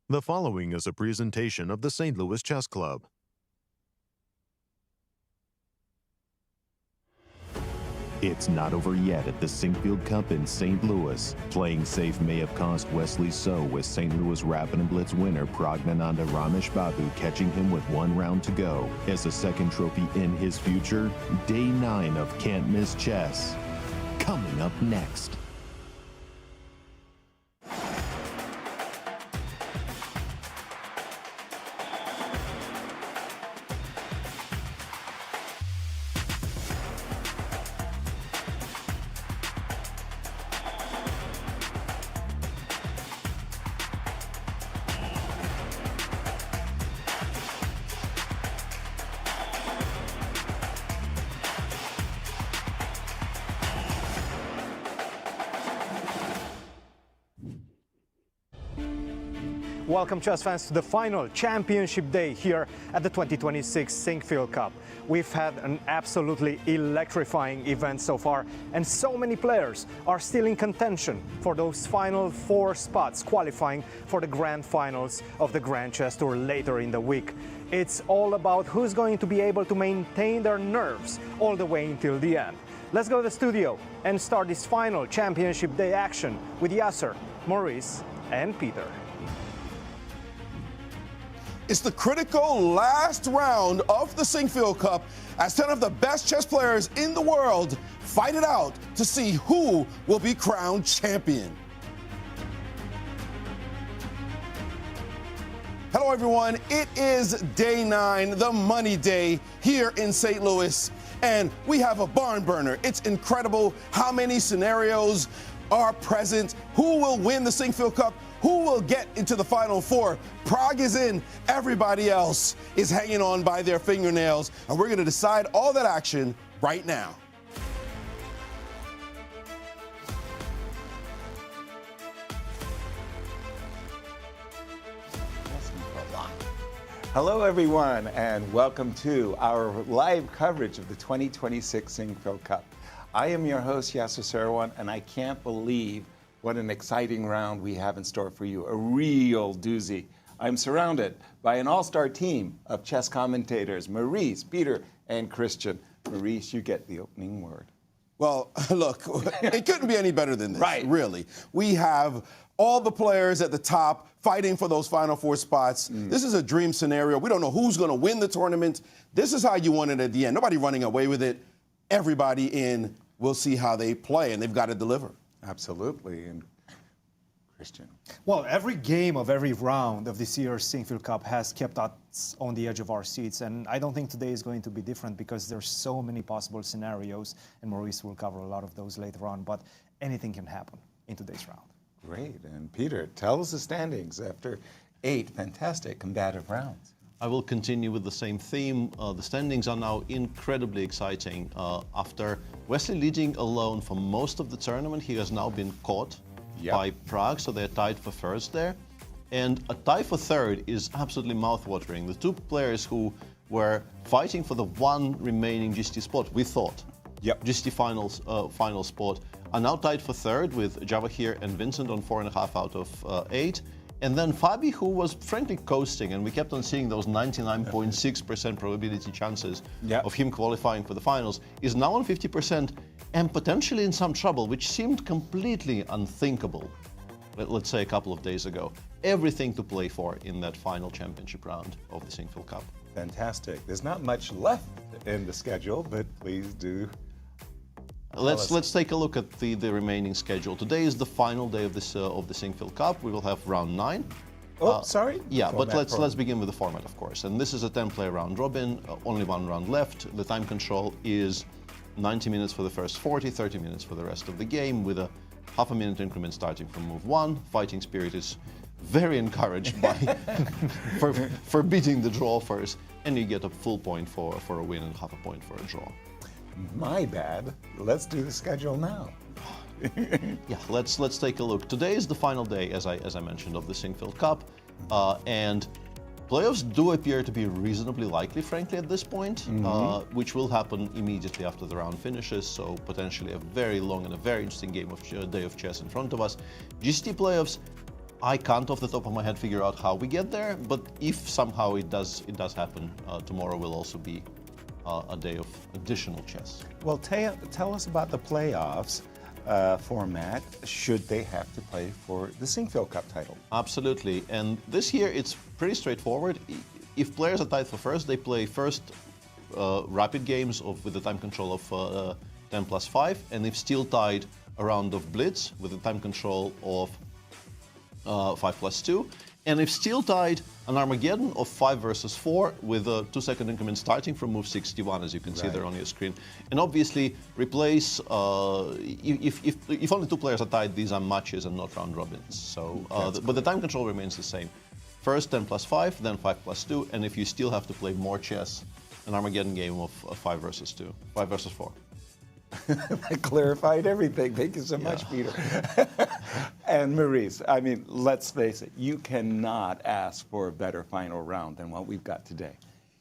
The following is a presentation of the St. Louis Chess Club. It's not over yet at the Sinquefield Cup in St. Louis. Playing safe may have cost Wesley so, with St. Louis Rapid and Blitz winner Praggnanandhaa Ramesh Babu catching him with 1 round to go. As a second trophy in his future, day 9 of Can't Miss Chess. Coming up next. Welcome, chess fans, to the final championship day here at the 2026 Sinquefield Cup. We've had an absolutely electrifying event so far, and so many players are still in contention for those final 4 spots qualifying for the grand finals of the Grand Chess Tour later in the week. It's all about who's going to be able to maintain their nerves all the way until the end. Let's go to the studio and start this final championship day action with Yasser, Maurice, and Peter. It's the critical last round of the Sinquefield Cup as 10 of the best chess players in the world fight it out to see who will be crowned champion. Hello, everyone. It is day 9, the money day here in St. Louis, and we have a barn burner. It's incredible how many scenarios are present. Who will win the Sinquefield Cup? Who will get into the Final 4? Prague is in. Everybody else is hanging on by their fingernails. And we're going to decide all that action right now. Hello, everyone, and welcome to our live coverage of the 2026 Sinquefield Cup. I am your host, Yasser Seirawan, and I can't believe what an exciting round we have in store for you, a real doozy. I'm surrounded by an all-star team of chess commentators, Maurice, Peter, and Cristian. Maurice, you get the opening word. Well, look, it couldn't be any better than this, right? Really. We have all the players at the top fighting for those Final 4 spots. This is a dream scenario. We don't know who's going to win the tournament. This is how you want it at the end. Nobody running away with it. Everybody in. We'll see how they play, and they've got to deliver. Absolutely. And Cristian. Well, every game of every round of this year's Sinquefield Cup has kept us on the edge of our seats, and I don't think today is going to be different because there's so many possible scenarios, and Maurice will cover a lot of those later on, but anything can happen in today's round. Great. And Peter, tell us the standings after 8 fantastic combative rounds. I will continue with the same theme. The standings are now incredibly exciting. After Wesley leading alone for most of the tournament, he has now been caught by Prague, so they're tied for first there. And a tie for third is absolutely mouth-watering. The 2 players who were fighting for the 1 remaining GST spot, we thought, GST final spot, are now tied for third with Javokhir and Vincent on 4.5 out of 8. And then Fabi, who was frankly coasting, and we kept on seeing those 99.6% probability chances of him qualifying for the finals, is now on 50% and potentially in some trouble, which seemed completely unthinkable, let's say a couple of days ago. Everything to play for in that final championship round of the Sinquefield Cup. Fantastic. There's not much left in the schedule, but please do. Let's take a look at the remaining schedule. Today is the final day of the Sinquefield Cup. We will have round 9. Oh, sorry? Yeah, but let's begin with the format, of course. And this is a 10-player round robin, only 1 round left. The time control is 90 minutes for the first 40, 30 minutes for the rest of the game, with a half-a-minute increment starting from move 1. Fighting spirit is very encouraged by for beating the draw first, and you get a full point for a win and half a point for a draw. My bad. Let's do the schedule now. Yeah, let's take a look. Today is the final day, as I mentioned, of the Sinquefield Cup, and playoffs do appear to be reasonably likely, frankly, at this point, which will happen immediately after the round finishes. So potentially a very long and a very interesting day of chess in front of us. GST playoffs I can't off the top of my head figure out how we get there, but if somehow it does happen, tomorrow will also be a day of additional chess. Well, tell us about the playoffs format, should they have to play for the Sinquefield Cup title. Absolutely, and this year it's pretty straightforward. If players are tied for first, they play first rapid games with the time control of 10 plus 5, and if still tied, a round of blitz with a time control of 5 plus 2, and if still tied, an Armageddon of 5 versus 4 with a 2-second increment starting from move 61, as you can see there on your screen. And obviously, replace, if only 2 players are tied, these are matches and not round robins. So, but the time control remains the same. First 10 plus 5, then 5 plus 2, and if you still have to play more chess, an Armageddon game of 5 versus 4. That clarified everything. Thank you so much, Peter. And Maurice, I mean, let's face it, you cannot ask for a better final round than what we've got today.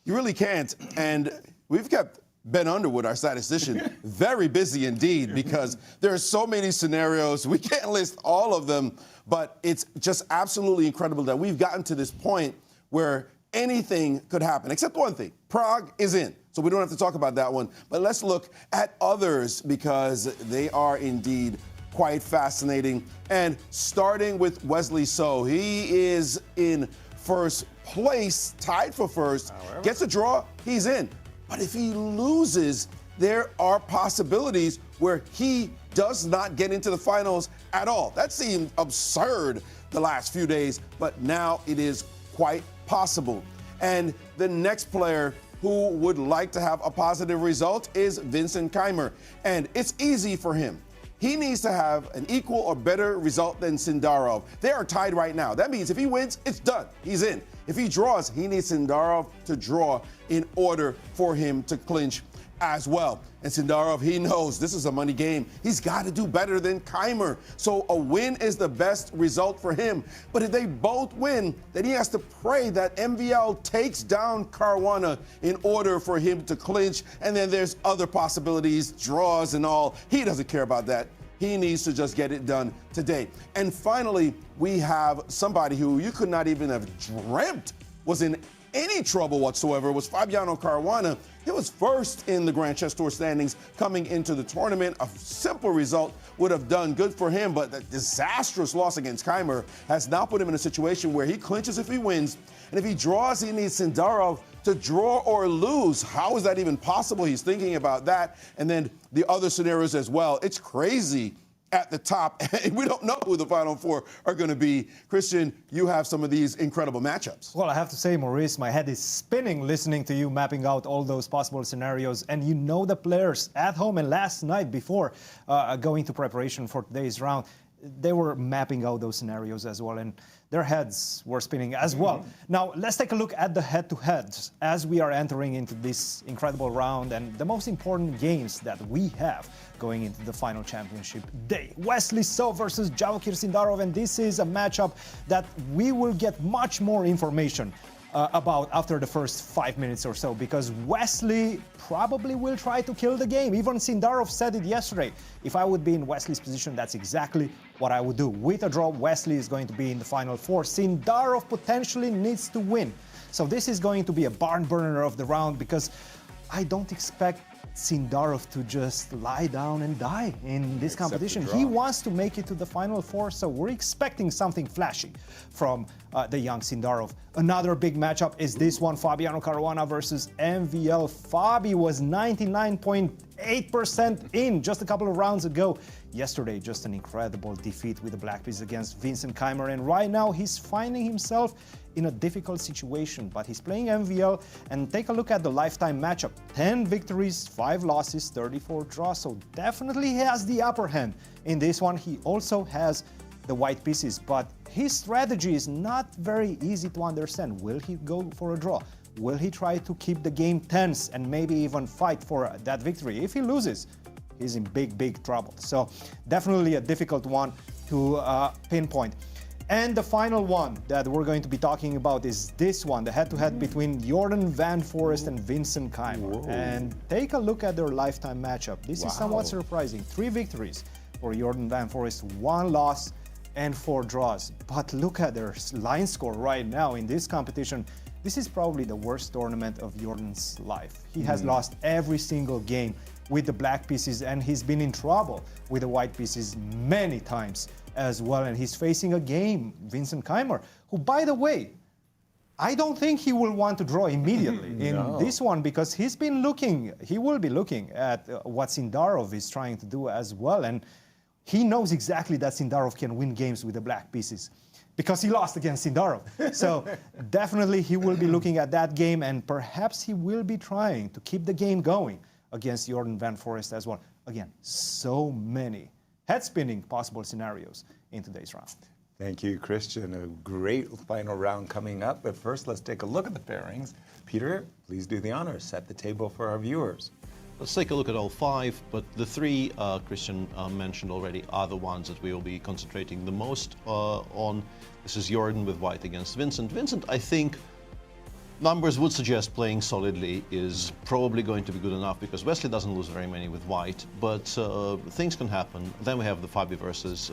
You really can't. And we've kept Ben Underwood, our statistician, very busy indeed, because there are so many scenarios. We can't list all of them, but it's just absolutely incredible that we've gotten to this point where anything could happen, except one thing. Prague is in. So we don't have to talk about that one. But let's look at others, because they are indeed quite fascinating. And starting with Wesley So, he is in first place, tied for first. However, gets a draw, he's in. But if he loses, there are possibilities where he does not get into the finals at all. That seemed absurd the last few days, but now it is quite possible. And the next player who would like to have a positive result is Vincent Keymer. And it's easy for him. He needs to have an equal or better result than Sindarov. They are tied right now. That means if he wins, it's done. He's in. If he draws, he needs Sindarov to draw in order for him to clinch as well. And Sindarov, he knows this is a money game. He's got to do better than Keymer. So a win is the best result for him. But if they both win, then he has to pray that MVL takes down Caruana in order for him to clinch. And then there's other possibilities, draws and all. He doesn't care about that. He needs to just get it done today. And finally, we have somebody who you could not even have dreamt was in any trouble whatsoever, was Fabiano Caruana. He was first in the Grand Chess Tour standings coming into the tournament. A simple result would have done good for him, but the disastrous loss against Keymer has now put him in a situation where he clinches if he wins, and if he draws, he needs Sindarov to draw or lose. How is that even possible? He's thinking about that, and then the other scenarios as well. It's crazy at the top, and we don't know who the Final Four are going to be. Cristian, you have some of these incredible matchups. Well, I have to say, Maurice, my head is spinning listening to you mapping out all those possible scenarios. And you know the players at home, and last night before going to preparation for today's round, they were mapping out those scenarios as well, and their heads were spinning as well. Now, let's take a look at the head-to-heads as we are entering into this incredible round and the most important games that we have going into the final championship day. Wesley So versus Javokhir Sindarov, and this is a matchup that we will get much more information about after the first 5 minutes or so, because Wesley probably will try to kill the game. Even Sindarov said it yesterday. If I would be in Wesley's position, that's exactly what I would do. With a draw, Wesley is going to be in the Final Four. Sindarov potentially needs to win. So this is going to be a barn burner of the round, because I don't expect Sindarov to just lie down and die in this competition. He wants to make it to the Final Four, so we're expecting something flashy from the young Sindarov. Another big matchup is this one, Fabiano Caruana versus MVL. Fabi was 99.8% in just a couple of rounds ago. Yesterday, just an incredible defeat with the black piece against Vincent Keymer, and right now he's finding himself in a difficult situation, but he's playing MVL, and take a look at the lifetime matchup. 10 victories, 5 losses, 34 draws, so definitely he has the upper hand in this one. He also has the white pieces, but his strategy is not very easy to understand. Will he go for a draw? Will he try to keep the game tense and maybe even fight for that victory? If he loses, he's in big trouble. So definitely a difficult one to pinpoint. And the final one that we're going to be talking about is this one, the head-to-head between Jorden van Foreest and Vincent Keymer. And take a look at their lifetime matchup. This is somewhat surprising. 3 victories for Jorden van Foreest, 1 loss. and 4 draws. But look at their line score right now in this competition. This is probably the worst tournament of Jorden's life. He has lost every single game with the black pieces, and he's been in trouble with the white pieces many times as well. And he's facing a game, Vincent Keymer, who, by the way, I don't think he will want to draw immediately in this one, because he will be looking at what Sindarov is trying to do as well. And he knows exactly that Sindarov can win games with the black pieces, because he lost against Sindarov. So definitely he will be looking at that game, and perhaps he will be trying to keep the game going against Jorden van Foreest as well. Again, so many head-spinning possible scenarios in today's round. Thank you, Cristian. A great final round coming up. But first, let's take a look at the pairings. Peter, please do the honors. Set the table for our viewers. Let's take a look at all 5, but the 3 Cristian mentioned already are the ones that we will be concentrating the most on. This is Jorden with white against Vincent. Vincent, I think, numbers would suggest playing solidly is probably going to be good enough, because Wesley doesn't lose very many with white, but things can happen. Then we have the Fabi versus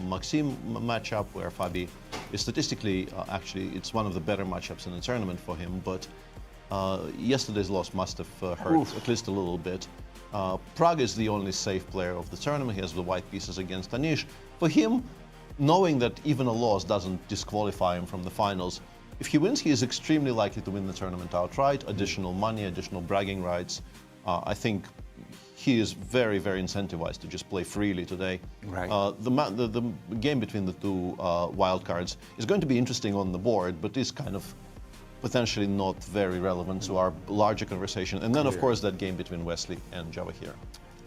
Maxime matchup, where Fabi is statistically, actually, it's one of the better matchups in the tournament for him, but yesterday's loss must have hurt at least a little bit. Pragg is the only safe player of the tournament. He has the white pieces against Anish. For him, knowing that even a loss doesn't disqualify him from the finals, if he wins, he is extremely likely to win the tournament outright. Additional money, additional bragging rights. I think he is very, very incentivized to just play freely today. Right. The game between the 2 wildcards is going to be interesting on the board, but is kind of potentially not very relevant to our larger conversation. And then, of course, that game between Wesley and Javokhir.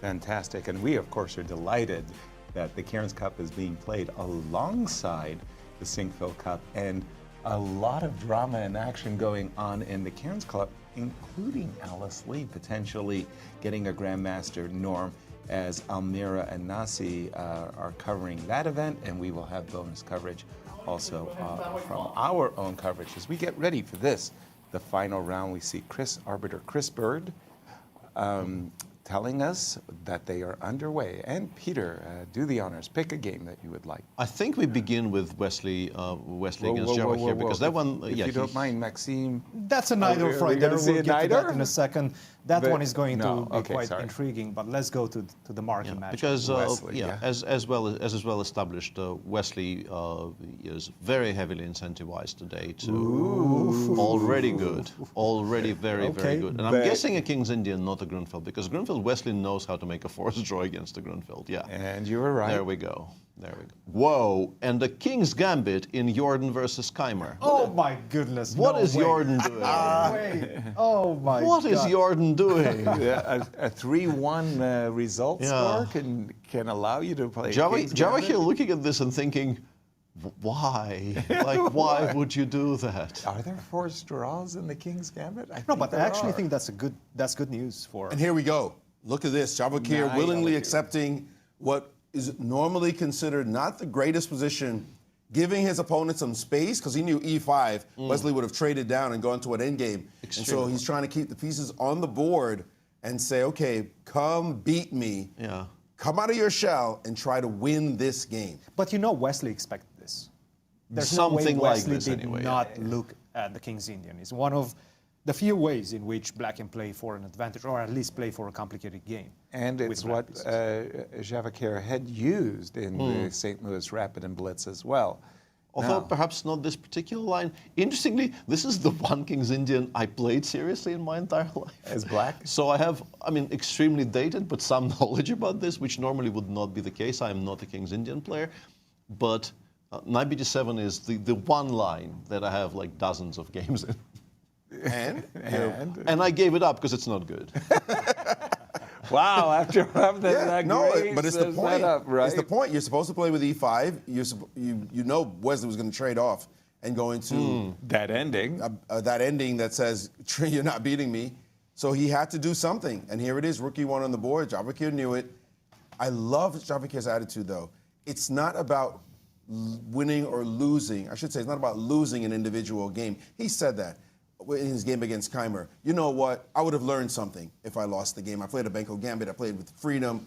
Fantastic. And we, of course, are delighted that the Cairns Cup is being played alongside the Sinquefield Cup. And a lot of drama and action going on in the Cairns Club, including Alice Lee potentially getting a Grandmaster norm, as Almira and Nasi are covering that event, and we will have bonus coverage also from our own coverage. As we get ready for this, the final round, we see Arbiter Chris Bird telling us that they are underway. And Peter, do the honors. Pick a game that you would like. I think we begin with Wesley against Javokhir, because that one... If you don't mind, Maxime... That's a Nidor right there. We'll get to that in a second. That one is going to be quite sorry. intriguing, but let's go to the marquee match. Because Wesley, as well established, Wesley is very heavily incentivized today to already good, already very good. And I'm guessing a King's Indian, not a Grunfeld, because Grunfeld, Wesley knows how to make a forced draw against the Grunfeld. Yeah. And you were right. There we go. Whoa! And the King's Gambit in Jorden versus Keymer. Oh my goodness! What is Jorden doing? Oh my! What is Jorden doing? A 3-1 result score can allow you to play. Javokhir looking at this and thinking, why? Like, why would you do that? Are there forced draws in the King's Gambit? No, but I actually think that's good news for. And here we go. Look at this. Javokhir willingly accepting what is normally considered not the greatest position, giving his opponent some space, because he knew e5, Wesley would have traded down and gone to an endgame. And so he's trying to keep the pieces on the board and say, okay, come beat me. Yeah. Come out of your shell and try to win this game. But you know Wesley expected this. There's Something no way like Wesley this did anyway. not look at the King's Indian. It's one of the few ways in which black can play for an advantage, or at least play for a complicated game. And it's what Javokhir had used in the St. Louis Rapid and Blitz as well. Although perhaps not this particular line. Interestingly, this is the one King's Indian I played seriously in my entire life. As black? So I have, extremely dated, but some knowledge about this, which normally would not be the case. I am not a King's Indian player. But Knight BG7 is the one line that I have like dozens of games in. And I gave it up because it's not good. Wow, after that great but it's the point. Setup, right? It's the point. You're supposed to play with e5. You know Wesley was going to trade off and go into that ending. That ending that says, you're not beating me. So he had to do something. And here it is, rookie 1 on the board. Javokhir knew it. I love Javokhir's attitude, though. It's not about winning or losing. I should say it's not about losing an individual game. He said that in his game against Keymer. You know what? I would have learned something if I lost the game. I played a Benko Gambit. I played with freedom.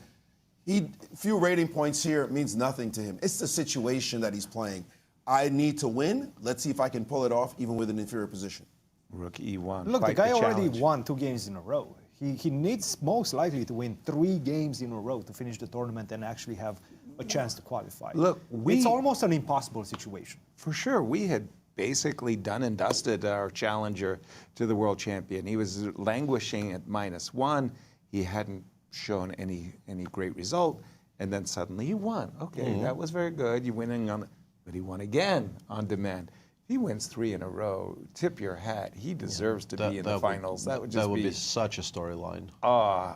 Few rating points here means nothing to him. It's the situation that he's playing. I need to win. Let's see if I can pull it off, even with an inferior position. Rook E1. Look, the quite guy already challenge. won 2 games in a row. He needs most likely to win 3 games in a row to finish the tournament and actually have a chance to qualify. Look, it's almost an impossible situation. For sure, we had basically done and dusted our challenger to the world champion. He was languishing at -1. He hadn't shown any great result, and then suddenly he won. Okay, that was very good. You're winning on, but he won again on demand. If he wins 3 in a row, tip your hat. He deserves to be in the finals. That would just be such a storyline.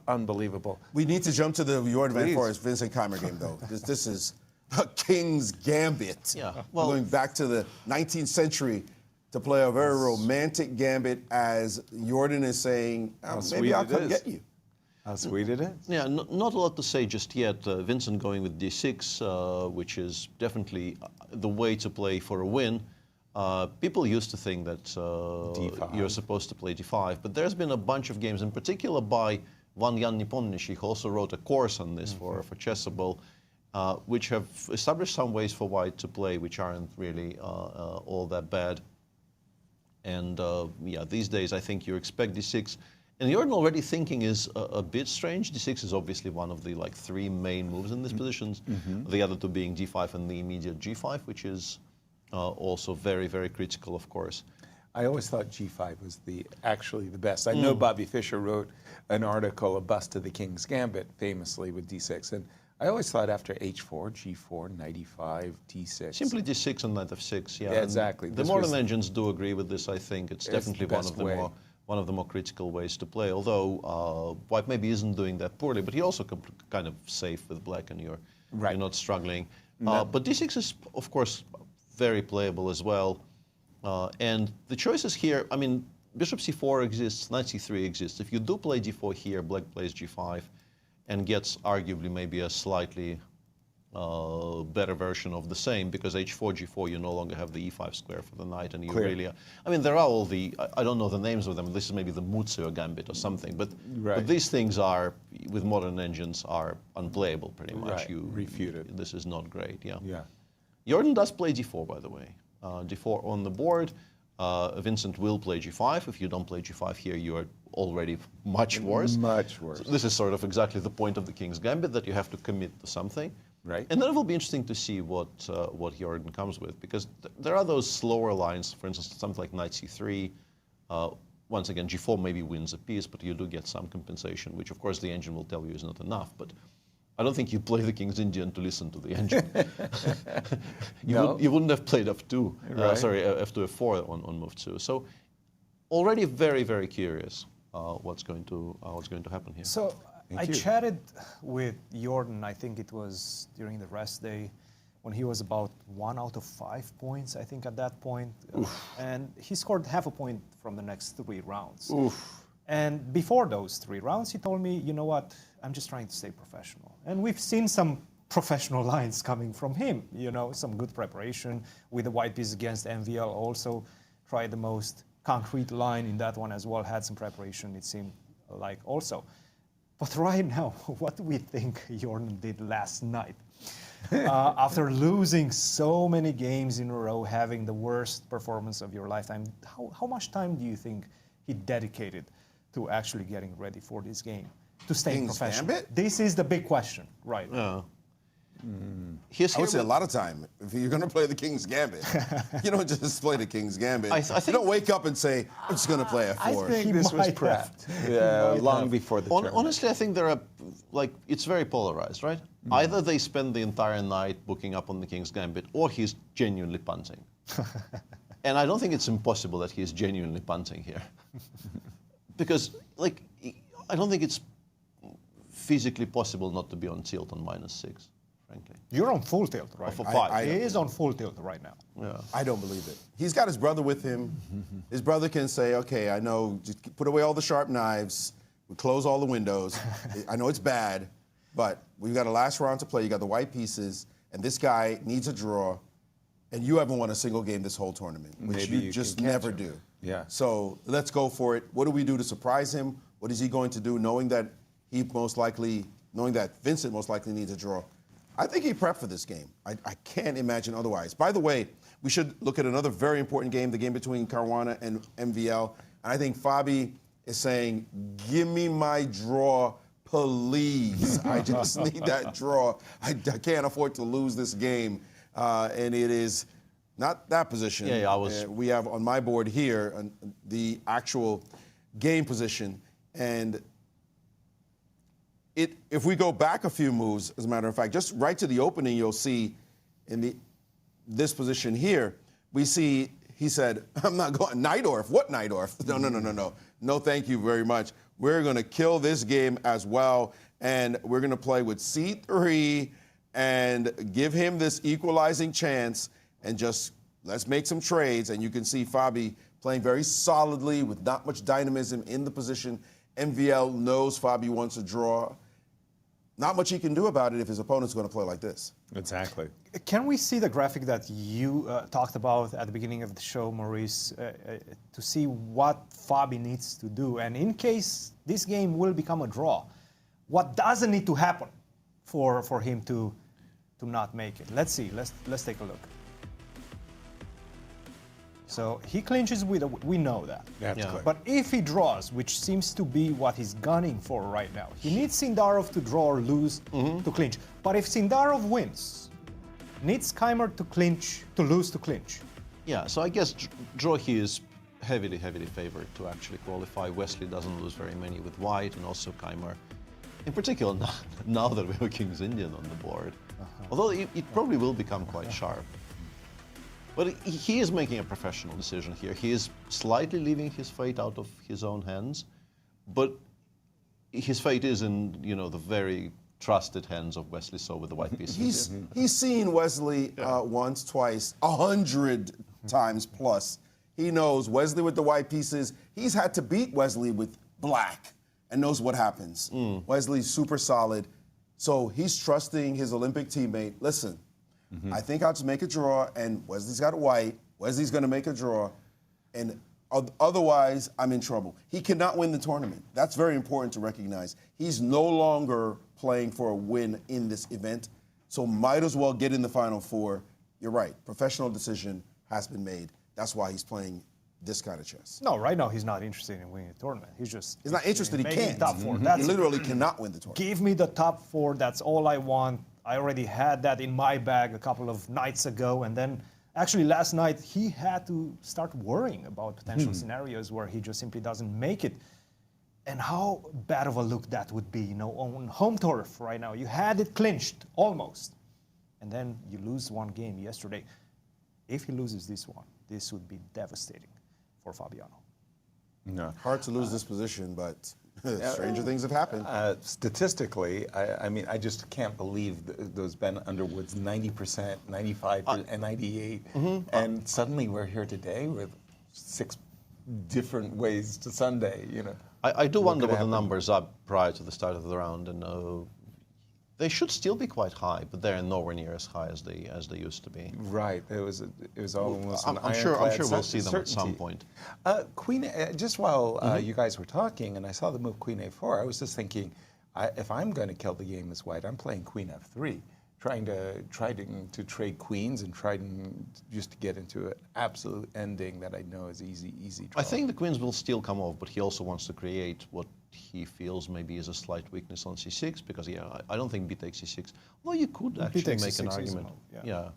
Unbelievable. We need to jump to the Jorden Van Please. Foreest Vincent Keymer game, though. This is a king's gambit. Yeah, Well, going back to the 19th century to play a very romantic gambit, as Jorden is saying, sweet maybe I'll it come is. get you. How sweet it is. Yeah, not a lot to say just yet. Vincent going with d6, which is definitely the way to play for a win. People used to think that you're supposed to play d5, but there's been a bunch of games, in particular by Van Jan Niponnishik, who also wrote a course on this for Chessable, which have established some ways for white to play, which aren't really all that bad. And yeah, these days I think you expect d6. And Jorden already thinking is a bit strange. d6 is obviously one of the 3 main moves in these positions. The other 2 being d5 and the immediate g5, which is also very, very critical, of course. I always thought G5 was actually the best. I know Bobby Fischer wrote an article, A Bust to the King's Gambit, famously with D6. And I always thought after H4, G4, knight E5, D6. Simply d6 and knight f6, yeah. Yeah, exactly. The modern engines do agree with this, I think. It's definitely the best way. one of the more critical ways to play, although white maybe isn't doing that poorly, but he also kind of safe with black and you're not struggling. But d6 is, of course, very playable as well. And the choices here, I mean, bishop c4 exists, knight c3 exists. If you do play d4 here, black plays g5 and gets arguably maybe a slightly better version of the same, because h4, g4, you no longer have the e5 square for the knight, and you really, I mean, there are all the, I don't know the names of them, this is maybe the Muzio gambit or something, but these things are, with modern engines, are unplayable pretty much. You refute it. This is not great, yeah. Jorden does play d4, by the way. d4 on the board. Vincent will play g5. If you don't play g5 here, you are already much worse. Much worse. So this is sort of exactly the point of the King's Gambit, that you have to commit to something. Right. And then it will be interesting to see what Jorden comes with, because there are those slower lines, for instance, something like knight c3. Once again, g4 maybe wins a piece, but you do get some compensation, which of course the engine will tell you is not enough. But I don't think you play the King's Indian to listen to the engine. You wouldn't have played f2, f2, f4 on move 2. So already very, very curious what's going to happen here. So I chatted with Jorden, I think it was during the rest day, when he was about 1 out of 5 points, I think at that point. And he scored half a point from the next 3 rounds. And before those 3 rounds, he told me, you know what, I'm just trying to stay professional. And we've seen some professional lines coming from him, you know, some good preparation with the white piece against MVL. Also tried the most concrete line in that one as well, had some preparation, it seemed like also. But right now, what do we think Jorden did last night? After losing so many games in a row, having the worst performance of your lifetime, how much time do you think he dedicated to actually getting ready for this game, to staying professional? Gambit? This is the big question, right? I would say a lot of time. If you're going to play the King's Gambit, you don't just play the King's Gambit. I think you don't wake up and say, I'm just going to play f4. I think this was prepped long before the tournament. Honestly, I think there are, it's very polarized, right? Either they spend the entire night booking up on the King's Gambit, or he's genuinely punting. And I don't think it's impossible that he's genuinely punting here. Because, I don't think it's physically possible not to be on tilt on -6, frankly. You're on full tilt, right? For 5. He is on full tilt right now. Yeah. I don't believe it. He's got his brother with him. His brother can say, okay, I know, just put away all the sharp knives, we close all the windows. I know it's bad, but we've got a last round to play. You got the white pieces, and this guy needs a draw, and you haven't won a single game this whole tournament, which you just never do. Yeah. So let's go for it. What do we do to surprise him? What is he going to do, knowing that he most likely knowing that Vincent most likely needs a draw. I think he prepped for this game. I can't imagine otherwise. By the way, we should look at another very important game, the game between Caruana and MVL. And I think Fabi is saying, give me my draw, please. I just need that draw. I can't afford to lose this game. And it is not that position. Yeah, I was. We have on my board here the actual game position. And if we go back a few moves, as a matter of fact, just right to the opening, you'll see in this position here, we see he said, I'm not going, Najdorf, what Najdorf? No. No, thank you very much. We're going to kill this game as well, and we're going to play with C3 and give him this equalizing chance, and just let's make some trades. And you can see Fabi playing very solidly with not much dynamism in the position. MVL knows Fabi wants a draw. Not much he can do about it if his opponent's going to play like this. Exactly. Can we see the graphic that you talked about at the beginning of the show, Maurice, to see what Fabi needs to do? And in case this game will become a draw, what doesn't need to happen for him to not make it? Let's see. Let's take a look. So he clinches with we know that. That's clear. But if he draws, which seems to be what he's gunning for right now, he needs Sindarov to draw or lose to clinch. But if Sindarov wins, needs Keymer to clinch, to lose to clinch. Yeah, so I guess Javokhir is heavily favored to actually qualify. Wesley doesn't lose very many with white, and also Keymer. In particular, now that we have King's Indian on the board. Although it probably will become quite sharp. But he is making a professional decision here. He is slightly leaving his fate out of his own hands, but his fate is in, the very trusted hands of Wesley So with the white pieces. He's seen Wesley once, twice, 100 times plus. He knows Wesley with the white pieces. He's had to beat Wesley with black and knows what happens. Wesley's super solid. So he's trusting his Olympic teammate. Listen, I think I'll just make a draw, and Wesley's got a white. Wesley's going to make a draw, and otherwise I'm in trouble. He cannot win the tournament. That's very important to recognize. He's no longer playing for a win in this event, so might as well get in the Final Four. You're right. Professional decision has been made. That's why he's playing this kind of chess. No, right now he's not interested in winning the tournament. He's not interested. He can't. Top four. He literally cannot win the tournament. Give me the top four. That's all I want. I already had that in my bag a couple of nights ago, and then actually last night he had to start worrying about potential scenarios where he just simply doesn't make it. And how bad of a look that would be, on home turf right now. You had it clinched, almost. And then you lose one game yesterday. If he loses this one, this would be devastating for Fabiano. No. Hard to lose this position, but stranger things have happened. Statistically, I just can't believe those Ben Underwood's 90%, 95%, and 98%. And suddenly we're here today with 6 different ways to Sunday, I do wonder what the numbers are prior to the start of the round, and they should still be quite high, but they're nowhere near as high as they used to be. Right. It was almost an I'm sure we'll see them certainty. at some point. Queen, just while you guys were talking, and I saw the move Queen A4, I was just thinking, if I'm going to kill the game as white, I'm playing Queen F3, trying to trade queens and just to get into an absolute ending that I know is easy draw. I think the queens will still come off, but he also wants to create what he feels maybe is a slight weakness on c6, because I don't think b takes c6. Well, you could actually make an argument. Yeah.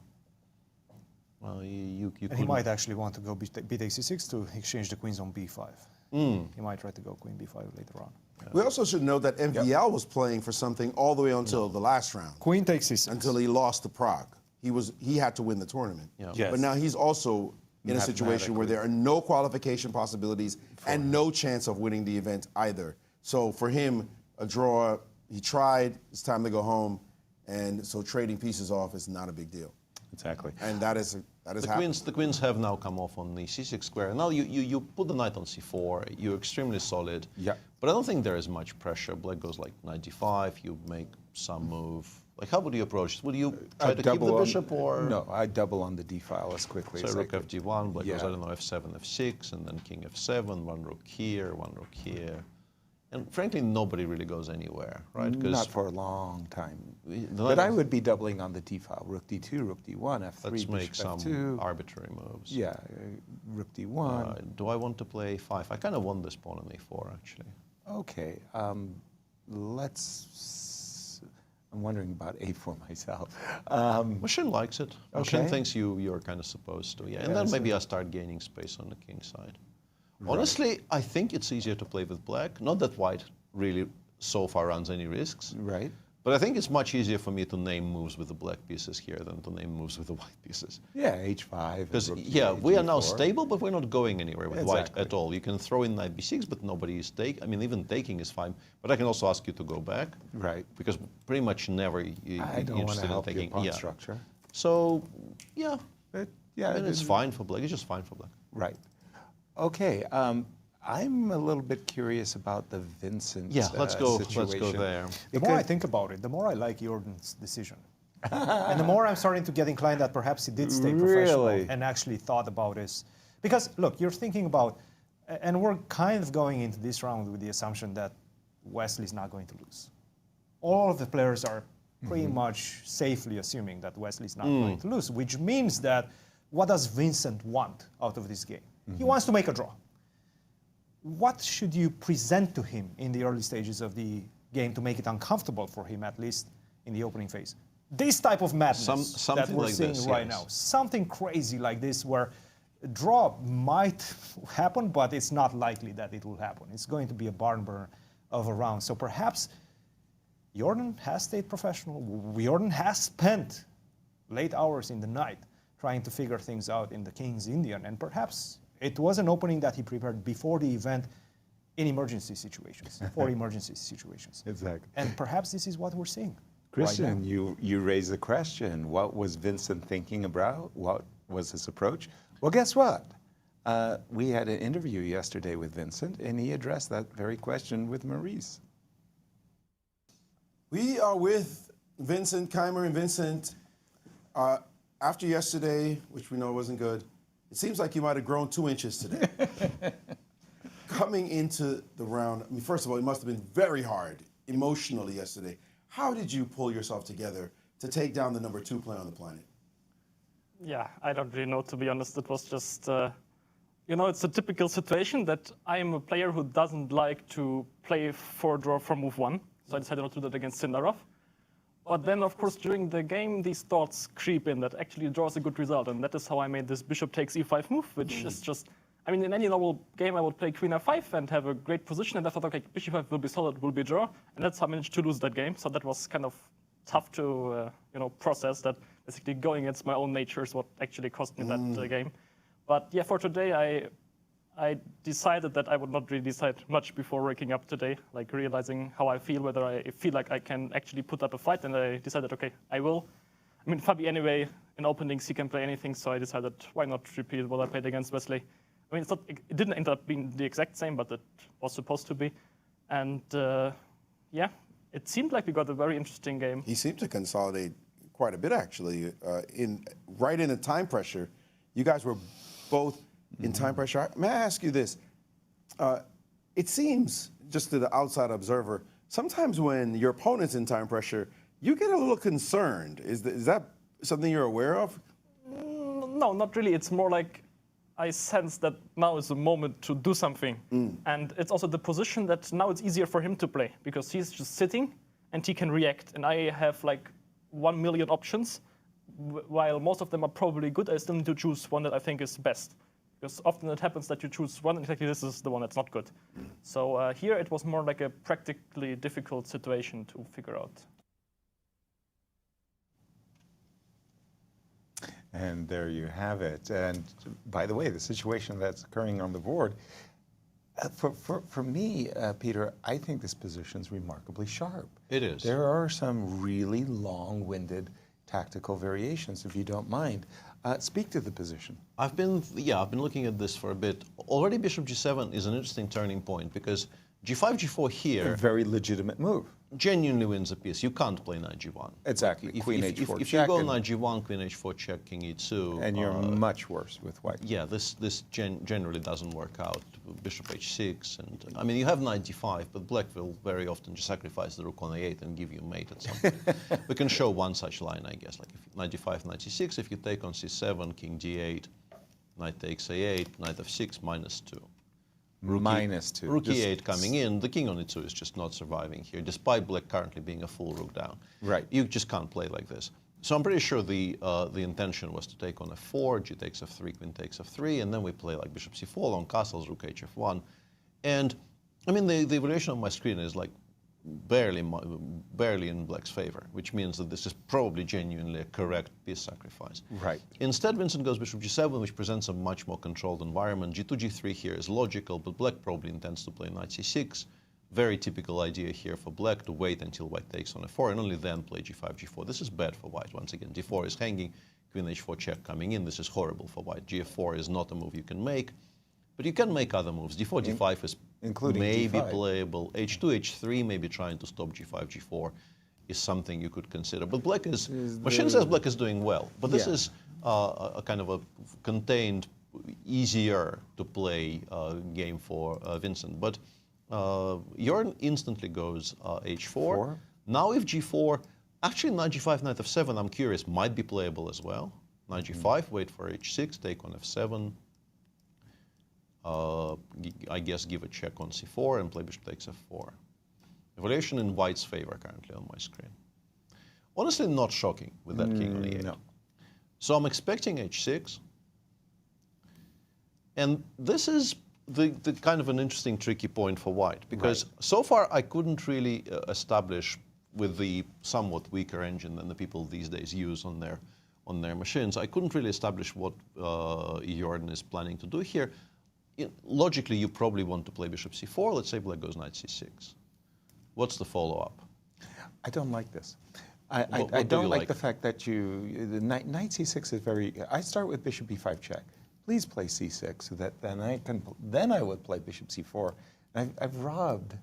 Well, you could. He might actually want to go b takes c6 to exchange the queens on b5. He might try to go queen b5 later on. Yeah. We also should note that MVL was playing for something all the way until the last round. Queen takes c6. Until he lost to Prague. He had to win the tournament. Yeah. Yes. But now he's also in a situation where there are no qualification possibilities and no chance of winning the event either. So for him, a draw, he tried, it's time to go home, and so trading pieces off is not a big deal. Exactly. And that is happening. The queens have now come off on the c6 square. Now you put the knight on c4, you're extremely solid. Yeah. But I don't think there is much pressure. Black goes like knight d5, you make some move. Like, how would you approach it? Would you try to keep the bishop, or? No, I double on the d file as quickly as I rook could. fg1, black goes, I don't know, f7, f6, and then king f7, one rook here, one rook here. And frankly, nobody really goes anywhere, right? Not for a long time. But I would be doubling on the d file. Rook d2, rook d1, f3, let's make bishop some f2. arbitrary moves. Yeah, rook d1. Do I want to play a5? I kind of want this pawn on a4, actually. Okay, I'm wondering about a4 myself. Machine likes it. Machine thinks you're kind of supposed to, yeah. And then maybe I start gaining space on the king side. Right. Honestly, I think it's easier to play with black. Not that white really so far runs any risks. Right. But I think it's much easier for me to name moves with the black pieces here than to name moves with the white pieces. Yeah, h5. Because, yeah, we are now stable, but we're not going anywhere with white at all. You can throw in knight b6, but nobody is taking. I mean, even taking is fine. But I can also ask you to go back. Right. Because pretty much never I don't want to help your pawn structure. So, yeah. But, yeah, and it's fine for black. It's just fine for black. Right. Okay. I'm a little bit curious about the Vincent let's go situation. there. The more I think about it, the more I like Jorden's decision. And the more I'm starting to get inclined that perhaps he did stay professional and actually thought about this. Because, look, you're thinking about, and we're kind of going into this round with the assumption that Wesley's not going to lose. All of the players are pretty much safely assuming that Wesley's not going to lose, which means that what does Vincent want out of this game? He wants to make a draw. What should you present to him in the early stages of the game to make it uncomfortable for him, at least in the opening phase? This type of madness that we're seeing right now. Something crazy like this where a draw might happen, but it's not likely that it will happen. It's going to be a barn burner of a round. So perhaps Jorden has stayed professional. Jorden has spent late hours in the night trying to figure things out in the King's Indian, and perhaps it was an opening that he prepared before the event in emergency situations, for emergency situations. Exactly. And perhaps this is what we're seeing. Cristian, right you raised the question, what was Vincent thinking about? What was his approach? Well, guess what? We had an interview yesterday with Vincent, and he addressed that very question with Maurice. We are with Vincent, Keymer, and Vincent. After yesterday, which we know wasn't good, it seems like you might have grown 2 inches today. Coming into the round, I mean, first of all, it must have been very hard emotionally yesterday. How did you pull yourself together to take down the #2 player on the planet? Yeah, I don't really know, to be honest. It was just, it's a typical situation that I am a player who doesn't like to play for draw from move 1. So I decided not to do that against Sindarov. But then, of course, during the game, these thoughts creep in that actually draws a good result. And that is how I made this bishop takes e5 move, which is just, I mean, in any normal game, I would play queen f5 and have a great position. And I thought, okay, bishop f5 will be solid, will be draw. And that's how I managed to lose that game. So that was kind of tough to, process, that basically going against my own nature is what actually cost me that game. But yeah, for today, I decided that I would not really decide much before waking up today, like realizing how I feel, whether I feel like I can actually put up a fight, and I decided, okay, I will. I mean, Fabi anyway, in openings, he can play anything, so I decided, why not repeat what I played against Wesley? I mean, it didn't end up being the exact same, but it was supposed to be. And yeah, it seemed like we got a very interesting game. He seemed to consolidate quite a bit, actually. Right in the time pressure, you guys were both in time pressure. May I ask you this? It seems, just to the outside observer, sometimes when your opponent's in time pressure, you get a little concerned. Is that something you're aware of? No, not really. It's more like I sense that now is the moment to do something. And it's also the position that now it's easier for him to play, because he's just sitting and he can react. And I have like 1 million options. While most of them are probably good, I still need to choose one that I think is best. Because often it happens that you choose one, and exactly this is the one that's not good. So here it was more like a practically difficult situation to figure out. And there you have it. And by the way, the situation that's occurring on the board, for me, Peter, I think this position is remarkably sharp. It is. There are some really long-winded tactical variations, if you don't mind. Speak to the position. I've been looking at this for a bit. Already bishop g7 is an interesting turning point, because g5, g4 here... A very legitimate move. genuinely wins a piece. You can't play knight g1. Exactly. Queen If h4 you check. go knight g1, queen h4 check, king e2. And you're much worse with white. Yeah, this generally doesn't work out. Bishop h6, and I mean, you have knight d5, but black will very often just sacrifice the rook on a8 and give you mate at some point. We can show one such line, I guess, like if knight d5, knight c6, if you take on c7, king d8, knight takes a8, knight f6, -2. Rook -2. Rook e8 coming in, the king on e2 is just not surviving here, despite black currently being a full rook down. Right. You just can't play like this. So I'm pretty sure the intention was to take on f4, g takes f3, queen takes f3, and then we play like bishop c4, long castles, rook hf1. And I mean, the evaluation on my screen is like barely in black's favor, which means that this is probably genuinely a correct piece sacrifice. Right. Instead, Vincent goes bishop g7, which presents a much more controlled environment. g2, g3 here is logical, but black probably intends to play knight c6. Very typical idea here for black to wait until white takes on f4 and only then play g5, g4. This is bad for white. Once again, d4 is hanging, queen h4 check coming in. This is horrible for white. gf4 is not a move you can make, but you can make other moves. d4, d5 is including maybe g5. playable. h2, h3, maybe trying to stop g5, g4 is something you could consider. But black is machine says black is doing well, but this is a kind of a contained, easier to play game for Vincent. But Jorden instantly goes h4. Now if g4, actually knight g5, knight f7, I'm curious, might be playable as well. Knight g5, wait for h6, take on f7. I guess give a check on c4 and play bishop takes f4. Evaluation in white's favor currently on my screen. Honestly, not shocking with that king on e8. No. So I'm expecting h6. And this is the kind of an interesting, tricky point for white, because so far I couldn't really establish with the somewhat weaker engine than the people these days use on their machines. I couldn't really establish what Jorden is planning to do here. Logically, you probably want to play bishop c4. Let's say black goes knight c6. What's the follow-up? I don't like this. What I do don't you like like? the fact that the knight c6 is very. I start with bishop b5 check. Please play c6 so that then I would play bishop c4. I've robbed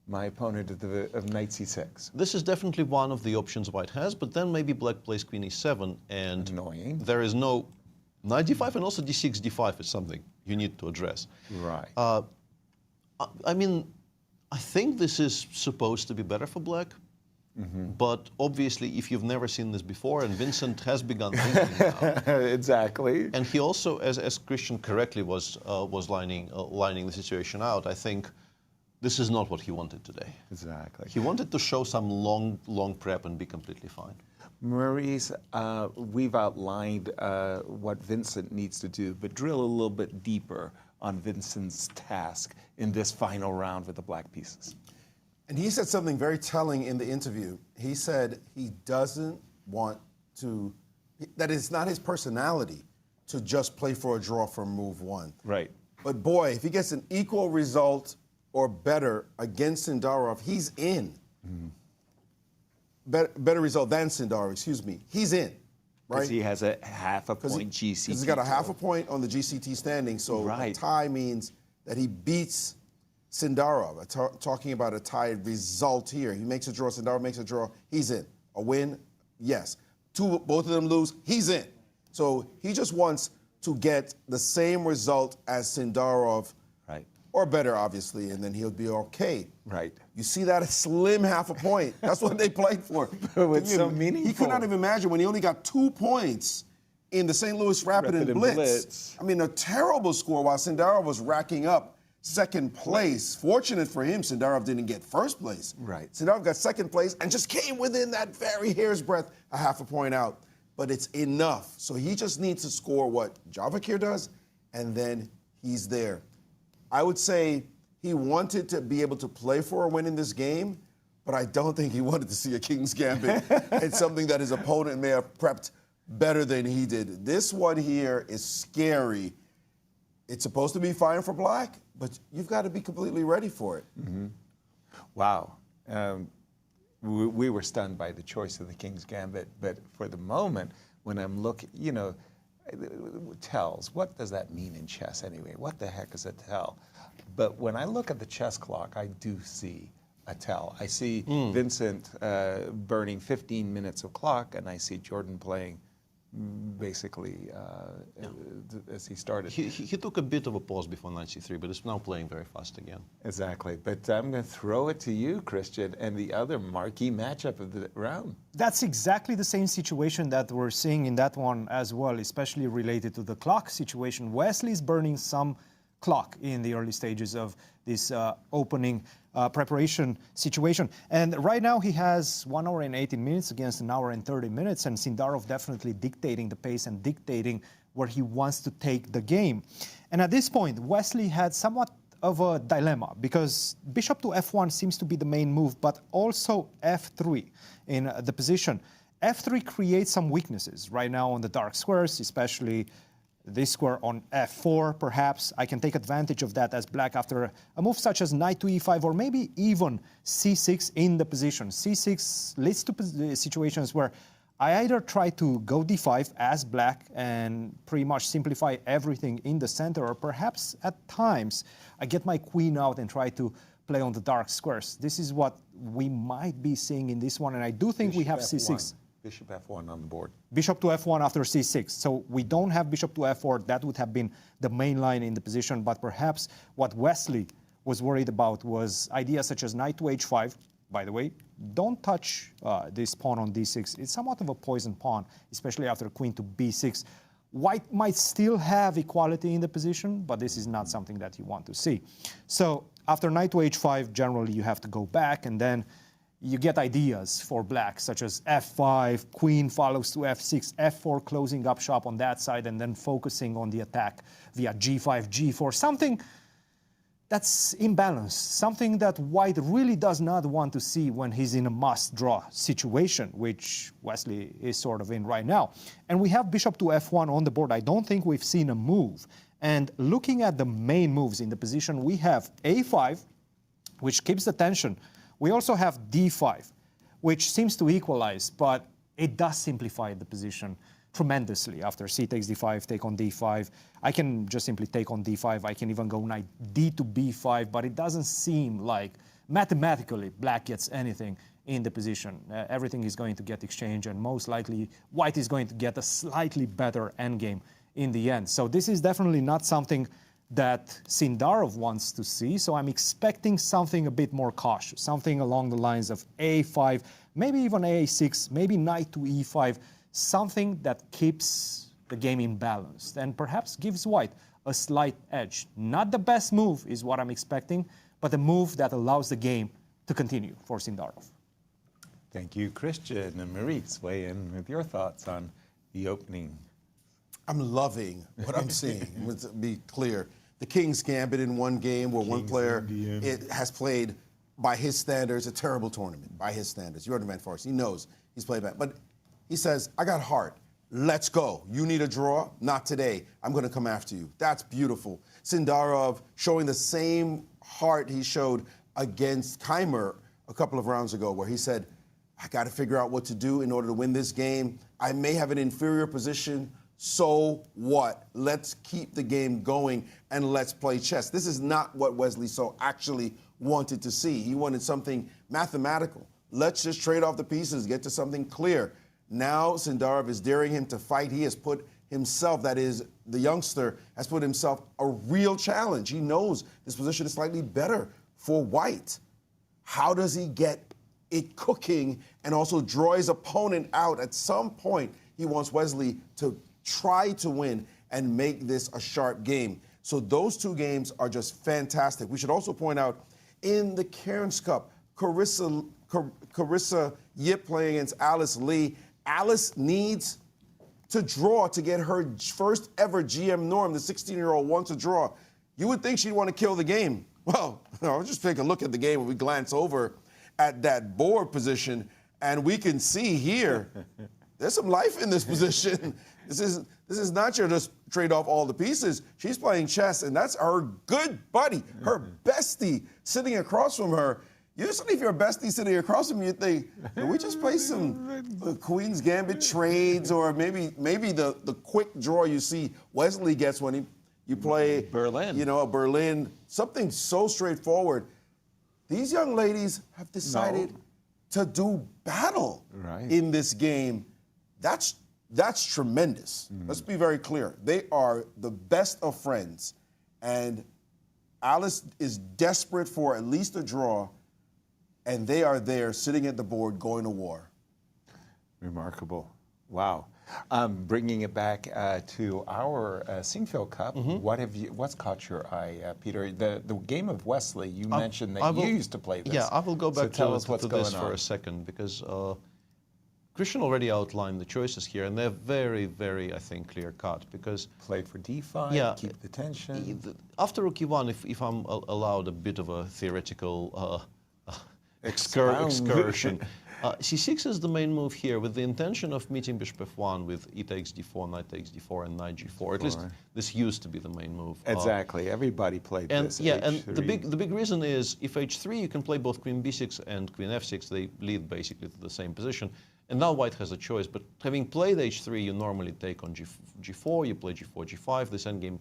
my opponent of knight c6. This is definitely one of the options white has, but then maybe black plays queen e7, and Annoying. there is no knight d5, and also d6, d5 is something you need to address. Right. I mean, I think this is supposed to be better for black, but obviously if you've never seen this before, and Vincent has begun thinking now, Exactly. and he also, as Cristian correctly was lining the situation out, I think this is not what he wanted today. Exactly. He wanted to show some long prep and be completely fine. Maurice, we've outlined what Vincent needs to do, but drill a little bit deeper on Vincent's task in this final round with the black pieces. And he said something very telling in the interview. He said he doesn't want to, that it's not his personality to just play for a draw from move one. Right. But boy, if he gets an equal result or better against Sindarov, he's in. Better result than Sindarov, excuse me. He's in, right? Because he has a half a point GCT. Because he's got a half a point on the GCT standing, so a tie means that he beats Sindarov. Talking about a tied result here. He makes a draw, Sindarov makes a draw, he's in. A win, yes. Both of them lose, he's in. So he just wants to get the same result as Sindarov, Right. or better, obviously, and then he'll be okay. Right. You see that slim half a point. That's what they played for. It's so meaningful. He could not even imagine when he only got 2 points in the St. Louis Rapid and Blitz. I mean, a terrible score while Sindarov was racking up second place. Fortunate for him, Sindarov didn't get first place. Right. Sindarov got second place and just came within that very hair's breadth, a half a point out. But it's enough. So he just needs to score what Javokhir does, and then he's there. I would say he wanted to be able to play for a win in this game, but I don't think he wanted to see a King's Gambit. It's something that his opponent may have prepped better than he did. This one here is scary. It's supposed to be fine for black, but you've got to be completely ready for it. Wow. We were stunned by the choice of the King's Gambit, but for the moment, when I'm looking, tells, what does that mean in chess anyway? What the heck is a tell? But when I look at the chess clock, I do see a tell. I see Vincent burning 15 minutes of clock, and I see Jorden playing basically as he started. He took a bit of a pause before knight c3, but is now playing very fast again. Exactly. But I'm going to throw it to you, Cristian, and the other marquee matchup of the round. That's exactly the same situation that we're seeing in that one as well, especially related to the clock situation. Wesley's burning some clock in the early stages of this opening preparation situation. And right now he has 1 hour and 18 minutes against 1 hour and 30 minutes, and Sindarov definitely dictating the pace and dictating where he wants to take the game. And at this point, Wesley had somewhat of a dilemma because bishop to f1 seems to be the main move, but also f3 in the position. f3 creates some weaknesses right now on the dark squares, especially this square on f4, perhaps. I can take advantage of that as black after a move such as knight to e5 or maybe even c6 in the position. c6 leads to situations where I either try to go d5 as black and pretty much simplify everything in the center, or perhaps at times I get my queen out and try to play on the dark squares. This is what we might be seeing in this one, and I do think we have c6. Bishop f1 on the board. Bishop to f1 after c6. So we don't have bishop to f4. That would have been the main line in the position. But perhaps what Wesley was worried about was ideas such as knight to h5. By the way, don't touch this pawn on d6. It's somewhat of a poison pawn, especially after queen to b6. White might still have equality in the position, but this is not something that you want to see. So after knight to h5, generally you have to go back, and then you get ideas for black, such as f5, queen follows to f6, f4, closing up shop on that side, and then focusing on the attack via g5, g4, something that's imbalanced, something that white really does not want to see when he's in a must-draw situation, which Wesley is sort of in right now. And we have bishop to f1 on the board. I don't think we've seen a move. And looking at the main moves in the position, we have a5, which keeps the tension. We also have d5, which seems to equalize, but it does simplify the position tremendously. After c takes d5, take on d5. I can just simply take on d5. I can even go knight d to b5, but it doesn't seem like mathematically black gets anything in the position. Everything is going to get exchanged, and most likely white is going to get a slightly better endgame in the end. So this is definitely not something that Sindarov wants to see, so I'm expecting something a bit more cautious, something along the lines of a5, maybe even a6, maybe knight to e5, something that keeps the game in balance and perhaps gives white a slight edge. Not the best move is what I'm expecting, but a move that allows the game to continue for Sindarov. Thank you, Cristian. And Maurice, weigh in with your thoughts on the opening. I'm loving what I'm seeing. To be clear, the King's Gambit in one game where one player has played, by his standards, a terrible tournament, by his standards. Jorden van Foreest, he knows he's played bad. But he says, I got heart. Let's go. You need a draw? Not today. I'm going to come after you. That's beautiful. Sindarov showing the same heart he showed against Keymer a couple of rounds ago, where he said, I got to figure out what to do in order to win this game. I may have an inferior position. So what? Let's keep the game going and let's play chess. This is not what Wesley So actually wanted to see. He wanted something mathematical. Let's just trade off the pieces, get to something clear. Now Sindarov is daring him to fight. He has put himself, that is, the youngster, has put himself a real challenge. He knows this position is slightly better for white. How does he get it cooking and also draw his opponent out? At some point, he wants Wesley to try to win and make this a sharp game. So those two games are just fantastic. We should also point out, in the Cairns Cup, Carissa Yip playing against Alice Lee. Alice needs to draw to get her first ever GM norm. The 16-year-old wants a draw. You would think she'd want to kill the game. Well, just take a look at the game when we glance over at that board position, and we can see here there's some life in this position. This is not your just trade off all the pieces. She's playing chess, and that's her good buddy, her bestie, sitting across from her. Usually, if you're a bestie sitting across from you, you think, can we just play some Queen's Gambit trades, or maybe the quick draw you see Wesley gets when you play Berlin. A Berlin, something so straightforward. these young ladies have decided to do battle in this game. That's tremendous. Let's be very clear. They are the best of friends, and Alice is desperate for at least a draw, and they are there sitting at the board going to war. Remarkable. Wow. Bringing it back to our Sinquefield Cup, what's caught your eye, Peter? The game of Wesley, you mentioned that you used to play this. Yeah, I will go back to this for a second, because Cristian already outlined the choices here, and they're very, very, I think, clear-cut. Because played for d5, keep the tension. After rook e1, if I'm allowed a bit of a theoretical excursion, c6 is the main move here, with the intention of meeting bishop f1 with e takes d4, knight takes d4, and knight g4. At least this used to be the main move. Exactly. Everybody played this. Yeah, and the big reason is if h3, you can play both queen b6 and queen f6. They lead basically to the same position. And now white has a choice. But having played h3, you normally take on g4, you play g4, g5. This endgame,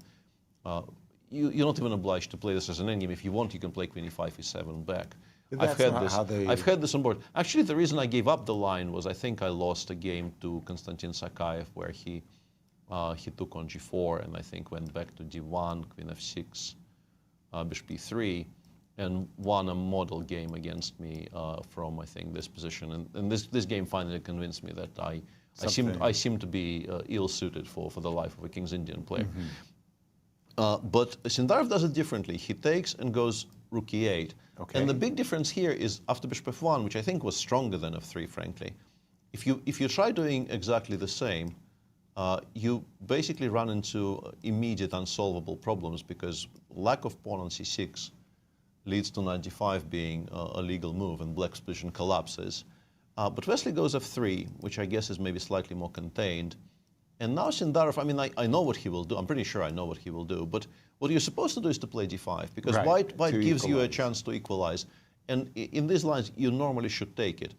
you're not even obliged to play this as an endgame. If you want, you can play queen e5, e7 back. I've had this on board. Actually, the reason I gave up the line was I think I lost a game to Konstantin Sakaev where he took on g4 and I think went back to d1, queen f6, bishop e3, and won a model game against me from I think this position. And this game finally convinced me that I seem to be ill-suited for the life of a King's Indian player. But Sindarov does it differently. He takes and goes rook e8. Okay. And the big difference here is after bishop f1, which I think was stronger than f3, frankly. If you try doing exactly the same, you basically run into immediate unsolvable problems, because lack of pawn on c6 leads to knight d5 being a legal move, and black's position collapses. But Wesley goes f3, which I guess is maybe slightly more contained. And now Sindarov, I mean, I know what he will do. I'm pretty sure I know what he will do. But what you're supposed to do is to play d5, because white gives you a chance to equalize. And in these lines, you normally should take it.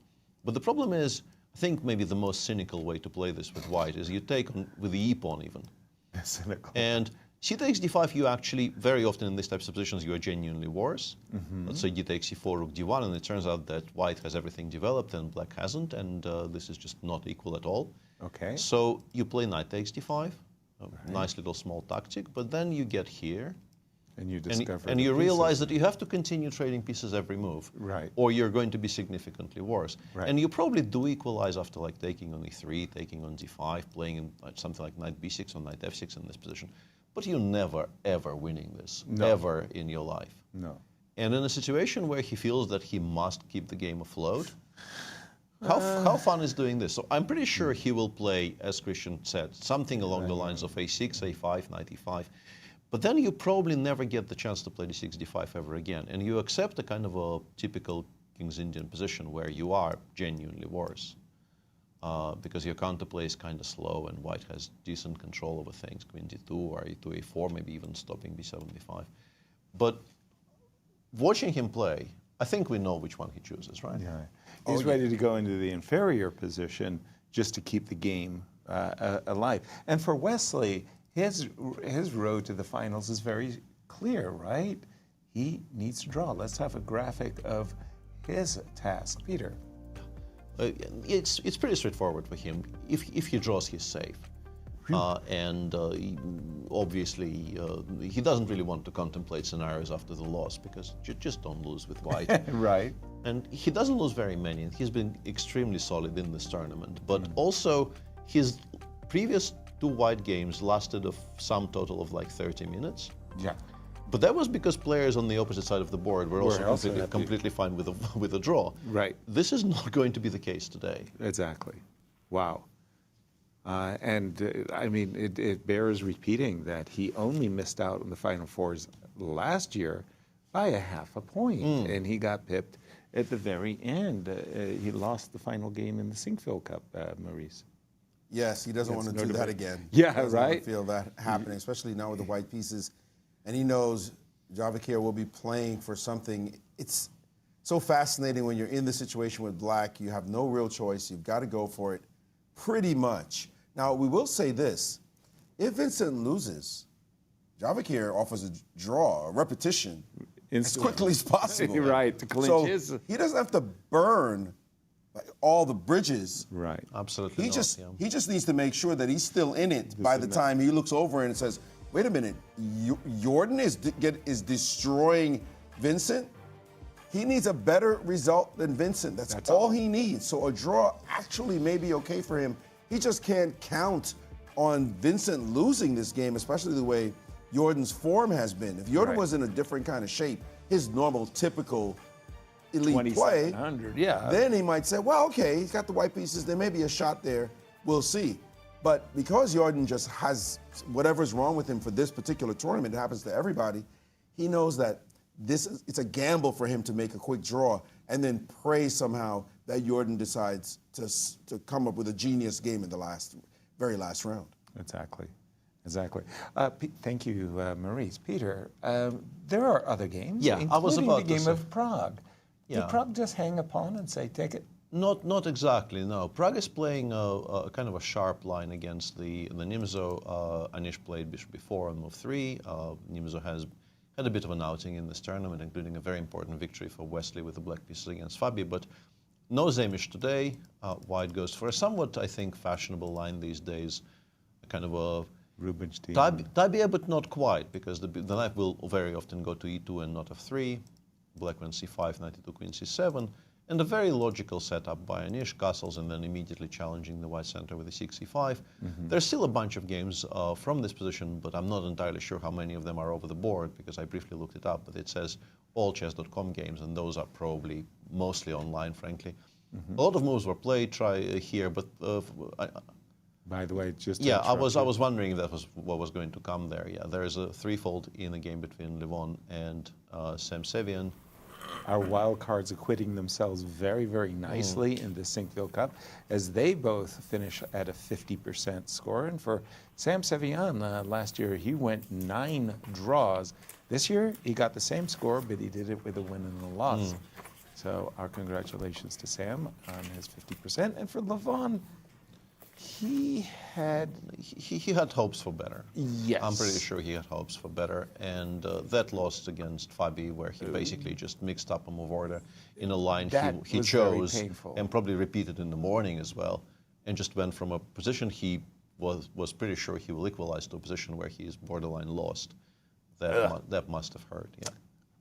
But the problem is, I think maybe the most cynical way to play this with white is you take on with the e-pawn even. Cynical. And c takes d5, you actually, very often in these types of positions, you are genuinely worse. Let's say d takes c4, rook d1, and it turns out that white has everything developed and black hasn't, and this is just not equal at all. Okay. So you play knight takes d5, a nice little small tactic, but then you get here. And you discover and you realize that you have to continue trading pieces every move. Right. Or you're going to be significantly worse. Right. And you probably do equalize after like taking on e3, taking on d5, playing in something like knight b6 or knight f6 in this position. But you're never, ever winning this, ever in your life. No. And in a situation where he feels that he must keep the game afloat, how fun is doing this? So I'm pretty sure he will play, as Cristian said, something along the lines of a6, a5, knight e5. But then you probably never get the chance to play d6, d5 ever again. And you accept a kind of a typical King's Indian position where you are genuinely worse. Because your counterplay is kind of slow and white has decent control over things, queen d2 or e2, a4, maybe even stopping b7, b5. But watching him play, I think we know which one he chooses, right? Yeah. He's ready to go into the inferior position just to keep the game alive. And for Wesley, his road to the finals is very clear, right? He needs to draw. Let's have a graphic of his task. Peter. It's pretty straightforward for him. If he draws, he's safe. Obviously, he doesn't really want to contemplate scenarios after the loss, because you just don't lose with white. Right. And he doesn't lose very many, and he's been extremely solid in this tournament. But also, his previous 2 white games lasted a sum total of like 30 minutes. Yeah. But that was because players on the opposite side of the board were also completely fine with a draw. Right. This is not going to be the case today. Exactly. Wow. I mean, it bears repeating that he only missed out on the Final Fours last year by ½ a point, and he got pipped at the very end. He lost the final game in the Sinquefield Cup, Maurice. Yes, he doesn't want to do that again. Yeah, he doesn't right. want to feel that happening, especially now with the white pieces. And he knows Javokhir will be playing for something. It's so fascinating when you're in the situation with black. You have no real choice. You've got to go for it pretty much. Now, we will say this. If Vincent loses, Javokhir offers a draw, a repetition as quickly as possible. Right, to clinch so his. he doesn't have to burn all the bridges. Right. Absolutely He not, just yeah. he just needs to make sure that he's still in it by the time he looks over and says, "Wait a minute, Jorden is destroying Vincent. He needs a better result than Vincent. That's all he needs. So a draw actually may be okay for him. He just can't count on Vincent losing this game, especially the way Jordan's form has been. If Jorden was in a different kind of shape, his normal, typical elite play, then he might say, well, okay, he's got the white pieces. There may be a shot there. We'll see. But because Jorden just has whatever's wrong with him for this particular tournament, it happens to everybody, he knows that it's a gamble for him to make a quick draw and then pray somehow that Jorden decides to come up with a genius game in the very last round. Exactly. Thank you, Maurice. Peter, there are other games, including the game of Prague. Did Prague just hang upon and say, take it? Not exactly, no. Prague is playing a kind of a sharp line against the Nimzo. Anish played bishop b4 on move 3. Nimzo has had a bit of an outing in this tournament, including a very important victory for Wesley with the black pieces against Fabi, but no Zamish today. White goes for a somewhat, I think, fashionable line these days, a kind of a Rubinstein. Tabia, but not quite, because the knight will very often go to e2 and not f3. Black went c5, knight e2, queen c7, and a very logical setup by Anish, castles, and then immediately challenging the white center with the 6c5. There's still a bunch of games from this position, but I'm not entirely sure how many of them are over the board, because I briefly looked it up, but it says allchess.com games, and those are probably mostly online, frankly. A lot of moves were played here, but by the way, just I was wondering if that was what was going to come there. Yeah, there is a threefold in the game between Levon and Sevian. Our wildcards acquitting themselves very, very nicely in the Sinquefield Cup, as they both finish at a 50% score. And for Sam Sevian, last year he went 9 draws. This year he got the same score, but he did it with a win and a loss. So our congratulations to Sam on his 50%. And for Levon, he had hopes for better. Yes. I'm pretty sure he had hopes for better. And that loss against Fabi, where he basically just mixed up a move order in a line he chose and probably repeated in the morning as well, and just went from a position he was pretty sure he will equalize to a position where he is borderline lost. That must have hurt, yeah.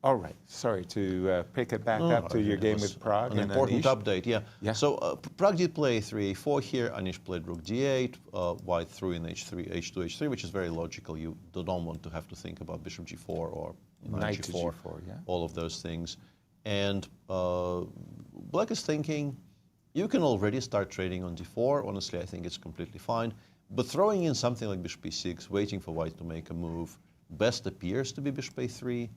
All right. Sorry to pick it back up to your game with Prague. An important Anish. update, yeah. So Prague did play 3a4 here. Anish played rook d8. White threw in h3, h2, h3, which is very logical. You don't want to have to think about bishop g4 or knight g4, all of those things. And Black is thinking, you can already start trading on d4. Honestly, I think it's completely fine. But throwing in something like bishop b6, waiting for White to make a move, best appears to be bishop a3.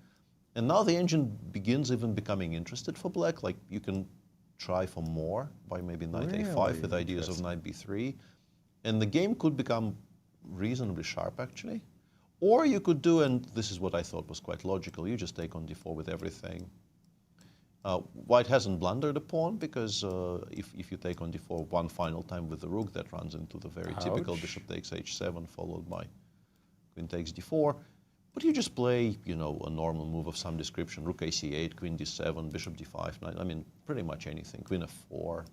And now the engine begins even becoming interested for Black. Like, you can try for more by maybe knight a5 with ideas of knight b3. And the game could become reasonably sharp, actually. Or you could do, and this is what I thought was quite logical, you just take on d4 with everything. White hasn't blundered a pawn, because if you take on d4 one final time with the rook, that runs into the very typical bishop takes h7, followed by queen takes d4. But you just play, a normal move of some description, rook ac8, queen d7, bishop d5, knight, I mean, pretty much anything, queen f4,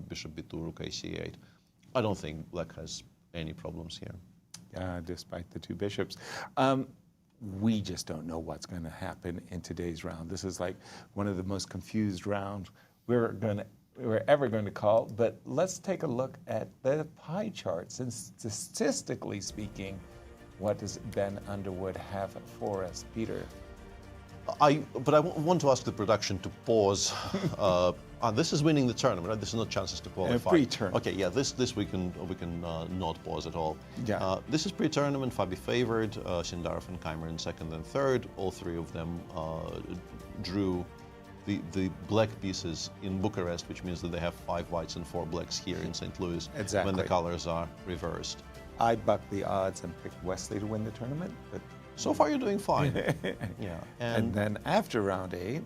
bishop b2, rook ac8. I don't think Black has any problems here. Despite the 2 bishops. We just don't know what's going to happen in today's round. This is like one of the most confused rounds we're ever going to call. But let's take a look at the pie charts. And statistically speaking, what does Ben Underwood have for us, Peter? But I want to ask the production to pause. This is winning the tournament, right? This is not chances to qualify. Pre-tournament. Okay, yeah. This we can not pause at all. Yeah. This is pre-tournament. Fabi favored. Sindarov and Keymer in second and third. All 3 of them drew the black pieces in Bucharest, which means that they have 5 whites and 4 blacks here in St. Louis when the colors are reversed. I bucked the odds and picked Wesley to win the tournament, but so far you're doing fine. Yeah. And then after round 8,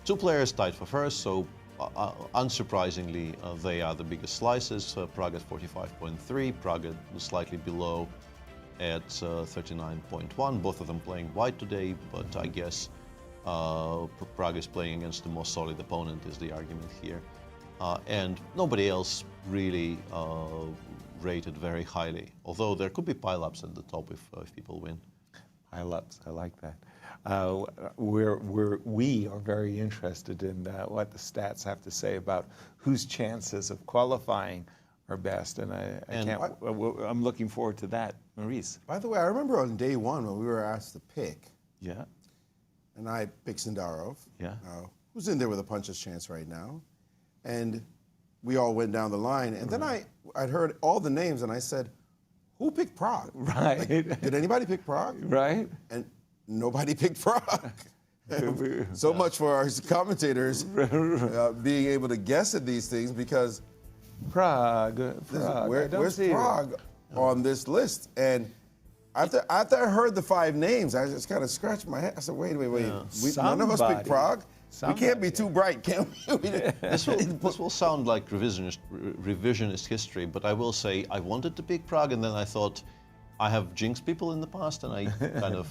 2 players tied for first, so unsurprisingly, they are the biggest slices. Prague at 45.3, Prague slightly below at 39.1. Both of them playing white today, but I guess Pragg is playing against the most solid opponent is the argument here. And nobody else really rated very highly, although there could be pile-ups at the top if people win. Pile-ups, I like that. We are very interested in what the stats have to say about whose chances of qualifying are best, and I'm looking forward to that. Maurice? By the way, I remember on day one when we were asked to pick, Yeah. and I picked Sindarov, Yeah. who's in there with a puncher's chance right now, and we all went down the line, and then I'd heard all the names, and I said, who picked Pragg? Right. Like, did anybody pick Pragg? Right. And nobody picked Pragg. So much for our commentators being able to guess at these things, because Pragg. where's Pragg on this list? And after I heard the 5 names, I just kind of scratched my head. I said, wait. None of us picked Pragg. We can't be too bright, can we? This will sound like revisionist history, but I will say I wanted to pick Pragg, and then I thought I have jinxed people in the past, and I kind of,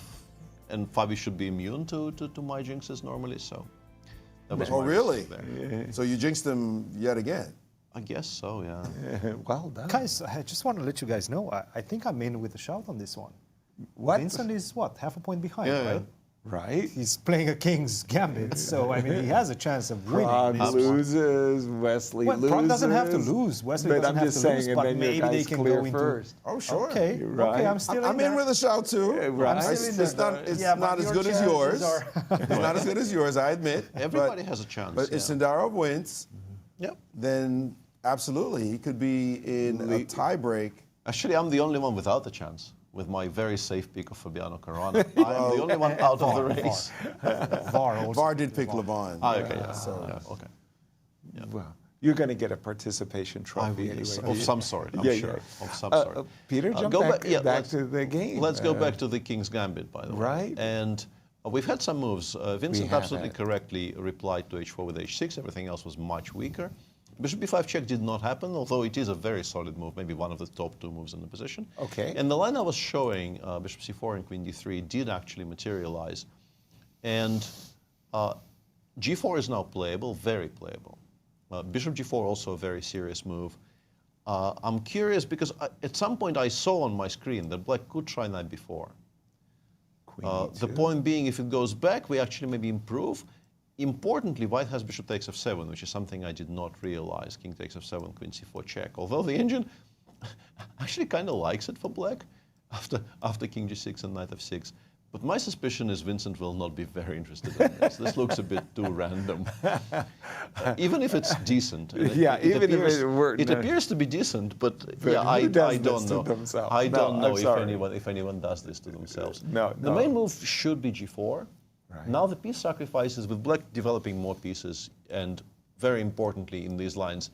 and Fabi should be immune to my jinxes normally, so that was my really? there. So you jinxed them yet again? I guess so, yeah. Well done. Guys, I just want to let you guys know, I think I'm in with a shout on this one. What? Vincent is what, half a point behind, Yeah, right? yeah. Right. He's playing a King's Gambit, so I mean he has a chance of winning. Pragg this one. loses, Wesley Well, loses. Pragg doesn't have to lose. Wesley but doesn't I'm have just to saying, lose, and but then your maybe they guys can clear go into. first. Oh, sure. Okay, Right. okay, I'm still I'm in in there. with a shout too. Right. I'm still in It's there. not, it's Yeah, not but as your good as yours. chances are- It's not as good as yours, I admit. Everybody has a chance. But if Sindarov wins, Yep. then absolutely he could be in a tie break. Actually, I'm the only one without the chance, with my very safe pick of Fabiano Caruana. I'm the only one out of the race. VAR also. VAR did pick Levon. Okay, yeah. So Okay. Well, you're going to get a participation trophy anyway. Of some sort, I'm Yeah, sure. yeah. Of some sort. Peter, jump go back yeah, back let's- to the game. Let's go back to the King's Gambit, by the way. Right. And we've had some moves. Vincent have absolutely had. correctly replied to h4 with h6. Everything else was much weaker. Bishop b5 check did not happen, although it is a very solid move, maybe one of the top 2 moves in the position. Okay. And the line I was showing, bishop c4 and queen d3, did actually materialize. And g4 is now playable, very playable. Bishop g4 also a very serious move. I'm curious because at some point I saw on my screen that black could try knight b4. The point being, if it goes back, we actually maybe improve. Importantly, white has bishop takes f7, which is something I did not realize. King takes f7, queen c4 check. Although the engine actually kind of likes it for black after king g6 and knight f6. But my suspicion is Vincent will not be very interested in this. This looks a bit too random. Even if it's decent. Yeah, even if it were- It appears to be decent, but yeah, who I does don't this to know. themselves? I No, don't know I'm sorry. if anyone does this to themselves. No, The no. main move should be g4. Right. Now the piece sacrifices, with black developing more pieces, and very importantly in these lines,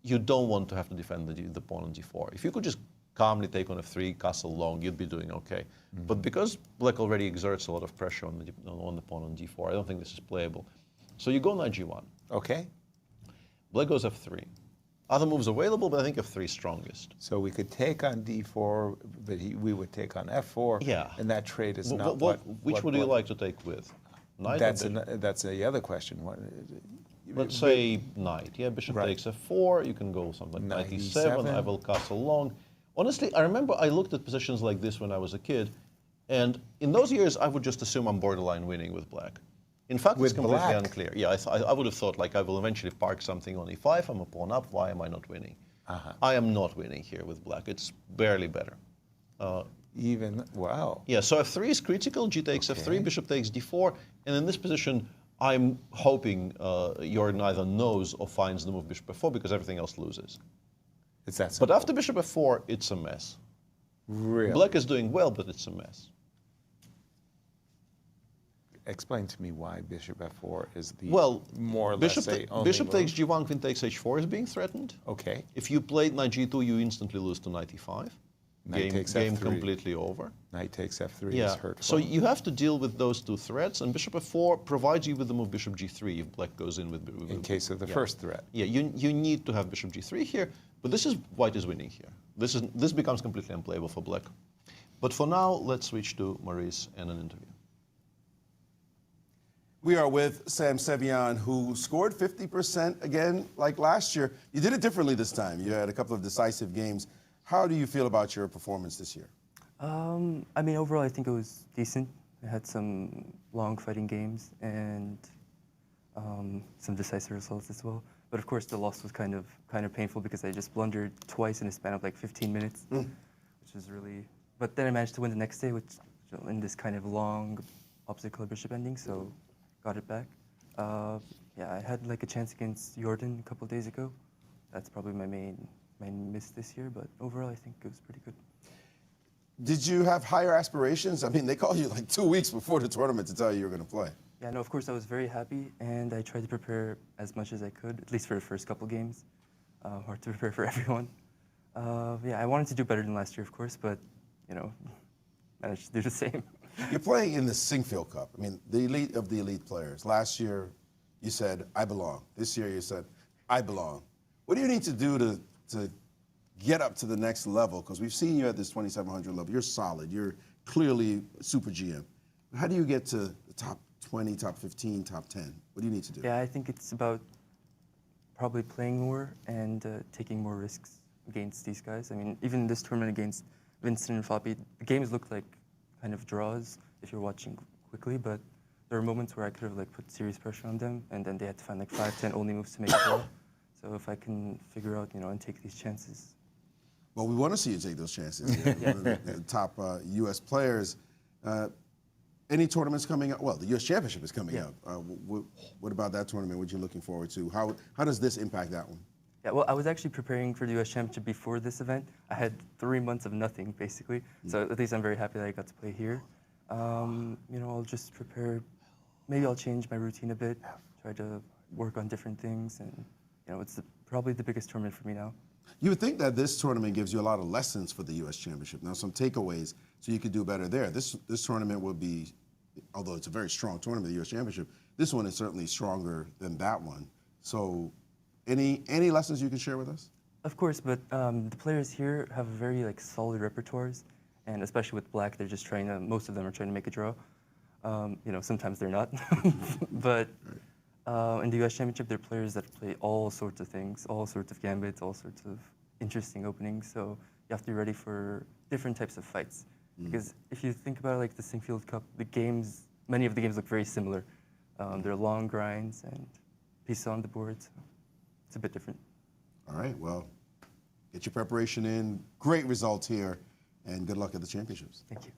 you don't want to have to defend the pawn on d4. If you could just calmly take on f3, castle long, you'd be doing okay. But because black already exerts a lot of pressure on the pawn on d4, I don't think this is playable. So you go knight g1. Okay. Black goes f3. Other moves available, but I think f3 is strongest. So we could take on d4, but we would take on f4. Yeah. And that trade is not Which would you like to take with? Knight or bishop? That's the other question. Let's say knight. Yeah, bishop Right. takes f4. You can go something like Knight knight e7. e7. I will castle long. Honestly, I remember I looked at positions like this when I was a kid, and in those years I would just assume I'm borderline winning with black. In fact, With it's completely black? unclear. Yeah, I would have thought like I will eventually park something on e5. I'm a pawn up. Why am I not winning? I am not winning here with black. It's barely better. Wow. Yeah, so f3 is critical, g takes f3, bishop takes d4, and in this position, I'm hoping Jorden either knows or finds the move bishop f4 because everything else loses. It's that But simple. after bishop f4, it's a mess. Really? Black is doing well, but it's a mess. Explain to me why bishop f4 is the Well, more or bishop, less only bishop move. takes g1, queen takes h4 is being threatened. Okay. If you played knight g2, you instantly lose to knight e5. Knight takes game f3. completely over. Knight takes f3 Yeah, is hurtful. so you have to deal with those 2 threats, and bishop f4 provides you with the move bishop g3 if black goes in with... in case of the first threat. Yeah, you need to have bishop g3 here, but this is white is winning here. This becomes completely unplayable for black. But for now, let's switch to Maurice and an interview. We are with Sam Sevian, who scored 50% again like last year. You did it differently this time. You had a couple of decisive games. How do you feel about your performance this year? I mean, overall, I think it was decent. I had some long fighting games and some decisive results as well. But of course, the loss was kind of painful because I just blundered twice in a span of like 15 minutes, which was really. But then I managed to win the next day, which in this kind of long opposite color bishop ending, so got it back. Yeah, I had like a chance against Jorden a couple of days ago. That's probably my main miss this year, but overall, I think it was pretty good. Did you have higher aspirations? I mean, they called you like 2 weeks before the tournament to tell you were going to play. Yeah, no, of course, I was very happy, and I tried to prepare as much as I could, at least for the first couple games. Hard to prepare for everyone. Yeah, I wanted to do better than last year, of course, but, you know, managed to do the same. You're playing in the Sinquefield Cup. I mean, the elite of the elite players. Last year, you said, I belong. This year, you said, I belong. What do you need to do to get up to the next level? Because we've seen you at this 2,700 level. You're solid. You're clearly super GM. How do you get to the top 20, top 15, top 10? What do you need to do? Yeah, I think it's about probably playing more and taking more risks against these guys. I mean, even this tournament against Vincent and Fabi, the games looked like kind of draws if you're watching quickly, but there were moments where I could have like put serious pressure on them, and then they had to find like 5, 10 only moves to make a draw. So if I can figure out, you know, and take these chances. Well, we want to see you take those chances. You're one of the top U.S. players. Any tournaments coming up? Well, the U.S. Championship is coming up. What about that tournament? What are you looking forward to? How does this impact that one? Yeah, well, I was actually preparing for the U.S. Championship before this event. I had 3 months of nothing, basically. So at least I'm very happy that I got to play here. You know, I'll just prepare. Maybe I'll change my routine a bit, try to work on different things, and you know, it's probably the biggest tournament for me now. You would think that this tournament gives you a lot of lessons for the U.S. Championship. Now, some takeaways so you could do better there. This tournament will be, although it's a very strong tournament, the U.S. Championship, this one is certainly stronger than that one. So any lessons you can share with us? Of course, but the players here have very like solid repertoires, and especially with black, they're just trying to, most of them are trying to make a draw. You know, sometimes they're not. But in the U.S. Championship, there are players that play all sorts of things, all sorts of gambits, all sorts of interesting openings. So you have to be ready for different types of fights. Because if you think about it, like the Sinquefield Cup, the games, many of the games look very similar. They're long grinds and pieces on the board. So it's a bit different. All right, well, get your preparation in. Great results here, and good luck at the championships. Thank you.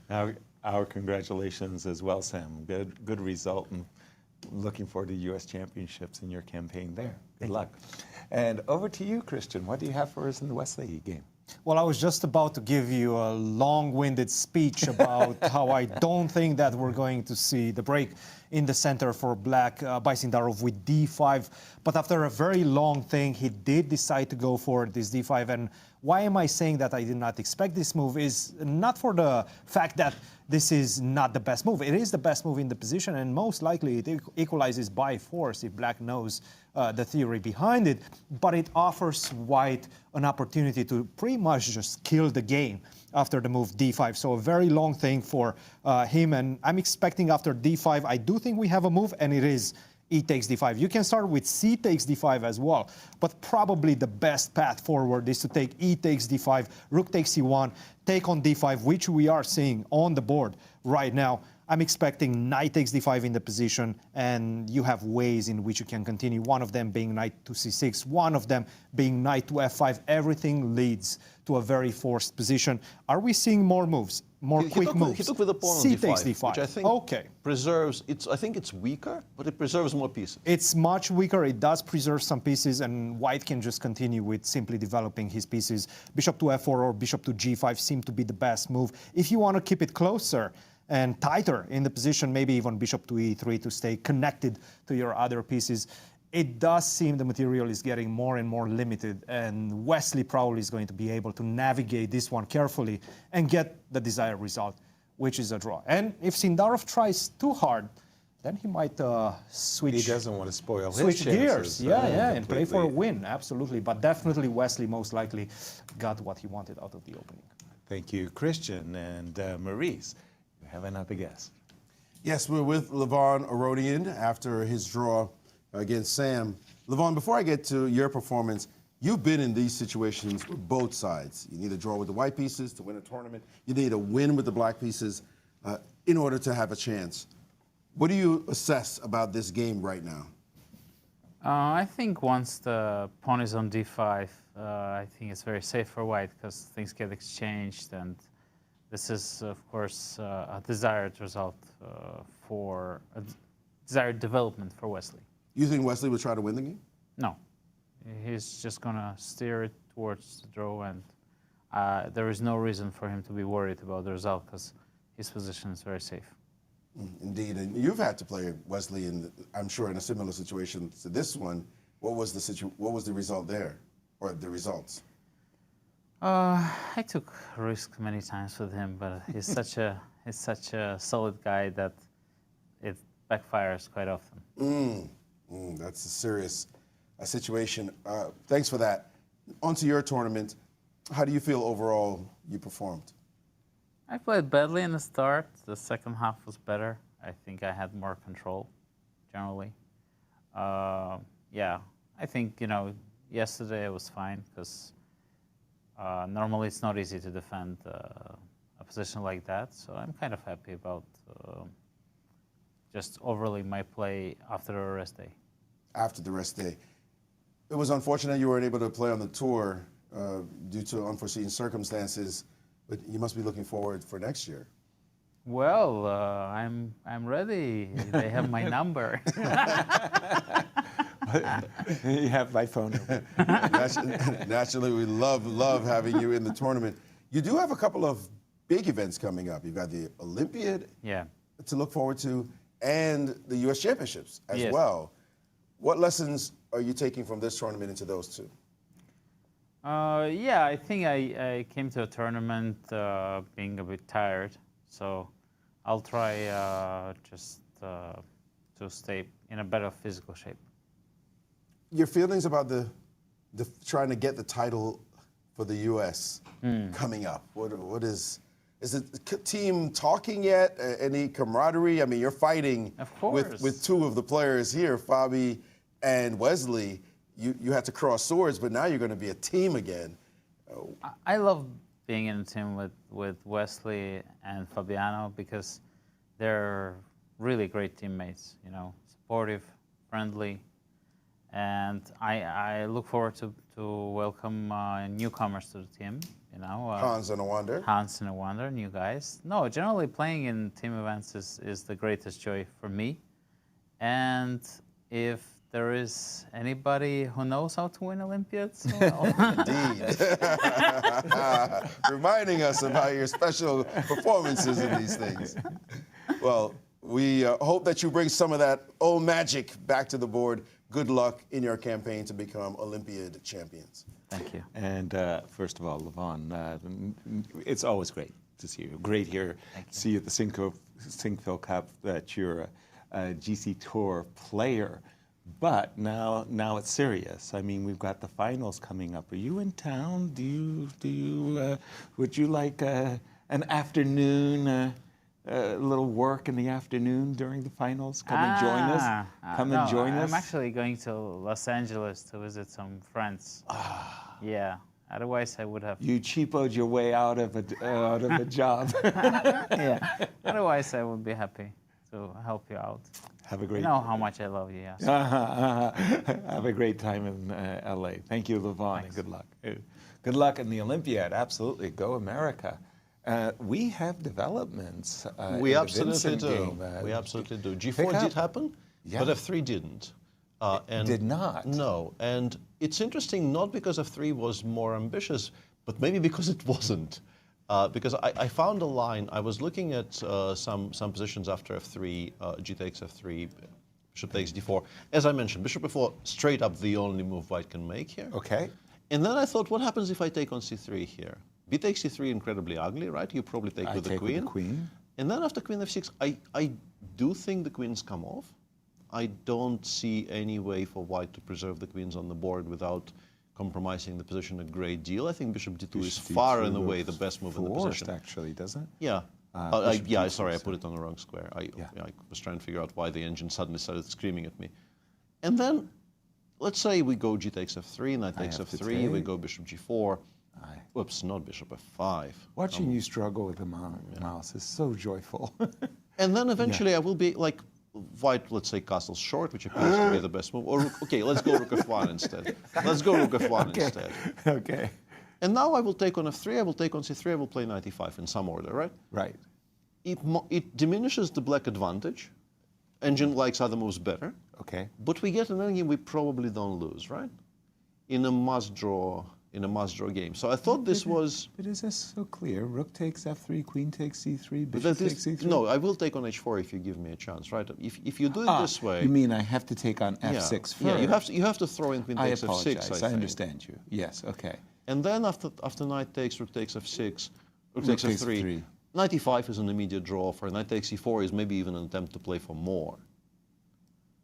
Now, our congratulations as well, Sam. Good result, and looking forward to U.S. Championships in your campaign there. Good luck. And over to you, Cristian. What do you have for us in the Wesley game? Well, I was just about to give you a long-winded speech about how I don't think that we're going to see the break in the center for black by Sindarov with d5. But after a very long thing, he did decide to go for this d5. And why am I saying that I did not expect this move is not for the fact that this is not the best move. It is the best move in the position, and most likely it equalizes by force if black knows the theory behind it. But it offers white an opportunity to pretty much just kill the game after the move d5. So a very long thing for him, and I'm expecting after d5, I do think we have a move, and it is e takes d5. You can start with c takes d5 as well, but probably the best path forward is to take e takes d5, rook takes c1, take on d5, which we are seeing on the board right now. I'm expecting knight takes d5 in the position, and you have ways in which you can continue, one of them being knight to c6, one of them being knight to f5. Everything leads to a very forced position. Are we seeing more moves, more quick moves? He took with the pawn on c d5, takes d5, which I think preserves, I think it's weaker, but it preserves more pieces. It's much weaker. It does preserve some pieces, and white can just continue with simply developing his pieces. Bishop to f4 or bishop to g5 seem to be the best move. If you want to keep it closer and tighter in the position, maybe even bishop to e3 to stay connected to your other pieces. It does seem the material is getting more and more limited, and Wesley probably is going to be able to navigate this one carefully and get the desired result, which is a draw. And if Sindarov tries too hard, then he might switch. He doesn't want to spoil switch his gears, chances, and play for a win, absolutely. But definitely Wesley most likely got what he wanted out of the opening. Thank you, Cristian. And Maurice, you have another guess. Yes, we're with Levon Aronian after his draw against Sam. Levon, before I get to your performance, you've been in these situations with both sides. You need a draw with the white pieces to win a tournament. You need a win with the black pieces in order to have a chance. What do you assess about this game right now? I think once the pawn is on d5, I think it's very safe for white because things get exchanged, and this is, of course, a desired result for a desired development for Wesley. You think Wesley would try to win the game? No, he's just gonna steer it towards the draw, and there is no reason for him to be worried about the result because his position is very safe. Indeed, and you've had to play Wesley, I'm sure, in a similar situation to this one. What was the result there, or the results? I took risks many times with him, but he's such a solid guy that it backfires quite often. That's a serious situation. Thanks for that. On to your tournament. How do you feel overall you performed? I played badly in the start. The second half was better. I think I had more control, generally. Yeah, I think, yesterday it was fine because normally it's not easy to defend a position like that. So I'm kind of happy about just overly my play after the rest day. After the rest day. It was unfortunate you weren't able to play on the tour due to unforeseen circumstances. But you must be looking forward for next year. Well, I'm ready. They have my number. You have my phone number. Naturally, we love having you in the tournament. You do have a couple of big events coming up. You've got the Olympiad to look forward to, and the U.S. Championships as well. What lessons are you taking from this tournament into those two? Yeah, I think I came to a tournament being a bit tired, so I'll try just to stay in a better physical shape. Your feelings about the trying to get the title for the U.S. coming up? What is the team talking yet? Any camaraderie? I mean, you're fighting with two of the players here, Fabi and Wesley. You had to cross swords, but now you're going to be a team again. I love being in a team with Wesley and Fabiano because they're really great teammates, supportive, friendly, and I look forward to welcome newcomers to the team, Hans and a Wonder. Hans and a Wonder, new guys. No, generally playing in team events is the greatest joy for me, and if there is anybody who knows how to win Olympiads, well. Indeed. Reminding us about your special performances in these things. Well, we hope that you bring some of that old magic back to the board. Good luck in your campaign to become Olympiad champions. Thank you. And first of all, Levon, it's always great to see you. Great here to see you at the Sinquefield Cup, that you're a GC Tour player. But now it's serious. I mean, we've got the finals coming up. Are you in town? Would you like an afternoon, a little work in the afternoon during the finals? Come and join us. And join us. I'm actually going to Los Angeles to visit some friends. Yeah. Otherwise, I would have. You cheapoed your way out of a job. Yeah. Otherwise, I would be happy to help you out. Have a great. You know how much I love you. Yes. Have a great time in L.A. Thank you, Levon, and good luck. Good luck in the Olympiad. Absolutely, go America. We have developments. We in absolutely the do. game. We absolutely do. G4 did happen, but F3 didn't. And did not. No, and it's interesting not because F3 was more ambitious, but maybe because it wasn't. Because I found a line. I was looking at some positions after F3, G takes F3, Bishop takes D4. As I mentioned, Bishop F4 straight up the only move White can make here. Okay. And then I thought, what happens if I take on C3 here? B takes C3, incredibly ugly, right? You probably take with the queen. With the queen. And then after Queen F6, I do think the queens come off. I don't see any way for White to preserve the queens on the board without compromising the position a great deal. I think Bishop D2 is far and away the best move in the position. Actually, doesn't it? Yeah. Yeah, sorry, I put it on the wrong square. I was trying to figure out why the engine suddenly started screaming at me. And then, let's say we go g takes f3, knight takes f3, we go bishop g4. Whoops, not bishop f5. Watching you struggle with the mouse is so joyful. And then eventually I will be like, white, let's say castle short, which appears to be the best move. Or, okay, let's go rook f1 instead. Let's go rook f1 instead. Okay. And now I will take on f3, I will take on c3, I will play knight e5 in some order, right? Right. It diminishes the black advantage. Engine likes other moves better. Okay. But we get an endgame we probably don't lose, right? In a must-draw game. So I thought this was... But is this so clear? Rook takes f3, queen takes c3, bishop takes c3? No, I will take on h4 if you give me a chance, right? If you do it this way... You mean I have to take on f6 first? Yeah, you have to throw in queen takes f6, I understand you. Yes, okay. And then after knight takes, rook takes f6, rook takes f3. Knight e5 is an immediate draw. For knight takes e4 is maybe even an attempt to play for more.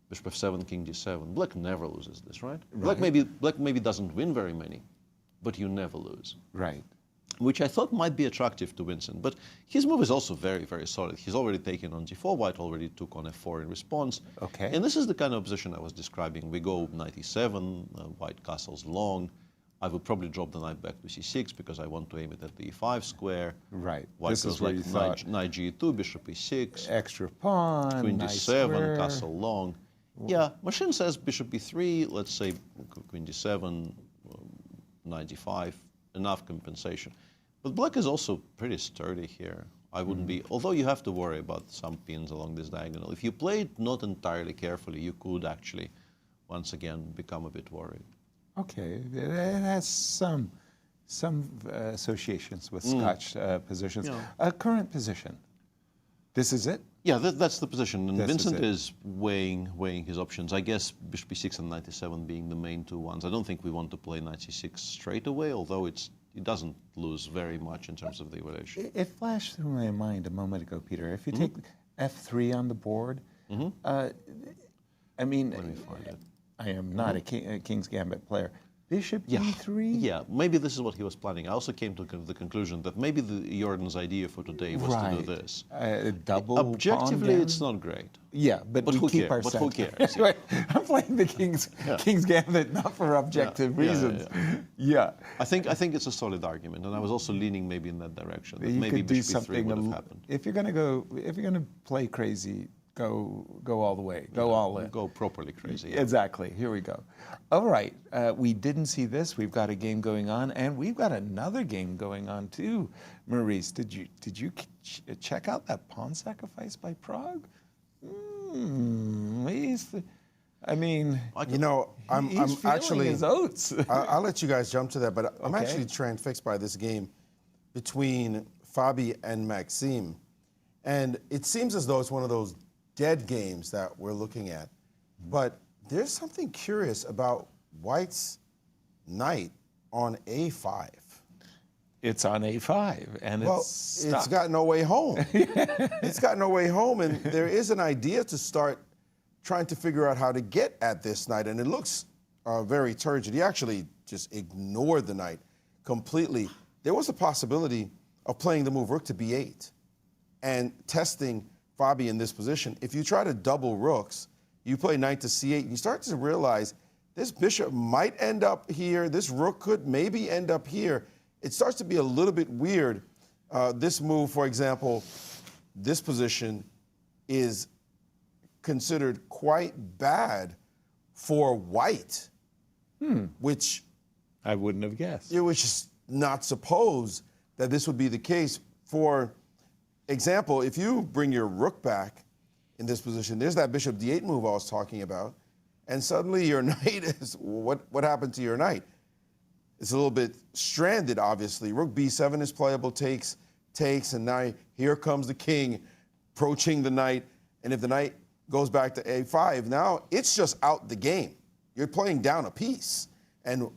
Bishop f7, king d7. Black never loses this, right? Black maybe doesn't win very many, but you never lose. Right. Which I thought might be attractive to Vincent. But his move is also very, very solid. He's already taken on g4. White already took on f4 in response. Okay. And this is the kind of position I was describing. We go knight e7, white castles long. I would probably drop the knight back to c6 because I want to aim it at the e5 square. Right. White This goes is where like you thought knight g2, bishop e6. Extra pawn, Queen nice d7, square. castle long. Yeah, machine says bishop e3, let's say queen d7, knight d5, enough compensation. But black is also pretty sturdy here. I wouldn't be, although you have to worry about some pins along this diagonal. If you play it not entirely carefully, you could actually, once again, become a bit worried. Okay, it has some associations with Scotch positions. Current position. This is it? Yeah, that's the position. And Vincent is weighing his options. I guess bishop e6 and knight e7 being the main two ones. I don't think we want to play knight c6 straight away, although it doesn't lose very much in terms of the evaluation. It flashed through my mind a moment ago, Peter. If you take f3 on the board, I mean, Let me find it. I am not a King's Gambit player. Bishop e3? Yeah, maybe this is what he was planning. I also came to the conclusion that maybe Jorden's idea for today was to do this. Double Objectively, pawn it's not great. Yeah, but we who keep cares? our But who center. cares? Anyway, I'm playing the King's Gambit not for objective reasons. Yeah. I think it's a solid argument, and I was also leaning maybe in that direction. That You maybe could do bishop e3 something. would have happened. If you're gonna play crazy, go all the way. Go all in. Go properly crazy. Yeah. Exactly. Here we go. All right. We didn't see this. We've got a game going on, and we've got another game going on too. Maurice, did you check out that pawn sacrifice by Prague? I'm actually his oats. I'll let you guys jump to that, but I'm actually transfixed by this game between Fabi and Maxime, and it seems as though it's one of those dead games that we're looking at, but there's something curious about White's knight on a5. It's on a5, and it's got no way home. It's got no way home, and there is an idea to start trying to figure out how to get at this knight, and it looks very turgid. He actually just ignored the knight completely. There was a possibility of playing the move rook to b8 and testing Fabi in this position. If you try to double rooks, you play knight to c8, and you start to realize this bishop might end up here, this rook could maybe end up here. It starts to be a little bit weird. This move, for example, this position is considered quite bad for White, which I wouldn't have guessed. It was just not supposed that this would be the case. For example, if you bring your rook back in this position, there's that bishop d8 move I was talking about, and suddenly your knight is, what happened to your knight? It's a little bit stranded, obviously. Rook b7 is playable, takes, and now here comes the king approaching the knight, and if the knight goes back to a5, now it's just out the game. You're playing down a piece, and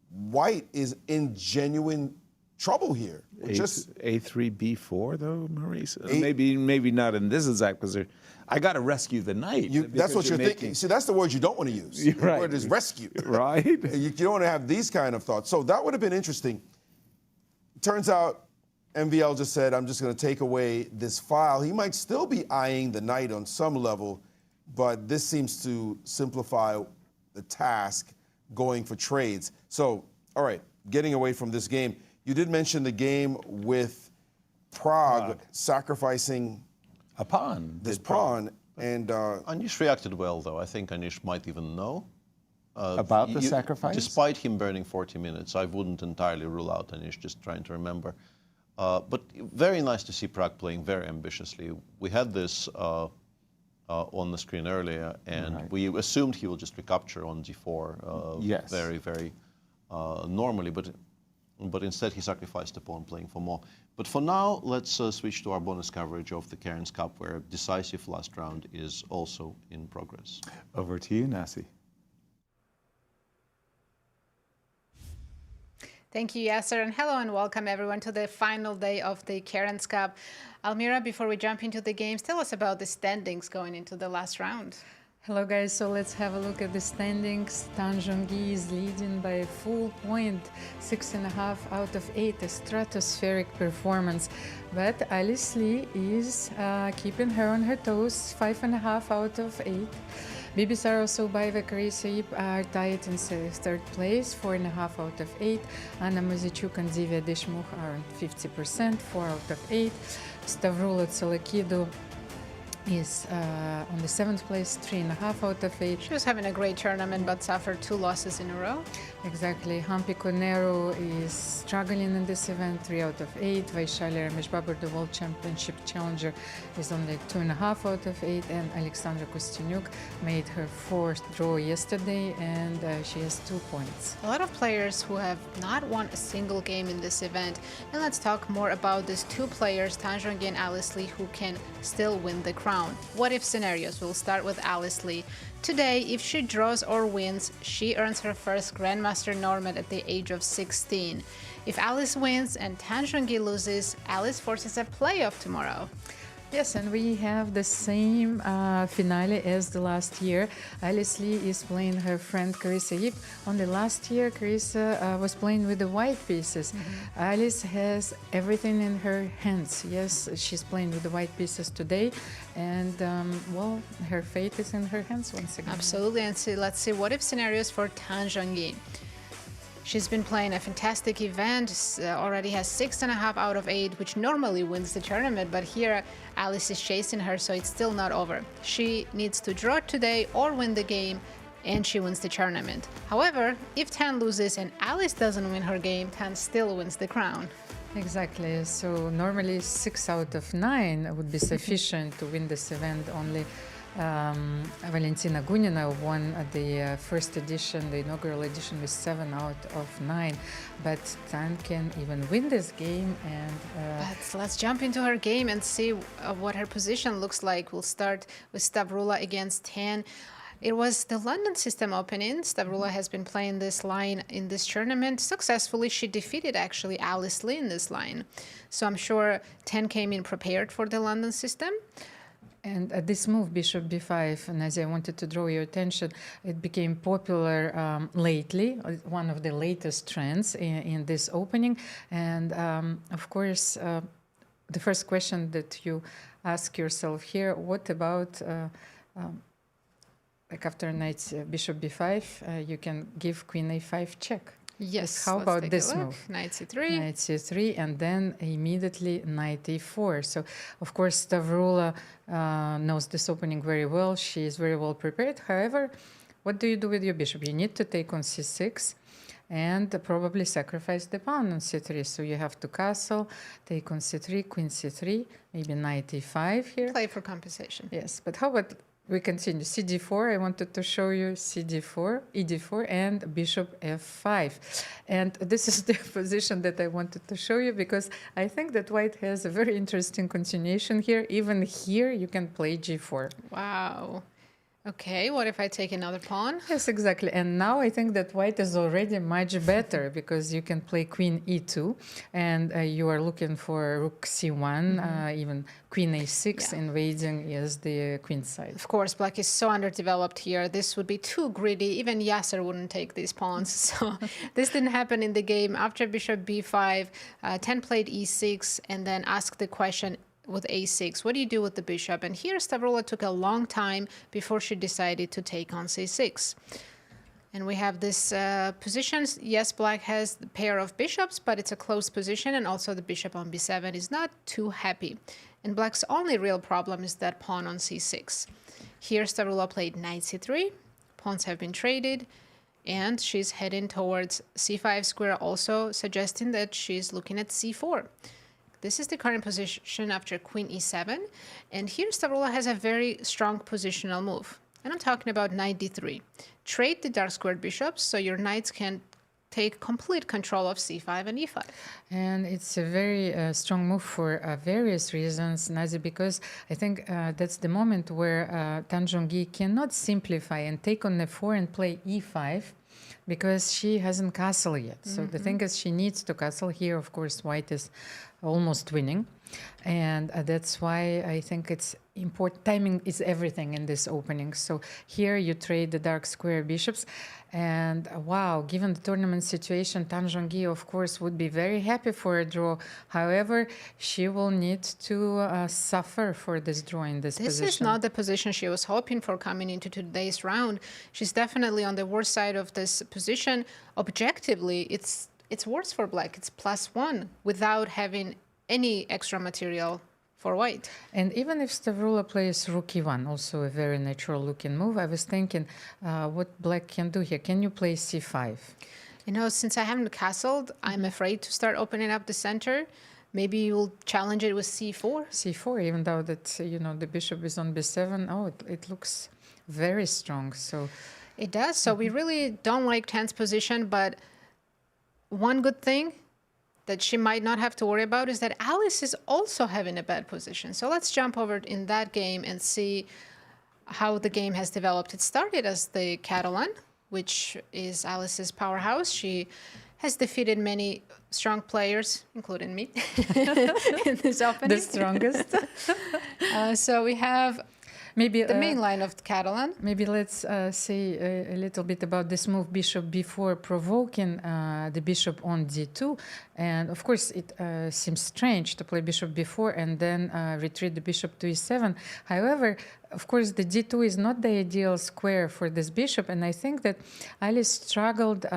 White is in genuine trouble here. Just a3, b4 though, Maurice. Maybe not in this exact position. I got to rescue the knight. That's what you're thinking. See, that's the word you don't want to use. The word is rescue. Right. You don't want to have these kind of thoughts. So that would have been interesting. Turns out, MVL just said, I'm just going to take away this file. He might still be eyeing the knight on some level, but this seems to simplify the task going for trades. So, all right, getting away from this game, you did mention the game with Prague sacrificing a pawn. This pawn. And Anish reacted well, though. I think Anish might even know. About the sacrifice? Despite him burning 40 minutes, I wouldn't entirely rule out Anish, just trying to remember. But very nice to see Prague playing very ambitiously. We had this on the screen earlier, and we assumed he will just recapture on g4 very, very normally, but instead he sacrificed a pawn playing for more. But for now, let's switch to our bonus coverage of the Cairns Cup, where decisive last round is also in progress. Over to you, Nasi. Thank you, Yasser, and hello and welcome everyone to the final day of the Cairns Cup. Almira, before we jump into the games, tell us about the standings going into the last round. Hello guys, so let's have a look at the standings. Tan Zhongyi is leading by a full point, 6.5 out of 8, a stratospheric performance. But Alice Lee is keeping her on her toes, 5.5 out of 8. Bibisar also by Vachier-Lagrave are tied in third place, 4.5 out of 8. Anna Muzyczuk and Divya Deshmukh are on 50%, 4 out of 8. Stavrula Tsolakidu is on the 7th place, 3.5 out of 8. She was having a great tournament but suffered 2 losses in a row. Exactly. Hampi Konero is struggling in this event, 3 out of 8. Vaishali Rameshbabur, the World Championship Challenger, is only 2.5 out of 8. And Alexandra Kostyanyuk made her 4th draw yesterday, and she has 2 points. A lot of players who have not won a single game in this event. And let's talk more about these 2 players, Tan Zhongyi and Alice Lee, who can still win the crown. What if scenarios? We'll start with Alice Lee. Today, if she draws or wins, she earns her first Grandmaster Norman at the age of 16. If Alice wins and Tan Zhongyi loses, Alice forces a playoff tomorrow. Yes, and we have the same finale as the last year. Alice Lee is playing her friend Carissa Yip. Only last year, Carissa was playing with the white pieces. Alice has everything in her hands. Yes, she's playing with the white pieces today, and well, her fate is in her hands once again. Absolutely, and let's see what if scenarios for Tan Zhongyi. She's been playing a fantastic event, already has 6.5 out of 8, which normally wins the tournament, but here Alice is chasing her, so it's still not over. She needs to draw today or win the game, and she wins the tournament. However, if Tan loses and Alice doesn't win her game, Tan still wins the crown. Exactly, so normally 6 out of 9 would be sufficient to win this event. Only Valentina Gunina won the first edition, the inaugural edition, with 7 out of 9. But Tan can even win this game. And but let's jump into her game and see what her position looks like. We'll start with Stavrula against Tan. It was the London system opening. Stavrula has been playing this line in this tournament successfully. She defeated actually Alice Lee in this line. So I'm sure Tan came in prepared for the London system. And this move, Bishop b5, and as I wanted to draw your attention, it became popular lately, one of the latest trends in this opening. And of course, the first question that you ask yourself here, what about, like after knight Bishop b5, you can give Queen a5 check. Yes. How about this move? Knight c3. Knight c3, and then immediately knight e4. So, of course, Stavrula knows this opening very well. She is very well prepared. However, what do you do with your bishop? You need to take on c6 and probably sacrifice the pawn on c3. So you have to castle, take on c3, queen c3, maybe knight e5 here. Play for compensation. Yes, but how about we continue? cd4, I wanted to show you cd4, ed4, and bishop f5. And this is the position that I wanted to show you because I think that white has a very interesting continuation here. Even here, you can play g4. Wow. Okay, what if I take another pawn? Yes, exactly. And now I think that white is already much better because you can play queen e2 and you are looking for rook c1, even queen a6 invading the queen side. Of course, black is so underdeveloped here. This would be too greedy. Even Yasser wouldn't take these pawns. So this didn't happen in the game. After bishop b5, 10 played e6 and then asked the question, with a6, what do you do with the bishop? And here Stavroula took a long time before she decided to take on c6. And we have this positions. Yes, black has the pair of bishops, but it's a close position, and also the bishop on b7 is not too happy. And black's only real problem is that pawn on c6. Here Stavroula played knight c3. Pawns have been traded, and she's heading towards c5 square, also suggesting that she's looking at c4. This is the current position after queen e7, and here Stavroula has a very strong positional move. And I'm talking about knight d3. Trade the dark squared bishops so your knights can take complete control of c5 and e5. And it's a very strong move for various reasons, Nazi, because I think that's the moment where Tan Zhongyi cannot simplify and take on f4 and play e5, because she hasn't castled yet. So the thing is, she needs to castle. Here, of course, white is almost winning. And that's why I think it's important. Timing is everything in this opening. So here you trade the dark square bishops. And wow, given the tournament situation, Tan Zhongyi, of course, would be very happy for a draw. However, she will need to suffer for this draw in this position. This is not the position she was hoping for coming into today's round. She's definitely on the worst side of this position. Objectively, it's worse for black. It's +1 without having any extra material for white. And even if Stavroula plays rook e1, also a very natural looking move, I was thinking what black can do here. Can you play c5? You know, since I haven't castled, I'm afraid to start opening up the center. Maybe you'll challenge it with c4. c4, even though that, you know, the bishop is on b7. Oh, it looks very strong. So it does. So we really don't like Tan's position, but one good thing that she might not have to worry about is that Alice is also having a bad position. So let's jump over in that game and see how the game has developed. It started as the Catalan, which is Alice's powerhouse. She has defeated many strong players, including me, in this opening. The strongest. So we have maybe the main line of the Catalan. Maybe let's say a little bit about this move, bishop b4, provoking the bishop on d2. And of course, it seems strange to play bishop b4 and then retreat the bishop to e7. However, of course, the d2 is not the ideal square for this bishop. And I think that Alice struggled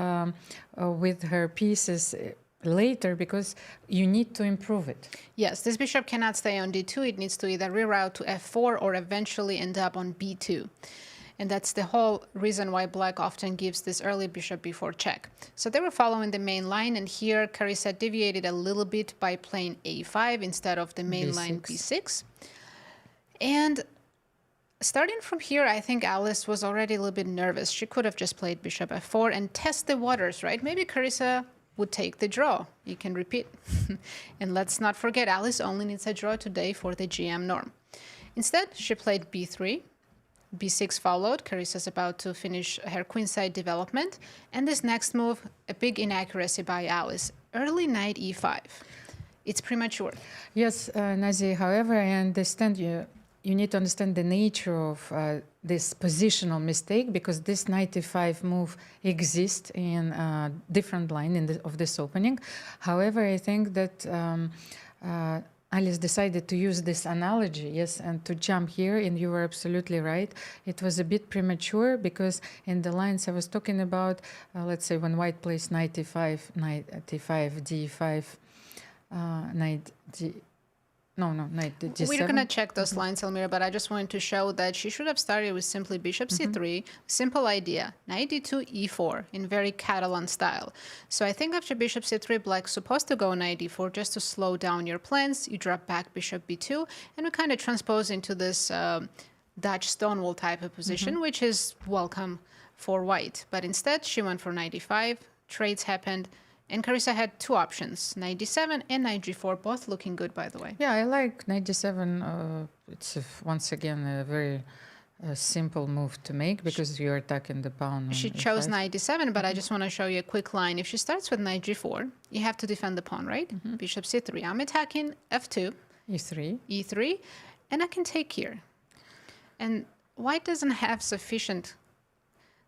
with her pieces later because you need to improve it. Yes, this bishop cannot stay on d2. It needs to either reroute to f4 or eventually end up on b2. And that's the whole reason why black often gives this early bishop b4 check. So they were following the main line, and here Carissa deviated a little bit by playing a5 instead of the main line b6. And starting from here, I think Alice was already a little bit nervous. She could have just played bishop f4 and test the waters, right? Maybe Carissa would take the draw. You can repeat. And let's not forget, Alice only needs a draw today for the GM norm. Instead, she played b3. b6 followed. Carissa's about to finish her queenside development. And this next move, a big inaccuracy by Alice. Early knight e5. It's premature. Yes, Nazi, however, I understand you need to understand the nature of this positional mistake, because this knight e5 move exists in a different line of this opening. However, I think that Alice decided to use this analogy, yes, and to jump here, and you were absolutely right. It was a bit premature because in the lines I was talking about, let's say when white plays knight e5, knight d5, d5, knight d... knight d7. We're going to check those lines, Almira, but I just wanted to show that she should have started with simply bishop c3. Simple idea. Knight d2, e4 in very Catalan style. So I think after bishop c3, black's supposed to go knight d4 just to slow down your plans. You drop back bishop b2, and we kind of transpose into this Dutch stonewall type of position, which is welcome for white. But instead, she went for knight d5. Trades happened. And Carissa had two options, knight d7 and knight g4, both looking good, by the way. Yeah, I like knight d7. It's once again a very a simple move to make because you're attacking the pawn. On She E5. chose knight d7, but I just want to show you a quick line. If she starts with knight g4, you have to defend the pawn, right? Bishop c3. I'm attacking f2, E3. e3, and I can take here. And white doesn't have sufficient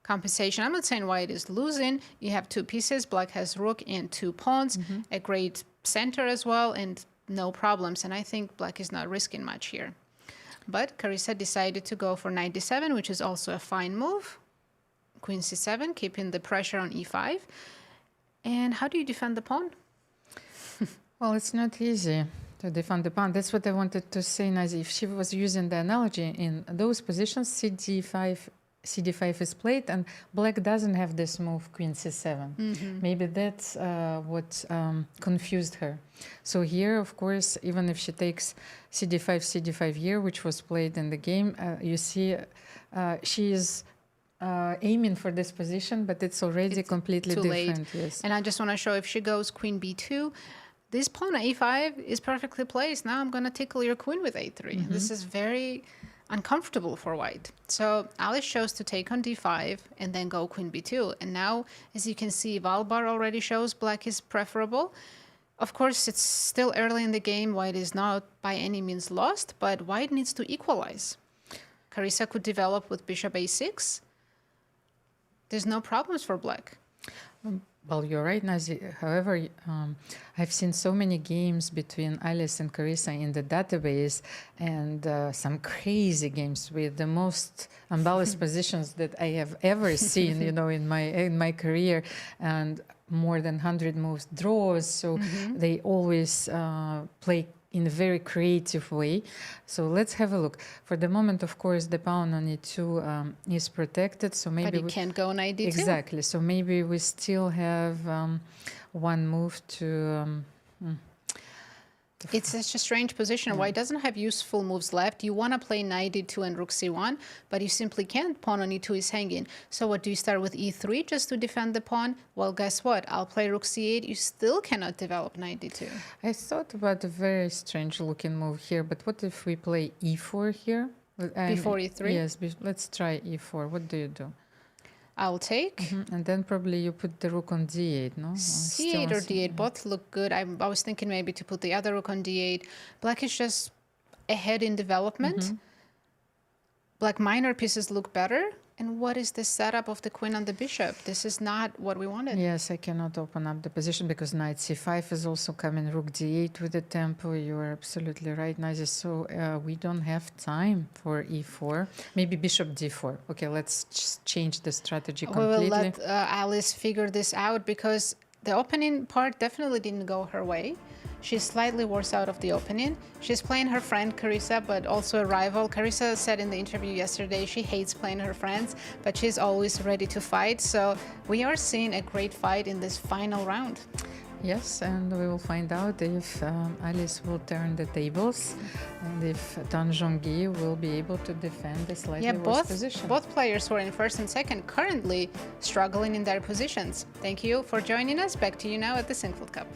compensation. I'm not saying white is losing. You have two pieces. Black has rook and two pawns, a great center as well, and no problems. And I think black is not risking much here. But Carissa decided to go for knight d7, which is also a fine move. Queen c7, keeping the pressure on e5. And how do you defend the pawn? Well, it's not easy to defend the pawn. That's what I wanted to say, Nazi. If she was using the analogy in those positions, CD5 is played, and black doesn't have this move, queen c7. Maybe that's what confused her. So here, of course, even if she takes CD5 here, which was played in the game, you see she is aiming for this position, but it's already completely different. Yes. And I just want to show if she goes queen b2, this pawn at e5 is perfectly placed. Now I'm going to tickle your queen with a3. This is very uncomfortable for white. So Alice chose to take on d5 and then go queen b2. And now, as you can see, Valbar already shows black is preferable. Of course, it's still early in the game. White is not by any means lost, but white needs to equalize. Carissa could develop with bishop a6. There's no problems for black. Well, you're right, Nazi. However, I've seen so many games between Alice and Carissa in the database, and some crazy games with the most unbalanced positions that I have ever seen, you know, in my career, and more than 100 moves draws. So they always play in a very creative way. So let's have a look. For the moment, of course, the pawn on e2 is protected. So maybe but it can't go on knight d2. Exactly. So maybe we still have one move to. It's such a strange position. White doesn't have useful moves left. You want to play knight d2 and rook c1, but you simply can't. Pawn on e2 is hanging. So what do you start with e3 just to defend the pawn? Well, guess what? I'll play rook c8. You still cannot develop knight d2. I thought about a very strange looking move here, but what if we play e4 here? Before e3? Yes, let's try e4. What do you do? I'll take. And then probably you put the rook on d8, no? c8 or d8, both look good. I was thinking maybe to put the other rook on d8. Black is just ahead in development. Black minor pieces look better. And what is the setup of the queen on the bishop? This is not what we wanted. Yes, I cannot open up the position because knight c5 is also coming, rook d8 with the tempo. You are absolutely right, Nazi. So we don't have time for e4. Maybe bishop d4. Okay, let's just change the strategy completely. We will let Alice figure this out because the opening part definitely didn't go her way. She's slightly worse out of the opening. She's playing her friend Carissa, but also a rival. Carissa said in the interview yesterday she hates playing her friends, but she's always ready to fight. So we are seeing a great fight in this final round. Yes, and we will find out if Alice will turn the tables and if Tan Zhongyi will be able to defend the slightly worse position. Both players who are in first and second currently struggling in their positions. Thank you for joining us. Back to you now at the Sinquefield Cup.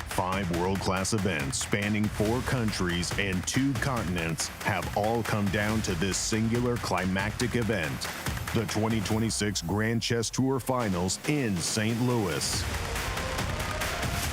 5 world-class events spanning 4 countries and 2 continents have all come down to this singular climactic event, the 2026 Grand Chess Tour Finals in St. Louis.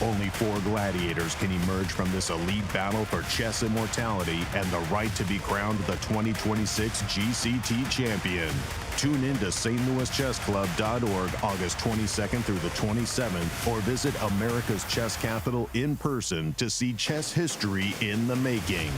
Only 4 gladiators can emerge from this elite battle for chess immortality and the right to be crowned the 2026 GCT champion. Tune in to stlouischessclub.org August 22nd through the 27th, or visit America's chess capital in person to see chess history in the making.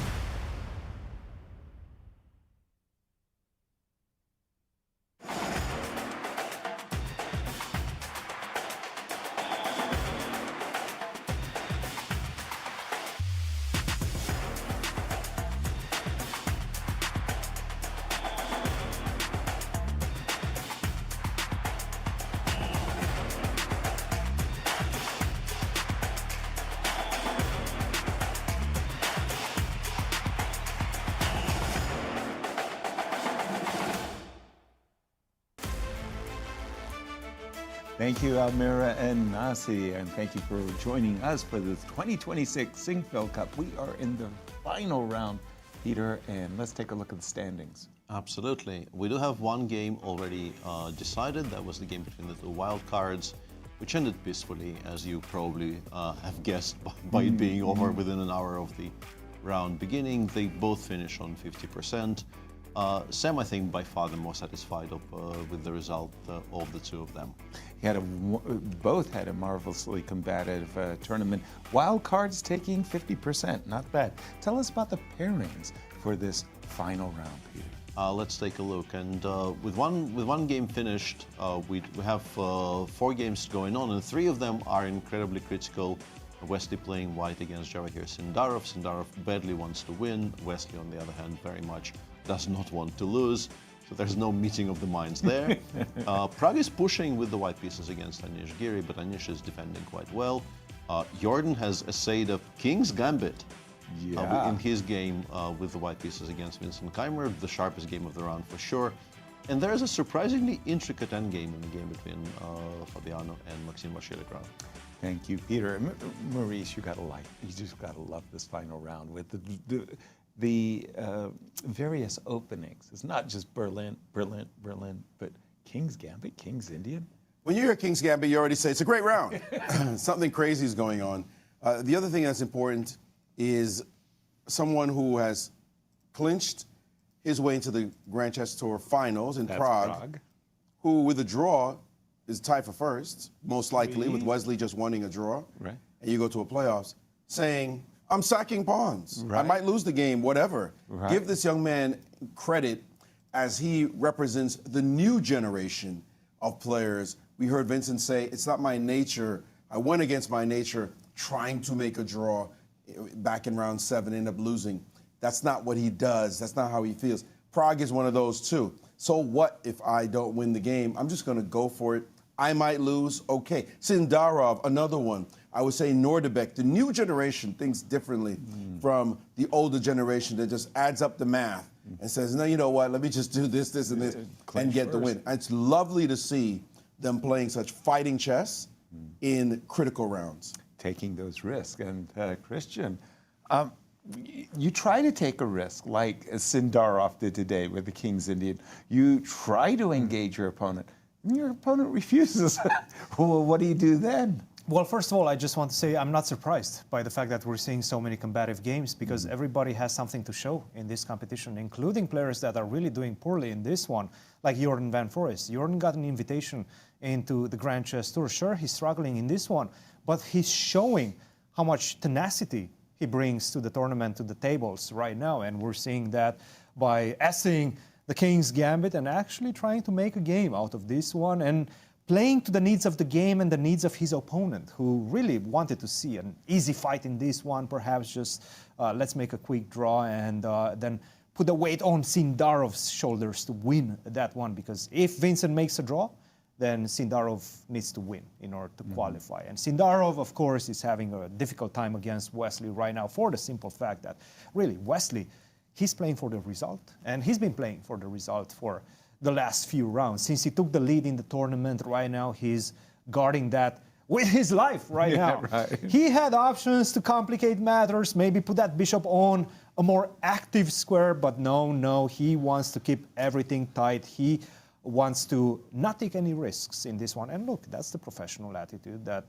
Thank you, Almira and Nasi, and thank you for joining us for the 2026 Sinquefield Cup. We are in the final round, Peter, and let's take a look at the standings. Absolutely. We do have one game already decided. That was the game between the two wildcards, which ended peacefully, as you probably have guessed by it being over within an hour of the round beginning. They both finished on 50%. Sam, I think, by far the more satisfied with the result of the two of them. Both had a marvelously combative tournament. Wild cards taking 50%, not bad. Tell us about the pairings for this final round, Peter. Let's take a look. And with one game finished, we have 4 games going on, and 3 of them are incredibly critical. Wesley playing white against Javokhir Sindarov. Sindarov badly wants to win. Wesley, on the other hand, very much does not want to lose. So there's no meeting of the minds there. Pragg is pushing with the white pieces against Anish Giri, but Anish is defending quite well. Jorden has essayed a King's Gambit in his game with the white pieces against Vincent Keymer, the sharpest game of the round for sure. And there's a surprisingly intricate endgame in the game between Fabiano and Maxime Vachier-Lagrave. Thank you, Peter. Maurice, you just gotta love this final round with the various openings. It's not just Berlin, but King's Gambit, King's Indian. When you hear King's Gambit, you already say it's a great round. Something crazy is going on. The other thing that's important is someone who has clinched his way into the Grand Chess Tour finals in Prague, who with a draw is tied for first, most likely, with Wesley just wanting a draw. Right. And you go to a playoffs saying, I'm sacking pawns. I might lose the game, whatever. Give this young man credit as he represents the new generation of players. We heard Vincent say, it's not my nature. I went against my nature trying to make a draw back in round 7, end up losing. That's not what he does. That's not how he feels. Pragg is one of those too. So what if I don't win the game? I'm just going to go for it. I might lose. Okay. Sindarov, another one. I would say Nordebek, the new generation thinks differently from the older generation that just adds up the math and says, no, you know what, let me just do this, this, and this, and get the win. It's lovely to see them playing such fighting chess in critical rounds. Taking those risks. And Cristian, you try to take a risk like Sindarov did today with the King's Indian. You try to engage your opponent, and your opponent refuses. Well, what do you do then? Well, first of all, I just want to say I'm not surprised by the fact that we're seeing so many combative games because everybody has something to show in this competition, including players that are really doing poorly in this one, like Jorden van Foreest. Jorden got an invitation into the Grand Chess Tour. Sure, he's struggling in this one, but he's showing how much tenacity he brings to the tournament, to the tables right now, and we're seeing that by essaying the King's Gambit and actually trying to make a game out of this one and playing to the needs of the game and the needs of his opponent, who really wanted to see an easy fight in this one, perhaps just let's make a quick draw and then put the weight on Sindarov's shoulders to win that one, because if Vincent makes a draw, then Sindarov needs to win in order to qualify. And Sindarov, of course, is having a difficult time against Wesley right now for the simple fact that, really, Wesley, he's playing for the result, and he's been playing for the result for the last few rounds. Since he took the lead in the tournament right now, he's guarding that with his life right now. He had options to complicate matters, maybe put that bishop on a more active square, but no, he wants to keep everything tight. He wants to not take any risks in this one. And look, that's the professional attitude that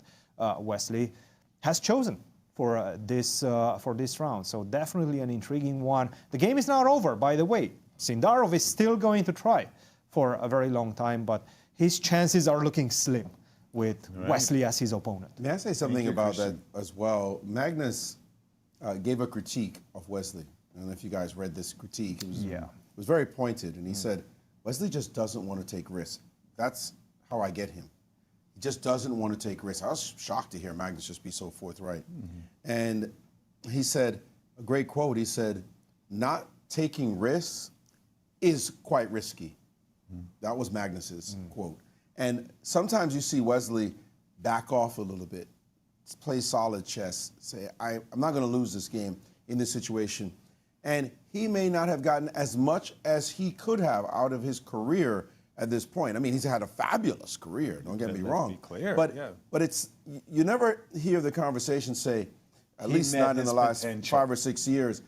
Wesley has chosen for this round. So definitely an intriguing one. The game is not over, by the way. Sindarov is still going to try for a very long time, but his chances are looking slim with Wesley as his opponent. May I say something about that as well? Magnus gave a critique of Wesley. I don't know if you guys read this critique. It was very pointed, and he said, Wesley just doesn't want to take risks. That's how I get him. He just doesn't want to take risks. I was shocked to hear Magnus just be so forthright. And he said, a great quote, he said, not taking risks is quite risky. That was Magnus's quote. And sometimes you see Wesley back off a little bit, play solid chess, say, I'm not going to lose this game in this situation. And he may not have gotten as much as he could have out of his career at this point. I mean, he's had a fabulous career. Don't get me wrong. Be clear, but yeah. but it's you never hear the conversation say, at least met not in his the last potential. 5 or 6 years.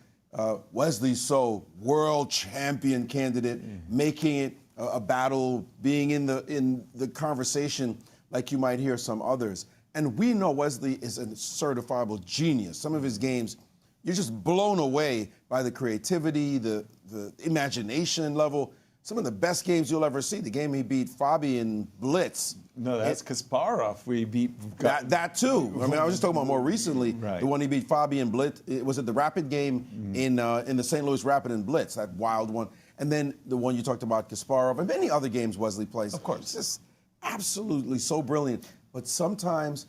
Wesley So, world champion candidate, making it a battle, being in the conversation like you might hear some others. And we know Wesley is a certifiable genius. Some of his games, you're just blown away by the creativity, the imagination level. Some of the best games you'll ever see. The game he beat Fabi in Blitz. No, that's Kasparov. We beat That too. I mean, I was just talking about more recently, Right. the one he beat Fabi in Blitz. Was it the Rapid game in the St. Louis Rapid in Blitz, that wild one? And then the one you talked about, Kasparov, and many other games Wesley plays. Of course. It's just absolutely so brilliant. But sometimes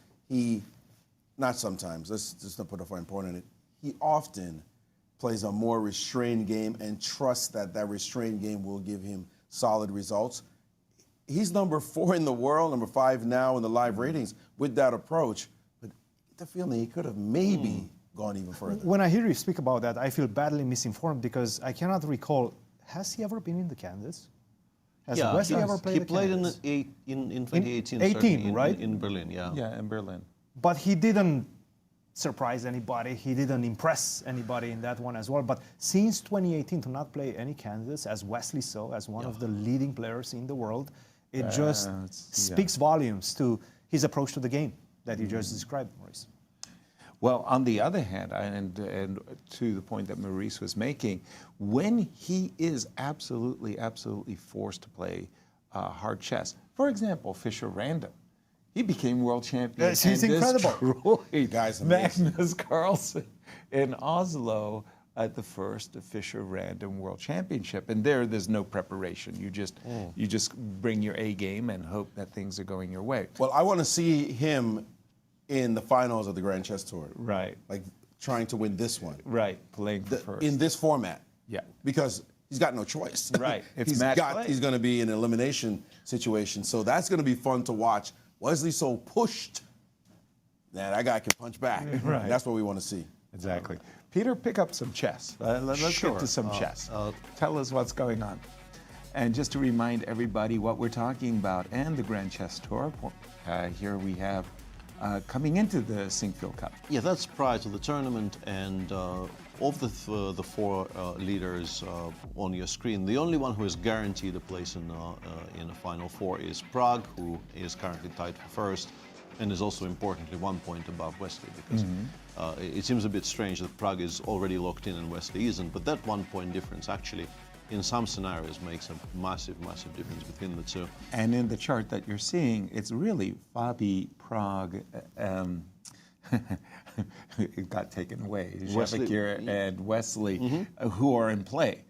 not sometimes, let's just not put a fine point on it, he often plays a more restrained game and trusts that restrained game will give him solid results. He's number 4 in the world, number 5 now in the live ratings with that approach. But I get the feeling he could have maybe gone even further. When I hear you speak about that, I feel badly misinformed because I cannot recall, has he ever been in the candidates? Has Wesley ever played he the played candidates? in 2018. 18, certainly, right? In Berlin, yeah. Yeah, in Berlin. But he didn't surprise anybody. He didn't impress anybody in that one as well. But since 2018, to not play any candidates as Wesley So, as one of the leading players in the world, it just speaks volumes to his approach to the game that you just described, Maurice. Well, on the other hand, and to the point that Maurice was making, when he is absolutely forced to play hard chess, for example, Fischer Random, he became world champion. Yes, he's and incredible. destroyed Guy's amazing. Magnus Carlsen in Oslo at the first Fischer Random World Championship. And there's no preparation. You just bring your A game and hope that things are going your way. Well, I want to see him in the finals of the Grand Chess Tour. Right. Like trying to win this one. Right. Playing for first. In this format. Yeah. Because he's got no choice. Right. It's match play. He's going to be in an elimination situation. So that's going to be fun to watch. Wesley So pushed. That guy can punch back. Right. That's what we want to see. Exactly. Peter, pick up some chess. Let's get to some chess. Tell us what's going on. And just to remind everybody what we're talking about and the Grand Chess Tour, here we have coming into the Sinquefield Cup. Yeah, that's prior to the tournament, and of the 4 leaders on your screen, the only one who is guaranteed a place in the Final 4 is Prague, who is currently tied for first, and is also importantly 1 point above Wesley, because it seems a bit strange that Prague is already locked in and Wesley isn't, but that 1 point difference actually in some scenarios makes a massive difference between the two. And in the chart that you're seeing, it's really Fabi, Prague, it got taken away, Javokhir and Wesley, who are in play.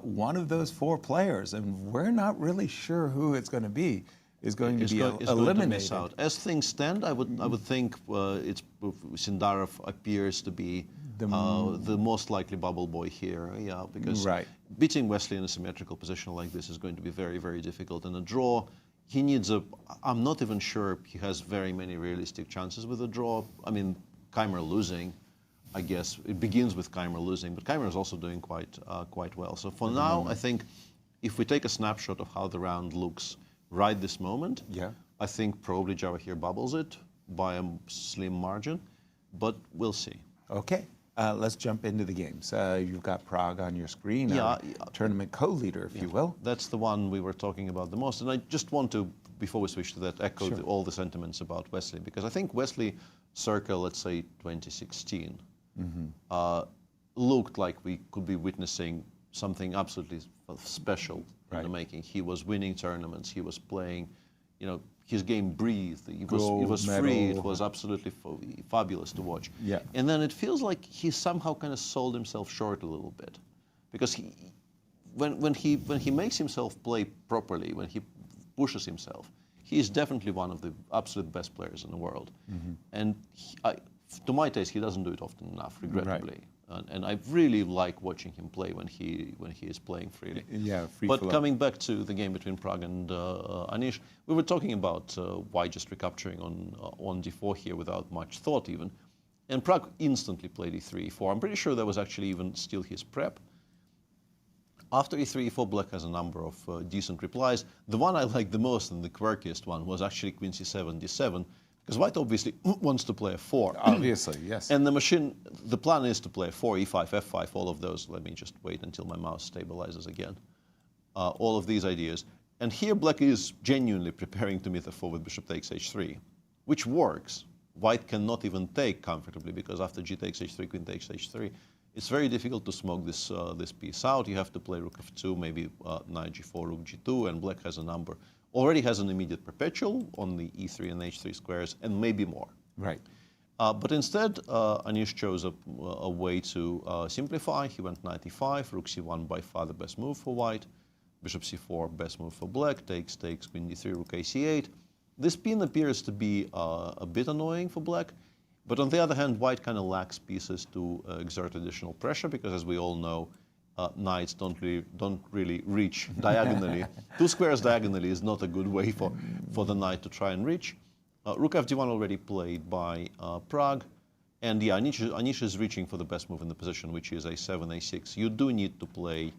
One of those 4 players, and we're not really sure who it's going to be, is going to be eliminated. Out. As things stand, I would think Sindarov appears to be the most likely bubble boy here, because beating Wesley in a symmetrical position like this is going to be very difficult. And a draw, he needs I'm not even sure he has very many realistic chances with a draw. I mean, Keymer losing, I guess it begins with Keymer losing, but Keymer is also doing quite well. So for now, I think if we take a snapshot of how the round looks right this moment, I think probably Javokhir bubbles it by a slim margin, but we'll see. Okay. Let's jump into the games. You've got Prague on your screen, tournament co-leader, if you will. That's the one we were talking about the most. And I just want to, before we switch to that, echo all the sentiments about Wesley, because I think Wesley circa, let's say, 2016, looked like we could be witnessing something absolutely special in the making. He was winning tournaments. He was playing, his game breathed. It was free. It was absolutely fabulous to watch. Yeah. And then it feels like he somehow kind of sold himself short a little bit, because when he makes himself play properly, when he pushes himself, he is definitely one of the absolute best players in the world. And to my taste, he doesn't do it often enough, regrettably. And I really like watching him play when he is playing freely. Yeah, free But flow. coming back to the game between Prague and Anish, we were talking about why just recapturing on d4 here without much thought even. And Prague instantly played e3, e4. I'm pretty sure that was actually even still his prep. After e3, e4, black has a number of decent replies. The one I like the most and the quirkiest one was actually queen c7, d7, because white obviously wants to play a 4. Obviously, yes. And the plan is to play 4, e5, f5, all of those. Let me just wait until my mouse stabilizes again. All of these ideas. And here black is genuinely preparing to meet a 4 with bishop takes h3, which works. White cannot even take comfortably because after g takes h3, queen takes h3, it's very difficult to smoke this piece out. You have to play rook f2, maybe knight g4, rook g2, and black has a number. Already has an immediate perpetual on the e3 and h3 squares, and maybe more. Right. But instead, Anish chose a way to simplify. He went knight e5, rook c1 by far the best move for white, bishop c4 best move for black, takes, queen d3, rook a c8. This pin appears to be a bit annoying for black, but on the other hand, white kind of lacks pieces to exert additional pressure because, as we all know, knights don't really reach diagonally. 2 squares diagonally is not a good way for the knight to try and reach. Rook fd1 already played by Pragg, and yeah, Anish is reaching for the best move in the position, which is a7, a6. You do need to play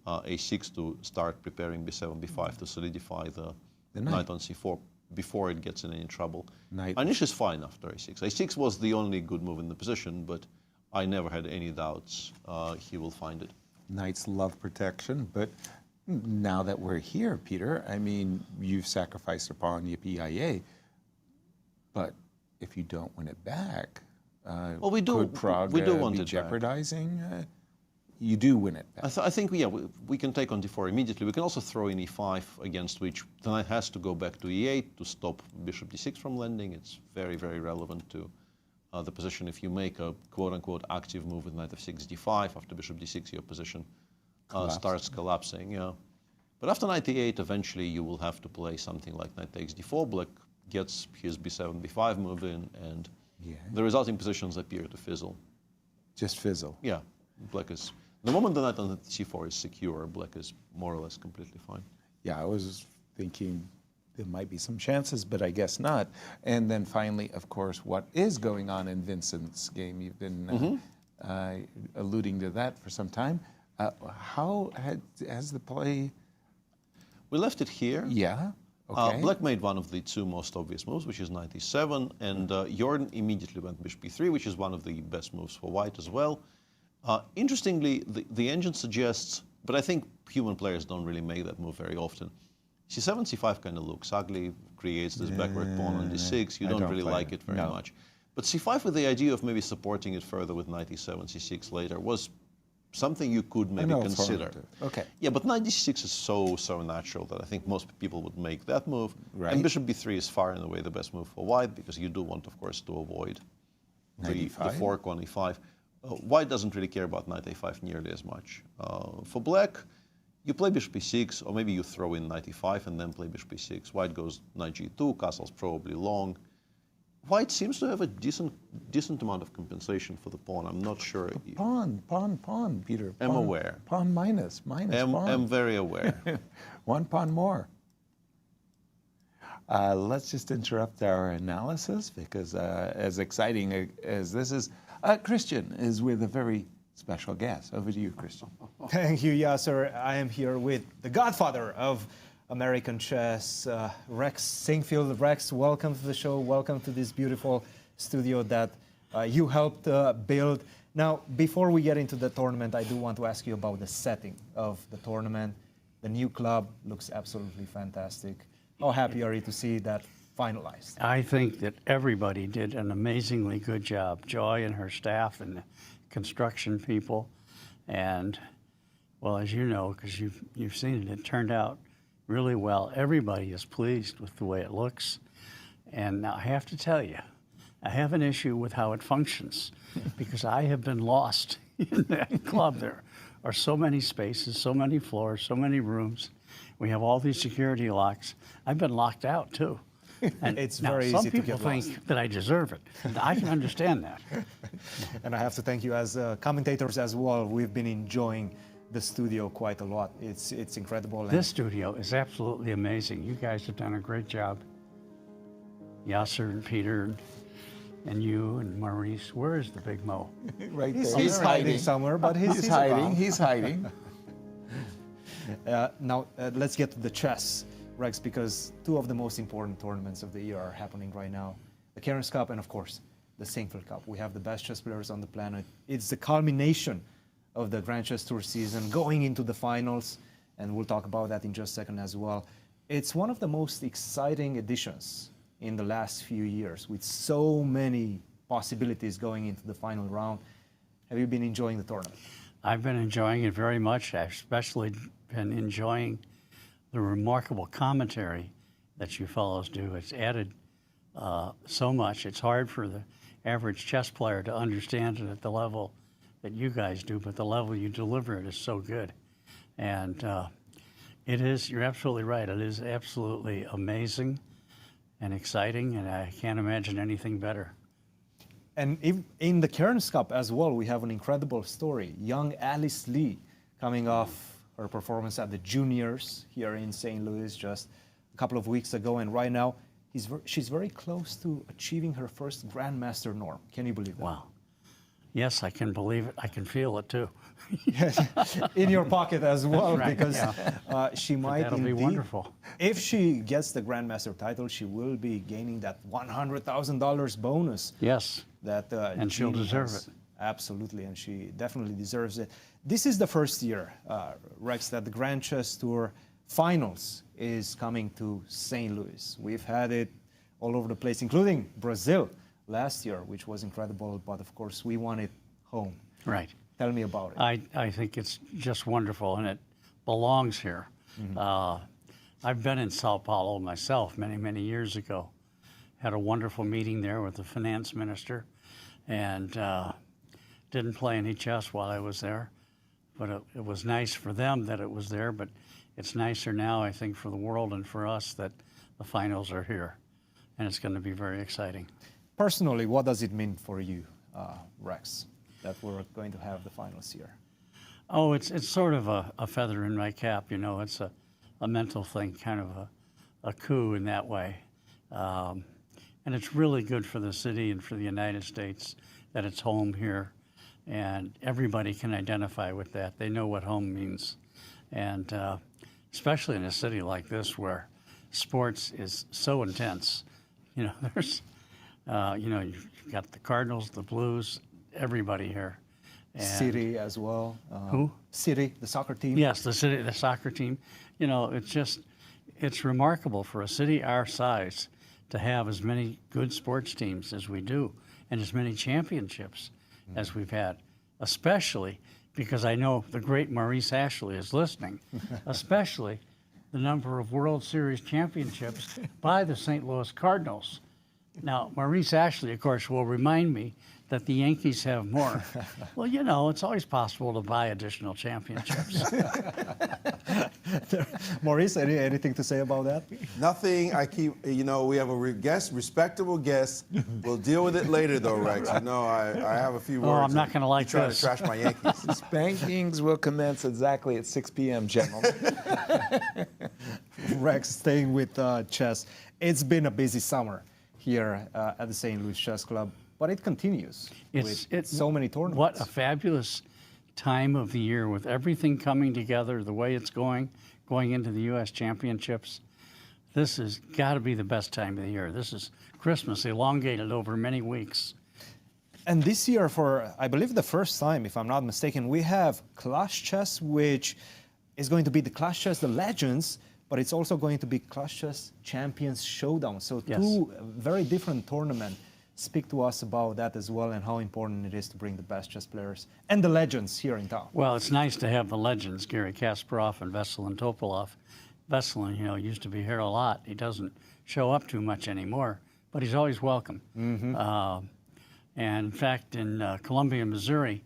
a6 to start preparing b7, b5 to solidify the knight on c4 before it gets in any trouble. Anish is fine after a6. a6 was the only good move in the position, but I never had any doubts he will find it. Knights love protection, but now that we're here, Peter, I mean, you've sacrificed a pawn, yippee-yi-yay, but if you don't win it back, well, we do want be it jeopardizing? You do win it back. I think, yeah, we can take on d4 immediately. We can also throw in e5, against which the knight has to go back to e8 to stop bishop d6 from landing. It's very, very relevant to the position. If you make a quote-unquote active move with knight f6, d5, after bishop d6, your position starts collapsing. Yeah. But after knight e8, eventually you will have to play something like knight takes d4. Black gets his b7, b5 move in, and the resulting positions appear to fizzle. Just fizzle. Yeah. Black is... The moment the knight on c4 is secure, black is more or less completely fine. Yeah, I was thinking there might be some chances, but I guess not. And then finally, of course, what is going on in Vincent's game? You've been alluding to that for some time. How has the play... We left it here. Yeah. Okay. Black made one of the 2 most obvious moves, which is knight e7, and Jorden immediately went bishop e3, which is one of the best moves for white as well. Interestingly, the engine suggests, but I think human players don't really make that move very often. c7, c5 kind of looks ugly, creates this backward pawn on d6. You don't really like it very much. But c5 with the idea of maybe supporting it further with knight e7, c6 later was something you could maybe consider. Okay. Yeah, but knight d6 is so natural that I think most people would make that move. Right. And bishop b3 is far and away the best move for white because you do want, of course, to avoid the fork on e5. White doesn't really care about knight a5 nearly as much. For black, you play bishop e6, or maybe you throw in knight e5 and then play bishop e6. White goes knight g2, castle's probably long. White seems to have a decent amount of compensation for the pawn. I'm not sure. Pawn, Peter. I'm aware. Pawn minus pawn. I'm very aware. 1 pawn more. Let's just interrupt our analysis because as exciting as this is, Cristian is with a very special guest. Over to you, Cristian. Thank you, Yasser. I am here with the godfather of American chess, Rex Sinquefield. Rex, welcome to the show. Welcome to this beautiful studio that you helped build. Now, before we get into the tournament, I do want to ask you about the setting of the tournament. The new club looks absolutely fantastic. How happy are you to see that finalized? I think that everybody did an amazingly good job. Joy and her staff and the construction people. And, well, as you know, because you've seen it, it turned out really well. Everybody is pleased with the way it looks. And now I have to tell you, I have an issue with how it functions because I have been lost in that club. There are so many spaces, so many floors, so many rooms. We have all these security locks. I've been locked out, too. And it's now, very some easy to people get think lost. that I deserve it. And I can understand that. And I have to thank you as commentators as well. We've been enjoying the studio quite a lot. It's incredible. This studio is absolutely amazing. You guys have done a great job. Yasser and Peter and you and Maurice. Where is the big Mo? Right there. He's hiding somewhere, but he's hiding. He's hiding. Now, let's get to the chess, Rex, because two of the most important tournaments of the year are happening right now. The Cairns Cup and, of course, the Sinquefield Cup. We have the best chess players on the planet. It's the culmination of the Grand Chess Tour season, going into the finals, and we'll talk about that in just a second as well. It's one of the most exciting editions in the last few years, with so many possibilities going into the final round. Have you been enjoying the tournament? I've been enjoying it very much. I've especially been enjoying the remarkable commentary that you fellows do. It's added so much. It's hard for the average chess player to understand it at the level that you guys do, but the level you deliver it is so good. And it is, you're absolutely right, it is absolutely amazing and exciting, and I can't imagine anything better. And in the Cairns Cup as well, we have an incredible story. Young Alice Lee, coming off her performance at the juniors here in St. Louis just a couple of weeks ago, and right now she's very close to achieving her first Grandmaster norm. Can you believe that? Wow. Yes, I can believe it. I can feel it too. Yes, in your pocket as well, Right, because yeah. she might That'll be indeed, wonderful. if she gets the Grandmaster title, she will be gaining that $100,000 bonus. Yes, That and she'll Jeannie deserve has. it. Absolutely, and she definitely deserves it. This is the first year, Rex, that the Grand Chess Tour Finals is coming to St. Louis. We've had it all over the place, including Brazil last year, which was incredible, but of course we want it home. Right. Tell me about it. I think it's just wonderful, and it belongs here. Mm-hmm. I've been in Sao Paulo myself many, many years ago. Had a wonderful meeting there with the finance minister, and didn't play any chess while I was there. But it was nice for them that it was there, but it's nicer now, I think, for the world and for us that the finals are here, and it's going to be very exciting. Personally, what does it mean for you, Rex, that we're going to have the finals here? Oh, it's sort of a feather in my cap, you know. It's a mental thing, kind of a coup in that way. And it's really good for the city and for the United States that it's home here. And everybody can identify with that. They know what home means. And especially in a city like this where sports is so intense. You know, there's, you know, you've got the Cardinals, the Blues, everybody here. And City as well. Who? City, the soccer team. Yes, the city, the soccer team. You know, it's remarkable for a city our size to have as many good sports teams as we do and as many championships as we've had, especially because I know the great Maurice Ashley is listening, especially the number of World Series championships by the St. Louis Cardinals. Now, Maurice Ashley, of course, will remind me that the Yankees have more. Well, you know, it's always possible to buy additional championships. Maurice, anything to say about that? Nothing. I keep, you know, we have a respectable guest. We'll deal with it later, though, Rex. You know, I have a few words. Oh, I'm not going to like try this. to trash my Yankees. Spankings will commence exactly at 6 p.m., gentlemen. Rex, staying with chess. It's been a busy summer here at the St. Louis Chess Club, but it continues with so many tournaments. What a fabulous time of the year with everything coming together, the way it's going into the U.S. Championships. This has got to be the best time of the year. This is Christmas elongated over many weeks. And this year, for, I believe, the first time, if I'm not mistaken, we have Clash Chess, which is going to be the Clash Chess, the Legends, but it's also going to be Clash Chess Champions Showdown. So Yes. two very different tournaments. Speak to us about that as well and how important it is to bring the best chess players and the legends here in town. Well, it's nice to have the legends, Gary Kasparov and Veselin Topalov. Veselin, you know, used to be here a lot. He doesn't show up too much anymore, but he's always welcome. Mm-hmm. And in fact, in Columbia, Missouri,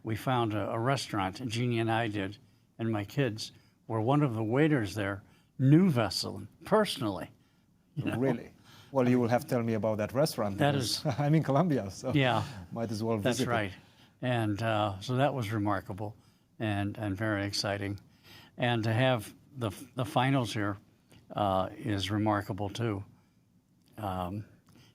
we found a restaurant, Jeannie and I did, and my kids, where one of the waiters there knew Veselin personally. You know? Really? Well, you will have to tell me about that restaurant. That because is- I'm in Columbia, so Yeah. might as well That's visit right. And so that was remarkable and very exciting. And to have the finals here is remarkable too.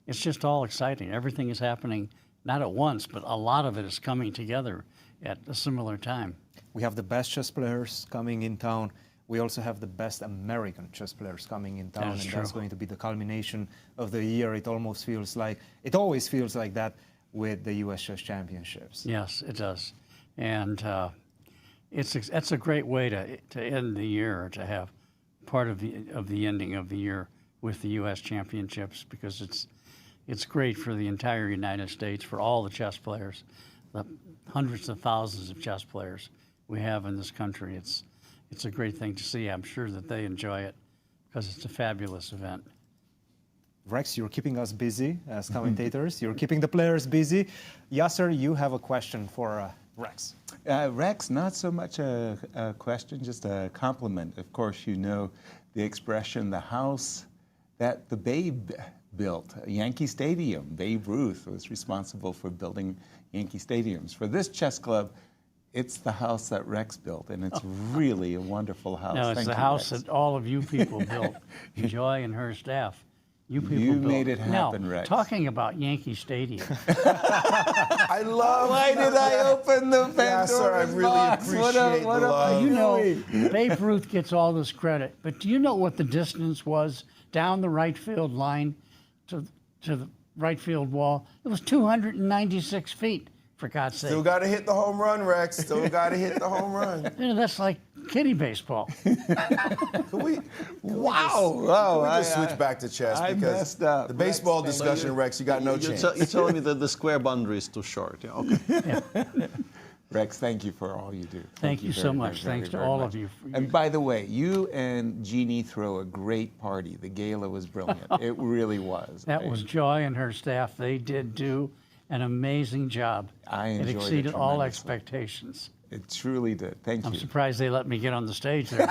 It's just all exciting. Everything is happening, not at once, but a lot of it is coming together at a similar time. We have the best chess players coming in town. we also have the best American chess players coming in town, That's and true. that's going to be the culmination of the year. It always feels like that with the U.S. Chess Championships. Yes, it does. And that's a great way to end the year, or to have part of the ending of the year with the U.S. Championships, because it's great for the entire United States, for all the chess players, the hundreds of thousands of chess players we have in this country. It's a great thing to see. I'm sure that they enjoy it because it's a fabulous event. Rex, you're keeping us busy as commentators. You're keeping the players busy. Yasser, you have a question for Rex. Rex, not so much a question, just a compliment. Of course, you know the expression, the house that the Babe built, Yankee Stadium. Babe Ruth was responsible for building Yankee Stadiums. For this chess club, it's the house that Rex built, and it's really a wonderful house. No, it's Thank the you, house Rex. that all of you people built, Joy and her staff. You people You built. made it happen, now, Rex. talking about Yankee Stadium, I love. Why did I open the Pandora's Yasser, I really box? appreciate the love. you know, Babe Ruth gets all this credit, but do you know what the distance was down the right field line to the right field wall? It was 296 feet, for God's sake. Still got to hit the home run, Rex. Still got to hit the home run. You know, that's like kiddie baseball. Wow. Wow. We just switch back to chess I because messed up. the baseball Rex, discussion, Rex, you got no chance. You're telling me that the square boundary is too short. Yeah, okay. Rex, thank you for all you do. Thank you so very, much. very, Thanks to very all much. of you. And by the way, you and Jeannie throw a great party. The gala was brilliant. It really was. That was Joy and her staff. They did do an amazing job. I enjoyed it it exceeded all tremendously. expectations. It truly did. Thank I'm you. surprised they let me get on the stage there.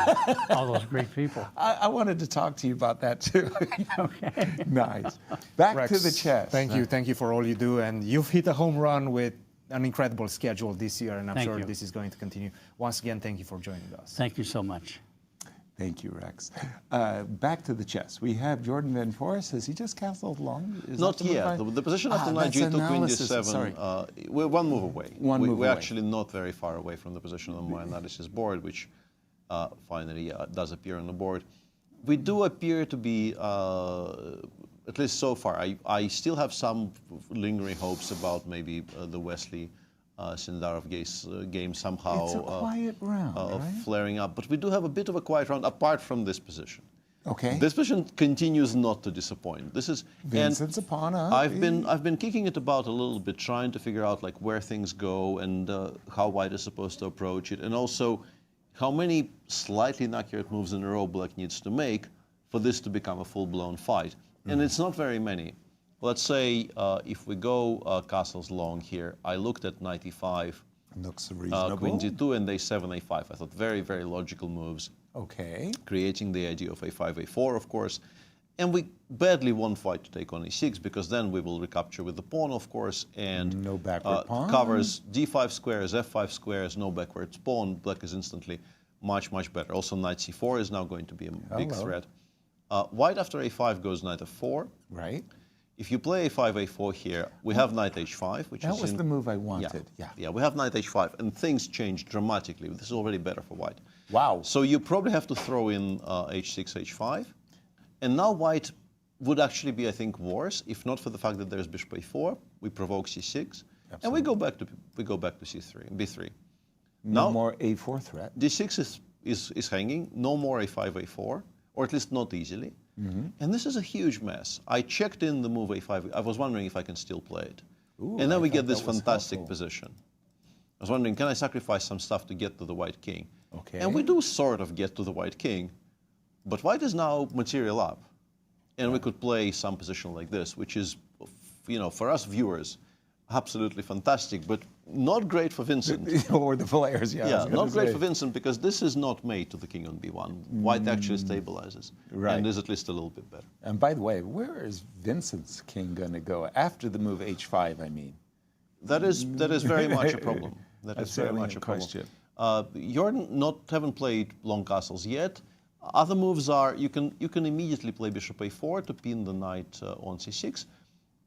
All those great people. I wanted to talk to you about that too. Okay. Nice. Back Rex, to the chess. Thank you for all you do, and you've hit a home run with an incredible schedule this year, and I'm Thank sure you. this is going to continue. Once again, thank you for joining us. Thank you so much. Thank you, Rex. Back to the chess. We have Jorden Van Foreest. Has he just castled long? Is Not that the move yet. I- The position after knight that's g to queen analysis. d7, Sorry. we're one move away. One move we're away. actually not very far away from the position on my analysis board, which finally does appear on the board. We do appear to be, at least so far, I still have some lingering hopes about maybe the Wesley Sindarov game somehow It's a quiet round, right? flaring up. But we do have a bit of a quiet round apart from this position. Okay. This position continues not to disappoint. This is Vincent's a pawn up. I've been kicking it about a little bit, trying to figure out like where things go and how white is supposed to approach it, and also how many slightly inaccurate moves in a row black needs to make for this to become a full-blown fight. And it's not very many. Let's say if we go castles long here, I looked at knight e5, Looks reasonable. queen g2, and a7, a5. I thought very, very logical moves, Okay. creating the idea of a5, a4, of course. And we badly won't fight to take on e6, because then we will recapture with the pawn, of course, and No backward pawn. covers d5 squares, f5 squares, no backwards pawn. Black is instantly much, much better. Also, knight c4 is now going to be a big Hello. threat. White after a5 goes knight f4. Right. If you play a5, a4 here, we have knight h5, which That is was in- the move I wanted. Yeah. yeah, we have knight h5, and things change dramatically. This is already better for white. Wow. So you probably have to throw in h6, h5. And now white would actually be, I think, worse, if not for the fact that there's bishop a4, we provoke c6, and we go back to c3, b3. No Now- more a4 threat. d6 is hanging, no more a5, a4, or at least not easily. And this is a huge mess. I checked in the move a5. I was wondering if I can still play it. Ooh, And then I we get thought this that was fantastic helpful. position. I was wondering, can I sacrifice some stuff to get to the white king? Okay. And we do sort of get to the white king, but white is now material up. And we could play some position like this, which is, you know, for us viewers, absolutely fantastic, but not great for Vincent. Or the players, yeah. I was Yeah, gonna not great say. for Vincent, because this is not made to the king on b1. White actually stabilizes, Right. and is at least a little bit better. And by the way, where is Vincent's king going to go after the move h5, I mean? That is very much a problem. That That's is very certainly much a a problem. question. Jorden haven't played long castles yet. Other moves are you can immediately play bishop a4 to pin the knight on c6,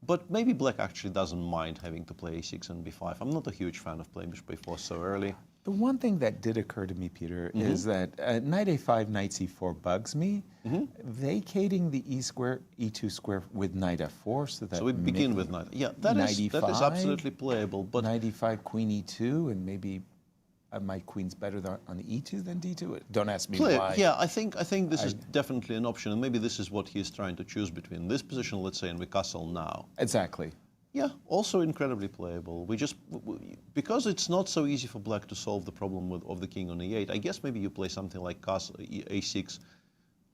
but maybe black actually doesn't mind having to play a6 and b5. I'm not a huge fan of playing bishop a4 so early. The one thing that did occur to me, Peter, is that knight a5, knight c4 bugs me. Vacating the e square, e2 square with knight f4, so we begin with knight. Yeah, that is absolutely playable. But knight e5, queen e2, and maybe my queen's better on e2 than d2. Don't ask me why. Yeah, I think this is definitely an option, and maybe this is what he's trying to choose between this position, let's say, and we castle now. Exactly. Yeah, also incredibly playable. Because it's not so easy for black to solve the problem of the king on e8, I guess maybe you play something like castle a6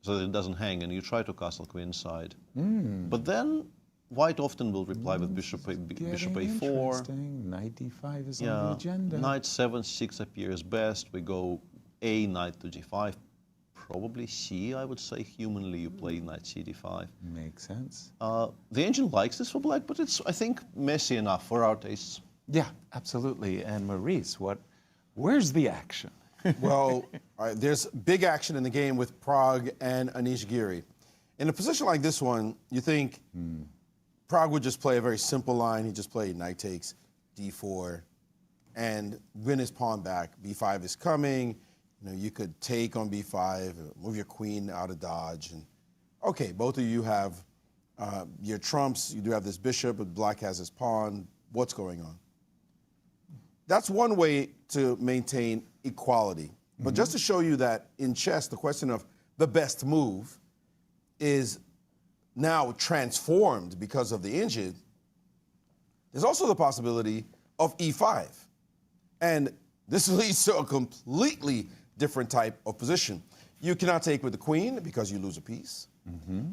so that it doesn't hang, and you try to castle queenside. But then white often will reply with bishop a4. Knight d5 is on the agenda. Knight 7-6 appears best. We go a knight to g5. Probably c, I would say. Humanly, you play knight c d5. Makes sense. The engine likes this for black, but it's, I think, messy enough for our tastes. Yeah, absolutely. And Maurice, where's the action? Well, there's big action in the game with Pragg and Anish Giri. In a position like this one, you think Pragg would just play a very simple line. He just played knight takes, d4, and win his pawn back. b5 is coming. You know, you could take on b5, move your queen out of dodge. And okay, both of you have your trumps. You do have this bishop, but black has his pawn. What's going on? That's one way to maintain equality. But just to show you that in chess, the question of the best move is now transformed because of the engine. There's also the possibility of e5. And this leads to a completely different type of position. You cannot take with the queen because you lose a piece.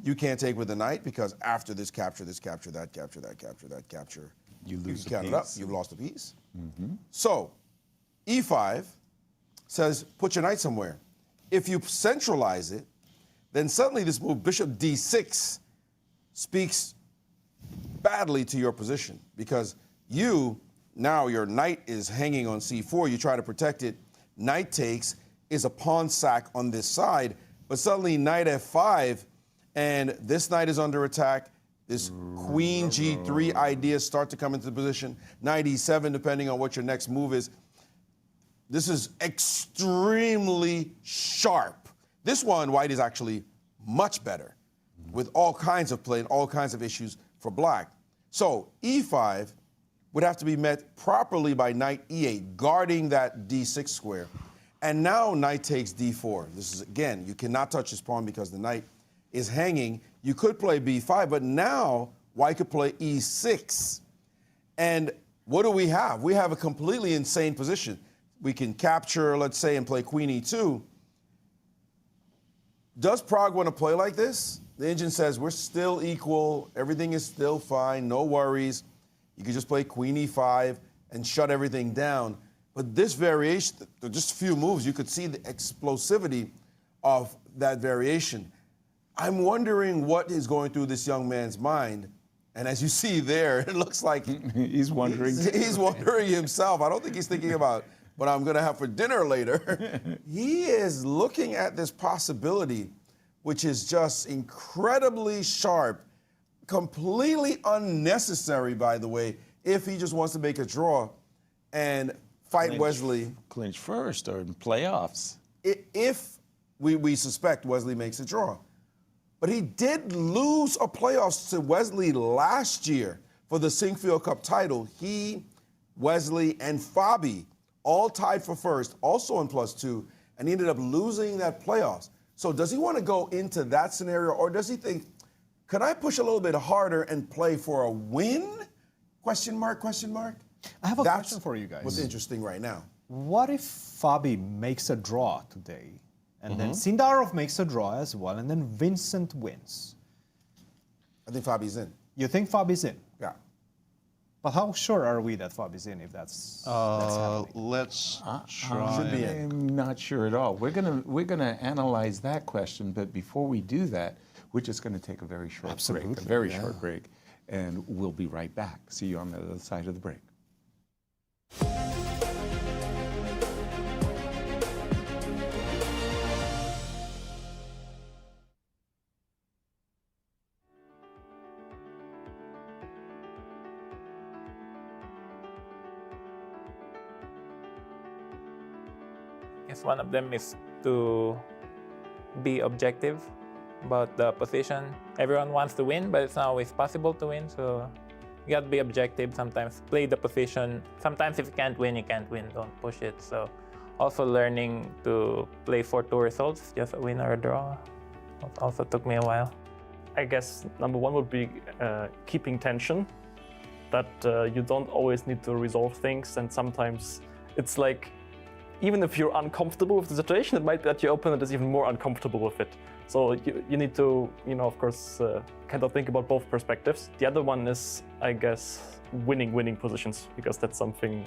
You can't take with the knight because after this capture, that capture, that capture, you lose count it up, you've lost a piece. So e5 says put your knight somewhere. If you centralize it, then suddenly this move, bishop d6, speaks badly to your position because now your knight is hanging on c4. You try to protect it. Knight takes is a pawn sack on this side, but suddenly knight f5, and this knight is under attack. This queen g3 ideas start to come into position. Knight e7, depending on what your next move is. This is extremely sharp. This one, white is actually much better with all kinds of play and all kinds of issues for black. So e5 would have to be met properly by knight e8, guarding that d6 square. And now knight takes d4. This is, again, you cannot touch this pawn because the knight is hanging. You could play b5, but now white could play e6. And what do we have? We have a completely insane position. We can capture, let's say, and play queen e2. Does Pragg want to play like this? The engine says we're still equal. Everything is still fine. No worries. You could just play queen e5 and shut everything down. But this variation, just a few moves, you could see the explosivity of that variation. I'm wondering what is going through this young man's mind. And as you see there, it looks like he's wondering. He's wondering himself. I don't think he's thinking about what I'm going to have for dinner later. He is looking at this possibility, which is just incredibly sharp, completely unnecessary, by the way, if he just wants to make a draw and fight Wesley. Clinch first or in playoffs. If we suspect Wesley makes a draw. But he did lose a playoffs to Wesley last year for the Sinquefield Cup title. He, Wesley, and Fabi all tied for first, also in +2, and he ended up losing that playoffs. So does he want to go into that scenario, or does he think, could I push a little bit harder and play for a win? Question mark, question mark? I have a question for you guys. What's interesting right now. What if Fabi makes a draw today, and then Sindarov makes a draw as well, and then Vincent wins? I think Fabi's in. You think Fabi's in? Yeah. But how sure are we that Fabi's in if that's happening? Let's try. I'm not sure at all. We're gonna analyze that question, but before we do that, we're just gonna take a very short break, a very short break, and we'll be right back. See you on the other side of the break. Yes, one of them is to be objective about the position. Everyone wants to win, but it's not always possible to win, so you got to be objective. Sometimes play the position. Sometimes if you can't win, you can't win. Don't push it. So also learning to play for two results, just a win or a draw. Also took me a while. I guess number one would be keeping tension, that you don't always need to resolve things, and sometimes it's like, even if you're uncomfortable with the situation, it might be that your opponent is even more uncomfortable with it. So you need to, of course, kind of think about both perspectives. The other one is, I guess, winning positions, because that's something,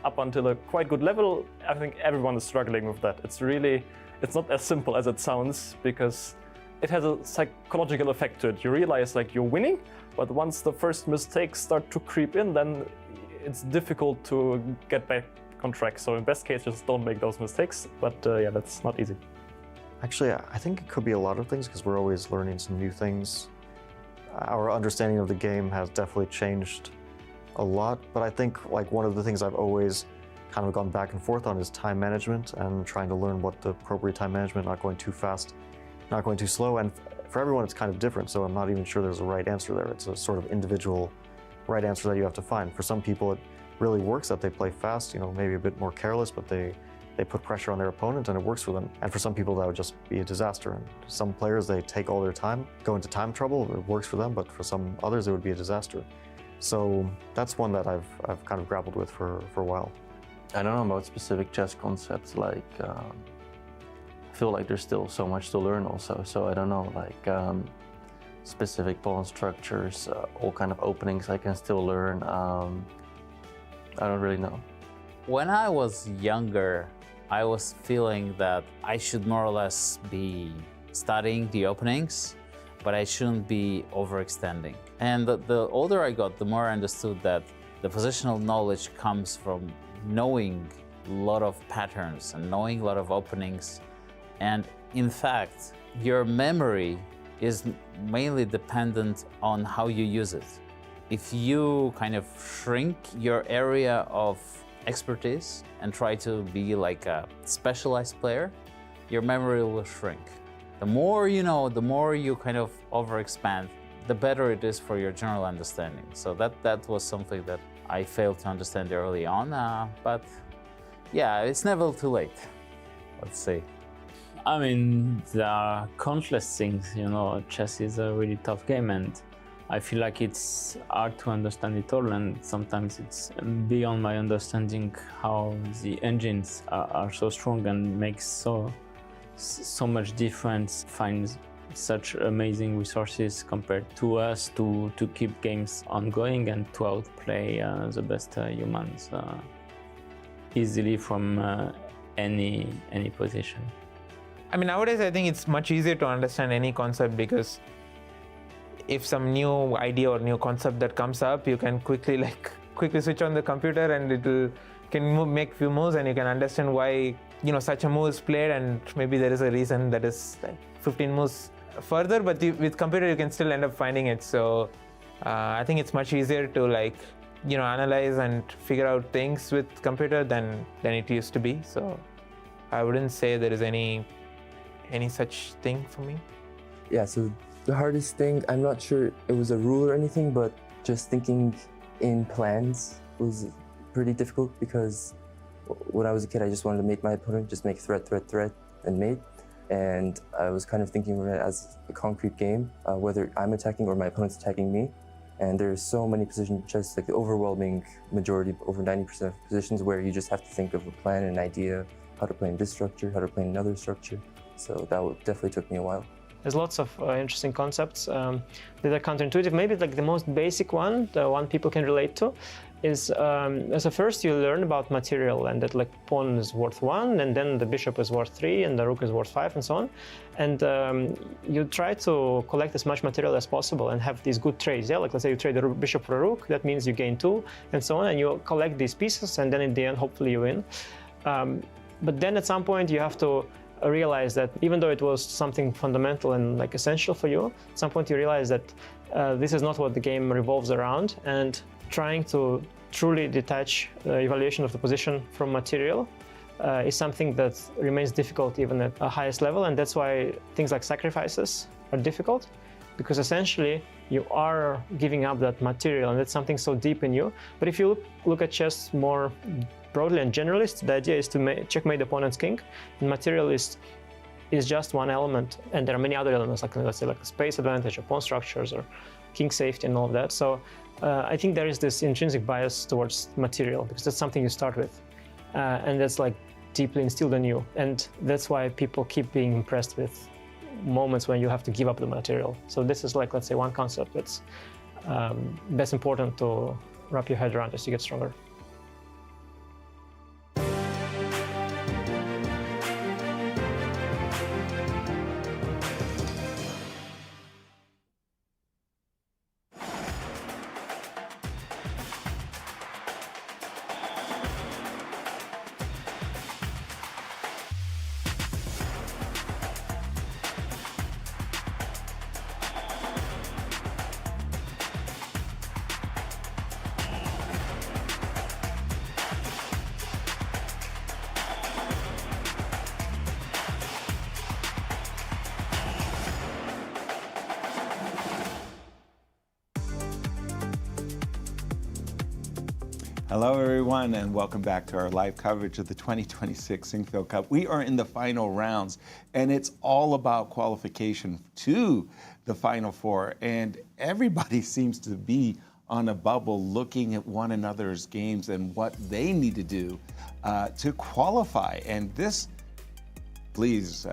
up until a quite good level, I think everyone is struggling with that. It's not as simple as it sounds, because it has a psychological effect to it. You realize you're winning, but once the first mistakes start to creep in, then it's difficult to get back on track. So in best case, just don't make those mistakes. But yeah, that's not easy. Actually, I think it could be a lot of things, because we're always learning some new things. Our understanding of the game has definitely changed a lot, but I think one of the things I've always kind of gone back and forth on is time management, and trying to learn what the appropriate time management, not going too fast, not going too slow. And for everyone, it's kind of different, so I'm not even sure there's a right answer there. It's a sort of individual right answer that you have to find. For some people, it really works that they play fast, maybe a bit more careless, but they put pressure on their opponent and it works for them. And for some people, that would just be a disaster. And some players, they take all their time, go into time trouble, it works for them, but for some others, it would be a disaster. So that's one that I've kind of grappled with for a while. I don't know about specific chess concepts, I feel like there's still so much to learn also. So I don't know, specific pawn structures, all kind of openings I can still learn. I don't really know. When I was younger, I was feeling that I should more or less be studying the openings, but I shouldn't be overextending. And the older I got, the more I understood that the positional knowledge comes from knowing a lot of patterns and knowing a lot of openings. And in fact, your memory is mainly dependent on how you use it. If you kind of shrink your area of expertise and try to be like a specialized player, your memory will shrink. The more you know, the more you kind of overexpand, the better it is for your general understanding. So that was something that I failed to understand early on, but yeah, it's never too late, let's say. There are countless things, chess is a really tough game, and I feel like it's hard to understand it all, and sometimes it's beyond my understanding how the engines are so strong and make so much difference, find such amazing resources compared to us to keep games ongoing and to outplay the best humans easily from any position. Nowadays I think it's much easier to understand any concept, because if some new idea or new concept that comes up, you can quickly switch on the computer and make few moves, and you can understand why such a move is played, and maybe there is a reason that is 15 moves further, but with computer you can still end up finding it. So I think it's much easier to analyze and figure out things with computer than it used to be. So I wouldn't say there is any such thing for me. Yeah, so the hardest thing, I'm not sure it was a rule or anything, but just thinking in plans was pretty difficult, because when I was a kid, I just wanted to mate my opponent, just make threat, and mate. And I was kind of thinking of it as a concrete game, whether I'm attacking or my opponent's attacking me. And there's so many positions, just the overwhelming majority, over 90% of positions, where you just have to think of a plan, an idea, how to play in this structure, how to play in another structure. So that definitely took me a while. There's lots of interesting concepts that are counterintuitive. Maybe the most basic one, the one people can relate to, is as a first you learn about material, and that pawn is worth 1, and then the bishop is worth 3, and the rook is worth 5, and so on. And you try to collect as much material as possible and have these good trades. Yeah, let's say you trade the bishop for a rook, that means you gain 2, and so on, and you collect these pieces, and then in the end, hopefully you win. But then at some point you have to realize that even though it was something fundamental and essential for you, at some point you realize that this is not what the game revolves around, and trying to truly detach the evaluation of the position from material is something that remains difficult even at a highest level, and that's why things like sacrifices are difficult, because essentially you are giving up that material, and that's something so deep in you. But if you look at chess more broadly and generalist, the idea is to checkmate the opponent's king, and material is just one element, and there are many other elements, like let's say like space advantage or pawn structures or king safety and all of that. So I think there is this intrinsic bias towards material, because that's something you start with, and that's like deeply instilled in you, and that's why people keep being impressed with moments when you have to give up the material. So this is like, let's say, one concept that's best important to wrap your head around as you get stronger. Hello, everyone, and welcome back to our live coverage of the 2026 Sinquefield Cup. We are in the final rounds, and it's all about qualification to the Final Four. And everybody seems to be on a bubble looking at one another's games and what they need to do to qualify. And this, please,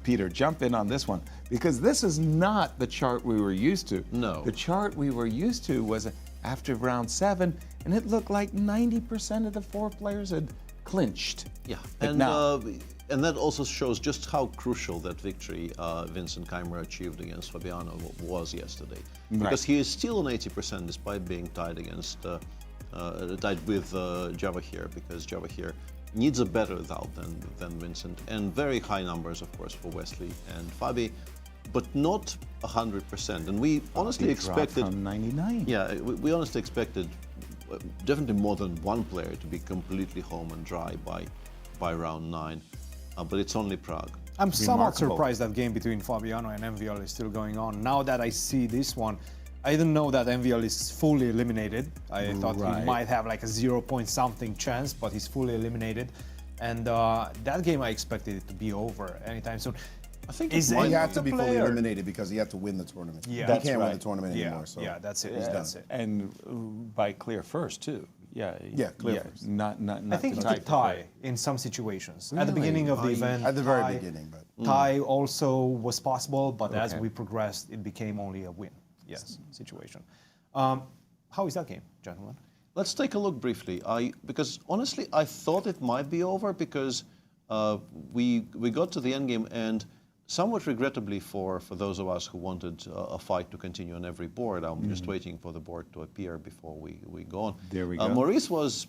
Peter, jump in on this one, because this is not the chart we were used to. No. The chart we were used to was after round 7, and it looked like 90% of the 4 players had clinched. Yeah, But and now, and that also shows just how crucial that victory Vincent Keymer achieved against Fabiano was yesterday. Because he is still on 80% despite being tied against tied with Javokhir, because Javokhir needs a better result than Vincent, and very high numbers, of course, for Wesley and Fabi, but not 100%. And we honestly expected from 99. Yeah, we honestly expected definitely more than one player to be completely home and dry by round 9, but it's only Prague. I'm somewhat surprised that game between Fabiano and MVL is still going on. Now that I see this one, I didn't know that MVL is fully eliminated. I thought he might have like a 0-point-something chance, but he's fully eliminated. And that game I expected it to be over anytime soon. I think he had to be fully eliminated because he had to win the tournament. Yeah, he can't win the tournament anymore. So yeah, that's it. He's done. That's it. And by clear first too. Yeah, clear first. Not I think he could tie in some situations. Really? At the beginning of the event, at the very beginning, but tie also was possible. But as we progressed, it became only a win. Yes, situation. How is that game, gentlemen? Let's take a look briefly. Because honestly, I thought it might be over, because we got to the end game, and somewhat regrettably for those of us who wanted a fight to continue on every board, I'm just waiting for the board to appear before we go on. There we go. Maurice was,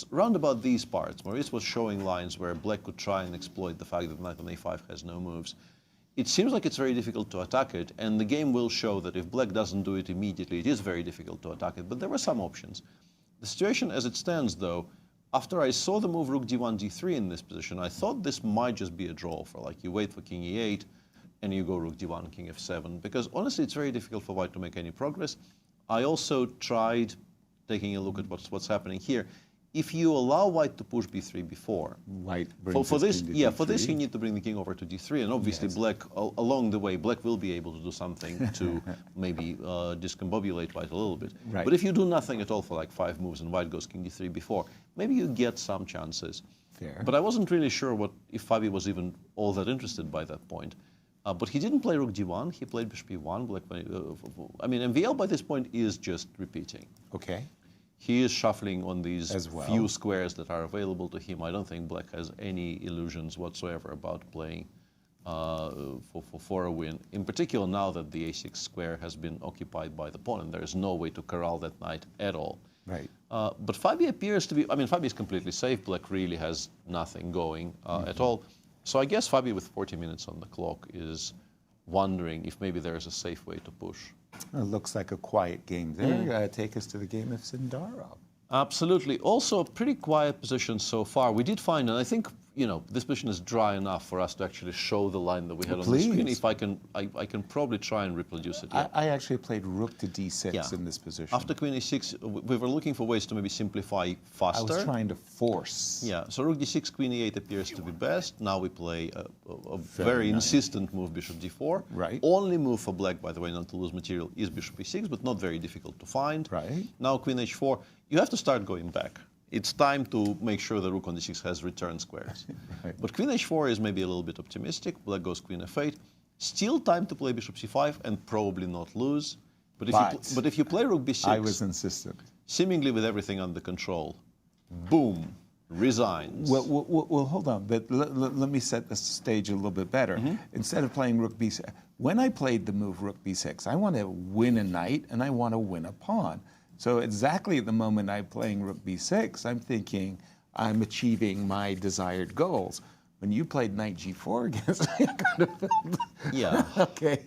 round about these parts, Maurice was showing lines where Black could try and exploit the fact that knight on a5 has no moves. It seems like it's very difficult to attack it, and the game will show that if Black doesn't do it immediately, it is very difficult to attack it, but there were some options. The situation as it stands, though, after I saw the move rook d1, d3 in this position, I thought this might just be a draw for, like, you wait for king e8, and you go rook d1, king f7, because honestly it's very difficult for white to make any progress. I also tried taking a look at what's happening here. If you allow white to push b3 before, white for this you need to bring the king over to d3, and obviously Black, along the way, Black will be able to do something to maybe discombobulate white a little bit. Right. But if you do nothing at all for like 5 moves and white goes king d3 before, maybe you get some chances. Fair. But I wasn't really sure if Fabi was even all that interested by that point. But he didn't play rook d1, he played bishop e1. Black, I mean, MVL by this point is just repeating. Okay. He is shuffling on these As well. few squares that are available to him. I don't think Black has any illusions whatsoever about playing for a win. In particular, now that the a6 square has been occupied by the pawn, and there is no way to corral that knight at all. Right. But Fabi appears to be, I mean, Fabi is completely safe. Black really has nothing going at all. So I guess Fabi, with 40 minutes on the clock, is wondering if maybe there is a safe way to push. It looks like a quiet game there. Take us to the game of Sindarov. Absolutely. Also, a pretty quiet position so far. We did find, and I think, this position is dry enough for us to actually show the line that we had on the screen. If I can probably try and reproduce it. Yeah. I actually played rook to d6 in this position. After queen e6, we were looking for ways to maybe simplify faster. I was trying to force. Yeah, so rook d6, queen e8 appears to be best. Now we play a very insistent move, bishop d4. Right. Only move for black, by the way, not to lose material, is bishop e6, but not very difficult to find. Right. Now queen h4. You have to start going back. It's time to make sure the rook on d6 has return squares. Right. But queen h4 is maybe a little bit optimistic. Black goes queen f8. Still time to play bishop c5 and probably not lose. But if you play rook b6, I was insistent. Seemingly with everything under control, boom, resigns. Well, hold on. But let me set the stage a little bit better. Instead of playing rook b6, when I played the move rook b6, I want to win a knight and I want to win a pawn. So exactly at the moment I'm playing rook b6, I'm thinking I'm achieving my desired goals. When you played knight g4 against me, I kind of felt, yeah, okay,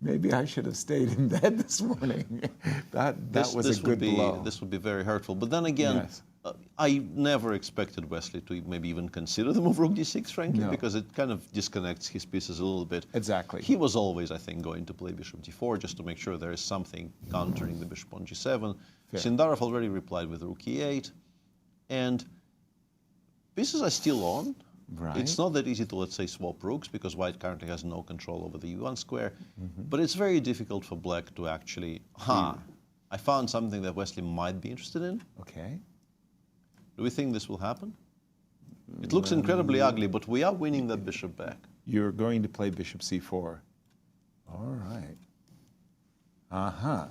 maybe I should have stayed in bed this morning. That was a good blow. This would be very hurtful. But then again, yes. I never expected Wesley to maybe even consider the move rook d6, frankly, because it kind of disconnects his pieces a little bit. Exactly. He was always, I think, going to play bishop d4 just to make sure there is something countering the bishop on g7. Fair. Sindarov already replied with rook e8. And pieces are still on. Right. It's not that easy to, let's say, swap rooks, because white currently has no control over the e1 square. But it's very difficult for black to actually, I found something that Wesley might be interested in. Okay. Do we think this will happen? It looks incredibly ugly, but we are winning that bishop back. You're going to play bishop c4. All right. Uh-huh.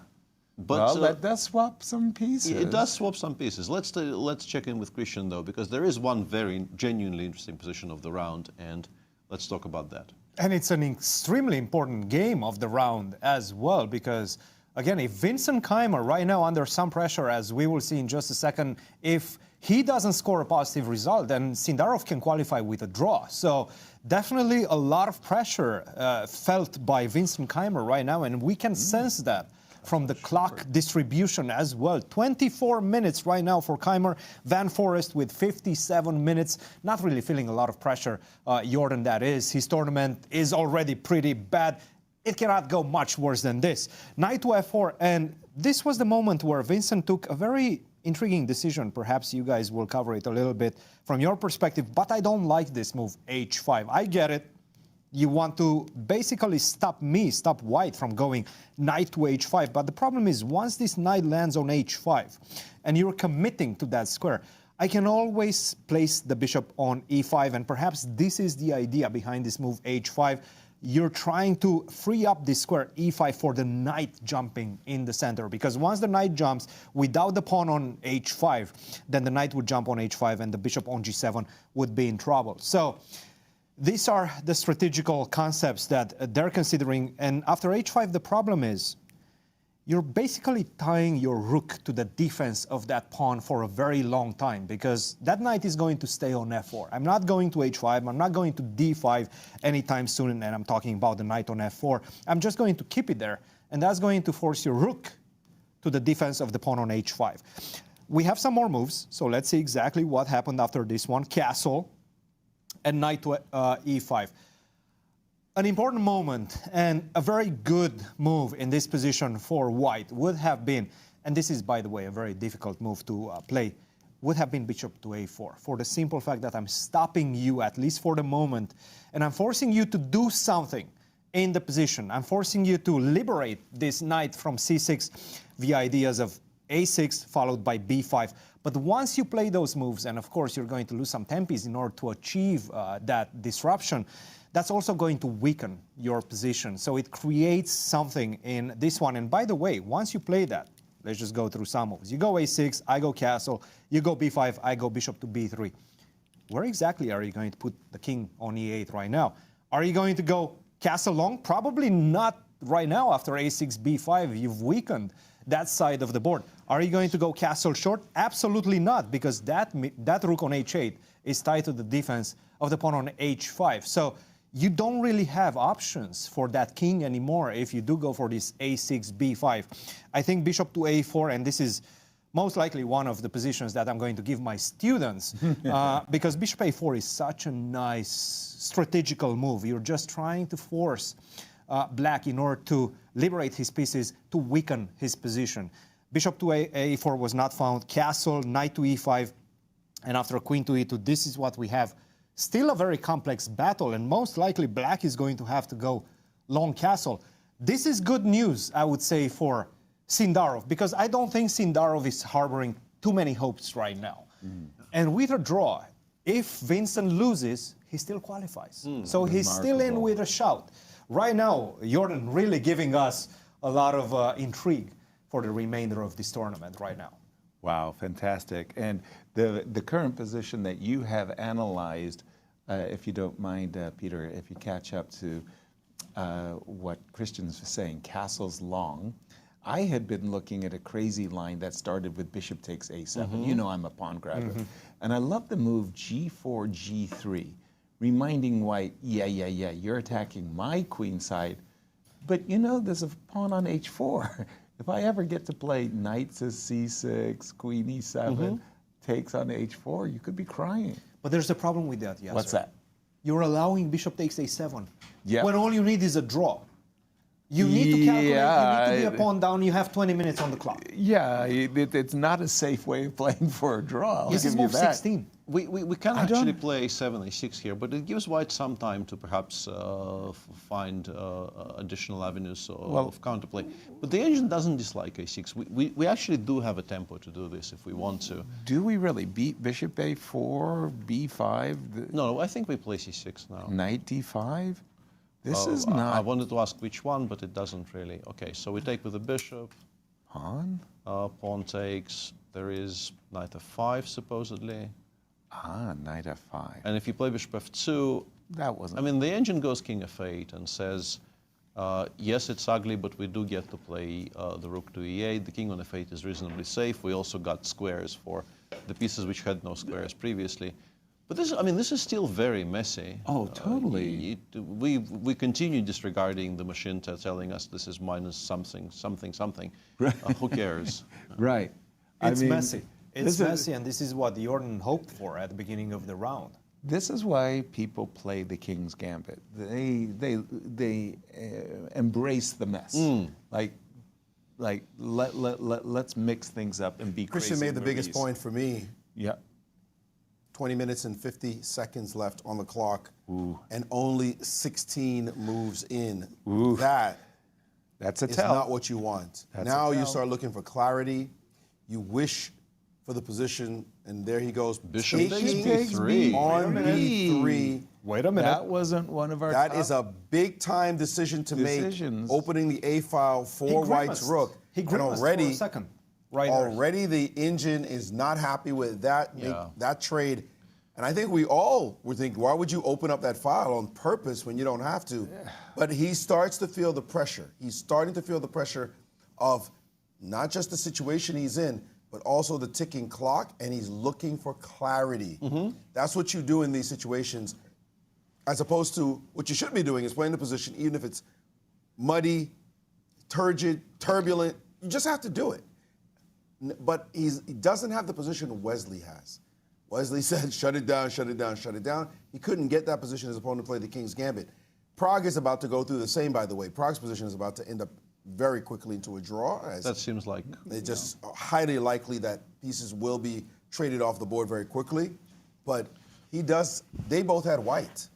But well, that does swap some pieces. It does swap some pieces. Let's check in with Cristian, though, because there is one very genuinely interesting position of the round, and let's talk about that. And it's an extremely important game of the round as well, because, again, if Vincent Keymer right now under some pressure, as we will see in just a second, if he doesn't score a positive result, then Sindarov can qualify with a draw. So definitely a lot of pressure felt by Vincent Keymer right now, and we can sense that from the clock distribution as well. 24 minutes right now for Keymer. Van Foreest with 57 minutes. Not really feeling a lot of pressure. Jorden, that is. His tournament is already pretty bad. It cannot go much worse than this. Knight to f4, and this was the moment where Vincent took a very intriguing decision. Perhaps you guys will cover it a little bit from your perspective, but I don't like this move, h5. I get it. You want to basically stop white from going knight to h5. But the problem is, once this knight lands on h5 and you're committing to that square, I can always place the bishop on e5. And perhaps this is the idea behind this move h5. You're trying to free up this square e5 for the knight jumping in the center. Because once the knight jumps without the pawn on h5, then the knight would jump on h5 and the bishop on g7 would be in trouble. So these are the strategical concepts that they're considering. And after h5, the problem is you're basically tying your rook to the defense of that pawn for a very long time, because that knight is going to stay on f4. I'm not going to h5. I'm not going to d5 anytime soon, and I'm talking about the knight on f4. I'm just going to keep it there, and that's going to force your rook to the defense of the pawn on h5. We have some more moves, so let's see exactly what happened after this one. Castle and knight to e5. An important moment and a very good move in this position for white would have been, and this is, by the way, a very difficult move to play, would have been bishop to a4, for the simple fact that I'm stopping you, at least for the moment, and I'm forcing you to do something in the position. I'm forcing you to liberate this knight from c6 via ideas of a6 followed by b5. But once you play those moves, and of course you're going to lose some tempis in order to achieve that disruption, that's also going to weaken your position. So it creates something in this one. And by the way, once you play that, let's just go through some moves. You go a6, I go castle, you go b5, I go bishop to b3. Where exactly are you going to put the king on e8 right now? Are you going to go castle long? Probably not right now. After a6, b5, you've weakened that side of the board. Are you going to go castle short? Absolutely not, because that rook on h8 is tied to the defense of the pawn on h5. So you don't really have options for that king anymore if you do go for this a6, b5. I think bishop to a4, and this is most likely one of the positions that I'm going to give my students, because bishop a4 is such a nice strategical move. You're just trying to force black in order to liberate his pieces, to weaken his position. Bishop to a4 was not found, castle, knight to e5, and after queen to e2, this is what we have. Still a very complex battle, and most likely black is going to have to go long castle. This is good news, I would say, for Sindarov, because I don't think Sindarov is harboring too many hopes right now. And with a draw, if Vincent loses, he still qualifies. So he's still in with a shout. Right now, Jorden really giving us a lot of intrigue for the remainder of this tournament right now. Wow, fantastic. And the current position that you have analyzed, if you don't mind, Peter, if you catch up to what Cristian's saying, castle's long. I had been looking at a crazy line that started with bishop takes a7. You know I'm a pawn grabber. And I love the move g4, g3, reminding white, yeah, you're attacking my queen side. But you know, there's a pawn on h4. If I ever get to play knight to c6, queen e7, takes on h4, you could be crying. But there's a problem with that, yes. What's that? You're allowing bishop takes a7. Yeah. When all you need is a draw. You need to calculate, you need to be a pawn down, you have 20 minutes on the clock. Yeah, it's not a safe way of playing for a draw. This is move 16. We can actually play 7 a6 here, but it gives white some time to perhaps find additional avenues of counterplay. But the engine doesn't dislike a6. We actually do have a tempo to do this if we want to. Do we really beat bishop a4, b5? No, I think we play c6 now. Knight d5? This is not... I wanted to ask which one, but it doesn't really. Okay, so we take with the bishop. Pawn? Pawn takes. There is knight f5, supposedly. Ah, knight f5. And if you play bishop f2... That wasn't... I mean, the engine goes king f8 and says, yes, it's ugly, but we do get to play the rook to e8. The king on f8 is reasonably safe. We also got squares for the pieces which had no squares previously. But this, I mean, this is still very messy. Oh, totally. We continue disregarding the machine telling us this is minus something. Right. Who cares? Right. It's messy. It's messy, and this is what Jorden hoped for at the beginning of the round. This is why people play the King's Gambit. They embrace the mess. Let's mix things up and be crazy. Cristian made the biggest point for me. Yeah. 20 minutes and 50 seconds left on the clock, and only 16 moves in. That's a is tell. not what you want. Now you start looking for clarity. You wish for the position, and there he goes. Bishop takes b3. On b3. Wait a minute. That wasn't one of our That is a big-time decision to make, opening the A file for White's rook. He grimaced for a second. Already the engine is not happy with that, that trade. And I think we all would think, why would you open up that file on purpose when you don't have to? But he starts to feel the pressure. He's starting to feel the pressure of not just the situation he's in, but also the ticking clock, and he's looking for clarity. That's what you do in these situations, as opposed to what you should be doing is playing the position, even if it's muddy, turgid, turbulent, you just have to do it. But he doesn't have the position Wesley has. Wesley said, shut it down, shut it down, shut it down. He couldn't get that position his opponent played the King's Gambit. Prague is about to go through the same, by the way. Prague's position is about to end up very quickly into a draw. That seems like... It's just highly likely that pieces will be traded off the board very quickly. But they both had white.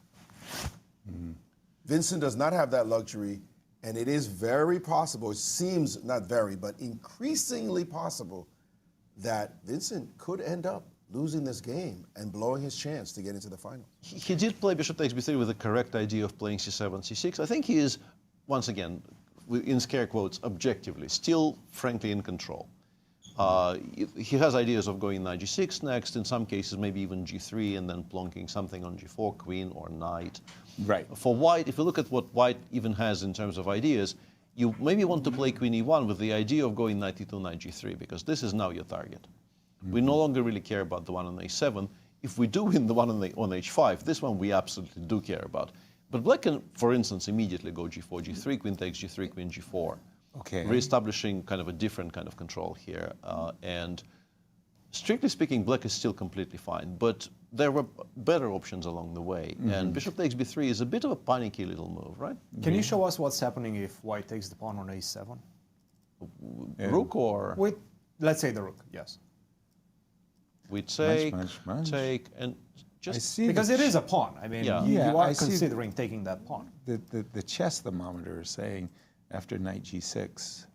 Vincent does not have that luxury. And it is very possible, it seems not very, but increasingly possible that Vincent could end up losing this game and blowing his chance to get into the final. He did play bishop takes b3 with the correct idea of playing c7, c6. I think he is, once again, in scare quotes, objectively, still frankly in control. He has ideas of going knight g6 next, in some cases maybe even g3, and then plonking something on g4, queen or knight. Right. For white, if you look at what white even has in terms of ideas, you maybe want to play queen e1 with the idea of going knight e2, knight g3, because this is now your target. We no longer really care about the one on a7. If we do win the one on h5, this one we absolutely do care about. But black can, for instance, immediately go g4, g3, queen takes g3, queen g4. reestablishing kind of a different kind of control here. And strictly speaking, black is still completely fine, but there were better options along the way. And bishop takes b3 is a bit of a panicky little move, right? Can you show us what's happening if white takes the pawn on a7? Rook or? With, let's say the rook, yes. We take, take, and just... Because it is a pawn. I mean, you are considering taking that pawn. The chess thermometer is saying after knight g6,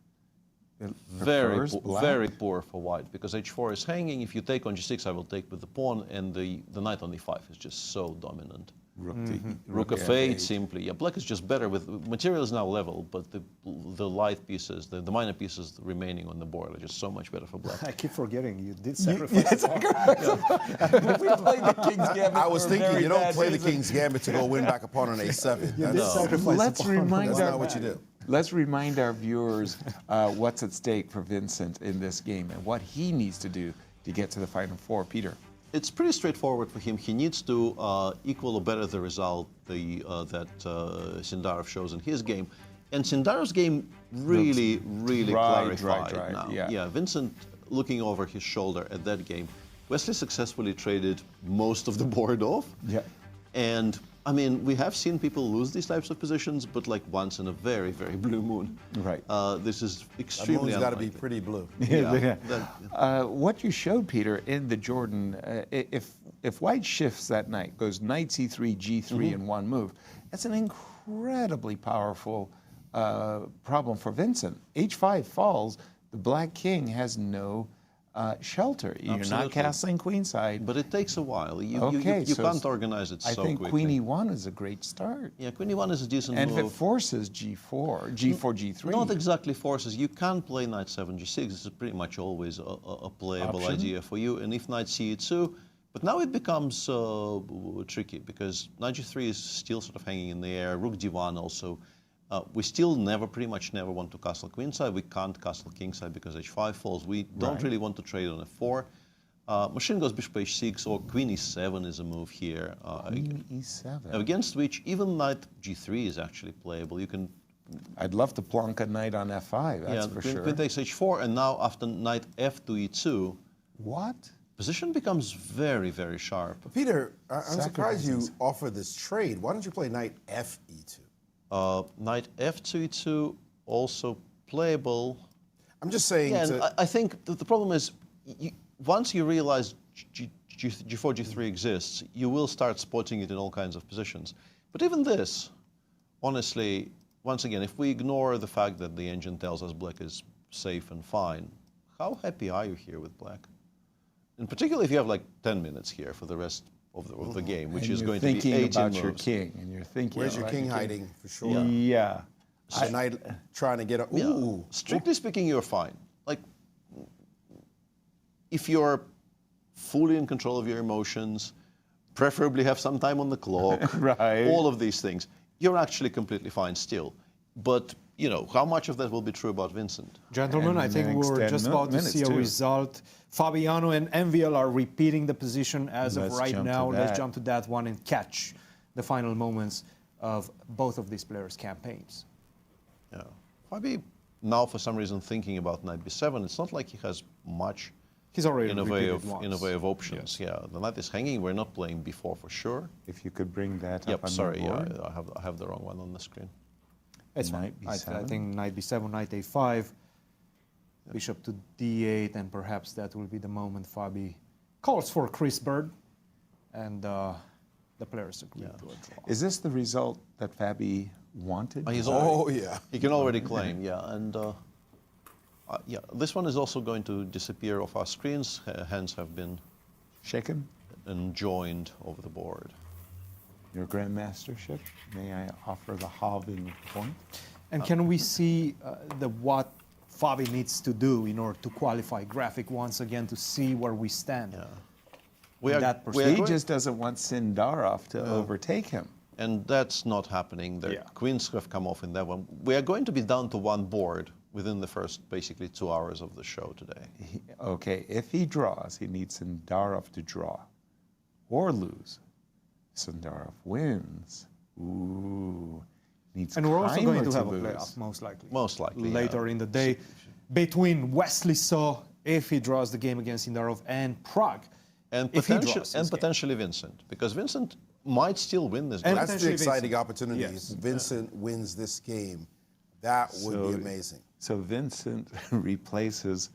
very poor for white, because h4 is hanging. If you take on g6, I will take with the pawn, and the knight on e5 is just so dominant. Rook f8 simply. Yeah, black is just better with material is now level, but the light pieces, the minor pieces remaining on the board are just so much better for black. I keep forgetting you did sacrifice. We played the King's Gambit. I was thinking you don't play the King's Gambit to go win back a pawn on a7. You did sacrifice. Let's remind That's not what you do. Let's remind our viewers what's at stake for Vincent in this game and what he needs to do to get to the final four. Peter. It's pretty straightforward for him. He needs to equal or better the result that Sindarov shows in his game. And Sindarov's game really clarified now. Yeah, Vincent looking over his shoulder at that game. Wesley successfully traded most of the board off. Yeah. And I mean, we have seen people lose these types of positions, but like once in a very, very blue moon. Right. This is extremely unlikely. Got to be pretty blue. What you showed, Peter, in the Jorden, if white shifts that knight, goes knight c3, g3 in one move, that's an incredibly powerful problem for Vincent. h5 falls, the black king has no shelter. You're not castling queenside. But it takes a while. You can't organize it so quickly. I think queen e1 is a great start. Yeah, queen e1 is a decent move. move. And if it forces g4, g3. Not exactly forces. You can play knight 7, g6. This is pretty much always a playable idea for you. And if knight c2, but now it becomes tricky because knight g3 is still sort of hanging in the air. Rook d1 also. We still pretty much never want to castle queenside. We can't castle kingside because h5 falls. We don't really want to trade on f4. Machine goes bishop h6 or queen e7 is a move here. Queen e7. Against which even knight g3 is actually playable. You can. I'd love to plonk a knight on f5. That's for sure. Queen takes h4, and now after knight f to e2. What? Position becomes very, very sharp. But Peter, I'm surprised you offer this trade. Why don't you play knight f e2? Knight f to e2 also playable. I'm just saying. Yeah, and I think the problem is once you realize g4, g3 exists, you will start spotting it in all kinds of positions. But even this, honestly, once again, if we ignore the fact that the engine tells us black is safe and fine, how happy are you here with black? And particularly if you have like 10 minutes here for the rest of the game, which is going to be 18 moves. About your king, and you're thinking. Where's your king hiding, for sure? Yeah. The knight trying to get a. Ooh. Strictly speaking, you're fine. Like, if you're fully in control of your emotions, preferably have some time on the clock, all of these things, you're actually completely fine still. But you know, how much of that will be true about Vincent? Gentlemen, I think we're just about to see a result. Fabiano and MVL are repeating the position as of right now. Let's jump to that one and catch the final moments of both of these players' campaigns. Yeah. Fabi now, for some reason, thinking about knight b7. It's not like he has much He's already in a way of options. Yes. Yeah, the knight is hanging. We're not playing b4 for sure. If you could bring that up on sorry, the board. Yeah, I have the wrong one on the screen. It's fine. I think knight b7, knight a5, bishop to d8, and perhaps that will be the moment Fabi calls for Chris Bird, and the players agree to a draw. Is this the result that Fabi wanted? He can already claim, and this one is also going to disappear off our screens. Hands have been shaken and joined over the board. Your grandmastership, may I offer the halving point? And can we see what Fabi needs to do in order to qualify graphic once again to see where we stand? He just doesn't want Sindarov to overtake him. And that's not happening. The queens have come off in that one. We are going to be down to one board within the first, basically, 2 hours of the show today. Okay, if he draws, he needs Sindarov to draw or lose. Sindarov wins. Ooh. needs And we're also going to Keymer have a lose. playoff, most likely. Most likely, Later in the day, between Wesley So, if he draws the game against Sindarov, and Prague, And, if he draws his game. potentially Vincent, because Vincent might still win this game. And that's the exciting Vincent. opportunity. Yes. If Vincent wins this game, that would be amazing. So Vincent replaces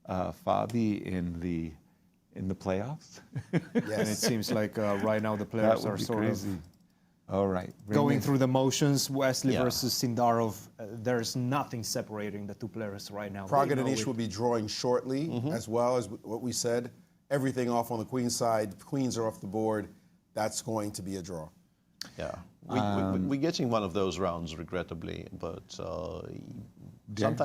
Fabi in the playoffs. And it seems like right now the That players would are be sort crazy. of All right. going through the motions. Wesley Yeah. versus Sindarov. There's nothing separating the two players right now. Praggnanandhaa They and know Anish it. will be drawing shortly, as well as what we said. Everything off on the queen side. Queens are off the board. That's going to be a draw. Yeah, we're getting one of those rounds, regrettably, but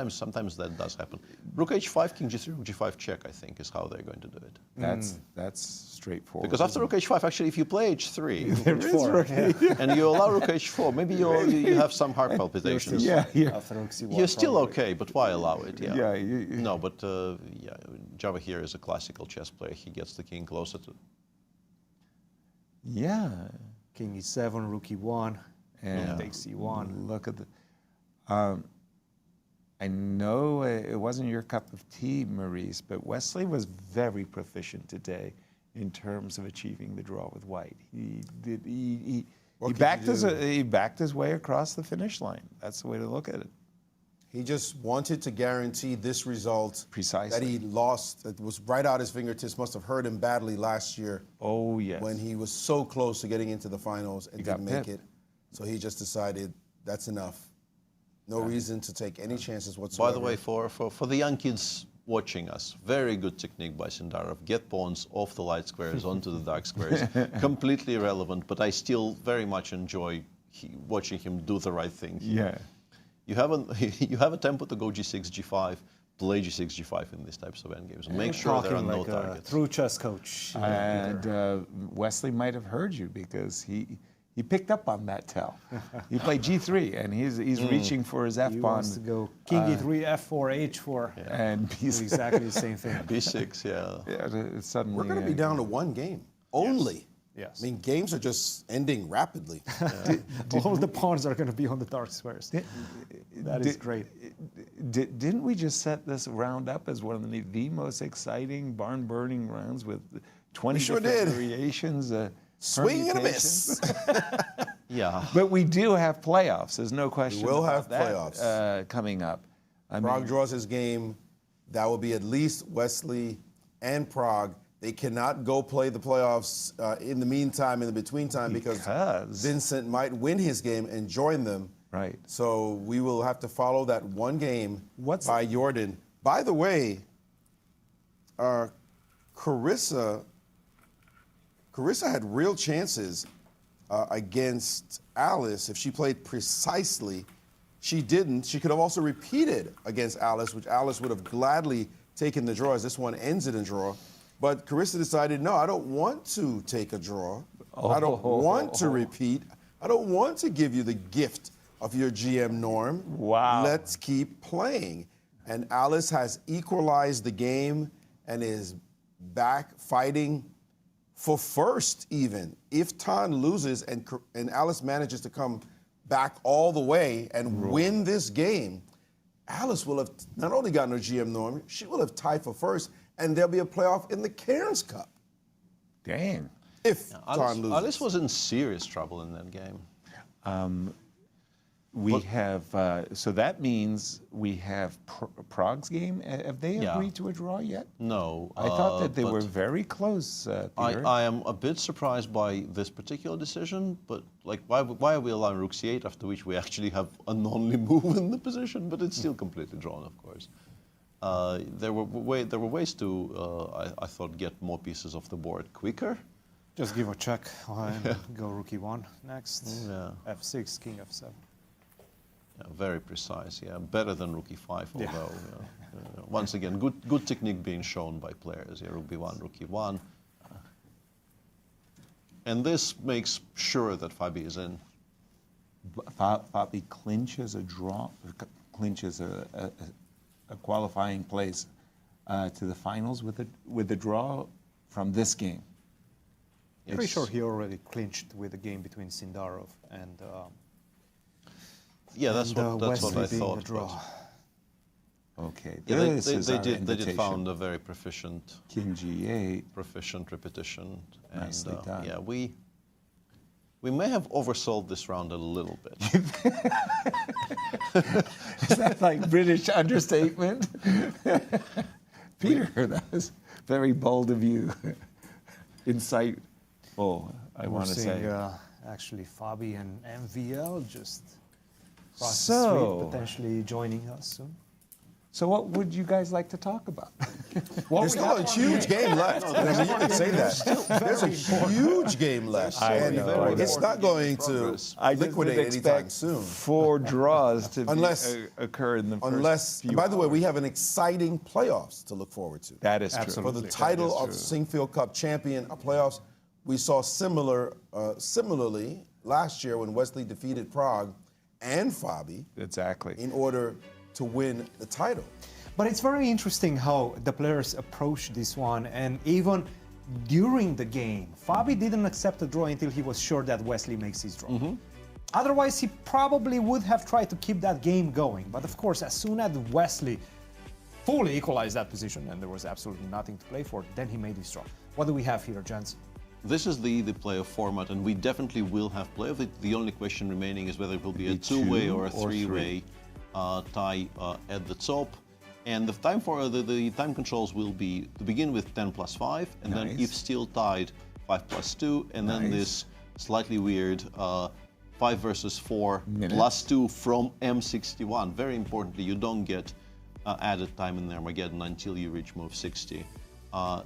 sometimes that does happen. Rook h5, king g3, rook g5 check, I think, is how they're going to do it. That's straightforward. Because after rook h5, actually, if you play h3, H4, and you allow rook h4, maybe you have some heart palpitations. You're still okay, but why allow it? No, but Javokhir is a classical chess player. He gets the king closer to. Yeah. King e7, rook e1, And takes e1. Look at the. I know it wasn't your cup of tea, Maurice, but Wesley was very proficient today in terms of achieving the draw with white. He backed his way across the finish line. That's the way to look at it. He just wanted to guarantee this result. Precisely. That he lost, that was right out his fingertips, must have hurt him badly last year. Oh, yes. When he was so close to getting into the finals and didn't make it. So he just decided that's enough. No reason to take any chances whatsoever. By the way, for the young kids watching us, very good technique by Sindarov. Get pawns off the light squares onto the dark squares. Completely irrelevant, but I still very much enjoy watching him do the right thing. Yeah. You have a tempo to go g6, g5, play g6, g5 in these types of endgames. Make sure there are no targets. True chess coach. And Wesley might have heard you because he picked up on that tell. He played g3 and he's reaching for his f-pawn. He wants to go king e3, f4, h4. And do exactly the same thing. b6, yeah. Suddenly, we're going to be down to one game only. Yes. I mean, games are just ending rapidly. All the pawns are going to be on the dark squares. That is great. Didn't we just set this round up as one of the most exciting barn-burning rounds with 20 different variations? Swing and a miss. Yeah. But we do have playoffs. There's no question. We will have that, playoffs coming up. Prague draws his game. That will be at least Wesley and Prague. They cannot go play the playoffs in the meantime, in the between time, because Vincent might win his game and join them. Right. So we will have to follow that one game by Jorden. By the way, Carissa had real chances against Alice if she played precisely. She didn't. She could have also repeated against Alice, which Alice would have gladly taken the draw, as this one ends in a draw. But Carissa decided, no, I don't want to take a draw. I don't want to repeat. I don't want to give you the gift of your GM norm. Wow. Let's keep playing. And Alice has equalized the game and is back fighting for first even. If Tan loses and Alice manages to come back all the way and win this game, Alice will have not only gotten her GM norm, she will have tied for first, and there'll be a playoff in the Cairns Cup. Dang. If Tan loses. Alice was in serious trouble in that game. We have, so that means we have Prague's game. Have they agreed to a draw yet? No. I thought that they were very close, Peter. I am a bit surprised by this particular decision, but like, why are we allowing rook c8 after which we actually have a non-only move in the position, but it's still completely drawn, of course. There were ways to, I thought, get more pieces off the board quicker. Just give a check and go rook e1 next. Yeah. f6, king f7. Yeah, very precise, yeah. Better than rook e5, although, once again, good technique being shown by players. Yeah, rook b1, rook e1. And this makes sure that Fabi is in. Fabi clinches a draw, clinches a qualifying place to the finals with a draw from this game. Pretty sure he already clinched with the game between Sindarov and Yeah, that's what I thought. Okay, yeah, they did found found a very proficient King G8, proficient repetition, and Nicely done. yeah, we may have oversold this round a little bit. Is that like British understatement? Peter, that was very bold of you. Insightful, I want to say. Actually, Fabi and MVL just cross So- the street, potentially joining us soon. So what would you guys like to talk about? There's still a huge game left. I mean, you can say that. There's a huge game left. And it's not going to liquidate anytime soon. 4 draws to occur in the Unless, by the way, we have an exciting playoffs to look forward to. That is true. For the title of Sinquefield Cup champion playoffs, we saw similarly last year when Wesley defeated Prague and Fabi. Exactly. In order to win the title. But it's very interesting how the players approach this one, and even during the game, Fabi didn't accept a draw until he was sure that Wesley makes his draw. Otherwise, he probably would have tried to keep that game going. But of course, as soon as Wesley fully equalized that position and there was absolutely nothing to play for, then he made his draw. What do we have here, gents? This is the playoff format, and we definitely will have playoff. The only question remaining is whether it will be a two-way or a three-way tie at the top. And the time for the time controls will be to begin with 10 plus 5, and then if still tied, 5 plus 2, and then this slightly weird 5 versus 4 plus 2 from M61. Very importantly, you don't get added time in the Armageddon until you reach move 60.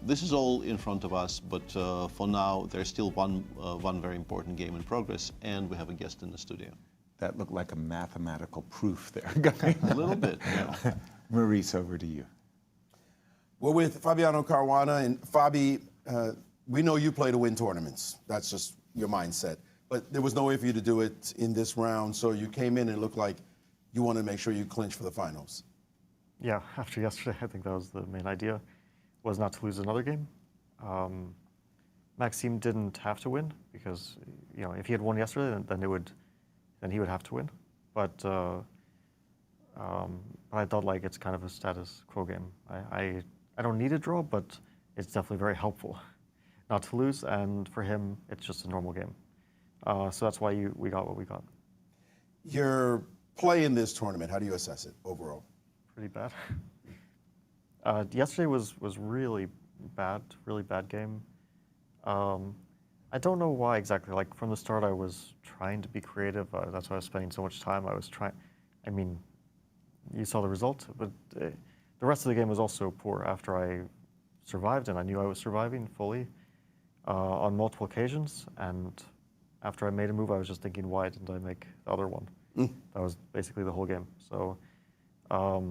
This is all in front of us, but for now, there's still one very important game in progress, and we have a guest in the studio. That looked like a mathematical proof there, guys. A little bit, yeah. Maurice, over to you. We're with Fabiano Caruana, and Fabi, we know you play to win tournaments. That's just your mindset. But there was no way for you to do it in this round, so you came in and it looked like you wanted to make sure you clinch for the finals. Yeah, after yesterday, I think that was the main idea, was not to lose another game. Maxime didn't have to win because, if he had won yesterday, then he would have to win. But I thought it's kind of a status quo game. I don't need a draw, but it's definitely very helpful not to lose. And for him, it's just a normal game. So that's why we got what we got. Your play in this tournament, how do you assess it overall? Pretty bad. Yesterday was really bad game. I don't know why exactly. From the start, I was trying to be creative. That's why I was spending so much time. You saw the result, but the rest of the game was also poor after I survived, and I knew I was surviving fully on multiple occasions. And after I made a move, I was just thinking, why didn't I make the other one? That was basically the whole game. So, yeah,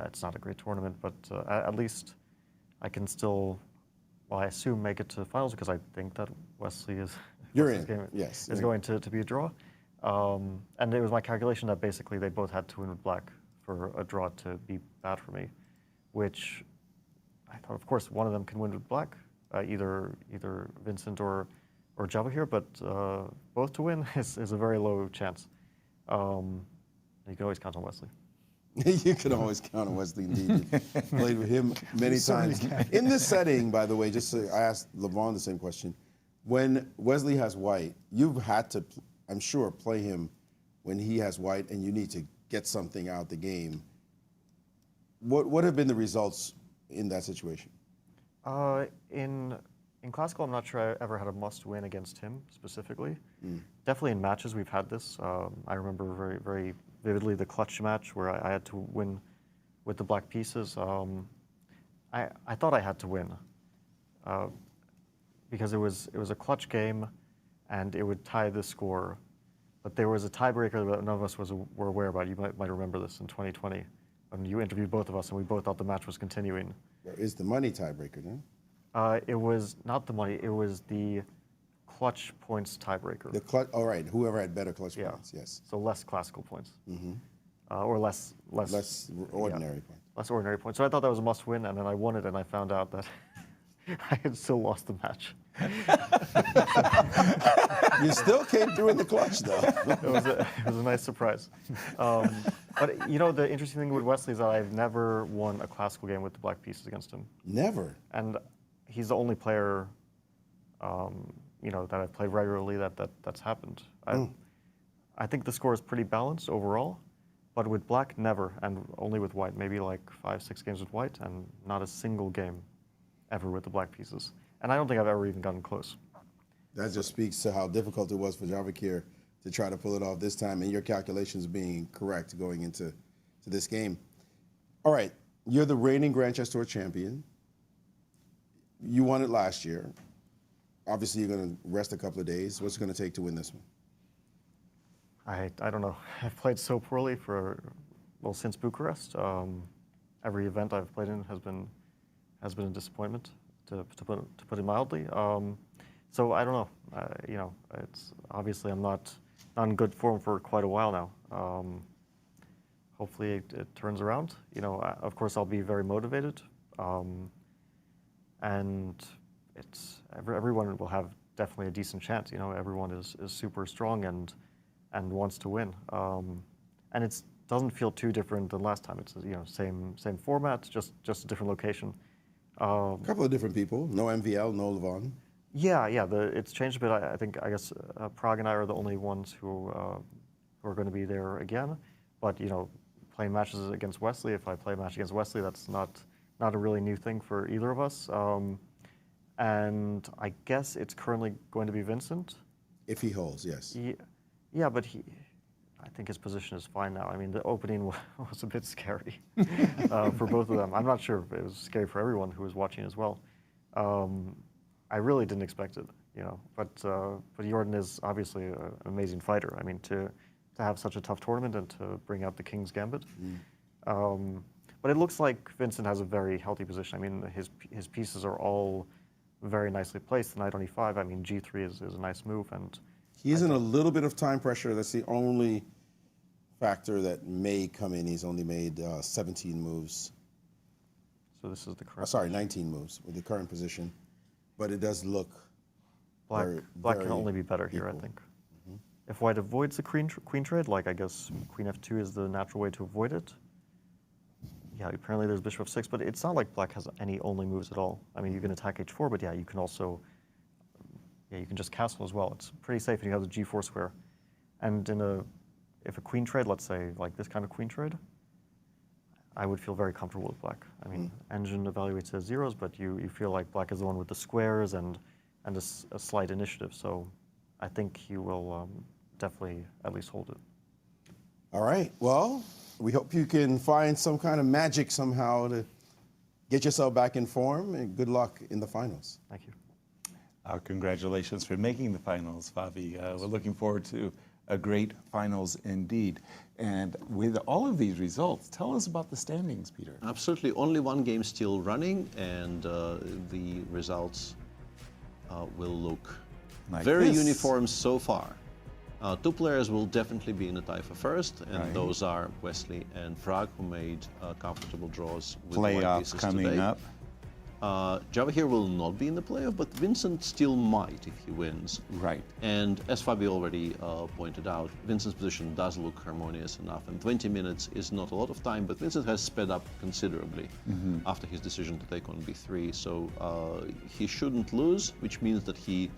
it's not a great tournament, but at least I can still, I assume, make it to finals because I think that Wesley is going to be a draw. And it was my calculation that basically they both had to win with black for a draw to be bad for me, which I thought, of course, one of them can win with black, either Vincent or Javokhir, but both to win is a very low chance. You can always count on Wesley. You can always count on Wesley, indeed. Played with him many times. In this setting, by the way, I asked Levon the same question. When Wesley has white, you've had to, I'm sure, play him when he has white and you need to get something out the game. What have been the results in that situation? In classical, I'm not sure I ever had a must-win against him specifically. Definitely in matches, we've had this. I remember very, very vividly the clutch match where I had to win with the black pieces. I thought I had to win because it was a clutch game and it would tie the score. But there was a tiebreaker that none of us were aware about. You might remember this in 2020 when you interviewed both of us and we both thought the match was continuing. There is the money tiebreaker, no? It was not the money, it was the clutch points tiebreaker. The clutch, all right, whoever had better clutch points, yes. So less classical points. Or less ordinary points. Less ordinary points. So I thought that was a must win, and then I won it, and I found out that I had still lost the match. You still came through in the clutch, though. It was a nice surprise. But you know, the interesting thing with Wesley is that I've never won a classical game with the black pieces against him. Never. And he's the only player, you know, that I've played regularly that's happened. I think the score is pretty balanced overall, but with black, never, and only with white. Maybe like 5-6 games with white, and not a single game ever with the black pieces. And I don't think I've ever even gotten close. That just speaks to how difficult it was for Javokhir to try to pull it off this time, and your calculations being correct going into this game. All right, you're the reigning Grand Chess Tour champion. You won it last year. Obviously, you're going to rest a couple of days. What's it going to take to win this one? I don't know. I've played so poorly since Bucharest. Every event I've played in has been a disappointment, to put it mildly. So I don't know. You know, it's obviously I'm not in good form for quite a while now. Hopefully it turns around. You know, of course I'll be very motivated, and everyone will have definitely a decent chance. You know, everyone is super strong and wants to win. And it doesn't feel too different than last time. It's, you know, same format, just a different location. A couple of different people. No MVL, no Levon. Yeah. It's changed a bit. I guess Pragg and I are the only ones who are going to be there again. But you know, playing matches against Wesley. If I play a match against Wesley, that's not a really new thing for either of us. And I guess it's currently going to be Vincent. If he holds, yes. Yeah, but I think his position is fine now. I mean, the opening was a bit scary for both of them. I'm not sure if it was scary for everyone who was watching as well. I really didn't expect it, you know. But Jorden is obviously an amazing fighter. I mean, to have such a tough tournament and to bring out the King's Gambit. But it looks like Vincent has a very healthy position. I mean, his pieces are all very nicely placed. Knight on e5. I mean, g3 is a nice move, and he's in a little bit of time pressure. That's the only factor that may come in. He's only made 17 moves. So this is the current. Sorry, 19 moves with the current position, but it does look. Black can only be better here, I think. If white avoids the queen trade, like I guess queen f2 is the natural way to avoid it. Yeah, apparently there's bishop f6, but it's not like black has any only moves at all. I mean, you can attack h4, but yeah, you can also, you can just castle as well. It's pretty safe, and you have the g4 square. And if a queen trade, let's say like this kind of queen trade, I would feel very comfortable with black. I mean, engine evaluates as zeros, but you feel like black is the one with the squares and a slight initiative. So I think he will definitely at least hold it. All right. Well, we hope you can find some kind of magic somehow to get yourself back in form, and good luck in the finals. Thank you. Our congratulations for making the finals, Fabi. We're looking forward to a great finals indeed. And with all of these results, tell us about the standings, Peter. Absolutely. Only one game still running, and the results will look like very this. uniform so far. Two players will definitely be in a tie for first, and those are Wesley and Pragg, who made comfortable draws with the white pieces coming today. up. Javokhir will not be in the playoff, but Vincent still might if he wins. Right. And as Fabi already pointed out, Vincent's position does look harmonious enough, and 20 minutes is not a lot of time, but Vincent has sped up considerably after his decision to take on b3, so he shouldn't lose, which means that he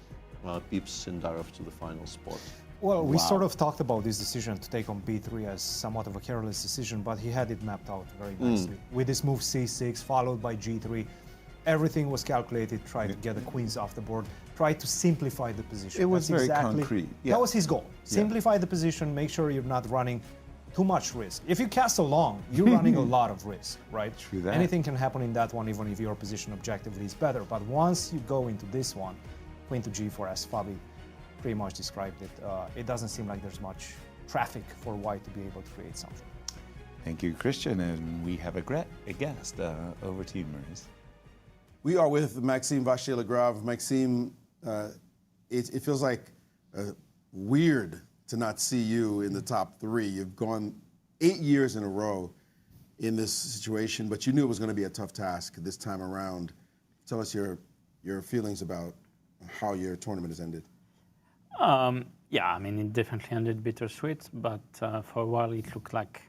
peeps Sindarov to the final spot. Well, we sort of talked about this decision to take on b3 as somewhat of a careless decision, but he had it mapped out very nicely. With this move c6, followed by g3, everything was calculated, tried to get the queens off the board, tried to simplify the position. It was very concrete. That was his goal. Simplify the position, make sure you're not running too much risk. If you castle long, you're running a lot of risk, right? True that. Anything can happen in that one, even if your position objectively is better. But once you go into this one, queen to g4, as Fabi pretty much described it, it doesn't seem like there's much traffic for white to be able to create something. Thank you, Cristian. And we have a guest. Over to you, Maurice. We are with Maxime Vachier-Lagrave. Maxime, it feels like weird to not see you in the top three. You've gone 8 years in a row in this situation, but you knew it was going to be a tough task this time around. Tell us your your feelings about how your tournament has ended? Yeah, I mean, it definitely ended bittersweet, but for a while it looked like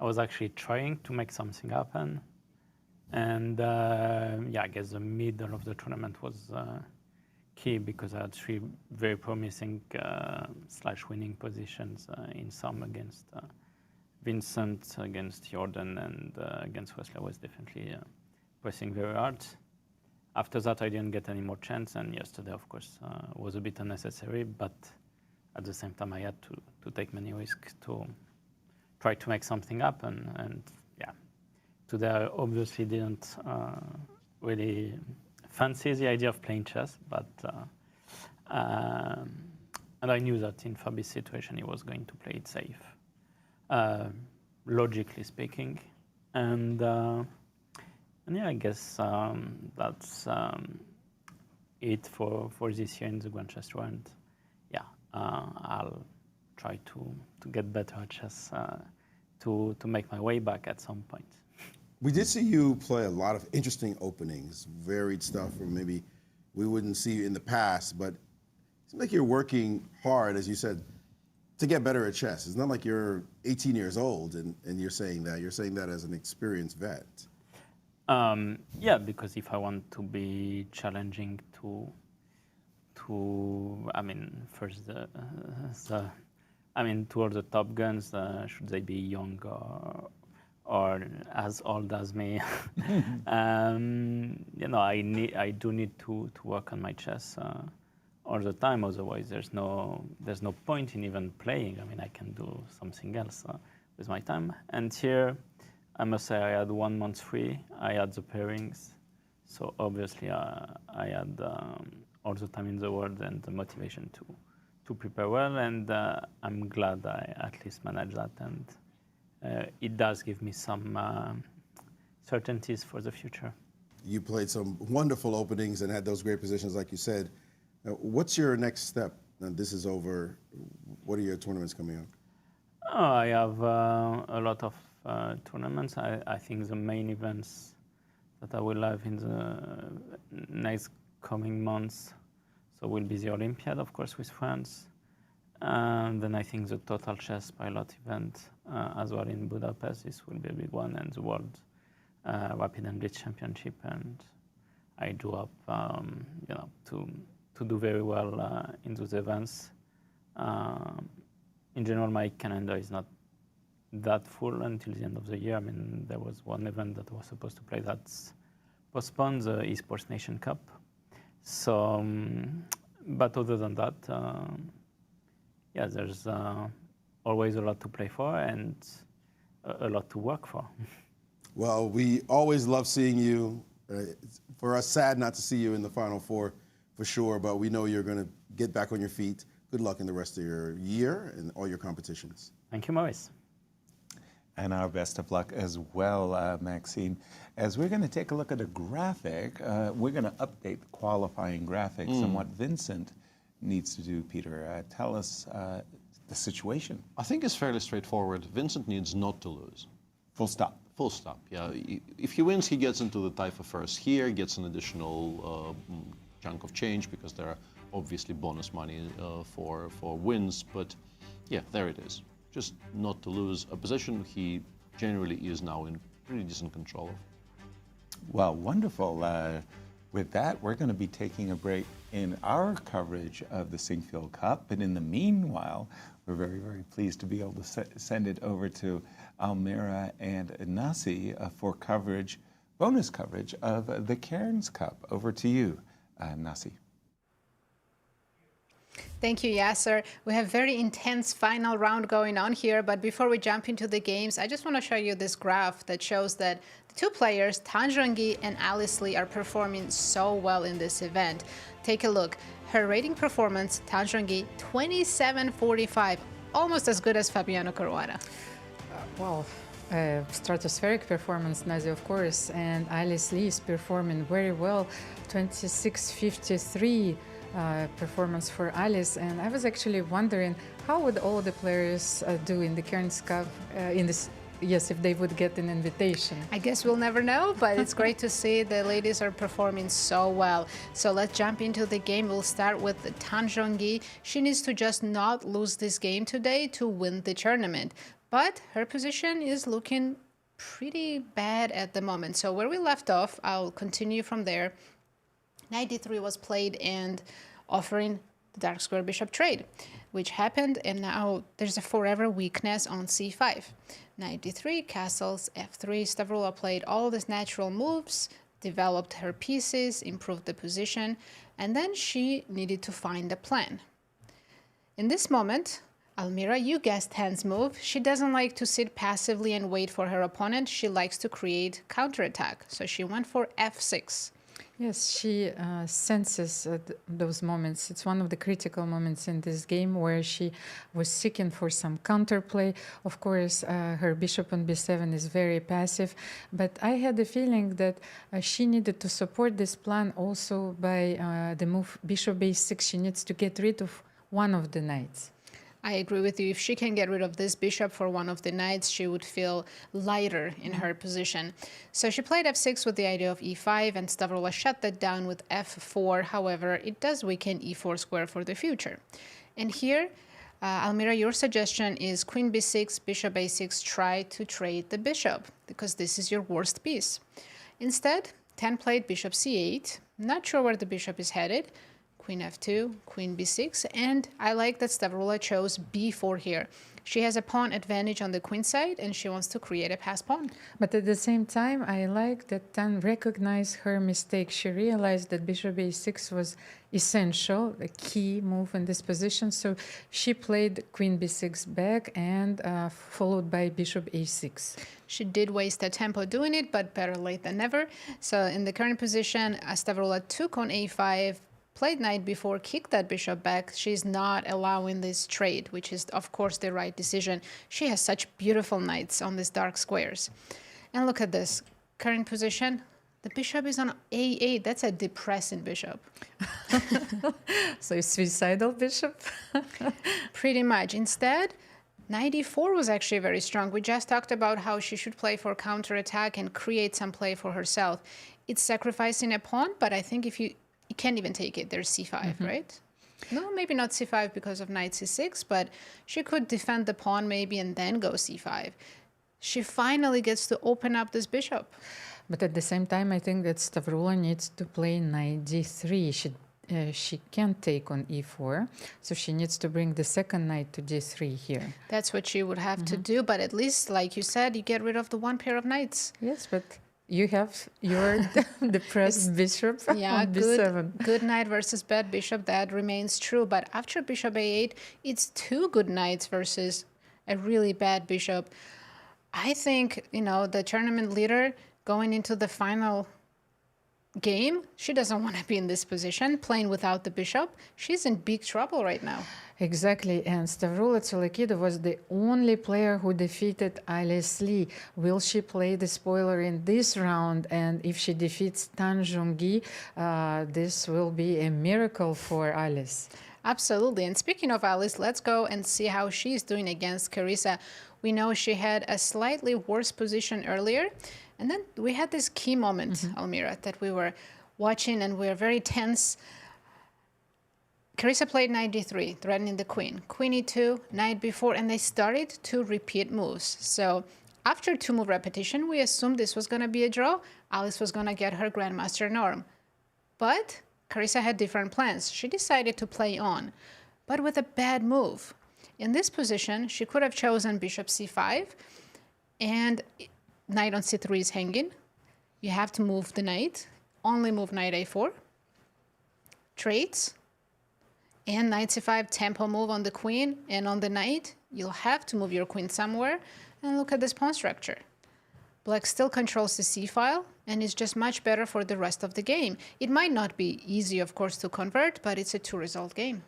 I was actually trying to make something happen. And yeah, I guess the middle of the tournament was key because I had 3 very promising / winning positions in some against Vincent, against Jorden, and against Wesley. I was definitely pressing very hard. After that, I didn't get any more chance, and yesterday, of course, was a bit unnecessary, but at the same time, I had to take many risks to try to make something happen, and yeah. Today, I obviously didn't really fancy the idea of playing chess, but and I knew that in Fabi's situation, he was going to play it safe, logically speaking, and yeah, I guess that's it for this year in the Grand Chess Tour, and yeah, I'll try to get better at chess to make my way back at some point. We did see you play a lot of interesting openings, varied stuff, or maybe we wouldn't see you in the past, but it seems like you're working hard, as you said, to get better at chess. It's not like you're 18 years old and you're saying that. You're saying that as an experienced vet. Yeah, because if I want to be challenging to I mean, first I mean, to all the top guns, should they be young or as old as me? You know, I do need to work on my chess all the time. Otherwise, there's no point in even playing. I mean, I can do something else with my time. And here, I must say, I had 1 month free. I had the pairings, so obviously I had all the time in the world and the motivation to prepare well. And I'm glad I at least managed that, and it does give me some certainties for the future. You played some wonderful openings and had those great positions, like you said. What's your next step? Now, this is over. What are your tournaments coming up? Oh, I have a lot of tournaments. I think the main events that I will have in the next coming months, so will be the Olympiad, of course, with France. And then I think the Total Chess Pilot event as well in Budapest. This will be a big one, and the World Rapid and Blitz Championship. And I do hope, you know, to do very well in those events. In general, my calendar is not that full until the end of the year. I mean, there was one event that I was supposed to play that's postponed, the Esports Nation Cup. So, but other than that, yeah, there's always a lot to play for and a lot to work for. Well, we always love seeing you. For us, sad not to see you in the Final Four for sure, but we know you're going to get back on your feet. Good luck in the rest of your year and all your competitions. Thank you, Maurice. And our best of luck as well, Maxime. As we're going to take a look at a graphic, we're going to update the qualifying graphics and what Vincent needs to do. Peter, tell us the situation. I think it's fairly straightforward. Vincent needs not to lose. Full stop. Full stop, yeah. If he wins, he gets into the tie for first here, gets an additional chunk of change because there are obviously bonus money for wins. But yeah, there it is. Just not to lose a position he generally is now in pretty decent control of. Well, wonderful. With that, we're going to be taking a break in our coverage of the Sinquefield Cup. And in the meanwhile, we're very, very pleased to be able to send it over to Almira and Nasi for coverage, bonus coverage of the Cairns Cup. Over to you, Nasi. Thank you, Yasser. We have very intense final round going on here, but before we jump into the games, I just want to show you this graph that shows that the two players, Tanjung and Alice Lee, are performing so well in this event. Take a look. Her rating performance, Tanjung 27.45, almost as good as Fabiano Caruana. Well, stratospheric performance, Nazi, of course, and Alice Lee is performing very well, 26.53. Performance for Alice, and I was actually wondering how would all the players do in the Cairns Cup in yes, if they would get an invitation. I guess we'll never know, but it's great to see the ladies are performing so well. So let's jump into the game. We'll start with Tan Zhongyi. She needs to just not lose this game today to win the tournament. But her position is looking pretty bad at the moment. So where we left off, I'll continue from there. Knight d3 was played and offering the dark square bishop trade, which happened, and now there's a forever weakness on c5. Knight d3, castles, f3. Stavroula played all these natural moves, developed her pieces, improved the position, and then she needed to find a plan. In this moment, Almira, you guessed Tan's move. She doesn't like to sit passively and wait for her opponent. She likes to create counterattack. So she went for f6. Yes, she senses those moments. It's one of the critical moments in this game where she was seeking for some counterplay. Of course, her bishop on b7 is very passive, but I had the feeling that she needed to support this plan also by the move bishop a6. She needs to get rid of one of the knights. I agree with you. If she can get rid of this bishop for one of the knights, she would feel lighter in her position. So she played f6 with the idea of e5, and Stavroula shut that down with f4. However, it does weaken e4 square for the future. And here, Almira, your suggestion is queen b6, bishop a6, try to trade the bishop, because this is your worst piece. Instead, Tan played bishop c8. Not sure where the bishop is headed. Queen f2, queen b6, and I like that Stavroula chose b4 here. She has a pawn advantage on the queen side, and she wants to create a pass pawn. But at the same time, I like that Tan recognized her mistake. She realized that bishop a6 was essential, a key move in this position, so she played queen b6 back and followed by bishop a6. She did waste a tempo doing it, but better late than never. So in the current position, Stavroula took on a5, played knight b4, kicked that bishop back. She's not allowing this trade, which is, of course, the right decision. She has such beautiful knights on these dark squares. And look at this. Current position, the bishop is on a8. That's a depressing bishop. So suicidal bishop? Pretty much. Instead, knight e4 was actually very strong. We just talked about how she should play for counterattack and create some play for herself. It's sacrificing a pawn, but I think if you can't even take it. There's c5, right? No, maybe not c5 because of knight c6, but she could defend the pawn maybe and then go c5. She finally gets to open up this bishop. But at the same time, I think that Stavroula needs to play knight d3. She can't take on e4, so she needs to bring the second knight to d3 here. That's what she would have to do, but at least, like you said, you get rid of the one pair of knights. Yes, but you have your depressed bishop on b7. Good knight versus bad bishop, that remains true. But after bishop a8, it's two good knights versus a really bad bishop. I think, the tournament leader going into the final game, she doesn't want to be in this position, playing without the bishop. She's in big trouble right now. Exactly, and Stavroula Tsolokida was the only player who defeated Alice Lee. Will she play the spoiler in this round? And if she defeats Tan Zhongyi, this will be a miracle for Alice. Absolutely, and speaking of Alice, let's go and see how she's doing against Carissa. We know she had a slightly worse position earlier, and then we had this key moment, Almira, that we were watching and we were very tense. Carissa played knight d3, threatening the queen. Queen e2, knight b4, and they started to repeat moves. So after two-move repetition, we assumed this was going to be a draw. Alice was going to get her Grandmaster norm. But Carissa had different plans. She decided to play on, but with a bad move. In this position, she could have chosen bishop c5, and knight on c3 is hanging. You have to move the knight. Only move knight a4. Trades. And knight c5, tempo move on the queen, and on the knight, you'll have to move your queen somewhere. And look at this pawn structure. Black still controls the c-file, and is just much better for the rest of the game. It might not be easy, of course, to convert, but it's a two-result game.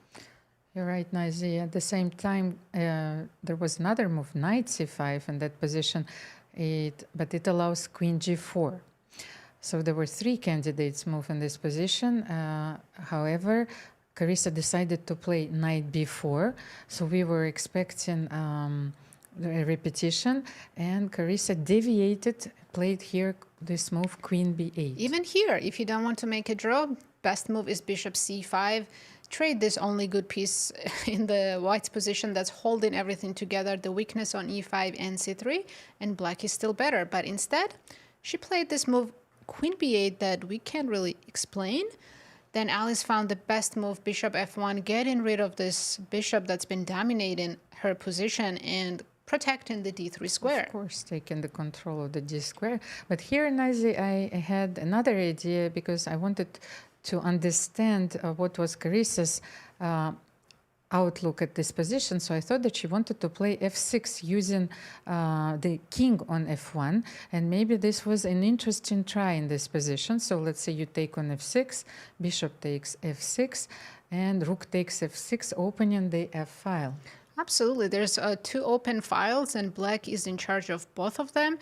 You're right, Nazi. At the same time, there was another move, knight c5 in that position, but it allows queen g4. So there were three candidates move in this position. However, Carissa decided to play knight b4, so we were expecting the repetition, and Carissa deviated, played here this move, queen b8. Even here, if you don't want to make a draw, best move is bishop c5. Trade this only good piece in the white's position that's holding everything together, the weakness on e5 and c3, and black is still better. But instead, she played this move, queen b8, that we can't really explain. Then Alice found the best move, bishop f1, getting rid of this bishop that's been dominating her position and protecting the d3 square. Of course, taking the control of the d square. But here, Nazi, I had another idea because I wanted to understand what was Carissa's outlook at this position. So I thought that she wanted to play f6 using the king on f1. And maybe this was an interesting try in this position. So let's say you take on f6, bishop takes f6, and rook takes f6, opening the f file. Absolutely. There's two open files, and black is in charge of both of them.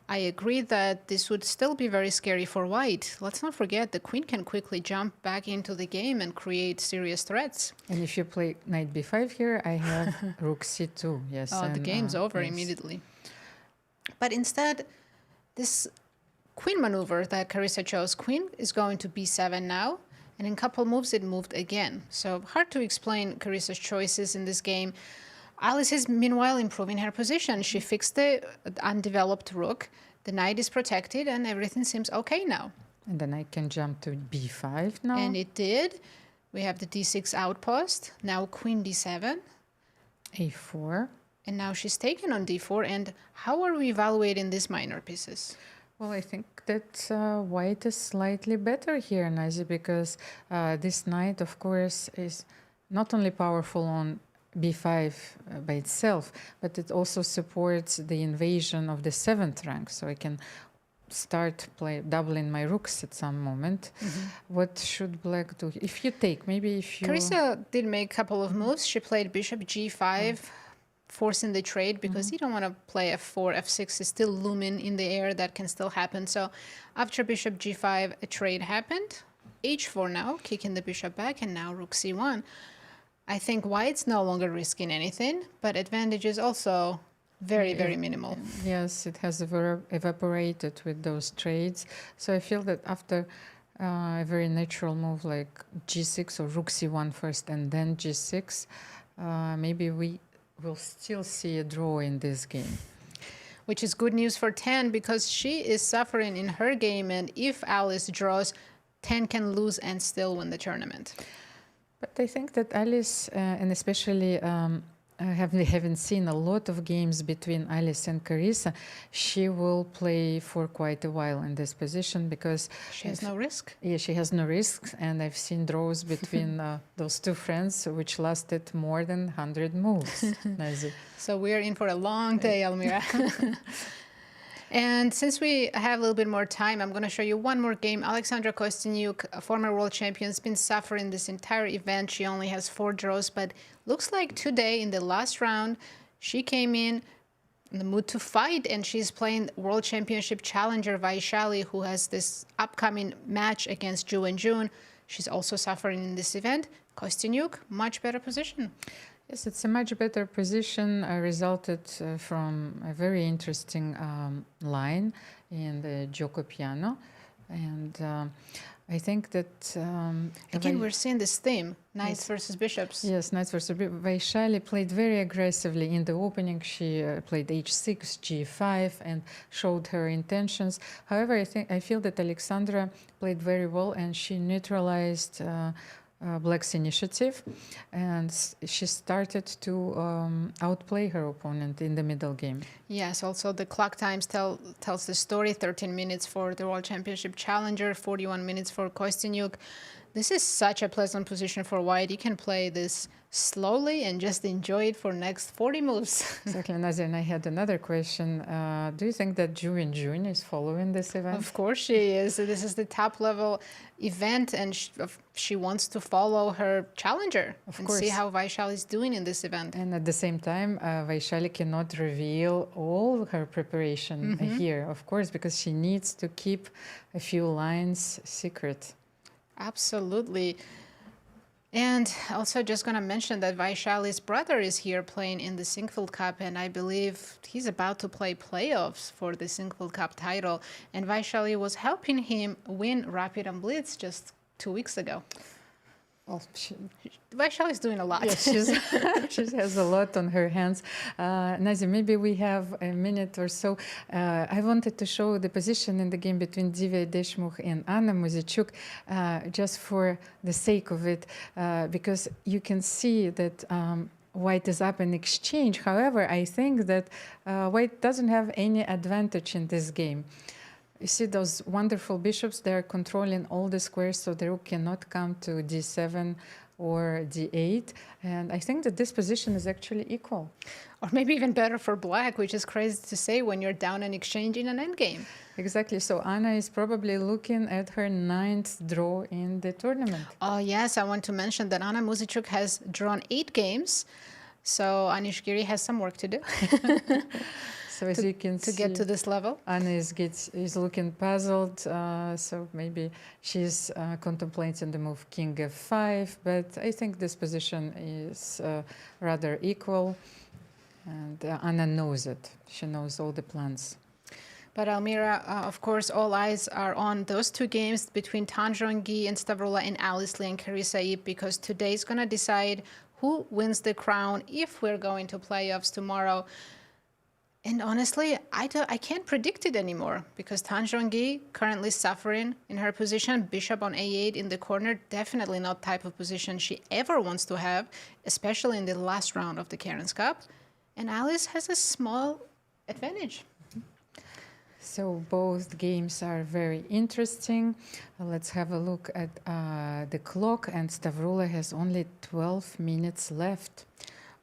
I agree that this would still be very scary for white. Let's not forget the queen can quickly jump back into the game and create serious threats. And if you play knight b5 here, I have rook c2. Yes. Oh, the game's over immediately. But instead, this queen maneuver that Carissa chose, queen is going to b7 now. And in a couple moves, it moved again. So hard to explain Carissa's choices in this game. Alice is meanwhile improving her position. She fixed the undeveloped rook. The knight is protected and everything seems okay now. And the knight can jump to b5 now. And it did. We have the d6 outpost. Now queen d7. a4. And now she's taken on d4. And how are we evaluating these minor pieces? Well, I think that white is slightly better here, Nazi, because this knight, of course, is not only powerful on b5 by itself, but it also supports the invasion of the 7th rank. So I can start doubling my rooks at some moment. What should black do? If you take, maybe if you... Carissa did make a couple of moves. She played bishop g5, forcing the trade, because you don't want to play f4. f6 is still looming in the air. That can still happen. So after bishop g5, a trade happened. h4 now, kicking the bishop back, and now rook c1. I think white's no longer risking anything, but advantage is also very, very minimal. Yes, it has evaporated with those trades. So I feel that after a very natural move like g6 or rook c1 first and then g6, maybe we will still see a draw in this game. Which is good news for Tan, because she is suffering in her game, and if Alice draws, Tan can lose and still win the tournament. But I think that Alice, and especially having seen a lot of games between Alice and Carissa, she will play for quite a while in this position because... She has no risk. Yeah, she has no risks, and I've seen draws between those two friends which lasted more than 100 moves. So we're in for a long day, Almira. And since we have a little bit more time, I'm going to show you one more game. Alexandra Kostyniuk, a former world champion, has been suffering this entire event. She only has 4 draws, but looks like today in the last round, she came in the mood to fight, and she's playing World Championship challenger Vachier-Lagrave, who has this upcoming match against Zhu and June. She's also suffering in this event. Kostyniuk, much better position. Yes, it's a much better position, resulted from a very interesting line in the Gioco Piano. And I think that... Again, we're seeing this theme, knights versus bishops. Yes, knights versus bishops. Vachier-Lagrave played very aggressively in the opening. She played h6, g5, and showed her intentions. However, I feel that Alexandra played very well, and she neutralized Black's initiative, and she started to outplay her opponent in the middle game. Yes, also the clock times tells the story. 13 minutes for the World Championship challenger, 41 minutes for Kostyniuk. This is such a pleasant position for white. You can play this slowly and just enjoy it for next 40 moves. Exactly, Nazir, and I had another question. Do you think that Zhu and June is following this event? Of course she is. This is the top level event, and she wants to follow her challenger and see how Vachier-Lagrave is doing in this event. And at the same time, Vachier-Lagrave cannot reveal all her preparation here, of course, because she needs to keep a few lines secret. Absolutely. And also just going to mention that Vachier-Lagrave's brother is here playing in the Sinquefield Cup, and I believe he's about to play playoffs for the Sinquefield Cup title. And Vachier-Lagrave was helping him win Rapid and Blitz just 2 weeks ago. Well, Vachier-Lagrave is doing a lot. Yes, she has a lot on her hands. Nazia, maybe we have a minute or so. I wanted to show the position in the game between Divya Deshmukh and Anna Muzychuk, just for the sake of it, because you can see that White is up in exchange. However, I think that White doesn't have any advantage in this game. You see those wonderful bishops, they're controlling all the squares, so the rook cannot come to d7 or d8. And I think that this position is actually equal. Or maybe even better for Black, which is crazy to say when you're down an exchange in an endgame. Exactly. So Anna is probably looking at her 9th draw in the tournament. Oh, yes. I want to mention that Anna Muzychuk has drawn 8 games. So Anish Giri has some work to do. So as you can see, to get to this level, Anna is looking puzzled. So maybe she's contemplating the move King f5. But I think this position is rather equal, and Anna knows it. She knows all the plans. But Almira, of course, all eyes are on those 2 games between Tanjong and Stavroula and Alice Lee and Carissa, because today is going to decide who wins the crown if we're going to playoffs tomorrow. And honestly, I can't predict it anymore, because Tanjong currently suffering in her position. Bishop on a8 in the corner, definitely not type of position she ever wants to have, especially in the last round of the Cairns Cup. And Alice has a small advantage. So both games are very interesting. Let's have a look at the clock, and Stavroula has only 12 minutes left.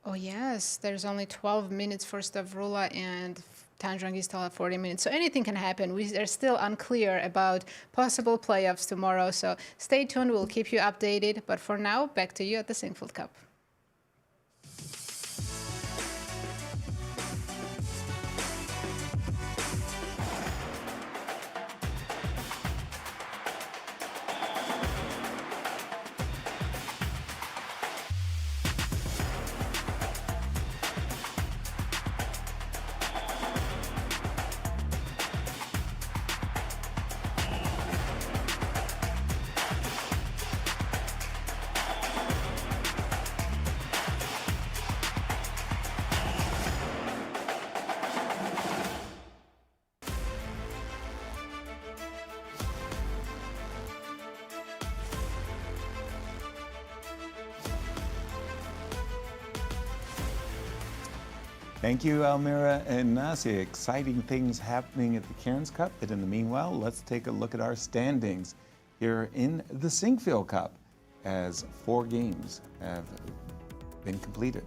Oh, yes, there's only 12 minutes for Stavroula, and Tanjong still have 40 minutes. So anything can happen. We are still unclear about possible playoffs tomorrow. So stay tuned. We'll keep you updated. But for now, back to you at the Sinquefield Cup. Thank you, Almira and Nazia. Exciting things happening at the Cairns Cup. But in the meanwhile, let's take a look at our standings here in the Sinquefield Cup, as 4 games have been completed.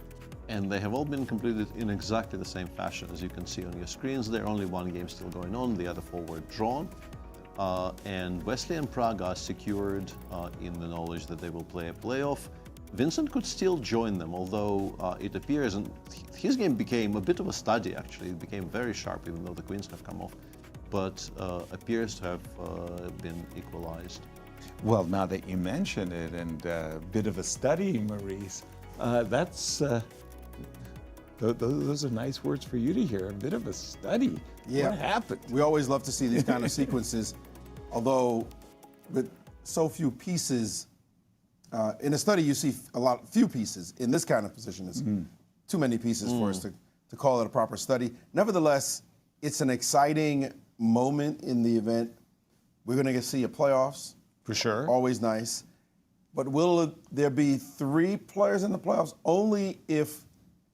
And they have all been completed in exactly the same fashion. As you can see on your screens, there only 1 game still going on. The other 4 were drawn. And Wesley and Prague are secured in the knowledge that they will play a playoff. Vincent could still join them, although it appears, and his game became a bit of a study actually. It became very sharp, even though the queens have come off, but appears to have been equalized. Well, now that you mention it, and a bit of a study, Maurice, those are nice words for you to hear. A bit of a study. Yeah. What happened? We always love to see these kind of sequences, although with so few pieces. In a study, you see few pieces. In this kind of position, it's too many pieces for us to call it a proper study. Nevertheless, it's an exciting moment in the event. We're going to see a playoffs. For sure. Always nice. But will there be 3 players in the playoffs? Only if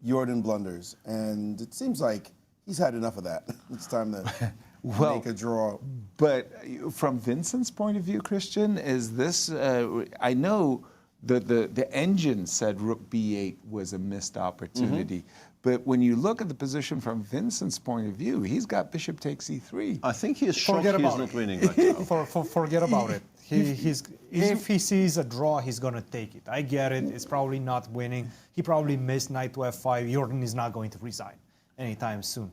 Jorden blunders. And it seems like he's had enough of that. It's time to make a draw. But from Vincent's point of view, Cristian, is this, I know the engine said rook b8 was a missed opportunity, but when you look at the position from Vincent's point of view, he's got bishop takes e3. I think he is shocked he's not winning right now. Forget about it. If he sees a draw, he's going to take it. I get it. It's probably not winning. He probably missed knight to f5. Jorden is not going to resign anytime soon.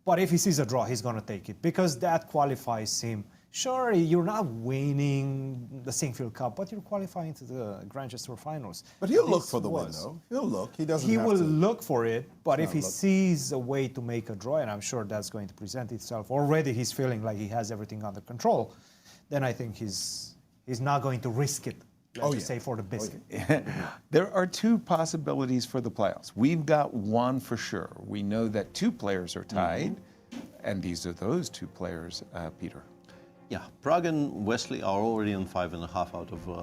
But if he sees a draw, he's going to take it, because that qualifies him Sure, you're not winning the Sinquefield Cup, but you're qualifying to the Grand Tour Finals. But he'll look for the win, though. He'll look. He doesn't. He have will to. look for it, but if he look. sees a way to make a draw, and I'm sure that's going to present itself, already he's feeling like he has everything under control, then I think he's not going to risk it, let's just say, for the biscuit. There are two possibilities for the playoffs. We've got one for sure. We know that two players are tied, and these are those two players, Peter. Yeah, Prague and Wesley are already on 5.5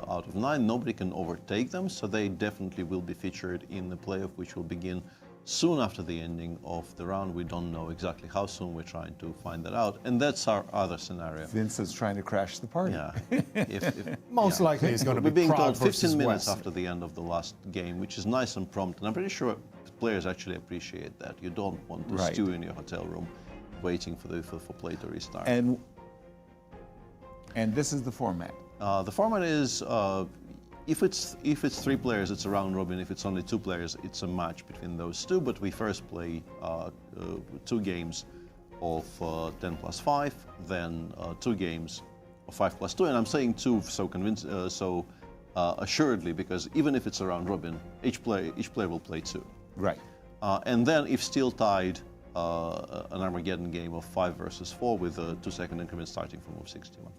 out of 9. Nobody can overtake them, so they definitely will be featured in the playoff, which will begin soon after the ending of the round. We don't know exactly how soon. We're trying to find that out, and that's our other scenario. Vincent's trying to crash the party. Yeah, Most likely it's going to be We're being Prague told 15 minutes Wesley. after the end of the last game, which is nice and prompt, and I'm pretty sure players actually appreciate that. You don't want to stew in your hotel room, waiting for play to restart. And this is the format. The format is, if it's 3 players, it's a round robin. If it's only 2 players, it's a match between those 2. But we first play 2 games of 10+5, then 2 games of 5+2. And I'm saying 2 so assuredly, because even if it's a round robin, each player will play 2. Right. And then if still tied, an Armageddon game of 5 versus 4 with 2-second increments starting from move 61.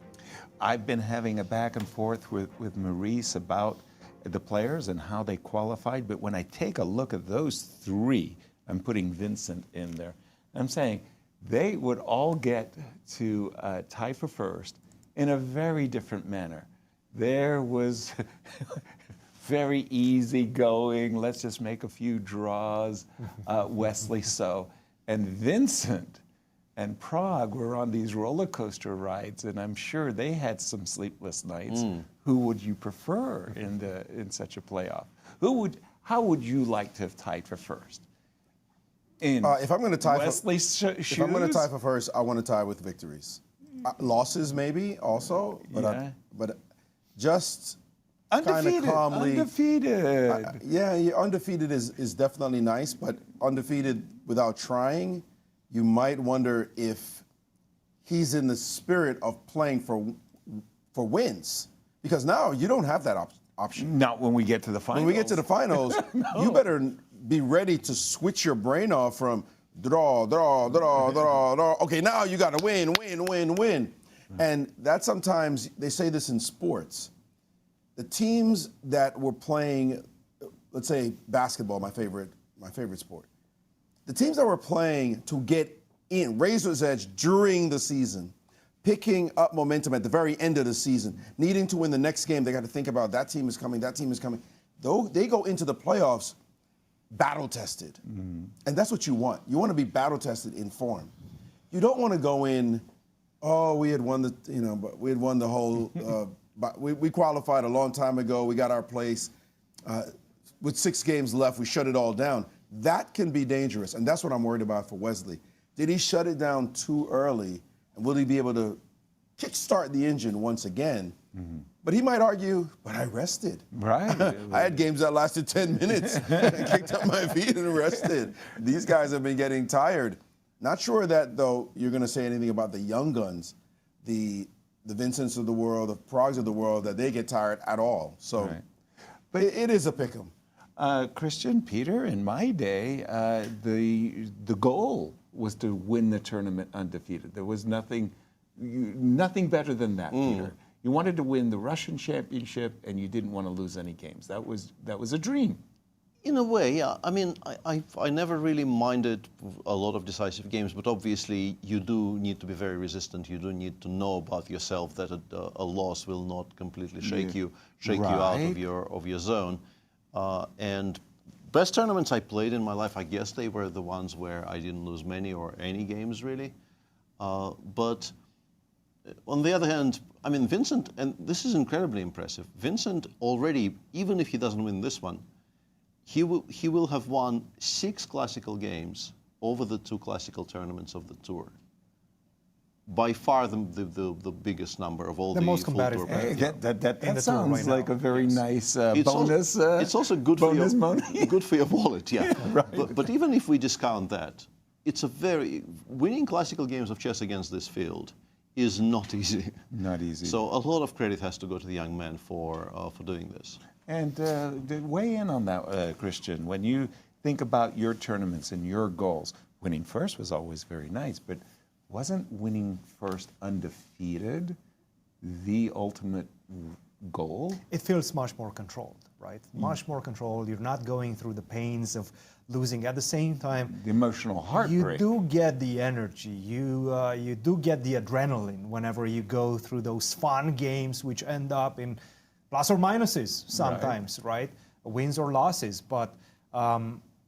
I've been having a back and forth with Maurice about the players and how they qualified, but when I take a look at those 3, I'm putting Vincent in there, I'm saying they would all get to tie for first in a very different manner. There was very easy going, let's just make a few draws, Wesley and Vincent and Prague were on these roller coaster rides, and I'm sure they had some sleepless nights. Who would you prefer in such a playoff? How would you like to have tied for first? If I'm going to tie Wesley's shoes? If I'm going to tie for first, I want to tie with victories. Losses maybe also, but but just undefeated. Kind of calmly. Undefeated. Undefeated is definitely nice, but undefeated without trying. You might wonder if he's in the spirit of playing for wins, because now you don't have that option. Not when we get to the finals. When we get to the finals, you better be ready to switch your brain off from draw. Okay, now you got to win. And that sometimes, they say this in sports. The teams that were playing, let's say basketball, my favorite sport. The teams that were playing to get in, razor's edge during the season, picking up momentum at the very end of the season, needing to win the next game, they got to think about that team is coming. Though they go into the playoffs battle-tested. And that's what you want. You want to be battle-tested in form. You don't want to go in, we had won the whole, we qualified a long time ago, we got our place. With 6 games left, we shut it all down. That can be dangerous, and that's what I'm worried about for Wesley. Did he shut it down too early, and will he be able to kickstart the engine once again? But he might argue, but I rested. Right. I had games that lasted 10 minutes. I kicked up my feet and rested. These guys have been getting tired. Not sure that, though, you're going to say anything about the young guns, the Vincents of the world, the Pragues of the world, that they get tired at all. So, but it is a pick'em. Cristian, Peter, in my day, the goal was to win the tournament undefeated. There was nothing better than that, Peter. You wanted to win the Russian championship, and you didn't want to lose any games. That was a dream. In a way, yeah. I mean, I never really minded a lot of decisive games, but obviously you do need to be very resistant. You do need to know about yourself that a loss will not completely shake you out of your zone. And best tournaments I played in my life, I guess they were the ones where I didn't lose many or any games really. But on the other hand, I mean, Vincent, and this is incredibly impressive, Vincent already, even if he doesn't win this one, he will have won 6 classical games over the 2 classical tournaments of the tour. By far the biggest number of all the most full combative tour players. That sounds like a very nice bonus. It's also good bonus for your money. good for your wallet, yeah. Right. But even if we discount that, it's winning classical games of chess against this field is not easy. Not easy. So a lot of credit has to go to the young man for doing this. And weigh in on that, Cristian. When you think about your tournaments and your goals, winning first was always very nice, but wasn't winning first undefeated the ultimate goal? It feels much more controlled, right? Much more controlled. You're not going through the pains of losing. At the same time, the emotional heartbreak. You do get the energy. You do get the adrenaline whenever you go through those fun games, which end up in plus or minuses sometimes, right? Wins or losses. But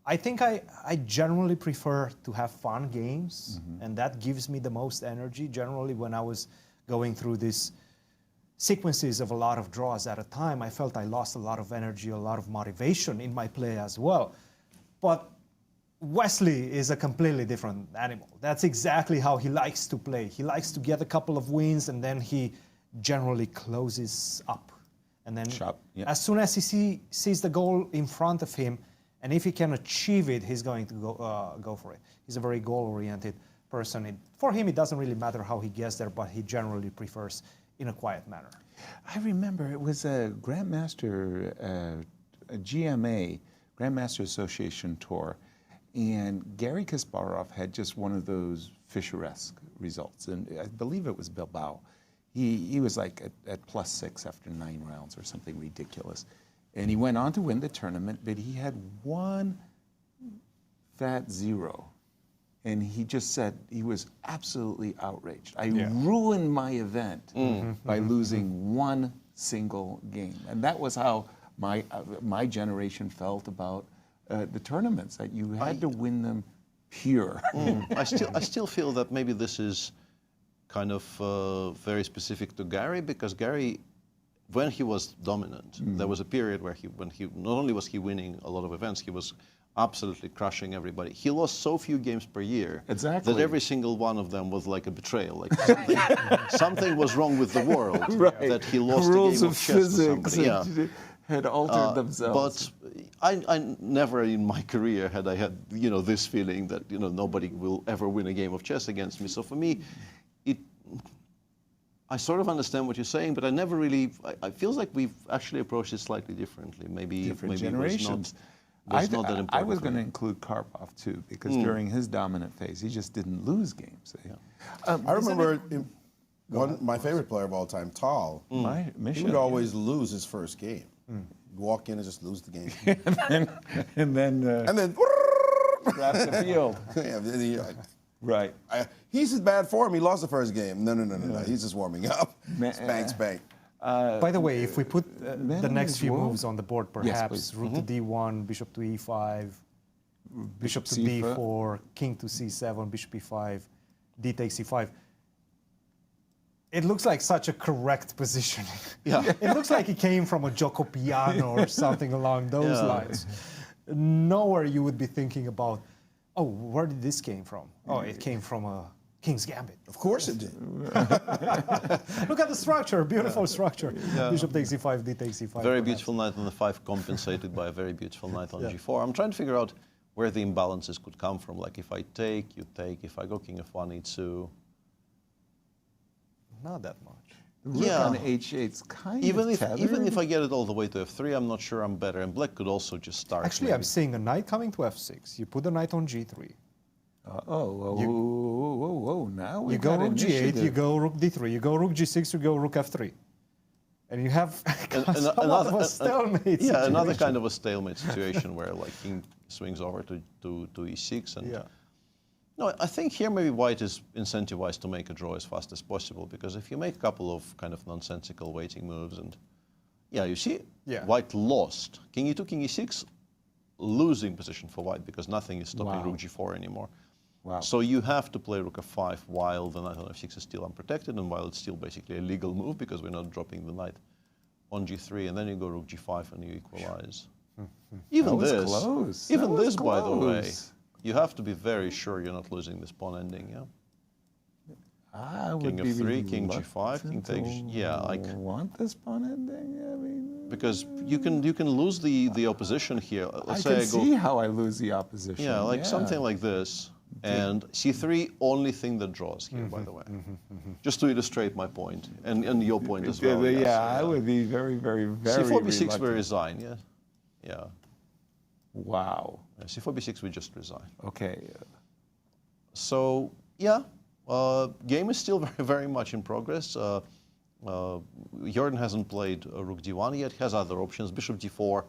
I think I generally prefer to have fun games, and that gives me the most energy. Generally, when I was going through these sequences of a lot of draws at a time, I felt I lost a lot of energy, a lot of motivation in my play as well. But Wesley is a completely different animal. That's exactly how he likes to play. He likes to get a couple of wins, and then he generally closes up. And then as soon as he sees the goal in front of him, and if he can achieve it, he's going to go for it. He's a very goal-oriented person. For him, it doesn't really matter how he gets there, but he generally prefers in a quiet manner. I remember it was a Grandmaster, a GMA, Grandmaster Association tour, and Garry Kasparov had just one of those Fischer-esque results, and I believe it was Bilbao. He was like at +6 after 9 rounds or something ridiculous. And he went on to win the tournament, but he had one fat zero. And he just said he was absolutely outraged. I ruined my event by losing one single game. And that was how my generation felt about the tournaments, that you had to win them pure. I still feel that maybe this is kind of very specific to Garry, because Garry, when he was dominant, there was a period where when he not only was he winning a lot of events, he was absolutely crushing everybody. He lost so few games per year that every single one of them was like a betrayal. Like something was wrong with the world that he lost a game of chess to somebody. Had altered themselves. But I never in my career had this feeling that nobody will ever win a game of chess against me. So for me, I sort of understand what you're saying, but I never really. I feels like we've actually approached it slightly differently. Maybe different maybe generations. It's not that important. I was going to include Karpov too, because during his dominant phase, he just didn't lose games. I remember my favorite player of all time, Tal. He would always lose his first game. Walk in and just lose the game. and then grab the field. Right. He's in bad form. He lost the first game. No. He's just warming up. Spank, spank. By the way, if we put the next few moves on the board, perhaps rook to d1, bishop to e5, bishop to d4, king to c7, bishop e5, d takes e5. It looks like such a correct positioning. Yeah. It looks like it came from a Gioco Piano or something along those lines. Nowhere you would be thinking about, oh, where did this came from? Oh, it came from a King's Gambit. Of course it did. Look at the structure, beautiful structure. Bishop takes e5, d takes e5. Very beautiful knight on the 5 compensated by a very beautiful knight on g4. I'm trying to figure out where the imbalances could come from. Like if I take, you take. If I go king f1, e2. Not that much. Rook on h8's kind even of even if I get it all the way to f3, I'm not sure I'm better. And black could also just start. Actually, I'm seeing a knight coming to f6. You put the knight on g3. Whoa, now we you go rook g8, you go rook d3, you go rook g6, you go rook f3. And you have another a stalemate situation. Another kind of a stalemate situation where like king swings over to e6. And no, I think here maybe white is incentivized to make a draw as fast as possible, because if you make a couple of kind of nonsensical waiting moves and you see white lost. King e2, king e6, losing position for white because nothing is stopping rook g4 anymore. Wow. So you have to play rook f5 while the knight on f6 is still unprotected and while it's still basically a legal move because we're not dropping the knight on g3, and then you go rook g5 and you equalize. Even this, by the way, you have to be very sure you're not losing this pawn ending, King f3, king g5, king takes. I want this pawn ending. I mean, because you can lose the opposition here. Let's say I can see how I lose the opposition. Something like this. And C3, only thing that draws here, by the way. Just to illustrate my point, and your point as well. Yeah, I would be very, very, very C4, B6, reluctant. we resign, yeah. Yeah. Wow. Yeah, C4, B6, we just resign. Okay. So, yeah, game is still very, very much in progress. Jorden hasn't played Rook D1 yet. He has other options. Bishop D4,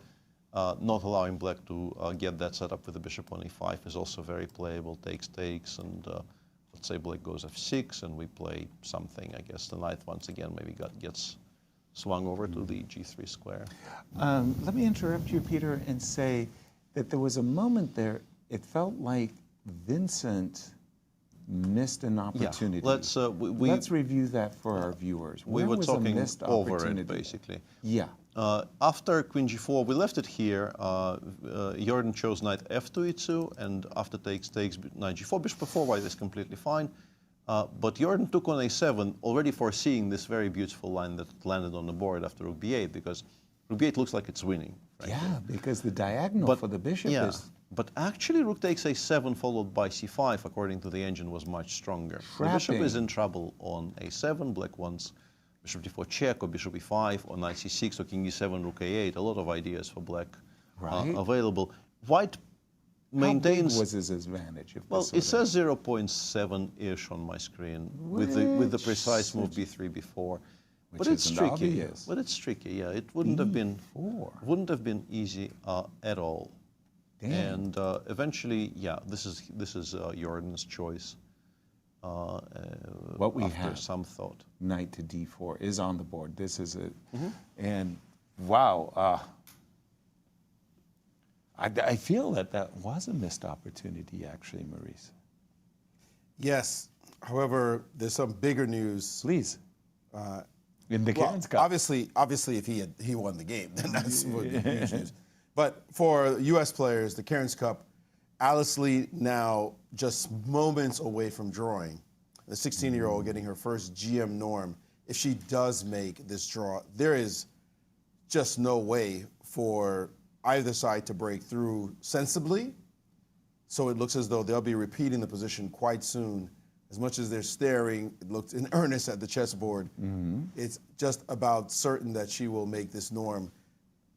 not allowing black to get that set up with the bishop on E5 is also very playable. Takes, and let's say black goes F6, and we play something. I guess the knight once again maybe gets swung over to the G3 square. Let me interrupt you, Peter, and say that there was a moment there, it felt like Vincent missed an opportunity. Yeah, let's review that for our viewers. We were talking over it, basically. Yeah. After Queen G4, we left it here. Jorden chose knight F2 E2, and after takes, knight G4, bishop F4, white is completely fine. But Jorden took on A7, already foreseeing this very beautiful line that landed on the board after Rook B8, because Rook B8 looks like it's winning. Frankly. Yeah, because the diagonal for the bishop is... But actually, Rook takes A7 followed by C5, according to the engine, was much stronger. The bishop is in trouble on A7. Black wants bishop D4 check, or bishop E5, or knight C6, or king E7, Rook A8. A lot of ideas for black available. White maintains... How big was his advantage? Well, it says 0.7-ish on my screen, with the precise move B3, B4. But it's tricky. Obvious. But it's tricky, yeah. It wouldn't have been easy at all. Damn. And eventually, yeah, this is Jordan's choice. What we after have, some thought. Knight to D4 is on the board. This is it. And wow, I feel that was a missed opportunity, actually, Maurice. Yes. However, there's some bigger news. Please. In the Cairns Cup. Obviously, if he won the game, then that's what the huge news. But for U.S. players, the Cairns Cup, Alice Lee now just moments away from drawing. The 16-year-old getting her first GM norm. If she does make this draw, there is just no way for either side to break through sensibly. So it looks as though they'll be repeating the position quite soon. As much as they're staring, it looks in earnest at the chessboard. It's just about certain that she will make this norm.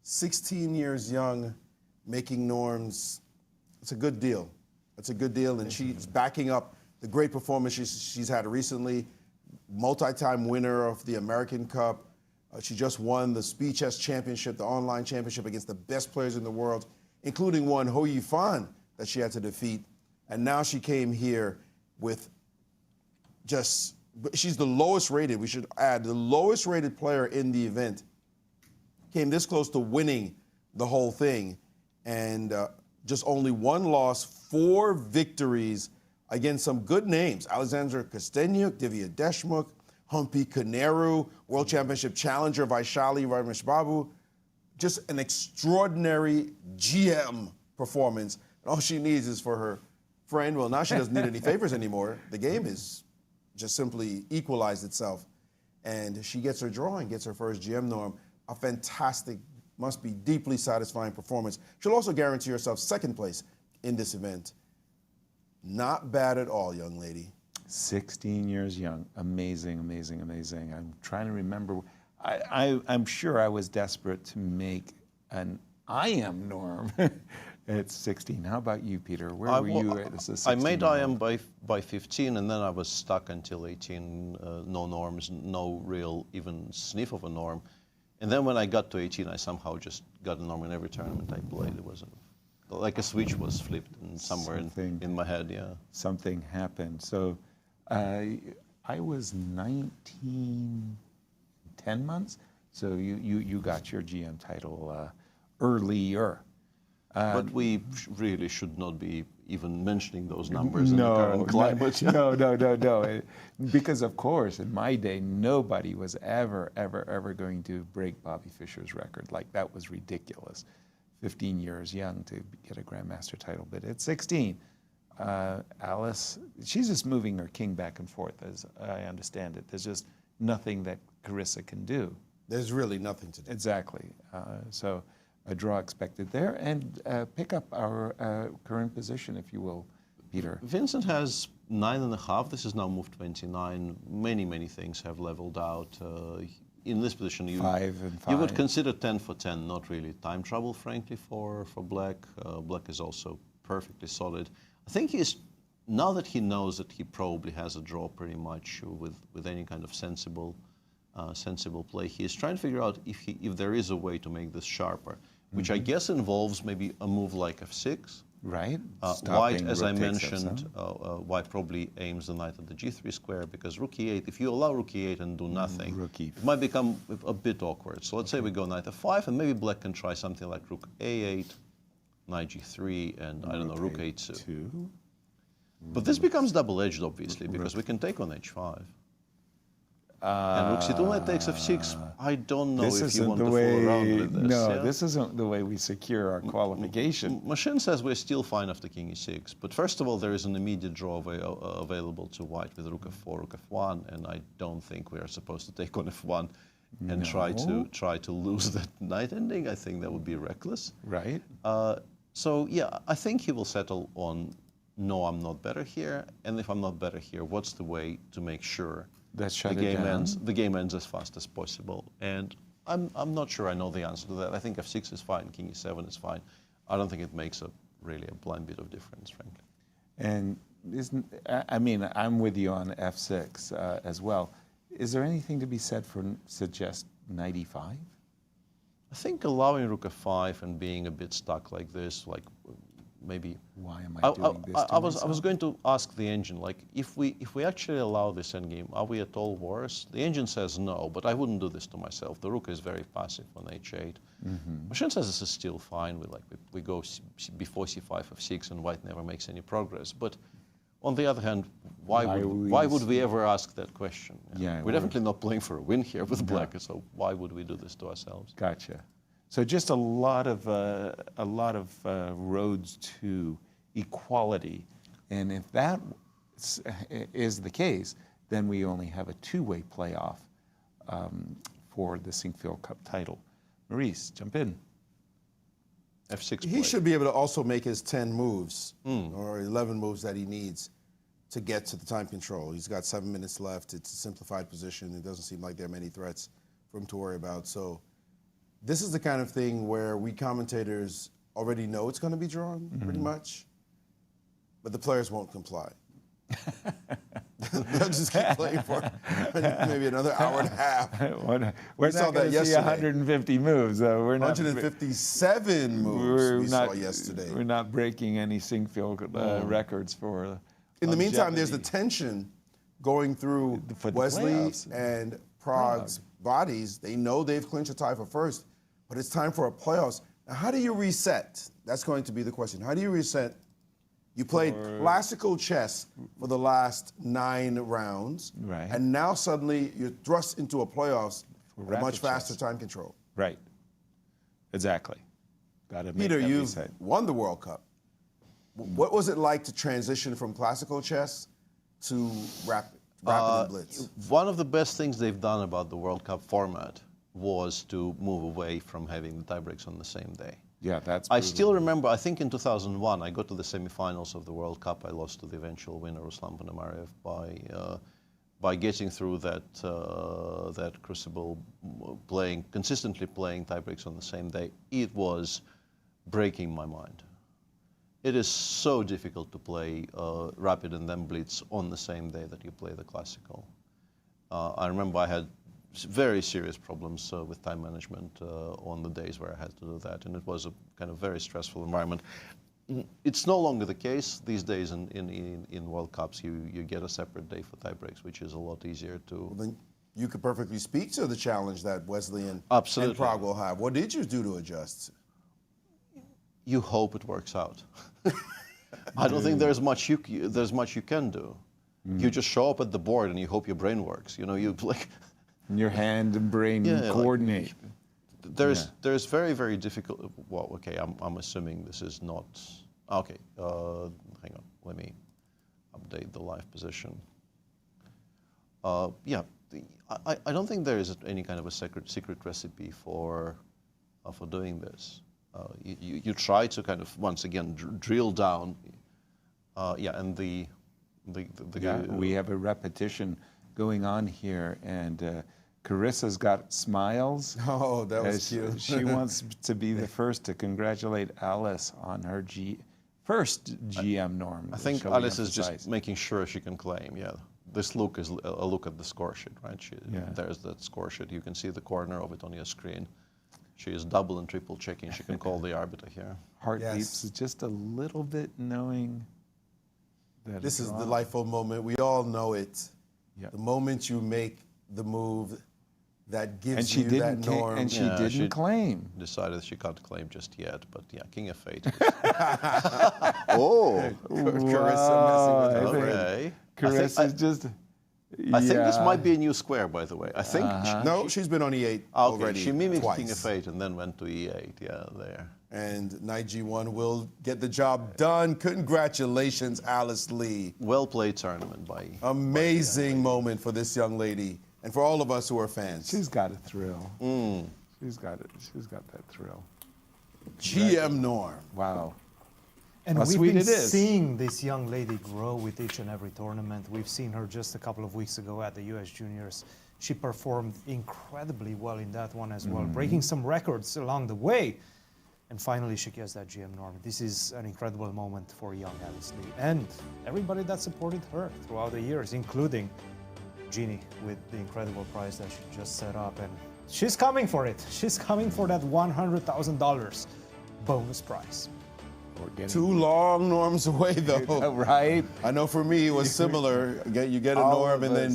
16 years young, making norms, it's a good deal. It's a good deal, and she's backing up the great performance she's had recently. Multi-time winner of the American Cup. She just won the Speed Chess Championship, the online championship, against the best players in the world, including one Ho Yifan that she had to defeat. And now she came here with she's the lowest rated, we should add, the lowest rated player in the event. Came this close to winning the whole thing, and just only one loss, 4 victories against some good names: Alexandra Kostenyuk, Divya Deshmukh, Humpy Koneru, World Championship challenger Vaishali Rameshbabu. Just an extraordinary GM performance. And all she needs is for her friend. Well, now she doesn't need any favors anymore. The game is just simply equalized itself, and she gets her draw and gets her first GM norm. A fantastic, must be deeply satisfying performance. She'll also guarantee herself second place in this event. Not bad at all, young lady. 16 years young. Amazing, amazing, amazing. I'm trying to remember. I'm sure I was desperate to make an IM norm at 16. How about you, Peter? Where were you as a 16? I made IM by 15, and then I was stuck until 18. No norms, no real even sniff of a norm. And then when I got to 18, I somehow just got a norm in every tournament I played. It wasn't like a switch was flipped somewhere in my head. Yeah, something happened. So I was 19, 10 months. So you got your GM title earlier. But we really should not be even mentioning those numbers in the current climate. No. Because, of course, in my day, nobody was ever going to break Bobby Fischer's record. Like, that was ridiculous. 15 years young to get a Grandmaster title. But at 16, Alice, she's just moving her king back and forth, as I understand it. There's just nothing that Carissa can do. There's really nothing to do. Exactly. So a draw expected there, and pick up our current position, if you will, Peter? Vincent has 9.5. This is now moved 29. Many things have leveled out. In this position, you 5 and 5. You would consider 10 for 10, not really time trouble, frankly, for Black. Black is also perfectly solid. I think he's, now that he knows that he probably has a draw pretty much with any kind of sensible play, he is trying to figure out if there is a way to make this sharper, which I guess involves maybe a move like f6. Right. White, as I mentioned, White probably aims the knight at the g3 square, because rook e8, if you allow rook e8 and do nothing, it might become a bit awkward. So let's say we go knight f5, and maybe Black can try something like rook a8, knight g3, and I don't know, rook a2. But this becomes double-edged, obviously, because we can take on h5. And rook c2 knight takes f6. I don't know if you want to fool around with this. No, yeah? this isn't the way we secure our qualification. Machine says we're still fine after king e6. But first of all, there is an immediate draw available to White with rook f4, rook f1, and I don't think we are supposed to take on f1 and try to lose that knight ending. I think that would be reckless. Right. So yeah, I think he will settle on, no, I'm not better here, and if I'm not better here, what's the way to make sure the game ends as fast as possible? And I'm not sure I know the answer to that. I think f6 is fine, king e7 is fine. I don't think it makes really a blind bit of difference, frankly. And I mean, I'm with you on f6 as well. Is there anything to be said for suggest knight e5? I think allowing rook f5 and being a bit stuck like this, like maybe. Why am I doing this to myself? I was going to ask the engine, like, if we actually allow this endgame, are we at all worse? The engine says no, but I wouldn't do this to myself. The rook is very passive on h8. Machine says this is still fine. We go before c5, f6, and White never makes any progress. But on the other hand, why would we ever ask that question? Yeah, we're definitely not playing for a win here with Black, so why would we do this to ourselves? Gotcha. So just a lot of roads to equality, and if that is the case, then we only have a two-way playoff for the Sinquefield Cup title. Maurice, jump in. f6. He should be able to also make his 10 moves or 11 moves that he needs to get to the time control. He's got 7 minutes left. It's a simplified position. It doesn't seem like there are many threats for him to worry about. So this is the kind of thing where we commentators already know it's going to be drawn, pretty much, but the players won't comply. They'll just keep playing for maybe another hour and a half. We're not going to see 150 moves. We're not 157 moves we saw yesterday. We're not breaking any Sinquefield records for. In the meantime, there's the tension going through Wesley and Prague's bodies. They know they've clinched a tie for first, but it's time for a playoffs. Now, how do you reset? That's going to be the question. How do you reset? You played classical chess for the last 9 rounds, and now suddenly you're thrust into a playoffs with a much faster time control. Right. Exactly. Peter, you've won the World Cup. What was it like to transition from classical chess to rapid and blitz? One of the best things they've done about the World Cup format was to move away from having the tiebreaks on the same day. Yeah, that's. I still remember. I think in 2001, I got to the semifinals of the World Cup. I lost to the eventual winner, Ruslan Ponomarev, by getting through that crucible, consistently playing tiebreaks on the same day. It was breaking my mind. It is so difficult to play rapid and then blitz on the same day that you play the classical. I remember I had very serious problems with time management on the days where I had to do that, and it was a kind of very stressful environment. It's no longer the case these days. In World Cups, you get a separate day for tiebreaks, which is a lot easier to. Well, then you could perfectly speak to the challenge that Wesley and Prague will have. What did you do to adjust? You hope it works out. I don't think there's much you can do. You just show up at the board and you hope your brain works. You know, you like. Your hand and brain coordinate. There's very, very difficult. Well, okay, I'm assuming this is not. Okay, hang on. Let me update the live position. Yeah, I don't think there is any kind of a secret recipe for doing this. You try to kind of once again drill down Yeah, and the we have a repetition going on here, and Carissa's got smiles. Oh, that was cute. She wants to be the first to congratulate Alice on her first GM norm. I think Alice is just making sure she can claim, yeah. This look is a look at the score sheet, right? There's that score sheet. You can see the corner of it on your screen. She is double and triple checking. She can call the arbiter here. Heart beats just a little bit, knowing that this is the delightful moment. We all know it. Yeah. The moment you make the move that gives you that norm. And she didn't claim. Decided she can't claim just yet, but yeah, King of Fate. Carissa messing with her. Okay. Carissa's just... I think this might be a new square, by the way. I think. No, she's been on E8 already. She mimicked twice. King of Fate and then went to E8. Yeah, there. And Knight G1 will get the job done. Congratulations, Alice Lee. Well played tournament by. Amazing moment for this young lady and for all of us who are fans. She's got a thrill. She's got it. She's got that thrill. GM norm. Wow. And How we've sweet been it is. seeing this young lady grow with each and every tournament. We've seen her just a couple of weeks ago at the US Juniors. She performed incredibly well in that one as well, breaking some records along the way. And finally, she gets that GM norm. This is an incredible moment for young Alice Lee and everybody that supported her throughout the years, including Jeannie with the incredible prize that she just set up. And she's coming for it. She's coming for that $100,000 bonus prize. 2 long norms away, though. Right. I know for me it was similar. You get a norm, and then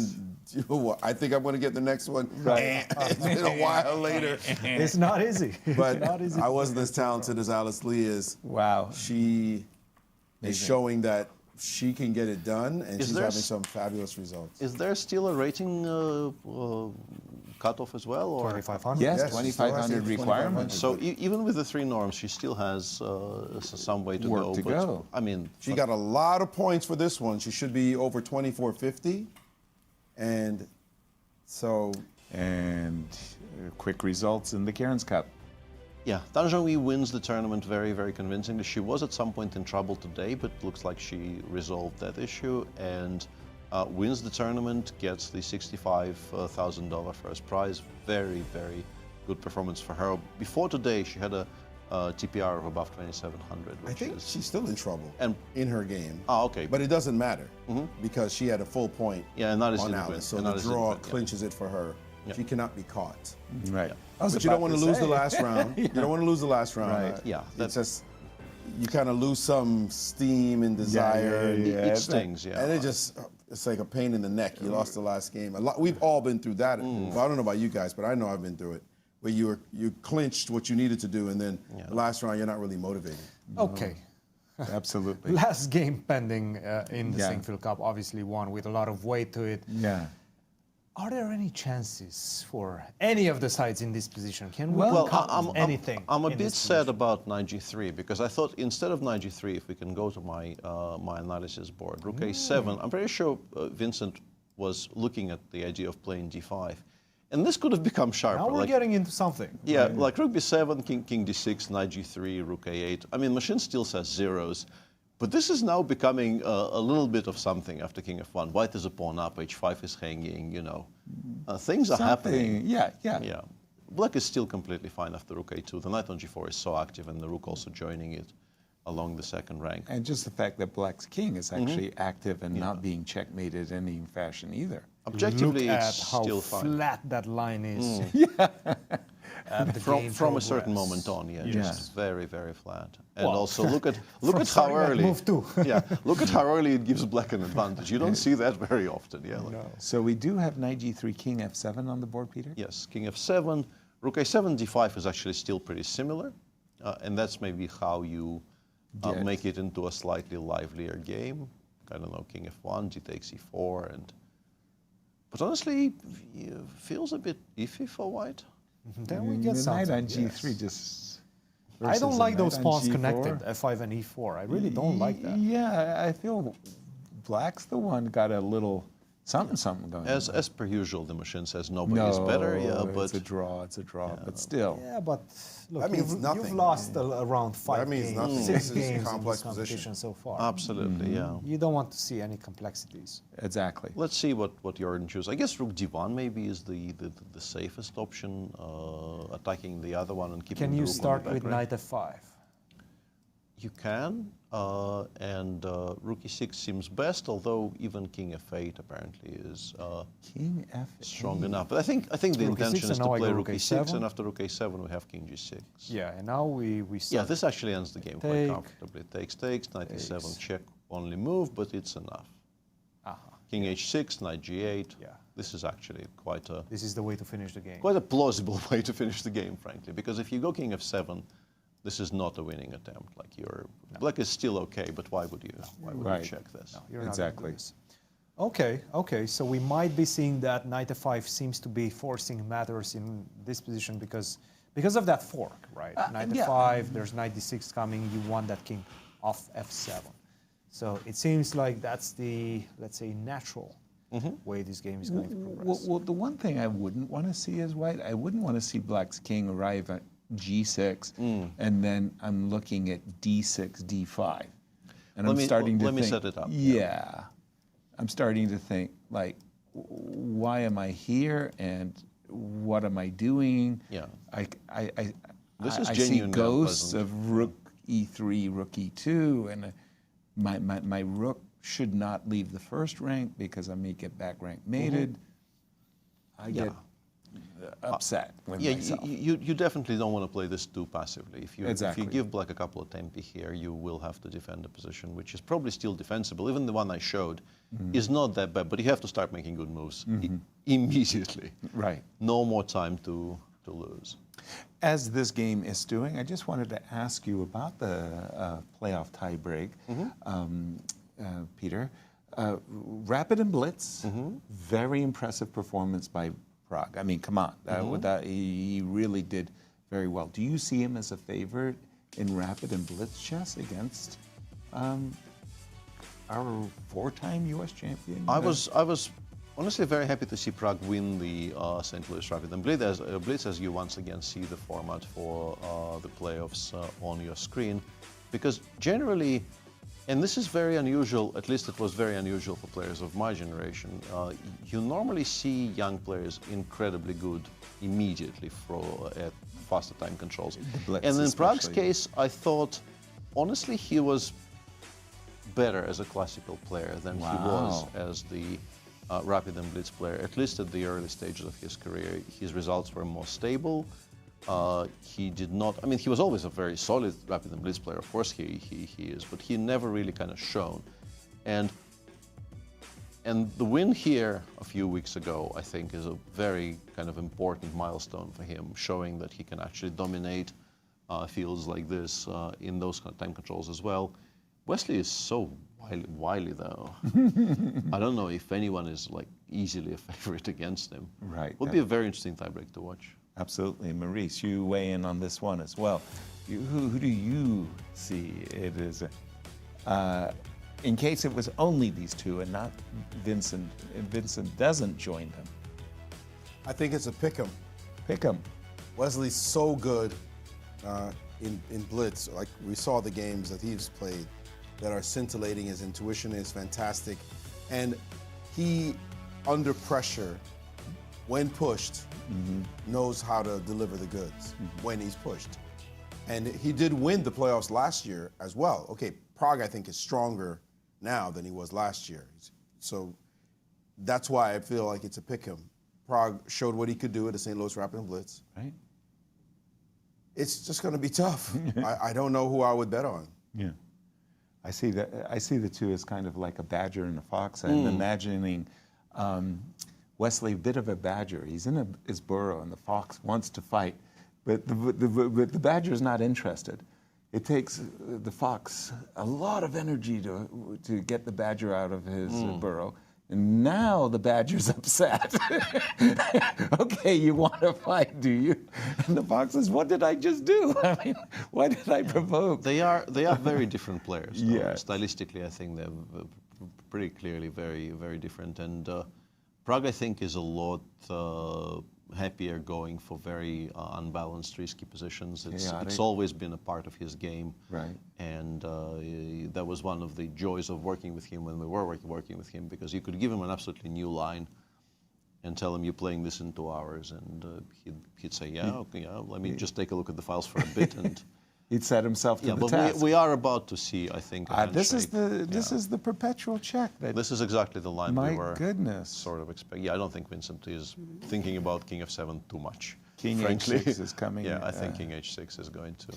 I think I'm going to get the next one. Right. It's been a while later. It's not easy. But not easy. I wasn't as talented as Alice Lee is. Wow. She is showing that she can get it done, and Is she's there having some fabulous results. Is there still a rating cutoff as well? Or? 2,500. Yes, Yes, 2,500 requirement. So even with the 3 norms, she still has some way to Work go. to go. I mean, She got a lot of points for this one. She should be over 2,450. And so... And quick results in the Cairns Cup. yeah, Tanzhongyi wins the tournament very, very convincingly. She was at some point in trouble today, but looks like she resolved that issue and wins the tournament, gets the $65,000 first prize. Very, very good performance for her. Before today, she had a TPR of above 2,700. I think she's still in trouble and in her game. Okay. But it doesn't matter because she had a full point and that is on Alice. So the draw clinches it for her. Yeah. She cannot be caught. Right. But you don't want to lose the last round. Yeah. You don't want to lose the last round. Right. Yeah. It's just, you kind of lose some steam and desire. It stings, And it's like a pain in the neck. You lost the last game. We've all been through that. Well, I don't know about you guys, but I know I've been through it. Where you clinched what you needed to do, and then the last round you're not really motivated. Okay. Absolutely. Last game pending in the Sinquefield Cup, obviously one with a lot of weight to it. Yeah. Are there any chances for any of the sides in this position? Can we count anything? I'm a bit sad about Knight G3 because I thought instead of Knight G3, if we can go to my my analysis board, Rook A7. I'm very sure Vincent was looking at the idea of playing D5. And this could have become sharper. Now we're getting into something. Yeah, like Rook B7, King D6, Knight G3, Rook A8. I mean, machine still says zeros, but this is now becoming a little bit of something after King F1. White is a pawn up, H5 is hanging, you know. Things are happening. Yeah. Black is still completely fine after Rook A2. The Knight on G4 is so active, and the Rook also joining it along the second rank. And just the fact that Black's king is actually active and not being checkmated in any fashion either. Objectively, Look at it's how still fine. flat that line is. From a certain moment on, just very, very flat. And also look at how early. Move too. Look at how early it gives Black an advantage. You don't see that very often. So we do have Knight G3, King F7 on the board, Peter? Yes, King F7, Rook A7, D5 is actually still pretty similar, and that's maybe how you make it into a slightly livelier game. I don't know, King F1, G takes E4, but honestly, it feels a bit iffy for White. Then we get something. Knight on G3 just... I don't like those pawns connected, F5 and E4. I really don't like that. Yeah, I feel Black's the one got a little something going on. As per usual, the machine says nobody is better. Yeah, but it's a draw. It's a draw. But still. Yeah, but look, That means nothing. you've lost around 5 That means games, nothing. 6 This is games in complex this competition so far. Absolutely, yeah. You don't want to see any complexities. Exactly. Let's see what Jorden chooses. I guess Rook D1 maybe is the safest option, attacking the other one and keeping Can the you rook on start the back with rank. knight f5? You can, and rook e6 seems best, although even king f8 apparently is king f8 strong enough. But I think the Rook intention e6, is and to now I play go rook rook e6, a7. and after rook a7 we have king g6. Yeah, and now we Yeah, start. this actually ends the game quite Take. comfortably. Takes, knight e7 check, only move, but it's enough. King h6, knight g8. Yeah. This is actually quite a This is the way to finish the game. quite a plausible way to finish the game, frankly, because if you go king f7, this is not a winning attempt. Like black is still okay, but why would you? Why would you check this? No, you're not Exactly. gonna do this. Okay. So we might be seeing that knight f5 seems to be forcing matters in this position because of that fork, right? Knight f5, there's knight d6 coming. You want that king off f7. So it seems like that's the, let's say, natural way this game is going to progress. Well, the one thing I wouldn't want to see as white, I wouldn't want to see black's king arrive at g6, and then I'm looking at d6, d5. And Let me set it up. Yeah. I'm starting to think, like, why am I here and what am I doing? Yeah. This is I see genuinely ghosts unpleasant. of rook e3, rook e2, and my rook should not leave the first rank because I may get back rank mated. I get upset with myself. You definitely don't want to play this too passively. If Exactly. you give black a couple of tempi here, you will have to defend a position which is probably still defensible. Even the one I showed is not that bad, but you have to start making good moves immediately. Right. No more time to lose. As this game is doing, I just wanted to ask you about the playoff tiebreak, Peter. Rapid and Blitz, very impressive performance by Pragg. I mean, come on, he really did very well. Do you see him as a favorite in Rapid and Blitz chess against our 4-time U.S. champion? I was honestly very happy to see Pragg win the St. Louis Rapid and Blitz, as you once again see the format for the playoffs on your screen, because generally, and this is very unusual, at least it was very unusual for players of my generation, you normally see young players incredibly good immediately at faster time controls. And in Pragg's case, I thought, honestly, he was better as a classical player than he was as the Rapid and Blitz player. At least at the early stages of his career, his results were more stable. He did not, I mean, he was always a very solid Rapid and Blitz player, of course he is, but he never really kind of shone. And the win here a few weeks ago, I think, is a very kind of important milestone for him, showing that he can actually dominate fields like this in those kind of time controls as well. Wesley is so wily though. I don't know if anyone is like easily a favorite against him. Right. Would be a very interesting tiebreak to watch. Absolutely. Maurice, you weigh in on this one as well. Who do you see it is? In case it was only these two and not Vincent, if Vincent doesn't join them. I think it's a pick 'em. Pick 'em. Wesley's so good in Blitz. Like, we saw the games that he's played that are scintillating. His intuition is fantastic. And he, under pressure, when pushed, knows how to deliver the goods when he's pushed. And he did win the playoffs last year as well. Okay, Pragg, I think, is stronger now than he was last year. So that's why I feel like it's a pick 'em. Pragg showed what he could do at the St. Louis Rapid and Blitz. Right. It's just going to be tough. I don't know who I would bet on. Yeah. I see the two as kind of like a badger and a fox. I'm imagining Wesley, a bit of a badger. He's in his burrow, and the fox wants to fight, but the badger is not interested. It takes the fox a lot of energy to get the badger out of his burrow. And now the badger's upset. Okay, you want to fight, do you? And the fox says, "What did I just do? I mean, why did I provoke?" They are very different players. Yeah. Stylistically, I think they're pretty clearly very, very different. And Pragg, I think, is a lot happier going for very unbalanced, risky positions. It's always been a part of his game. Right. And that was one of the joys of working with him when we were working with him, because you could give him an absolutely new line and tell him you're playing this in 2 hours, and he'd say, yeah, okay, yeah, let me just take a look at the files for a bit, and he'd set himself to the but task. we are about to see, I think, a this is handshake. the perpetual check. This is exactly the line we were goodness. sort of expecting. Yeah, I don't think Vincent is thinking about King F7 too much. King frankly. H6 is coming. Yeah, I think King H6 is going to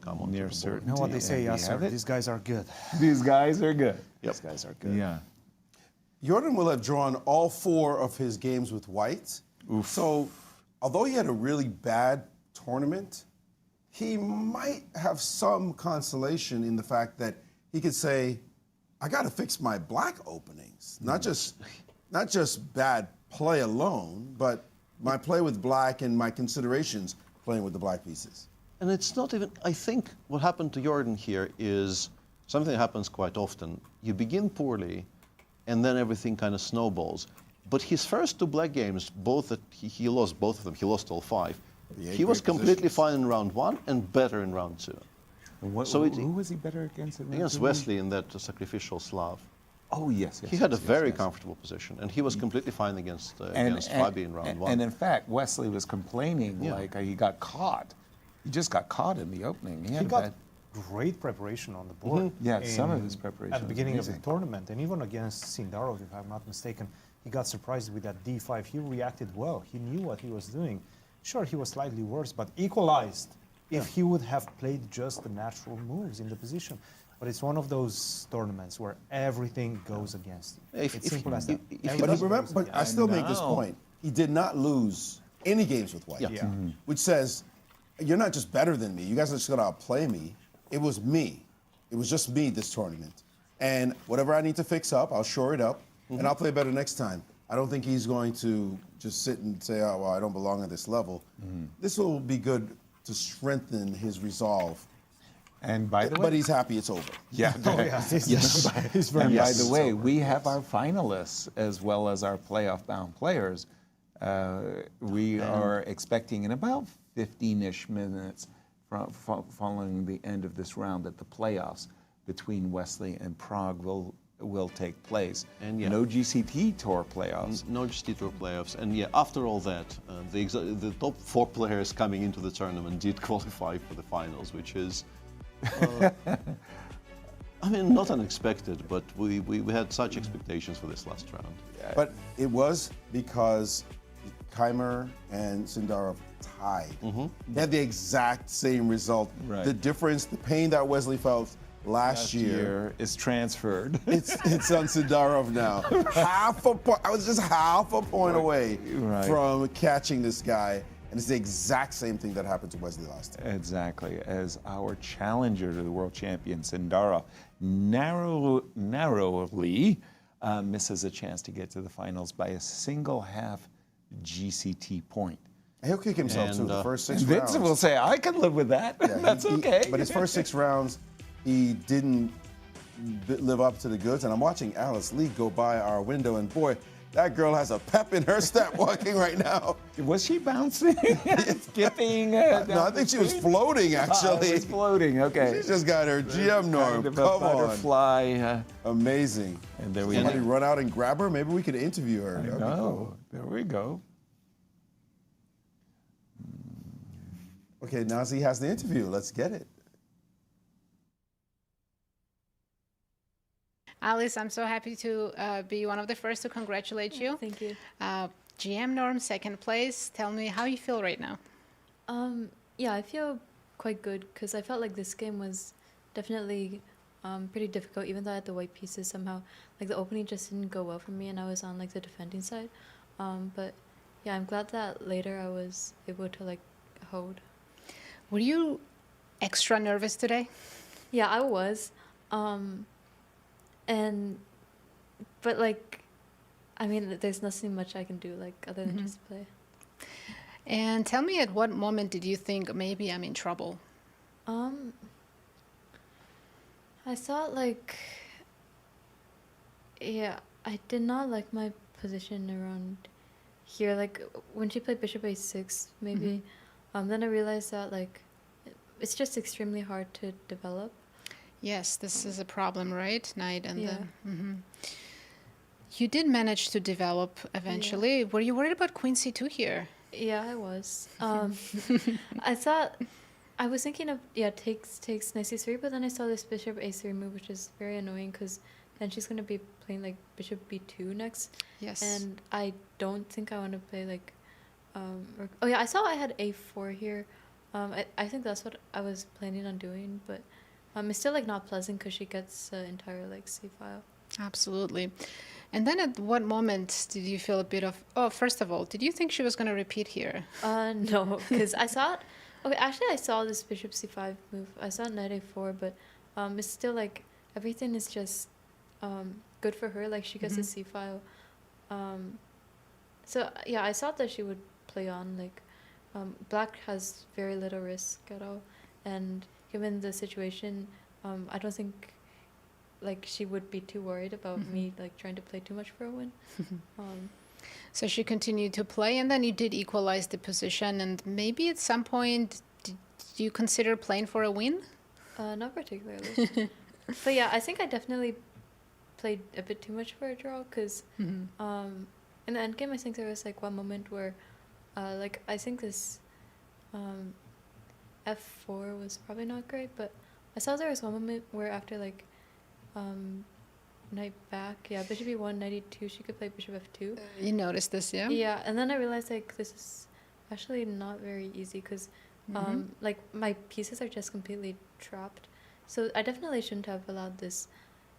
come on near to the board. certainty. You know what they say, And we Yasser? have it. These guys are good. These guys are good. These guys are good. Yeah. Jorden will have drawn all 4 of his games with white. So, although he had a really bad tournament, he might have some consolation in the fact that he could say, I got to fix my black openings. Not just bad play alone, but my play with black and my considerations playing with the black pieces. And it's not even, I think what happened to Jorden here is something that happens quite often. You begin poorly, and then everything kind of snowballs. But his first 2 black games, both that he lost both of them. He lost all 5. He was completely fine in round 1 and better in round 2. Who was he better against? Against Wesley in that sacrificial Slav. Oh, yes. He had a very comfortable position, and he was completely fine against Fabi in round 1. And in fact, Wesley was complaining like he got caught. He just got caught in the opening. He got great preparation on the board. Yeah, some of his preparation at the beginning of the amazing. tournament, and even against Sindarov, if I'm not mistaken, he got surprised with that D5. He reacted well. He knew what he was doing. Sure, he was slightly worse, but equalized if he would have played just the natural moves in the position. But it's one of those tournaments where everything goes against you. It's simple as that. But remember, but I still make this point. He did not lose any games with white, which says, you're not just better than me. You guys are just going to outplay me. It was me. It was just me this tournament. And whatever I need to fix up, I'll shore it up, and I'll play better next time. I don't think he's going to just sit and say, oh, well, I don't belong at this level. This will be good to strengthen his resolve. And by the way, but he's happy it's over. Yeah. Yes. He's very by the way, we have our finalists as well as our playoff-bound players. We are expecting in about 15-ish minutes following the end of this round that the playoffs between Wesley and Pragg will take place. And no GCT Tour playoffs. No GCT Tour playoffs. And yeah, after all that, the top 4 players coming into the tournament did qualify for the finals, which is, I mean, not unexpected, but we had such expectations for this last round. But it was because Keymer and Sindarov tied. They had the exact same result. Right. The difference, the pain that Wesley felt last year is transferred. It's on Sindarov now. Half a point. I was just half a point away from catching this guy. And it's the exact same thing that happened to Wesley last time. Exactly. As our challenger to the world champion, Sindarov, narrowly misses a chance to get to the finals by a single half GCT point. He'll kick himself too. The first 6 rounds. Vincent will say, I can live with that. Yeah, That's okay. But his first 6 rounds, he didn't live up to the goods. And I'm watching Alice Lee go by our window, and boy, that girl has a pep in her step walking right now. Was she bouncing? Skipping? No, I think she was floating, actually. She was floating, okay. She's just got her GM norm. Kind of Come a butterfly. on. Amazing. And there we Somebody go. run out and grab her? Maybe we could interview her. I know. There we go. Okay, Nazi has the interview. Let's get it. Alice, I'm so happy to be one of the first to congratulate you. Thank you. GM Norm, 2nd place. Tell me how you feel right now. Yeah, I feel quite good because I felt like this game was definitely pretty difficult, even though I had the white pieces somehow. Like the opening just didn't go well for me, and I was on like the defending side. But yeah, I'm glad that later I was able to like hold. Were you extra nervous today? Yeah, I was. But like, I mean, there's nothing much I can do like other than just play. And tell me, at what moment did you think maybe I'm in trouble? I thought like, yeah, I did not like my position around here. Like when she played bishop a6, maybe. Then I realized that like it's just extremely hard to develop. Yes, this is a problem, right? Knight and Yeah. You did manage to develop eventually. Were you worried about queen c2 here? Yeah, I was. I was thinking of takes knight c3, but then I saw this bishop a3 move, which is very annoying because then she's going to be playing like bishop b2 next. Yes. And I don't think I want to play like. Oh yeah, I saw I had a4 here. I think that's what I was planning on doing, but it's still like not pleasant because she gets entire like c file. Absolutely. And then at what moment did you feel a bit of, oh, first of all, did you think she was going to repeat here? No, because I saw it. Okay, actually, I saw this bishop c5 move. I saw knight a4, but it's still like everything is just good for her. Like she gets a c file. So yeah, I thought that she would play on. Like black has very little risk at all, and given the situation, I don't think like she would be too worried about me like trying to play too much for a win. So she continued to play, and then you did equalize the position, and maybe at some point did you consider playing for a win? Not particularly. But yeah, I think I definitely played a bit too much for a draw because in the endgame I think there was like one moment where like I think this f4 was probably not great, but I saw there was one moment where after like knight back, yeah, bishop e1, knight e2, she could play bishop f2. You noticed this, yeah? Yeah, and then I realized like this is actually not very easy because like my pieces are just completely trapped. So I definitely shouldn't have allowed this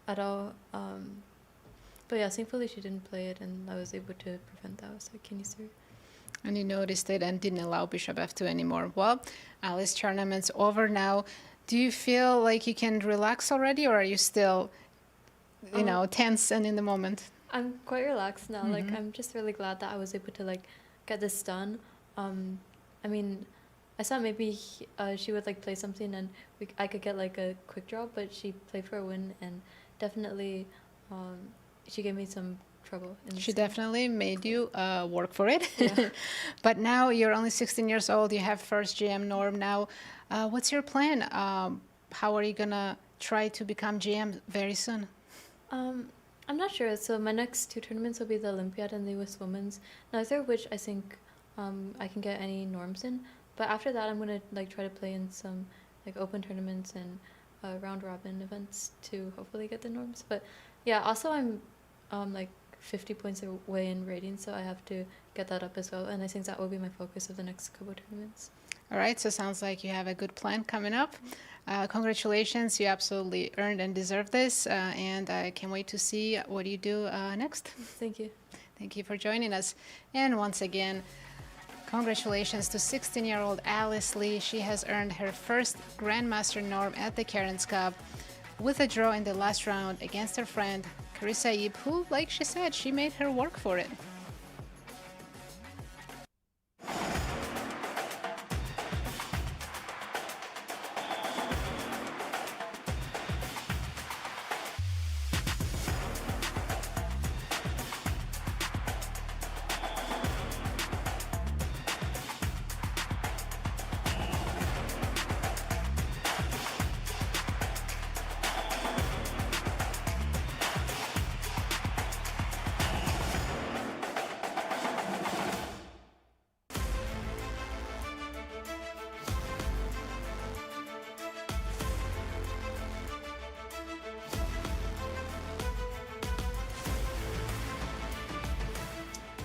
at all. But yeah, thankfully she didn't play it and I was able to prevent that. So king e3. And you noticed it and didn't allow bishop f2 anymore. Well, Alice tournament's over now. Do you feel like you can relax already, or are you still, you know, tense and in the moment? I'm quite relaxed now. Like I'm just really glad that I was able to like get this done. I mean, I thought maybe she would like play something and I could get like a quick draw, but she played for a win and definitely she gave me some trouble. She definitely made you work for it. Yeah. But now you're only 16 years old. You have first GM norm now. What's your plan? How are you gonna try to become GM very soon? I'm not sure. So my next two tournaments will be the Olympiad and the US Women's, neither of which I think I can get any norms in. But after that, I'm gonna like try to play in some like open tournaments and round robin events to hopefully get the norms. But yeah, also I'm like 50 points away in rating, so I have to get that up as well. And I think that will be my focus of the next couple of tournaments. All right, so sounds like you have a good plan coming up. Congratulations, you absolutely earned and deserve this, and I can't wait to see what you do next. Thank you. Thank you for joining us. And once again, congratulations to 16-year-old Alice Lee. She has earned her first Grandmaster norm at the Cairns Cup with a draw in the last round against her friend Carissa Ib, who, like she said, she made her work for it.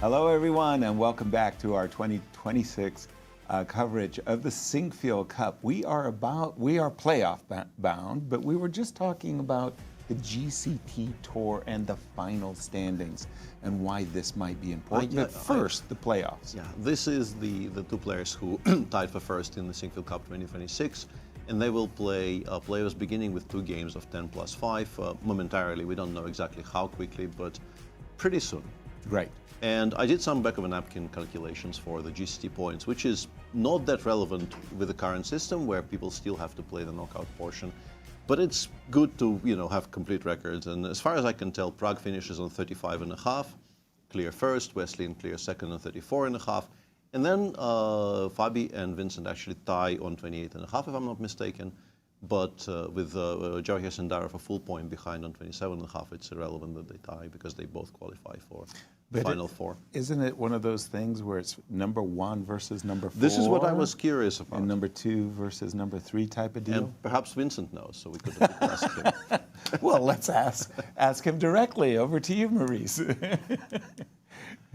Hello, everyone, and welcome back to our 2026 coverage of the Sinquefield Cup. We are playoff bound, but we were just talking about the GCT Tour and the final standings and why this might be important. But first, the playoffs. Yeah, this is the two players who tied for first in the Sinquefield Cup 2026. And they will play players beginning with 2 games of 10+5 momentarily. We don't know exactly how quickly, but pretty soon. Right. And I did some back-of-a-napkin calculations for the GCT points, which is not that relevant with the current system where people still have to play the knockout portion. But it's good to, have complete records. And as far as I can tell, Prague finishes on 35.5, clear first, Wesley in clear second on 34.5. And then Fabi and Vincent actually tie on 28.5, if I'm not mistaken. But with Javokhir Sindarov a full point behind on 27.5, it's irrelevant that they tie because they both qualify for the final four. Isn't it one of those things where it's number 1 versus number 4? This is what I was curious about. And number 2 versus number 3 type of deal? And perhaps Vincent knows, so we could ask him. Well, let's ask him directly. Over to you, Maurice.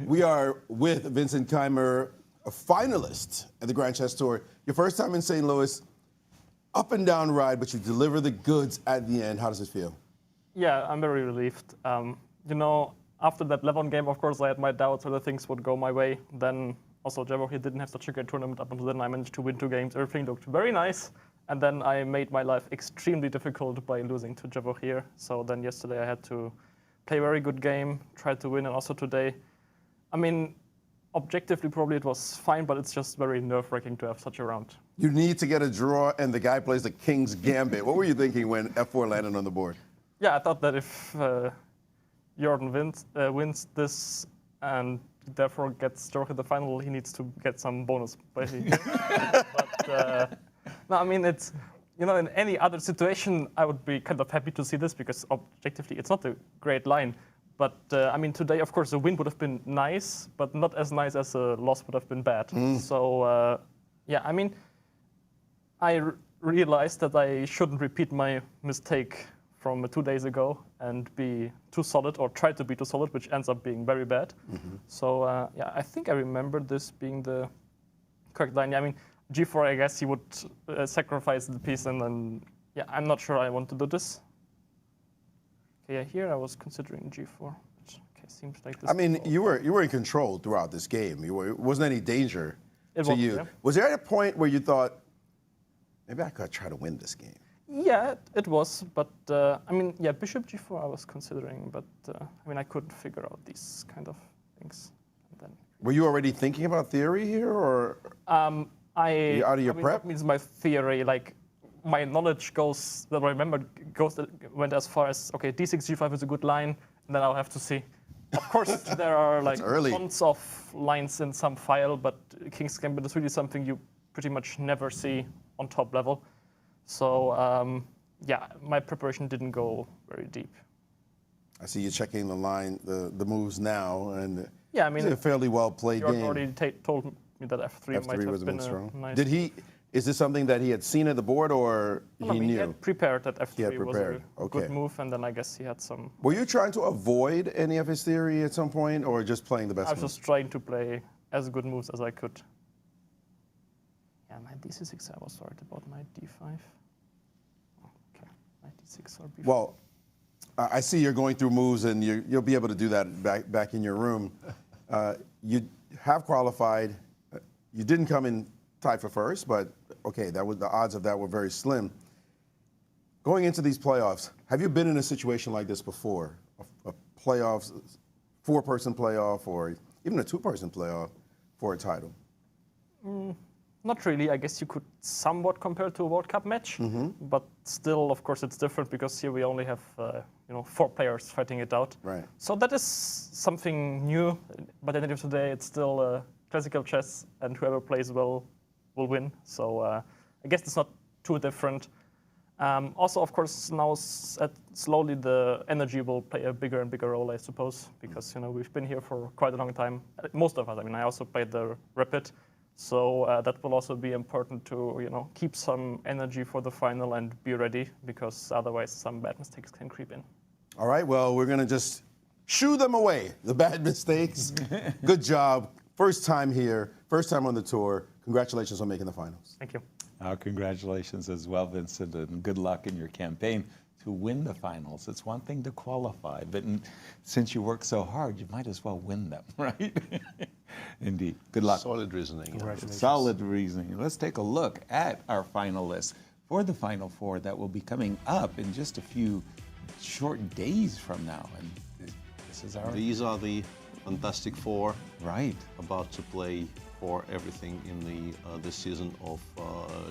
We are with Vincent Keymer, a finalist at the Grand Chess Tour. Your first time in St. Louis. Up and down ride, but you deliver the goods at the end. How does it feel? Yeah, I'm very relieved. You know, after that Levon game, of course, I had my doubts whether things would go my way. Then also Javokhir didn't have such a great tournament up until then. I managed to win 2 games. Everything looked very nice. And then I made my life extremely difficult by losing to Javokhir. So then yesterday I had to play a very good game, try to win, and also today. I mean, objectively, probably it was fine, but it's just very nerve-wracking to have such a round. You need to get a draw, and the guy plays the King's Gambit. What were you thinking when F4 landed on the board? Yeah, I thought that if Jorden wins this and therefore gets Javokhir in the final, he needs to get some bonus. But no, I mean, it's, you know, in any other situation, I would be kind of happy to see this because objectively, it's not a great line. But, I mean, today, of course, the win would have been nice, but not as nice as a loss would have been bad. So, yeah, I mean, I realized that I shouldn't repeat my mistake from 2 days ago and be too solid, or try to be too solid, which ends up being very bad. So, yeah, I think I remember this being the correct line. Yeah, I mean, G4, I guess he would sacrifice the piece, and then, yeah, I'm not sure I want to do this. Yeah, here I was considering G4. Which, okay, seems like this. I mean, you were in control throughout this game. It wasn't any danger to you. Yeah. Was there a point where you thought, maybe I could try to win this game? Yeah, it was. But, I mean, yeah, Bishop G4 I was considering. But, I mean, I couldn't figure out these kind of things. And then, were you already thinking about theory here, or out of your prep? That means my theory, like, my knowledge goes, that I remember, went as far as, okay, d6, g5 is a good line, and then I'll have to see. Of course, there are like tons of lines in some file, but King's Gambit is really something you pretty much never see on top level. So, yeah, my preparation didn't go very deep. I see you checking the line, the moves now, and yeah, I mean, it's a fairly well played game. You already told me that F3 might have been strong. Nice. Did he? Is this something that he had seen at the board, or he knew? He had prepared that F3 was a okay. good move, and then I guess he had some. Were you trying to avoid any of his theory at some point, or just playing the best? I was just trying to play as good moves as I could. Yeah, knight d6, I was worried about knight d5. Okay, knight d6 or b5. Well, I see you're going through moves, and you'll be able to do that back in your room. You have qualified. You didn't come in tied for first, but okay, the odds of that were very slim. Going into these playoffs, have you been in a situation like this before? A playoffs, 4-person playoff, or even a 2-person playoff for a title? Not really. I guess you could somewhat compare to a World Cup match, but still, of course, it's different because here we only have 4 players fighting it out. Right. So that is something new, but at the end of the day, it's still classical chess, and whoever plays well will win. So I guess it's not too different. Also, of course, now slowly the energy will play a bigger and bigger role, I suppose, because we've been here for quite a long time. Most of us. I mean, I also played the Rapid, so that will also be important to keep some energy for the final and be ready, because otherwise some bad mistakes can creep in. All right. Well, we're gonna just shoo them away. The bad mistakes. Good job. First time here. First time on the tour. Congratulations on making the finals. Thank you. Our congratulations as well, Vincent, and good luck in your campaign to win the finals. It's one thing to qualify, but since you work so hard, you might as well win them, right? Indeed. Good luck. Solid reasoning. Congratulations. Solid reasoning. Let's take a look at our finalists for the Final Four that will be coming up in just a few short days from now. And this is our... These are the Fantastic Four. Right. About to play for everything in the this season of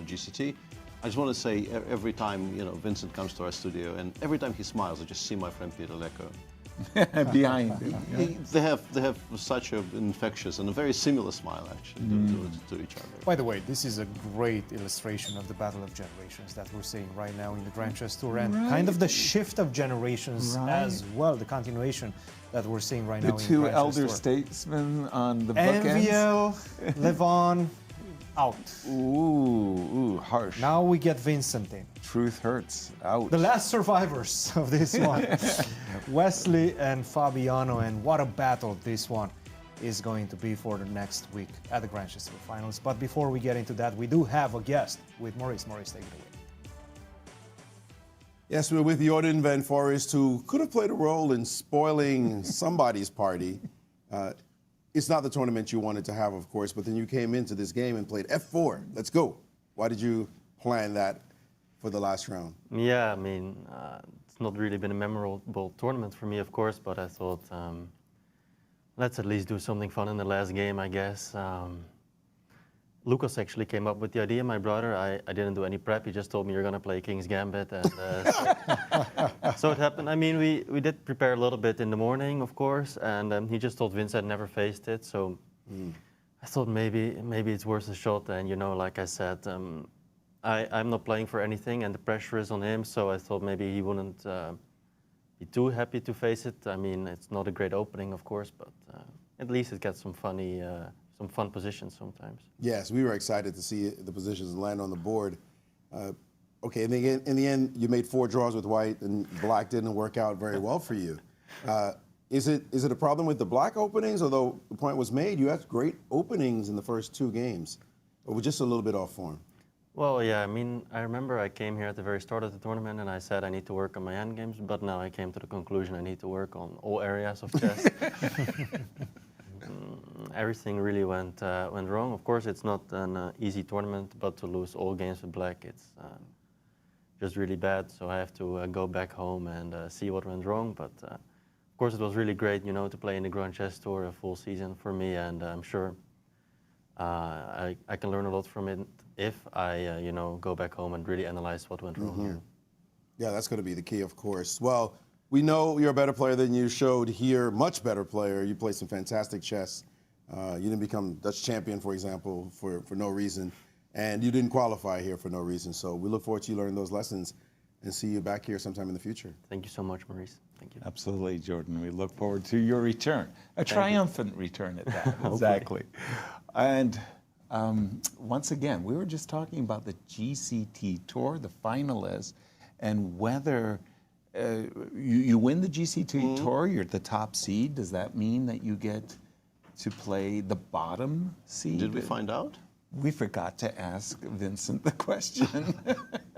GCT. I just want to say every time Vincent comes to our studio, and every time he smiles, I just see my friend Peter Lecker. behind him. They have such an infectious and a very similar smile, actually, to each other. By the way, this is a great illustration of the battle of generations that we're seeing right now in the Grand Chess Tour, and kind of the shift of generations as well, the continuation that we're seeing right now in the two Grand Chess elder Tour. statesmen on the bookends. MVL, Levon, out. Ooh, harsh. Now we get Vincent in. Truth hurts. Out. The last survivors of this one. Wesley and Fabiano, and what a battle this one is going to be for the next week at the Grand Chess Tour Finals. But before we get into that, we do have a guest with Maurice. Maurice, take it away. Yes, we're with Jorden van Foreest, who could have played a role in spoiling somebody's party. It's not the tournament you wanted to have, of course, but then you came into this game and played F4. Let's go. Why did you plan that for the last round? Yeah, I mean, it's not really been a memorable tournament for me, of course, but I thought, let's at least do something fun in the last game, I guess. Lucas actually came up with the idea, my brother. I didn't do any prep. He just told me you're going to play King's Gambit. And, so it happened. I mean, we did prepare a little bit in the morning, of course, and he just told Vincent never faced it. So I thought maybe it's worth a shot. And, you know, like I said, I'm not playing for anything, and the pressure is on him. So I thought maybe he wouldn't be too happy to face it. I mean, it's not a great opening, of course, but at least it gets some some fun positions sometimes. Yes, we were excited to see the positions land on the board. Okay, in the end, you made 4 draws with white, and black didn't work out very well for you. Is it a problem with the black openings? Although the point was made, you had great openings in the first 2 games, but we're just a little bit off form. Well, yeah, I mean, I remember I came here at the very start of the tournament and I said I need to work on my endgames, but now I came to the conclusion I need to work on all areas of chess. Everything really went wrong. Of course, it's not an easy tournament, but to lose all games with black, it's just really bad. So I have to go back home and see what went wrong. But of course, it was really great, you know, to play in the Grand Chess Tour a full season for me, and I'm sure I can learn a lot from it if I, you know, go back home and really analyze what went wrong here. Yeah, that's going to be the key, of course. Well, we know you're a better player than you showed here, much better player. You played some fantastic chess. You didn't become Dutch champion, for example, for no reason. And you didn't qualify here for no reason. So we look forward to you learning those lessons and see you back here sometime in the future. Thank you so much, Maurice. Thank you. Absolutely, Jorden. We look forward to your return. A triumphant return at that. Exactly. And once again, we were just talking about the GCT Tour, the finalists, and whether you win the GCT Tour, you're the top seed. Does that mean that you get to play the bottom seed? Did we find out? We forgot to ask Vincent the question.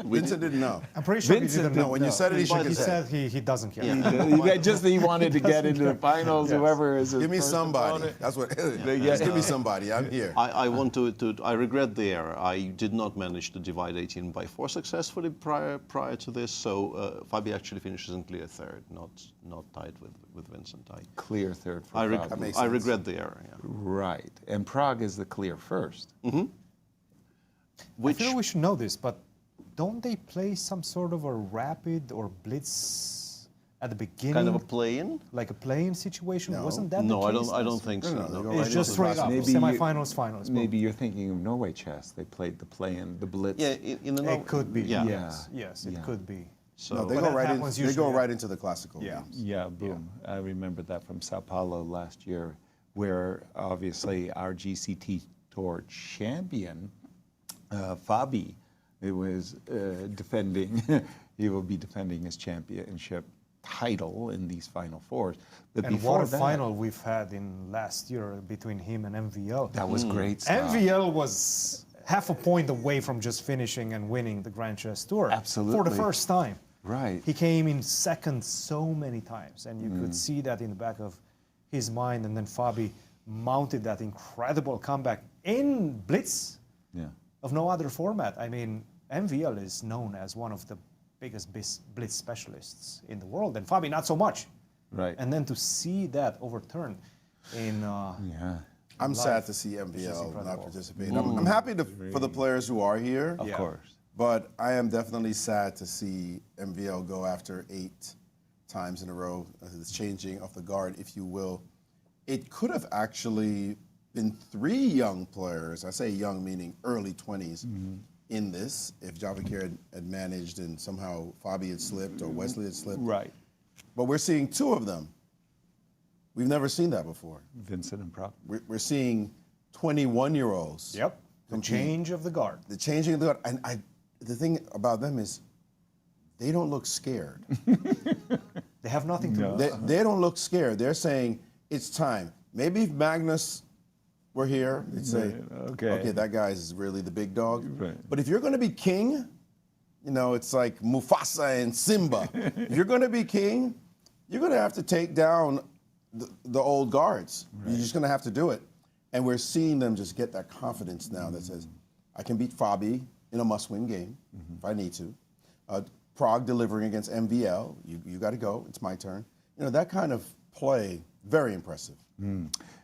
Vincent didn't know. I'm pretty sure Vincent he didn't know. When you said it, he shook his head. He said he doesn't care. He wanted to get into the finals, whoever is his Give me first somebody. opponent. That's what. Just give me somebody. I'm here. I want to. I regret the error. I did not manage to divide 18 by 4 successfully prior to this. So Fabi actually finishes in clear third, not tied with Vincent. Clear third for Prague. I regret the error. Yeah. Right, and Prague is the clear first. I feel we should know this, but don't they play some sort of a rapid or blitz at the beginning? Kind of a play-in? Like a play-in situation? No. Wasn't that No, the case? I don't think so. No. It's just straight up, semifinals, finals. Maybe you're thinking of Norway chess. They played the play-in, the blitz. Yeah, it could be. Yeah. Yes, it could be. So no, they go right into the classical games. Yeah, boom. I remember that from Sao Paulo last year, where obviously our GCT Tour champion, Fabi, was defending. He will be defending his championship title in these Final Fours. But and what a final we've had in last year between him and MVL. That was great stuff. MVL was half a point away from just finishing and winning the Grand Chess Tour. Absolutely. For the first time. Right. He came in second so many times, and you could see that in the back of his mind. And then Fabi mounted that incredible comeback in blitz of no other format. I mean, MVL is known as one of the biggest blitz specialists in the world, and Fabi not so much. Right. And then to see that overturned in I'm sad to see MVL not participate. I'm happy for the players who are here. Of course. But I am definitely sad to see MVL go after 8 times in a row, this changing of the guard, if you will. It could have actually been 3 young players, I say young meaning early 20s, in this, if Javokhir had managed and somehow Fabi had slipped or Wesley had slipped. Right. But we're seeing 2 of them. We've never seen that before. Vincent and Pragg. We're seeing 21-year-olds. Yep. The change of the guard. The changing of the guard. And the thing about them is they don't look scared. They have nothing to lose. They don't look scared. They're saying, it's time. Maybe if Magnus were here, they'd say, okay, that guy is really the big dog. Right. But if you're going to be king, you know, it's like Mufasa and Simba. If you're going to be king, you're going to have to take down the old guards. Right. You're just going to have to do it. And we're seeing them just get that confidence now that says, I can beat Fabi in a must-win game if I need to. Pragg delivering against MVL, you got to go, it's my turn. You know, that kind of play, very impressive.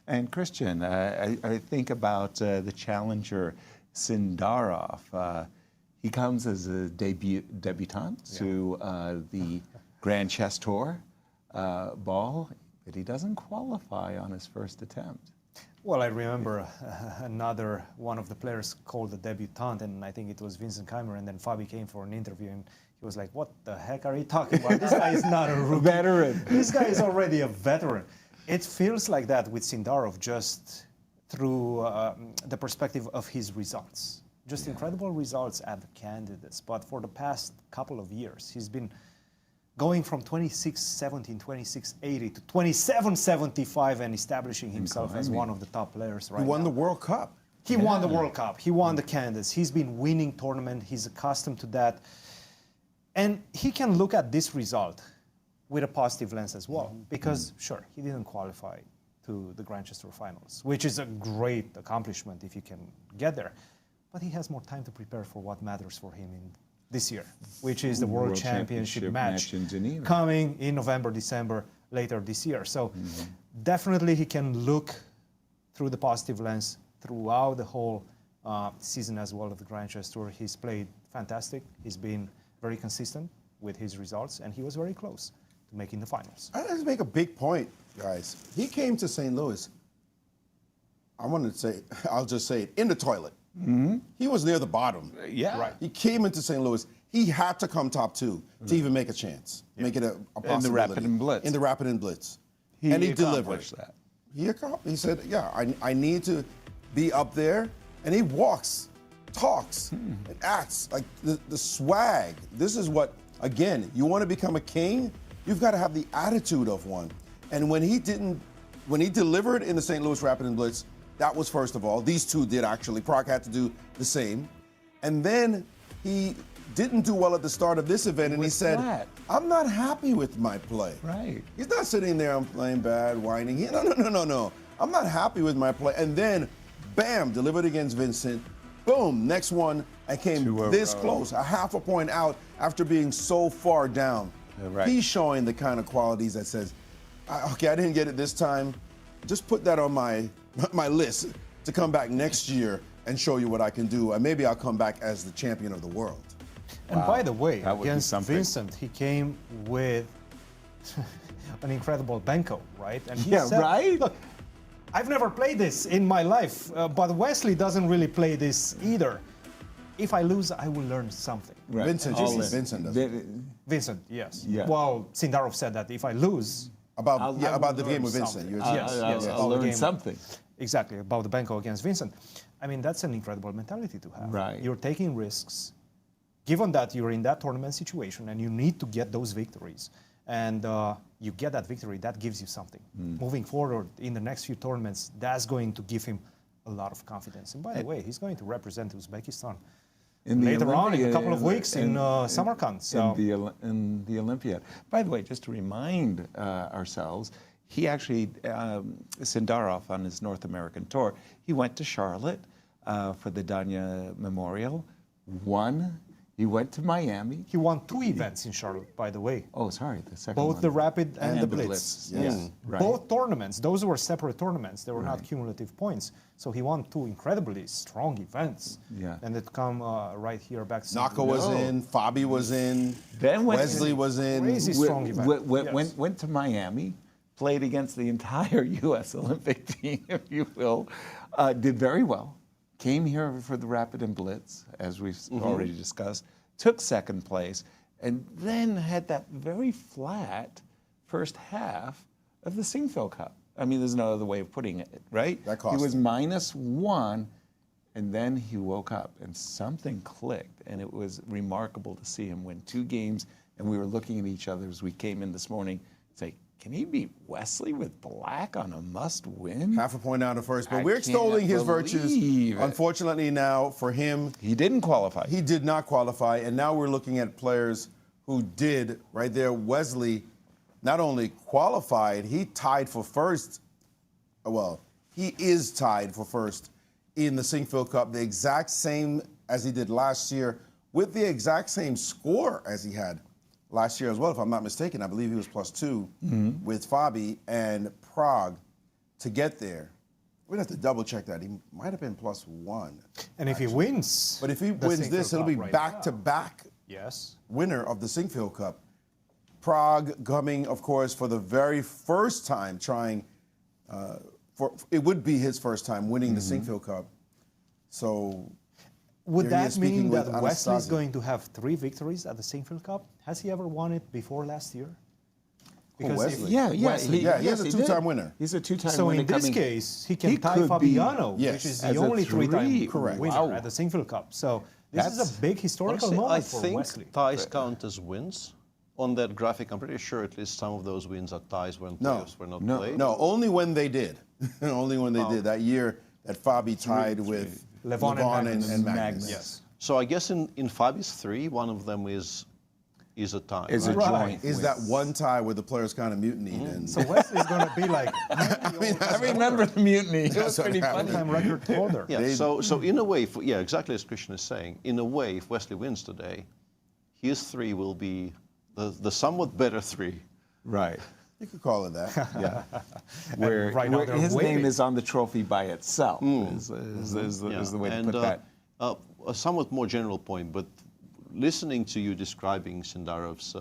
And Cristian, I think about the challenger Sindarov. He comes as a debutant to the Grand Chess Tour ball, but he doesn't qualify on his first attempt. Well, I remember another one of the players called the debutant, and I think it was Vincent Keymer, and then Fabi came for an interview, and he was like, what the heck are you talking about? This guy is not a rookie. Veteran. This guy is already a veteran. It feels like that with Sindarov just through the perspective of his results. Just incredible results at the candidates. But for the past couple of years, he's been going from 26-17, 26-80 to 27-75 and establishing himself as one of the top players right now. He won the World Cup. He won the World Cup. He won the candidates. He's been winning tournament. He's accustomed to that. And he can look at this result with a positive lens as well. Because, sure, he didn't qualify to the Grand Chess Tour finals, which is a great accomplishment if you can get there. But he has more time to prepare for what matters for him in this year, which is the World Championship match in Geneva, coming in November, December, later this year. So definitely he can look through the positive lens throughout the whole season as well of the Grand Chess Tour. He's played fantastic. He's been very consistent with his results, and he was very close to making the finals. I'd like to make a big point, guys. He came to St. Louis, I wanted to say, I'll just say it, in the toilet. He was near the bottom. Yeah. Right. He came into St. Louis. He had to come top 2 to even make a chance, make it a possibility. In the Rapid and Blitz. In the Rapid and Blitz. He and he delivered. That. He said, yeah, I need to be up there. And he walks, talks, and acts like the swag. This is what, again, you want to become a king, you've got to have the attitude of one. And when he delivered in the St. Louis Rapid and Blitz, that was first of all. These two did actually. Pragg had to do the same. And then he didn't do well at the start of this event, and he said, I'm not happy with my play. Right. He's not sitting there, I'm playing bad, whining. No. I'm not happy with my play. And then, bam, delivered against Vincent. Boom, next one, I came this close, a half a point out after being so far down. Right. He's showing the kind of qualities that says, okay, I didn't get it this time. Just put that on my list to come back next year and show you what I can do. And maybe I'll come back as the champion of the world. And by the way, against Vincent, he came with an incredible Benko, right? And he said, right? Look, I've never played this in my life, but Wesley doesn't really play this either. If I lose, I will learn something. Right. Vincent does. Vincent, yes. Yeah. Well, Sindarov said that if I lose... About the game with Vincent. Yes. I'll learn something. Exactly, about the Benko against Vincent. I mean, that's an incredible mentality to have. Right. You're taking risks. Given that you're in that tournament situation and you need to get those victories, and you get that victory, that gives you something. Moving forward in the next few tournaments, that's going to give him a lot of confidence. And by the way, he's going to represent Uzbekistan later on in a couple of weeks in Samarkand. So. In the Olympiad. By the way, just to remind ourselves, he actually, Sindarov on his North American tour, he went to Charlotte for the Danya Memorial, won He went to Miami. He won 2 events in Charlotte, by the way. Oh, sorry, the second Both one. the Rapid and the Blitz. Yes. Right. Both tournaments. Those were separate tournaments. They were not cumulative points. So he won 2 incredibly strong events. Yeah. And it come right here back to Naka was in, Fabi was in, Then Wesley was in. Crazy strong event. Went to Miami, played against the entire U.S. Olympic team, if you will, did very well. Came here for the Rapid and Blitz, as we've already discussed, took second place, and then had that very flat first half of the Sinquefield Cup. I mean, there's no other way of putting it, right? That cost He was him. -1, and then he woke up, and something clicked, and it was remarkable to see him win 2 games, and we were looking at each other as we came in this morning, say, can he beat Wesley with black on a must-win? Half a point out of first, but I we're extolling can't his virtues. believe it. Unfortunately now, for him... He didn't qualify. He did not qualify, and now we're looking at players who did. Right there, Wesley not only qualified, he tied for first. Well, he is tied for first in the Sinquefield Cup, the exact same as he did last year, with the exact same score as he had last year as well, if I'm not mistaken. I believe he was +2 with Fabi and Prague to get there. We'd have to double check that. He might have been +1. And if he wins, but if he the wins this, Sinquefield it'll be Cup right back-to-back Yes. winner of the Sinquefield Cup. Prague coming, of course, for the very first time trying, it would be his first time winning the Sinquefield Cup. So would here he that is speaking mean with that Wesley is Anastasia. going to have 3 victories at the Sinquefield Cup? Has he ever won it before last year? Because Wesley? Wesley, He is a two-time winner. He's a two-time so winner. in this coming- case, he can He tie could Fabiano, be, which is as the a only 3-time Correct. winner Wow. at the Sinquefield Cup. So this is a big historical Honestly, moment I for think Wesley. ties count as wins. On that graphic, I'm pretty sure at least some of those wins are ties when players were not played. No, only when they did. Only when they did. That year that Fabi tied with Levon and Magnus. Yes. So I guess in Fabi's 3, one of them is a tie. Is a joint Is that one tie where the players kind of mutinied? And So Wesley's going to be like, I remember the mutiny. It was pretty funny. time record holder. Yeah, so in a way, exactly as Cristian is saying, in a way, if Wesley wins today, his 3 will be the somewhat better 3. Right. You could call it that. Yeah. Where, right now where they're his waiting. name is on the trophy by itself is the way to put that. A somewhat more general point, but listening to you describing Sindarov's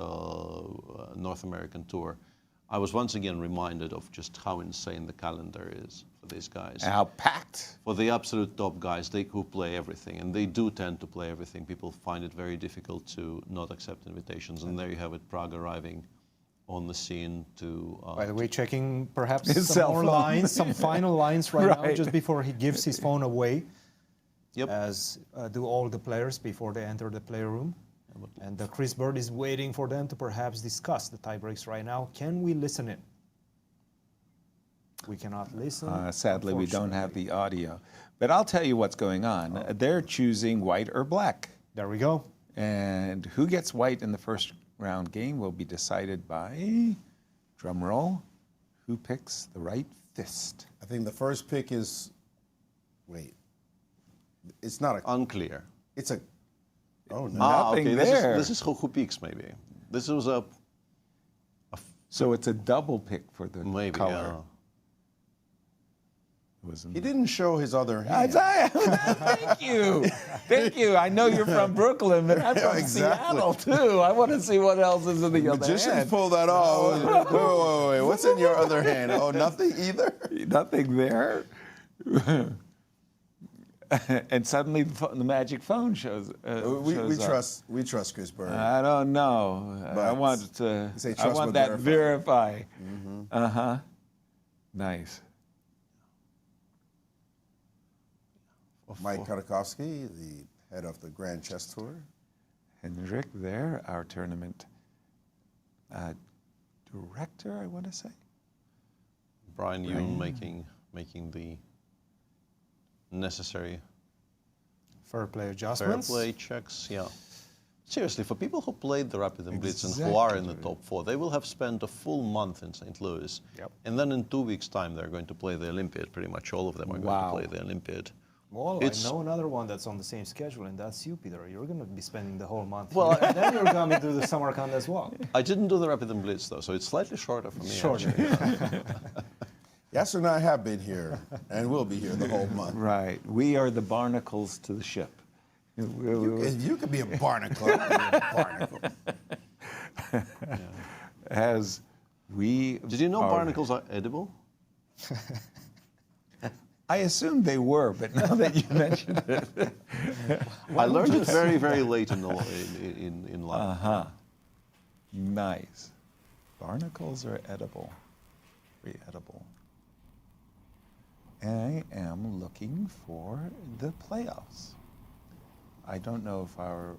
North American tour, I was once again reminded of just how insane the calendar is for these guys. And how packed. For the absolute top guys, who play everything, and they do tend to play everything. People find it very difficult to not accept invitations, and there you have it, Prague arriving on the scene to... By the way, checking perhaps His some cell more phone. lines, some final lines right now, Right. just before he gives his phone away. Yep. As do all the players before they enter the playroom. And Chris Bird is waiting for them to perhaps discuss the tie breaks right now. Can we listen in? We cannot listen. Sadly, we don't have the audio. But I'll tell you what's going on. They're choosing white or black. There we go. And who gets white in the first round game will be decided by, drum roll, who picks the right fist. I think the first pick is, wait, it's not a... Unclear. It's a... Oh, no. Nothing okay, there. This is who picks, maybe. This was a... So it's a double pick for the Maybe, color. He didn't show his other hand. Thank you. Thank you. I know you're from Brooklyn, but I'm from exactly. Seattle, too. I want to see what else is in the other Magicians hand. pull that off. Wait. What's in your other hand? Oh, nothing either? Nothing there. And suddenly the magic phone shows. We shows up. trust Chris Bird. I don't know. I But want to. say I trust want but that verify. verify. Nice. Mike Karakovsky, the head of the Grand Chess Tour. Hendrik there, our tournament director, I want to say. Brian Yoon making the necessary Fair play fair adjustments. play checks. Yeah. Seriously, for people who played the Rapid and Blitz and who are in the top 4, they will have spent a full month in St. Louis. Yep. And then in 2 weeks' time, they're going to play the Olympiad. Pretty much all of them are going to play the Olympiad. Well, It's- I know another one that's on the same schedule, and that's you, Peter. You're going to be spending the whole month here, and then you're coming to the Samarkand as well. I didn't do the Rapid and Blitz, though, so it's slightly shorter for me. Shorter. actually. Yasser and I have been here, and we'll be here the whole month. Right. We are the barnacles to the ship. You could be a barnacle. I could be a barnacle. As we Did you know are- barnacles are edible? I assumed they were, but now that you mentioned it. I learned it very, very late in life. Uh-huh. Nice. Barnacles are edible. Very edible. I am looking for the playoffs. I don't know if our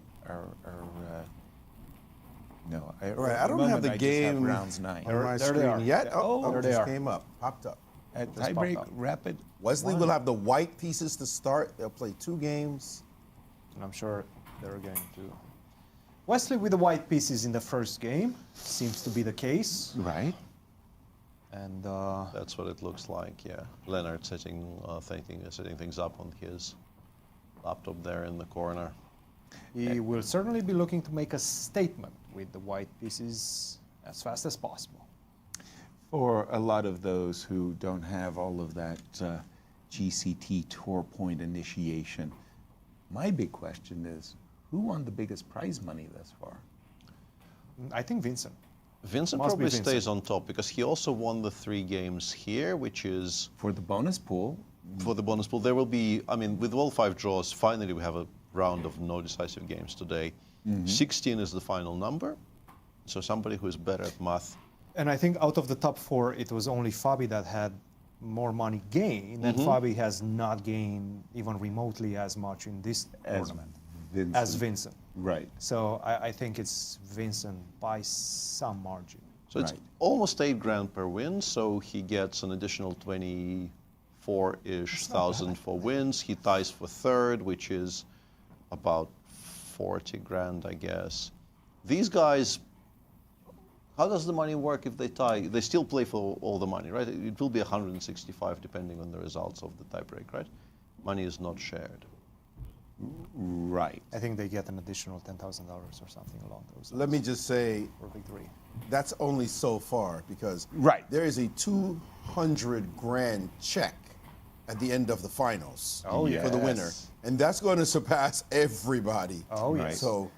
no. Right, I don't have the game rounds 9. on my There they are. screen yet. Oh, there they just are. came up, popped up. At Just popped tiebreak, up. rapid. Wesley one. will have the white pieces to start. They'll play 2 games. And I'm sure they're going to. Wesley with the white pieces in the first game seems to be the case. Right. And That's what it looks like, yeah. Leonard setting things up on his laptop there in the corner. he will certainly be looking to make a statement with the white pieces as fast as possible. For a lot of those who don't have all of that GCT tour point initiation, my big question is, who won the biggest prize money thus far? I think Vincent. Vincent Must be probably Vincent. stays on top because he also won the 3 games here, which is... For the bonus pool. For the bonus pool. There will be, I mean, with all 5 draws, finally we have a round of no decisive games today. 16 is the final number. So somebody who is better at math. And I think out of the top 4, it was only Fabi that had more money gained, and Fabi has not gained even remotely as much in this tournament as Vincent. Right. So I think it's Vincent by some margin. So it's almost 8 grand per win, so he gets an additional 24-ish thousand for wins. He ties for 3rd, which is about 40 grand, I guess. These guys, how does the money work if they tie? They still play for all the money, right? It will be 165 depending on the results of the tiebreak, right? Money is not shared. Right. I think they get an additional $10,000 or something along those lines. Let me just say, for victory. That's only so far because there is a 200 grand check at the end of the finals for the winner. And that's going to surpass everybody. Oh, yes. So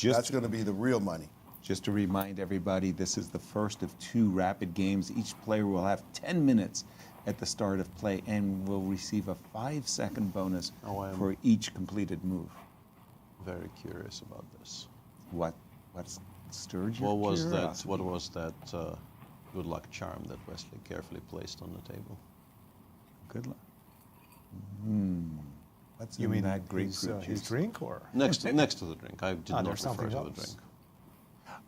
that's going to be the real money. Just to remind everybody, this is the first of 2 rapid games. Each player will have 10 minutes at the start of play and will receive a 5-second bonus for each completed move. Very curious about this. What's stirred your What was curiosity? What was that good luck charm that Wesley carefully placed on the table? Good luck. What's You in mean that grapefruit his juice? drink or Next to the drink. I did not there's refer something to the else. drink.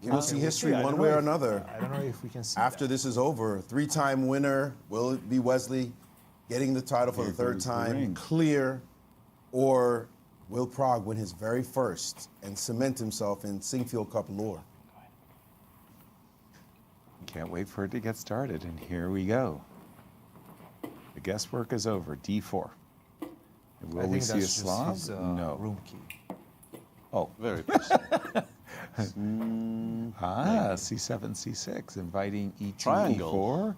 We'll see history I one don't way know or if- another. I don't know if we can see After this is over, 3-time winner, will it be Wesley getting the title for the Here 3rd goes the time, ring. clear, or will Prague win his very first and cement himself in Sinquefield Cup lore? Can't wait for it to get started, and here we go. The guesswork is over. D4. Will I we think see a that's just Slav? his, No. room key. Oh. Very precise. C7, C6, inviting E2, Triangle. E4.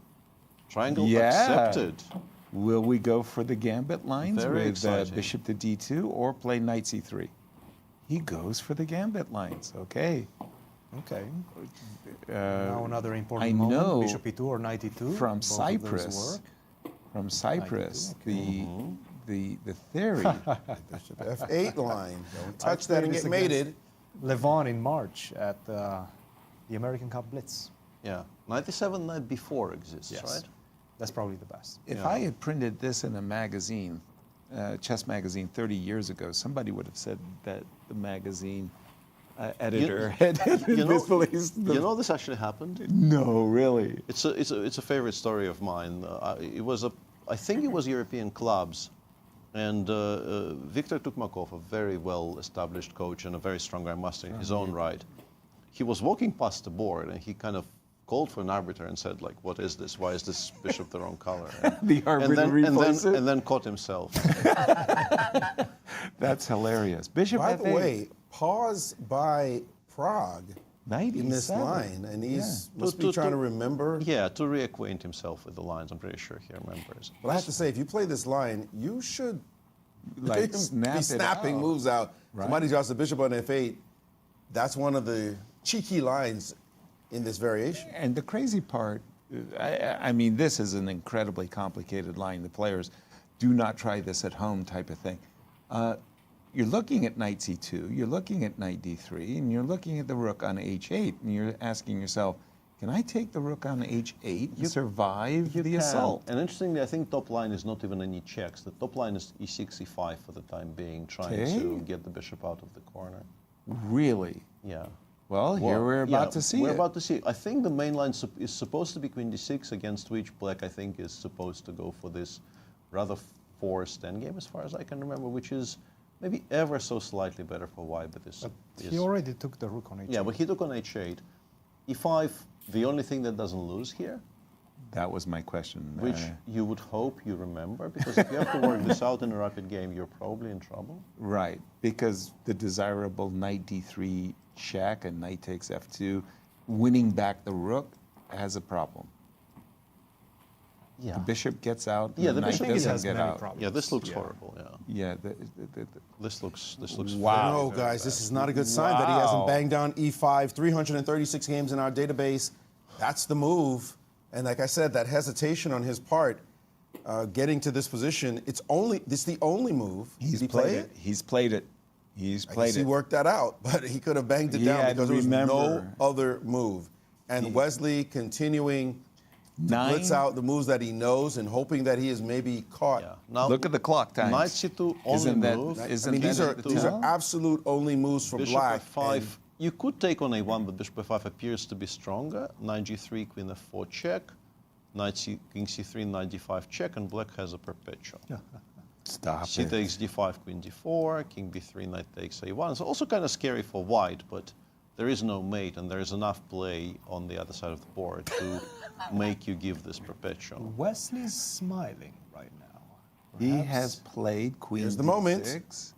Triangle Yeah. accepted. Will we go for the gambit lines Very with exciting. bishop to D2 or play knight C3? He goes for the gambit lines. Okay. Okay. Uh, Now another important I moment. know Bishop E2 or knight E2. from both of those Cyprus. work. From Cyprus, the theory. Bishop F8 line. Don't I touch that played and this get mated. Levon in March at the American Cup Blitz. Yeah. 97 night before exists, Yes. right? That's probably the best. If I had printed this in a magazine, chess magazine 30 years ago, somebody would have said that the magazine editor had misplaced the... You know this actually happened? No, really. It's a favorite story of mine. I think it was European clubs, and Viktor Tukmakov, a very well-established coach and a very strong grandmaster in his own right, he was walking past the board and he kind of called for an arbiter and said, like, what is this? Why is this bishop the wrong color? The arbiter and then caught himself. That's hilarious. Bishop By F8. the way, pause by Prague in this 97. line, and he's must be trying to remember. Yeah, to reacquaint himself with the lines. I'm pretty sure he remembers. Well, I have to say, if you play this line, you should Like, snap be it snapping out. moves out. Right. Somebody draws the bishop on f8. That's one of the cheeky lines in this variation. And the crazy part, I mean, this is an incredibly complicated line. The players do not try this at home type of thing. You're looking at knight c2, you're looking at knight d3, and you're looking at the rook on h8, and you're asking yourself, can I take the rook on h8 and survive the assault? And interestingly, I think top line is not even any checks. The top line is e6, e5 for the time being, trying to get the bishop out of the corner. Really? Yeah. Well, here we're about to see We're it. about to see it. I think the main line is supposed to be queen d6, against which black, I think, is supposed to go for this rather forced endgame, as far as I can remember, which is maybe ever so slightly better for white, but this He already took the rook on h8. Yeah, but he took on h8. e5, the only thing that doesn't lose here. That was my question. Which you would hope you remember, because if you have to work this out in a rapid game, you're probably in trouble. Right, because the desirable knight d3 check and knight takes f2, winning back the rook has a problem. Yeah. The bishop gets out. Yeah, the knight bishop doesn't get out. Yeah, this looks horrible. Yeah. Yeah. This looks. Wow. very, No, very guys, bad. this is not a good sign that he hasn't banged down e5. 336 games in our database. That's the move. And like I said, that hesitation on his part, getting to this position, this is the only move. He's Did he play it? He's played it. He's I played guess he it. worked that out, but he could have banged it He down had to because there was no remember. other move. And Wesley continuing to blitz out the moves that he knows and hoping that he is maybe caught. Now, look at the clock times. Knight c2 only move. I mean, these are absolute only moves for Bishop black. f5. You could take on a1, but bishop f5 appears to be stronger. Knight g3, queen f4 check. King c3, knight d5 check, and black has a perpetual. Stop C it. takes d5, queen d4, king b3, knight takes a1. It's also kind of scary for white, but there is no mate, and there is enough play on the other side of the board to make you give this perpetual. Wesley's smiling right now. He Perhaps. has played queen Here's the moment. d6.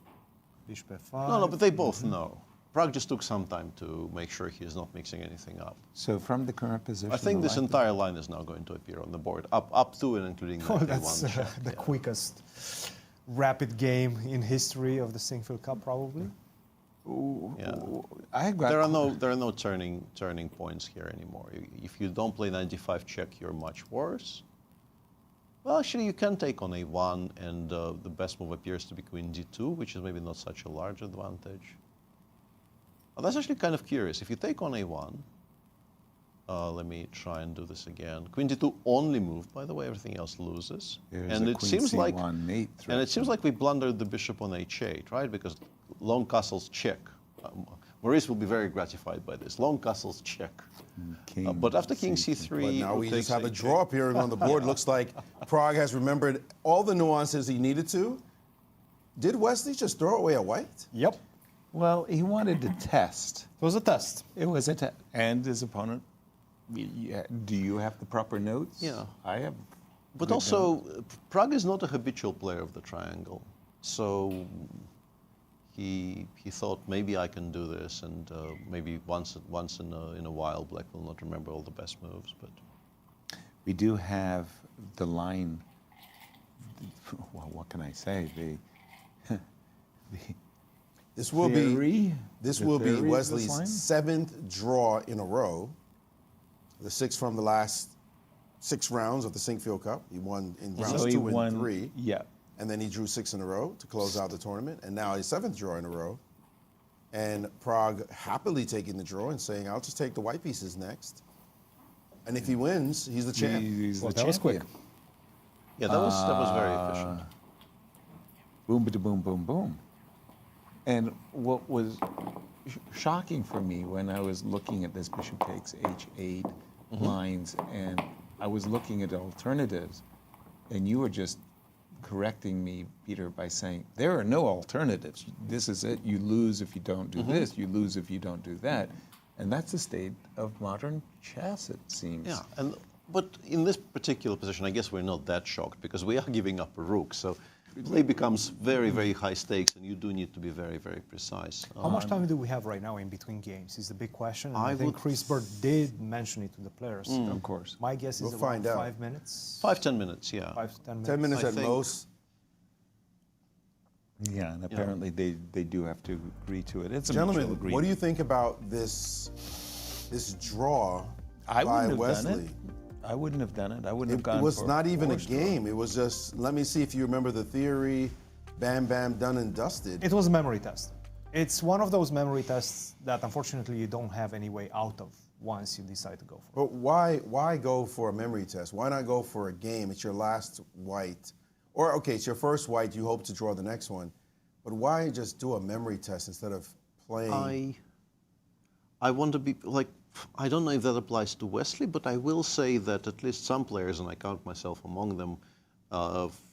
Bishop f5. No, but they both know. Prague just took some time to make sure he's not mixing anything up. So from the current position, I think the this light- entire line is now going to appear on the board, up to and including Oh, knight that's a1 check. the quickest rapid game in history of the Sinquefield Cup, probably. Yeah. I got There are no turning points here anymore. If you don't play 95 check, you're much worse. Well, actually, you can take on a1, and the best move appears to be queen d2, which is maybe not such a large advantage. Oh, that's actually kind of curious. If you take on a1, let me try and do this again. Queen d2 only moved, by the way. Everything else loses. There's and a it queen seems like C1 mate threat. and it seems like we blundered the bishop on h8, right? Because long castles check. Maurice will be very gratified by this. Long castles check. But after king c3, But now rook we just takes have a h8. draw appearing on the board. Looks like Prague has remembered all the nuances he needed to. Did Wesley just throw away a white? Yep. Well, he wanted to test. It was a test. It was a test. And his opponent, do you have the proper notes? Yeah. I have. But good also, notes. Prague is not a habitual player of the triangle. So he thought, maybe I can do this, and maybe once in a while, black will not remember all the best moves. But we do have the line. Well, what can I say? This will theory, be the Wesley's theory of this line? 7th draw in a row. The 6th from the last 6 rounds of the Sinquefield Cup. He won in rounds So he 2 won- and 3. Yeah. And then he drew 6 in a row to close out the tournament. And now his 7th draw in a row. And Prague happily taking the draw and saying, I'll just take the white pieces next. And if he wins, he's the champ. He's the That was quick. champion. yeah, that was very efficient. Boom, ba boom, boom, boom. And what was shocking for me when I was looking at this bishop takes h8 lines, and I was looking at alternatives, and you were just correcting me, Peter, by saying there are no alternatives. This is it. You lose if you don't do this. You lose if you don't do that. And that's the state of modern chess, it seems. Yeah, but in this particular position, I guess we're not that shocked because we are giving up a rook. So play becomes very, very high stakes, and you do need to be very, very precise. How much time do we have right now in between games is the big question. And I think Chris Bird did mention it to the players. Of course. My guess is around 5 minutes. 5-10 minutes, yeah. 5-10 minutes. 10 minutes at most. Yeah, and apparently they do have to agree to it. It's a Gentlemen, mutual agreement. what do you think about this draw I by wouldn't have Wesley? done it. I wouldn't have done it. I wouldn't have gone It was for not even a Foreest game. It was just, let me see if you remember the theory. Bam, bam, done and dusted. It was a memory test. It's one of those memory tests that unfortunately you don't have any way out of once you decide to go for it. But why go for a memory test? Why not go for a game? It's your last white. Or, okay, it's your first white. You hope to draw the next one. But why just do a memory test instead of playing? I want to be, like, I don't know if that applies to Wesley, but I will say that at least some players, and I count myself among them,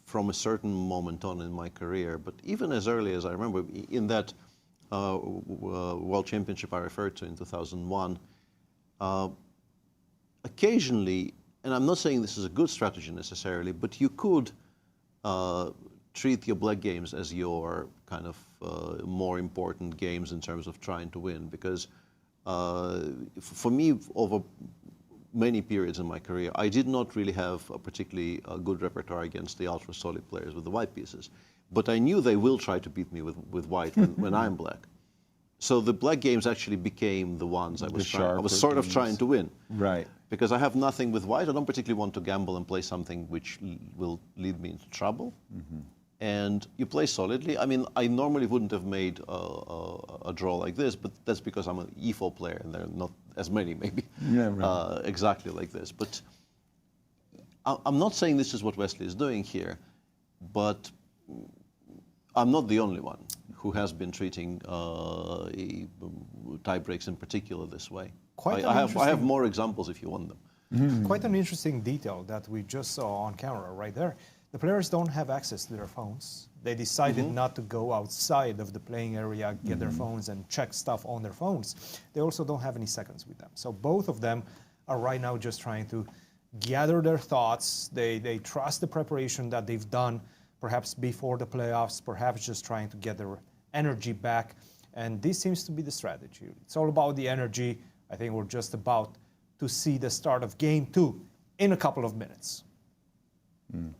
from a certain moment on in my career, but even as early as I remember, in that World Championship I referred to in 2001, occasionally, and I'm not saying this is a good strategy necessarily, but you could treat your black games as your kind of more important games in terms of trying to win, because for me, over many periods in my career, I did not really have a particularly good repertoire against the ultra-solid players with the white pieces. But I knew they will try to beat me with white when I'm black. So the black games actually became the ones I was sort of trying to win. Right. Because I have nothing with white. I don't particularly want to gamble and play something which will lead me into trouble. Mm-hmm. And you play solidly. I mean, I normally wouldn't have made a draw like this, but that's because I'm an E4 player, and there are not as many, maybe, exactly like this. But I'm not saying this is what Wesley is doing here, but I'm not the only one who has been treating tie breaks in particular this way. I have more examples if you want them. Mm-hmm. Quite an interesting detail that we just saw on camera right there. The players don't have access to their phones. They decided not to go outside of the playing area, get their phones and check stuff on their phones. They also don't have any seconds with them. So both of them are right now just trying to gather their thoughts. They trust the preparation that they've done, perhaps before the playoffs, perhaps just trying to get their energy back. And this seems to be the strategy. It's all about the energy. I think we're just about to see the start of game 2 in a couple of minutes. I'm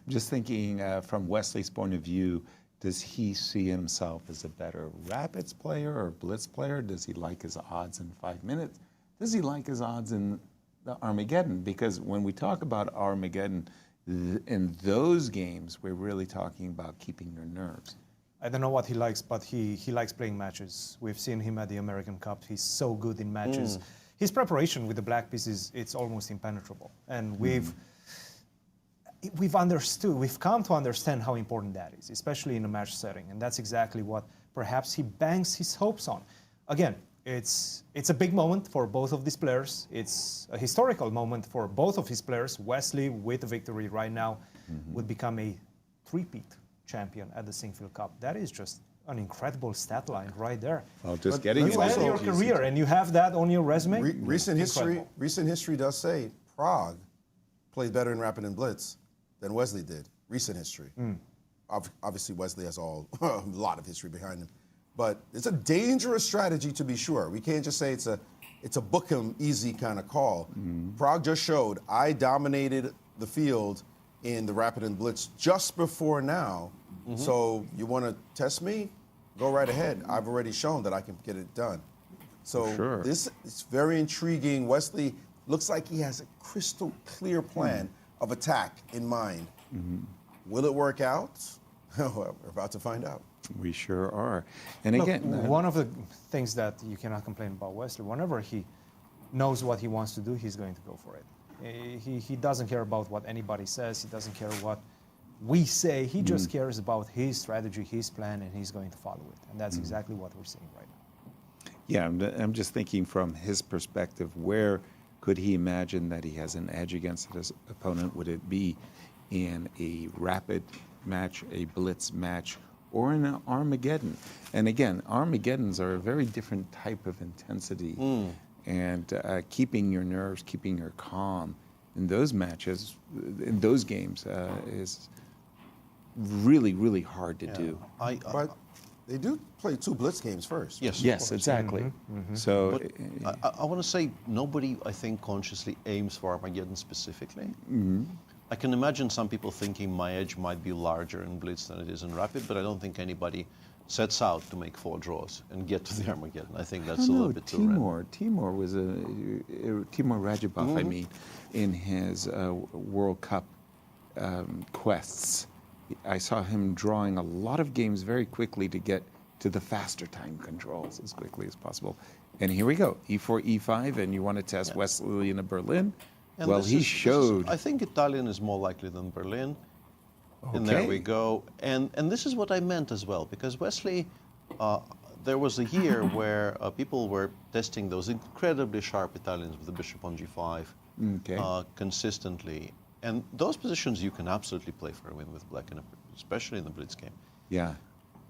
just thinking from Wesley's point of view, does he see himself as a better Rapids player or Blitz player? Does he like his odds in 5 minutes? Does he like his odds in the Armageddon? Because when we talk about Armageddon, in those games, we're really talking about keeping your nerves. I don't know what he likes, but he likes playing matches. We've seen him at the American Cup. He's so good in matches. His preparation with the black pieces, it's almost impenetrable. And we've understood, we've come to understand how important that is, especially in a match setting. And that's exactly what perhaps he banks his hopes on. Again, it's a big moment for both of these players. It's a historical moment for both of his players. Wesley, with the victory right now, would become a three-peat champion at the Sinquefield Cup. That is just an incredible stat line right there. Well, just getting you end your career and you have that on your resume. Recent history does say Prague played better in Rapid and Blitz than Wesley did. Recent history. Obviously, Wesley has a lot of history behind him, but it's a dangerous strategy to be sure. We can't just say it's a book 'em easy kind of call. Prague just showed I dominated the field in the Rapid and Blitz just before now. So you want to test me? Go right ahead. I've already shown that I can get it done. So this is very intriguing. Wesley looks like he has a crystal clear plan of attack in mind. Will it work out? Well, we're about to find out. We sure are. And Look, again, one of the things that you cannot complain about Wesley, whenever he knows what he wants to do, he's going to go for it. He doesn't care about what anybody says. He doesn't care what we say. He just cares about his strategy, his plan, and he's going to follow it. And that's exactly what we're seeing right now. Yeah, I'm just thinking from his perspective, where could he imagine that he has an edge against his opponent? Would it be in a rapid match, a blitz match, or an Armageddon. And again, Armageddons are a very different type of intensity. And keeping your nerves, keeping your calm in those matches, in those games, is really, really hard to do. But they do play 2 blitz games first. Yes, exactly. So but I want to say nobody, I think, consciously aims for Armageddon specifically. I can imagine some people thinking my edge might be larger in blitz than it is in rapid, but I don't think anybody sets out to make 4 draws and get to the Armageddon. I think that's a little bit too random. Timur was Timur Rajabov, I mean, in his World Cup quests. I saw him drawing a lot of games very quickly to get to the faster time controls as quickly as possible. And here we go, E4, E5, and you want to test Wesley in a Berlin? And well, he showed. I think Italian is more likely than Berlin. And there we go. And this is what I meant as well, because Wesley, there was a year where people were testing those incredibly sharp Italians with the bishop on G5 consistently. And those positions you can absolutely play for a win with black, especially in the blitz game. Yeah,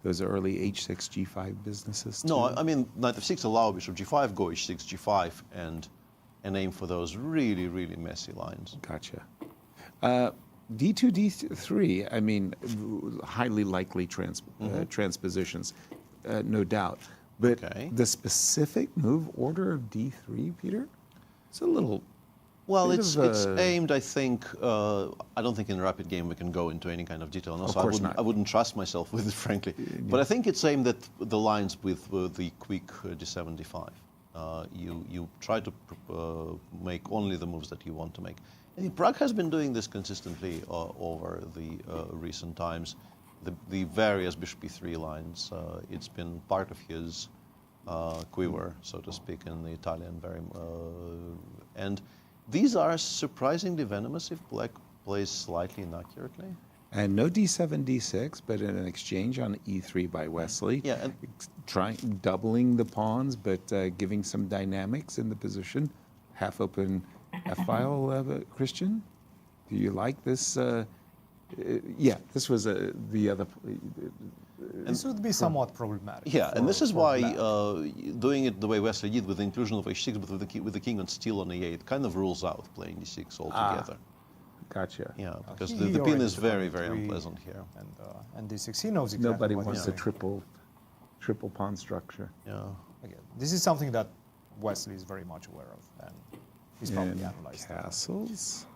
those early H6, G5 businesses too. No, I mean, knight f6, allow bishop G5, go H6, G5, and aim for those really, really messy lines. Gotcha. D2, D3, I mean, highly likely transpositions, no doubt. But the specific move order of D3, Peter, it's a little... Well, it's aimed, I think, I don't think in a rapid game we can go into any kind of detail. No, of so course I wouldn't trust myself with it, frankly. But I think it's aimed at the lines with the quick D7, D5. You try to make only the moves that you want to make. And Pragg has been doing this consistently over the recent times. The various bishop e3 lines, it's been part of his quiver, so to speak, in the Italian. And these are surprisingly venomous if black plays slightly inaccurately. And no D7, D6, but in an exchange on E3 by Wesley. Yeah, and doubling the pawns, but giving some dynamics in the position. Half open F-file, Cristian? Do you like this? Yeah, this was the other... This would be somewhat problematic. Yeah, and this is why doing it the way Wesley did with the inclusion of H6, but with the king on steal on E8, kind of rules out playing D6 altogether. Gotcha. Yeah, because the pin is very, very unpleasant here. And D6, he knows exactly Nobody what wants he's a triple pawn structure. Yeah. Again, this is something that Wesley is very much aware of, and he's probably analyzed castles. That.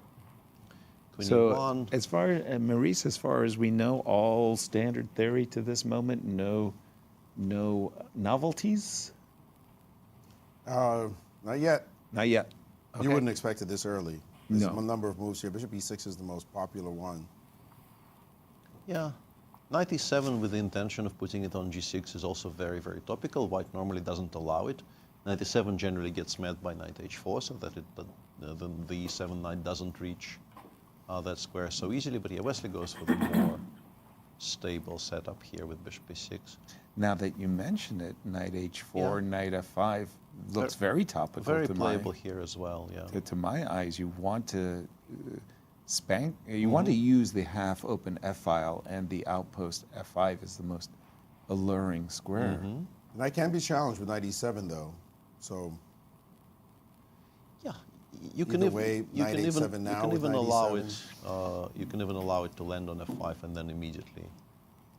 So, as far as Maurice, as far as we know, all standard theory to this moment. No novelties. Not yet. Not yet. Okay. You wouldn't expect it this early. There's No. a number of moves here. Bishop e6 is the most popular one. Yeah. Knight e7 with the intention of putting it on g6 is also very, very topical. White normally doesn't allow it. Knight e7 generally gets met by knight h4, so that the e7 knight doesn't reach that square so easily. But yeah, Wesley goes for the more stable setup here with bishop e6. Now that you mention it, knight h4, knight f5 looks very topical. Very to playable here as well, yeah. To my eyes, you want to spank. You want to use the half-open f-file, and the outpost f5 is the most alluring square. Knight can be challenged with knight e7 though, so. Yeah, you can even allow it. You can even allow it to land on f5 and then immediately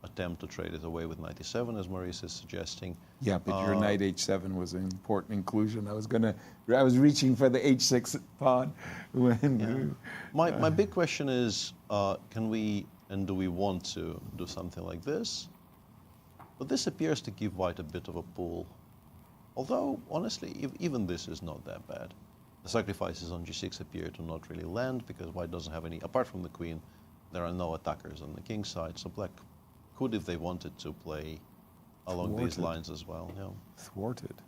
attempt to trade it away with knight e7, as Maurice is suggesting. Yeah, but your knight h7 was an important inclusion. I was reaching for the h6 pawn. When, My big question is, can we and do we want to do something like this? But this appears to give white a bit of a pull. Although, honestly, even this is not that bad. The sacrifices on g6 appear to not really land because white doesn't have any, apart from the queen, there are no attackers on the king side, so black could, if they wanted to, play along these lines as well. Yeah. Thwarted.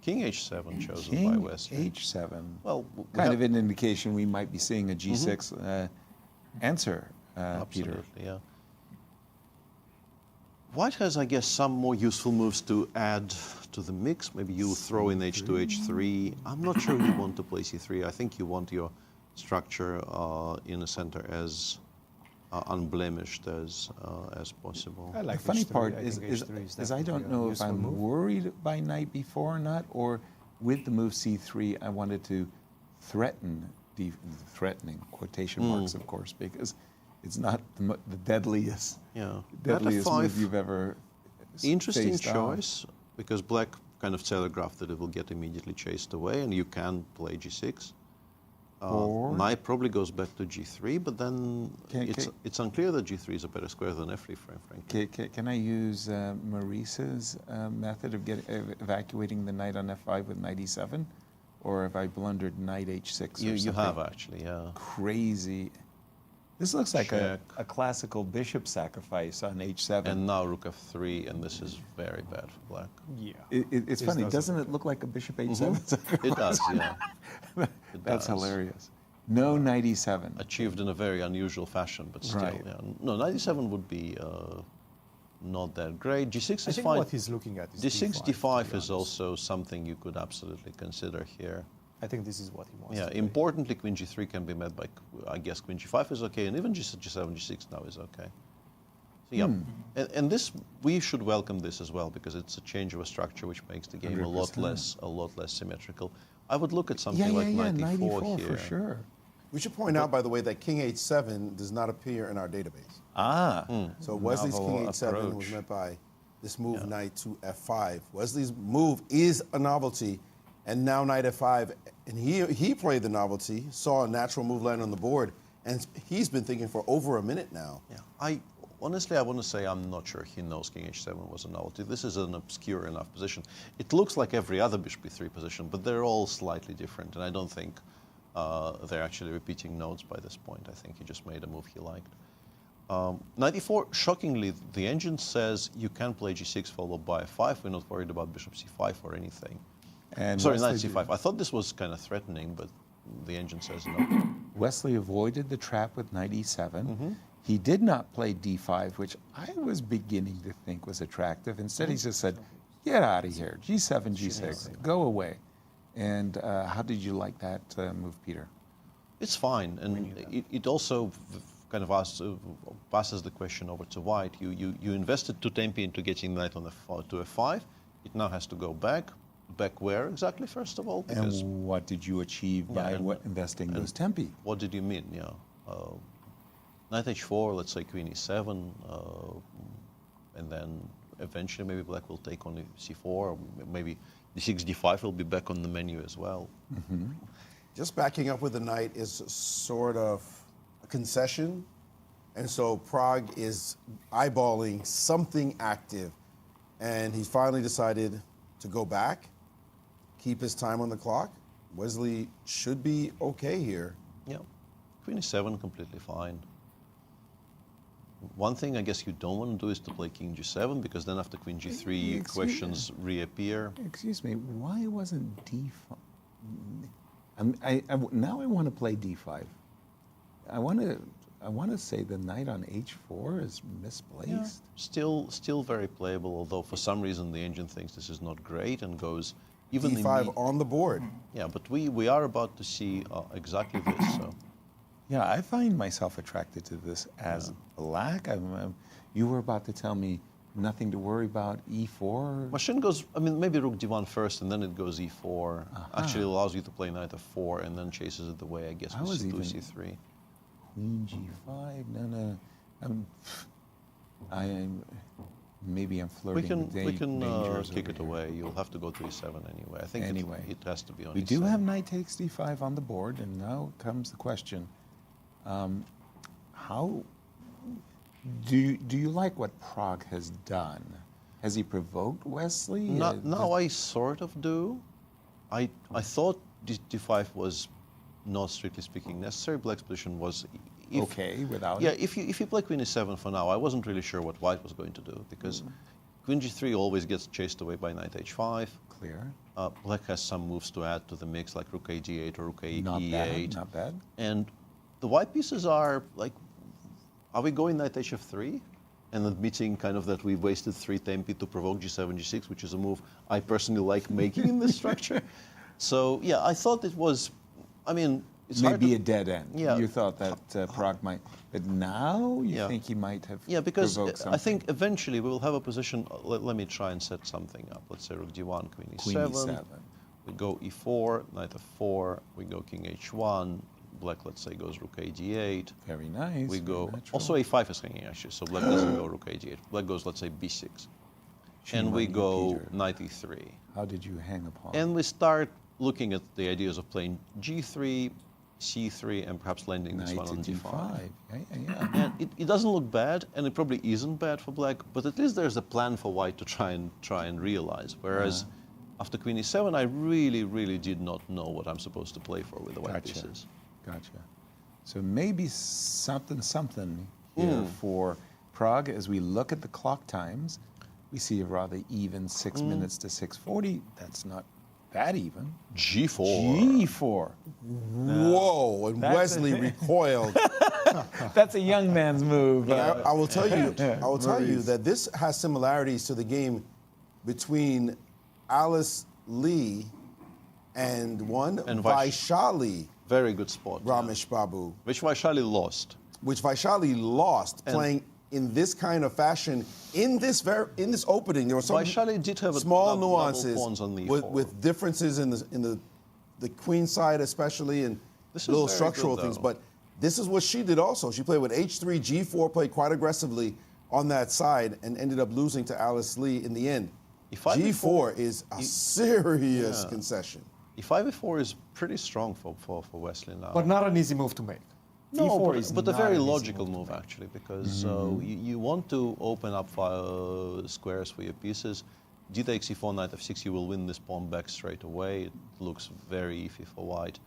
King h7 chosen by Wesley. h7. Well, kind of an indication we might be seeing a g6 answer, Absolutely, Peter. Yeah. White has, I guess, some more useful moves to add to the mix. Maybe you throw in h2, h3. I'm not sure you want to play c3. I think you want your structure in the center as unblemished as possible. The funny part is I don't know if I'm worried by knight b4 or not, or with the move c3, I wanted to threaten, threatening quotation marks, of course, because it's not the deadliest, move you've ever Interesting faced choice, because black kind of telegraphed that it will get immediately chased away, and you can play g6. Knight probably goes back to g3, but then it's unclear that g3 is a better square than f3, frankly. Can I use Maurice's method of evacuating the knight on f5 with knight e7? Or have I blundered knight h6 or You have, actually, yeah. Crazy. This looks like a classical bishop sacrifice on h7. And now rook f3, and this is very bad for black. Yeah. It's funny, doesn't it look like a bishop h7 sacrifice? It does, yeah. That's hilarious. No knight e7. Achieved in a very unusual fashion, but still. Right. Yeah. No, knight e7 would be not that great. G6 is I think fine. what he's looking at is G6, D5, D5 is also something you could absolutely consider here. I think this is what he wants. Yeah, importantly, queen g3 can be met by, I guess, queen g5 is okay, and even g7, g6 now is okay. So, yeah, and this, we should welcome this as well, because it's a change of a structure which makes the game 100%. a lot less symmetrical. I would look at something like knight e4 here. For sure. We should point out, by the way, that king h7 does not appear in our database. So Wesley's king h7 was met by this move, knight to f5. Wesley's move is a novelty, and now knight f5, and he played the novelty, saw a natural move land on the board, and he's been thinking for over a minute now. Yeah, honestly, I want to say I'm not sure he knows king h7 was a novelty. This is an obscure enough position. It looks like every other bishop b3 position, but they're all slightly different, and I don't think they're actually repeating notes by this point. I think he just made a move he liked. Knight e4, shockingly, the engine says you can play g6 followed by f5. We're not worried about bishop c5 or anything. And sorry, knight Wesley c5. I thought this was kind of threatening, but the engine says no. Wesley avoided the trap with knight e7. He did not play d5, which I was beginning to think was attractive. Instead, he just said, get out of here, g7, g6, go away. And how did you like that move, Peter? It's fine, and it also kind of passes the question over to white. You invested 2 tempi into getting the knight on to f5. It now has to go back. Back where exactly, first of all? Because and what did you achieve by investing those tempi? What did you mean? Yeah, knight h4, let's say queen e7, and then eventually maybe black will take on c4, or maybe d6, d5 will be back on the menu as well. Just backing up with the knight is sort of a concession, and so Prague is eyeballing something active, and he finally decided to go back, keep his time on the clock. Wesley should be okay here. Yeah, queen e7 completely fine. One thing I guess you don't want to do is to play king g7, because then after queen g3 questions reappear. Excuse me, why wasn't d5? Now I want to play d5. I want to say the knight on h4 is misplaced. Yeah. Still very playable, although for some reason the engine thinks this is not great and goes even d5 on the board. Yeah, but we are about to see exactly this. So. Yeah, I find myself attracted to this as black. You were about to tell me nothing to worry about, e4? Machine goes, I mean, maybe rook d1 first, and then it goes e4. Actually allows you to play knight f4, and then chases it away, I guess, with c2, c3. Queen g5, no. Maybe I'm flirting with we can dangers kick it here. away. You'll have to go to e7 anyway. I think it has to be on We e7. do have knight takes d5 on the board, and now comes the question. How do you like what Prague has done? Has he provoked Wesley? Now I sort of do. I thought d5 was not strictly speaking necessary. Black's position was okay without it. it? Yeah, if you play queen e7 for now, I wasn't really sure what white was going to do, because queen g3 always gets chased away by knight h5. Clear. Black has some moves to add to the mix, like rook a d8 or rook a not e8. Not bad. And the white pieces are like, are we going knight hf3? And admitting kind of that we've wasted 3 tempi to provoke g7, g6, which is a move I personally like making in this structure. So yeah, I thought it was, I mean, it's maybe a dead end. Yeah. You thought that Pragg might, but now you think he might have because provoked something. I think eventually we will have a position. Let me try and set something up. Let's say rook d1, queen e7. We go e4, knight f4. We go king h1. Black, let's say, goes rook a d8. Very nice. We go natural. also a5 is hanging actually, so black doesn't go rook a d8. Black goes, let's say, b6, and we go knight e3. How did you hang upon? And we start looking at the ideas of playing g3, c3, and perhaps landing this one on d5. And it doesn't look bad, and it probably isn't bad for black, but at least there's a plan for white to try and realize. Whereas after queen e7, I really did not know what I'm supposed to play for with the white pieces. Gotcha. So maybe something here for Pragg. As we look at the clock times, we see a rather even 6 minutes to 6:40. That's not that even. G4. G4. Whoa, and Wesley recoiled. That's a young man's move. I will tell you, that this has similarities to the game between Alice Lee and Vachier-Lagrave. Very good spot. Ramesh Babu. Which Vachier-Lagrave lost. Which Vachier-Lagrave lost, playing in this kind of fashion, in this opening. There were some did have small double nuances pawns on the with differences in the queen side especially, and little structural things. But this is what she did also. She played with h3, g4, played quite aggressively on that side, and ended up losing to Alice Lee in the end. G4 is a serious concession. e5, e4 is pretty strong for Wesley now. But not an easy move to make. No, E4 but a very logical move actually, because you want to open up squares for your pieces. D takes e4, knight f6, you will win this pawn back straight away. It looks very iffy for white.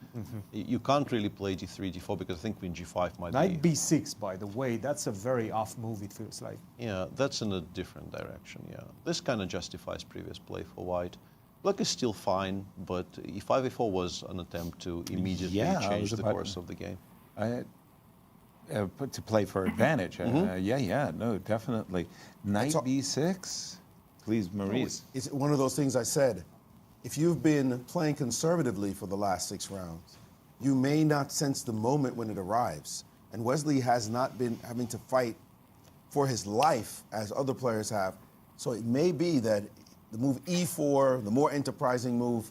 You can't really play d3, d4, because I think queen g5 might Knight b6, by the way, that's a very off move, it feels like. Yeah, that's in a different direction, yeah. This kind of justifies previous play for white. Black is still fine, but e5, e4 was an attempt to immediately change the course of the game. To play for advantage. No, definitely. Knight b6. Please, Maurice. It's one of those things I said. If you've been playing conservatively for the last 6 rounds, you may not sense the moment when it arrives. And Wesley has not been having to fight for his life as other players have. So it may be that the move e4, the more enterprising move,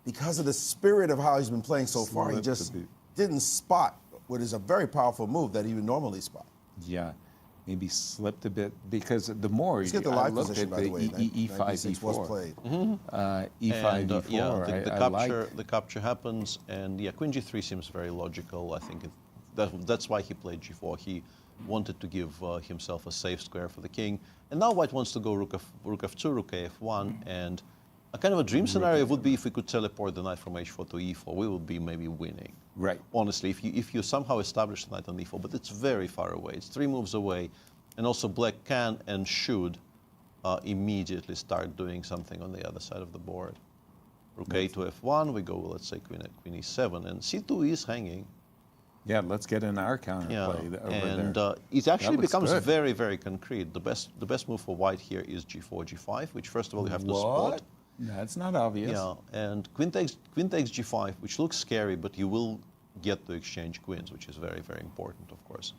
because of the spirit of how he's been playing so far, he just didn't spot what is a very powerful move that he would normally spot. Yeah, maybe slipped a bit, because the more Let's get the live position, by the way. E5, E4 was played. E5, E4. Yeah, the capture happens, and queen g3 seems very logical. I think that's why he played g4. He wanted to give himself a safe square for the king, and now white wants to go rook f2, rook a1, and a kind of a dream scenario would be if we could teleport the knight from h4 to e4. We would be maybe winning. Right. Honestly, if you somehow establish the knight on e4, but it's very far away. It's 3 moves away, and also black can and should immediately start doing something on the other side of the board. Rook a to f1. We go, let's say, queen e7, and c2 is hanging. Yeah, let's get in our counterplay over there. It actually becomes very, very concrete. The best move for white here is g4, g5, which first of all you have to spot. That's not obvious. Yeah, and queen takes g5, which looks scary, but you will get to exchange queens, which is very, very important, of course.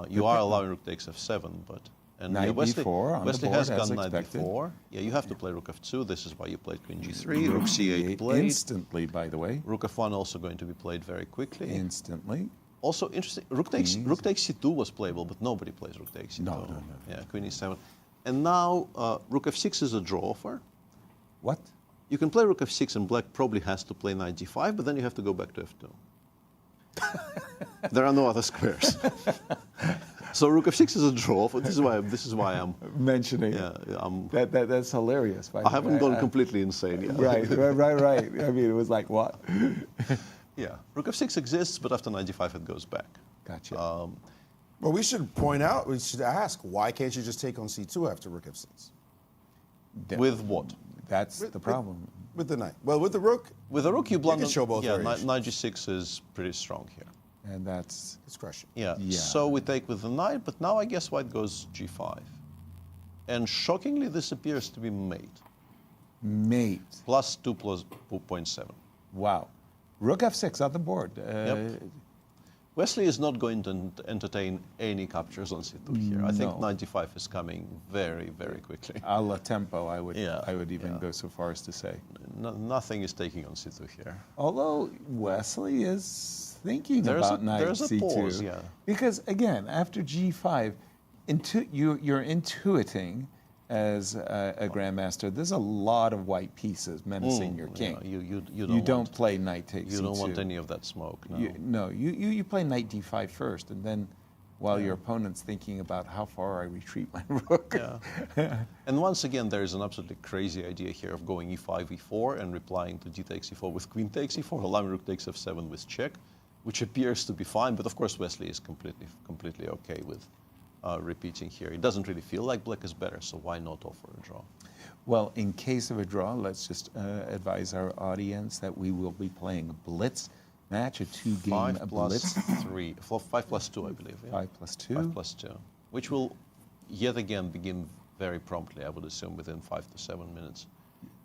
You are allowing rook takes f7, but knight b4 on Wesley the board, has gone as knight expected. b4. Yeah, you have to play rook f2. This is why you played queen g3. Rook c8 played instantly, by the way. Rook f1 also going to be played very quickly. Instantly. Also interesting. Rook takes c2 was playable, but nobody plays rook takes c2. No. Yeah, queen e7, and now rook f6 is a draw offer. What? You can play rook f6, and black probably has to play knight g5, but then you have to go back to f2. There are no other squares. So rook f6 is a draw. This is why I'm mentioning. Yeah, that's hilarious. I haven't gone completely insane yet. Right. I mean, it was like what? Yeah, rook f6 exists, but after knight g5 it goes back. Gotcha. Well, we should ask, why can't you just take on c2 after rook f6? With what? That's the problem. With the knight. Well, with the rook. With the rook, you blunder. You can show both variations. Knight g6 is pretty strong here. And that's discretion. Yeah. So we take with the knight, but now I guess white goes g5. And shockingly, this appears to be mate. Mate. Plus 2 plus 2.7. Wow. Rook f6 on the board. Wesley is not going to entertain any captures on c2 here. I think No. 95 is coming very, very quickly. A la tempo, I would even go so far as to say. Nothing is taking on c2 here. Although Wesley is thinking about knight there's a c2. pause, yeah. Because again, after g5, you're intuiting as a grandmaster, there's a lot of white pieces menacing your king. Yeah, you don't play knight takes c2. You don't want any of that smoke, no. You play knight d5 first, and then while your opponent's thinking about how far I retreat my rook. Yeah. And once again, there is an absolutely crazy idea here of going e5, e4, and replying to g takes e4 with queen takes e4, allowing rook takes f7 with check, which appears to be fine, but of course Wesley is completely okay with repeating here. It doesn't really feel like black is better, so why not offer a draw? Well, in case of a draw, let's just advise our audience that we will be playing a blitz match, a two-game blitz. 5 plus 2, I believe. Yeah. 5 plus 2. 5 plus 2, which will yet again begin very promptly, I would assume, within 5 to 7 minutes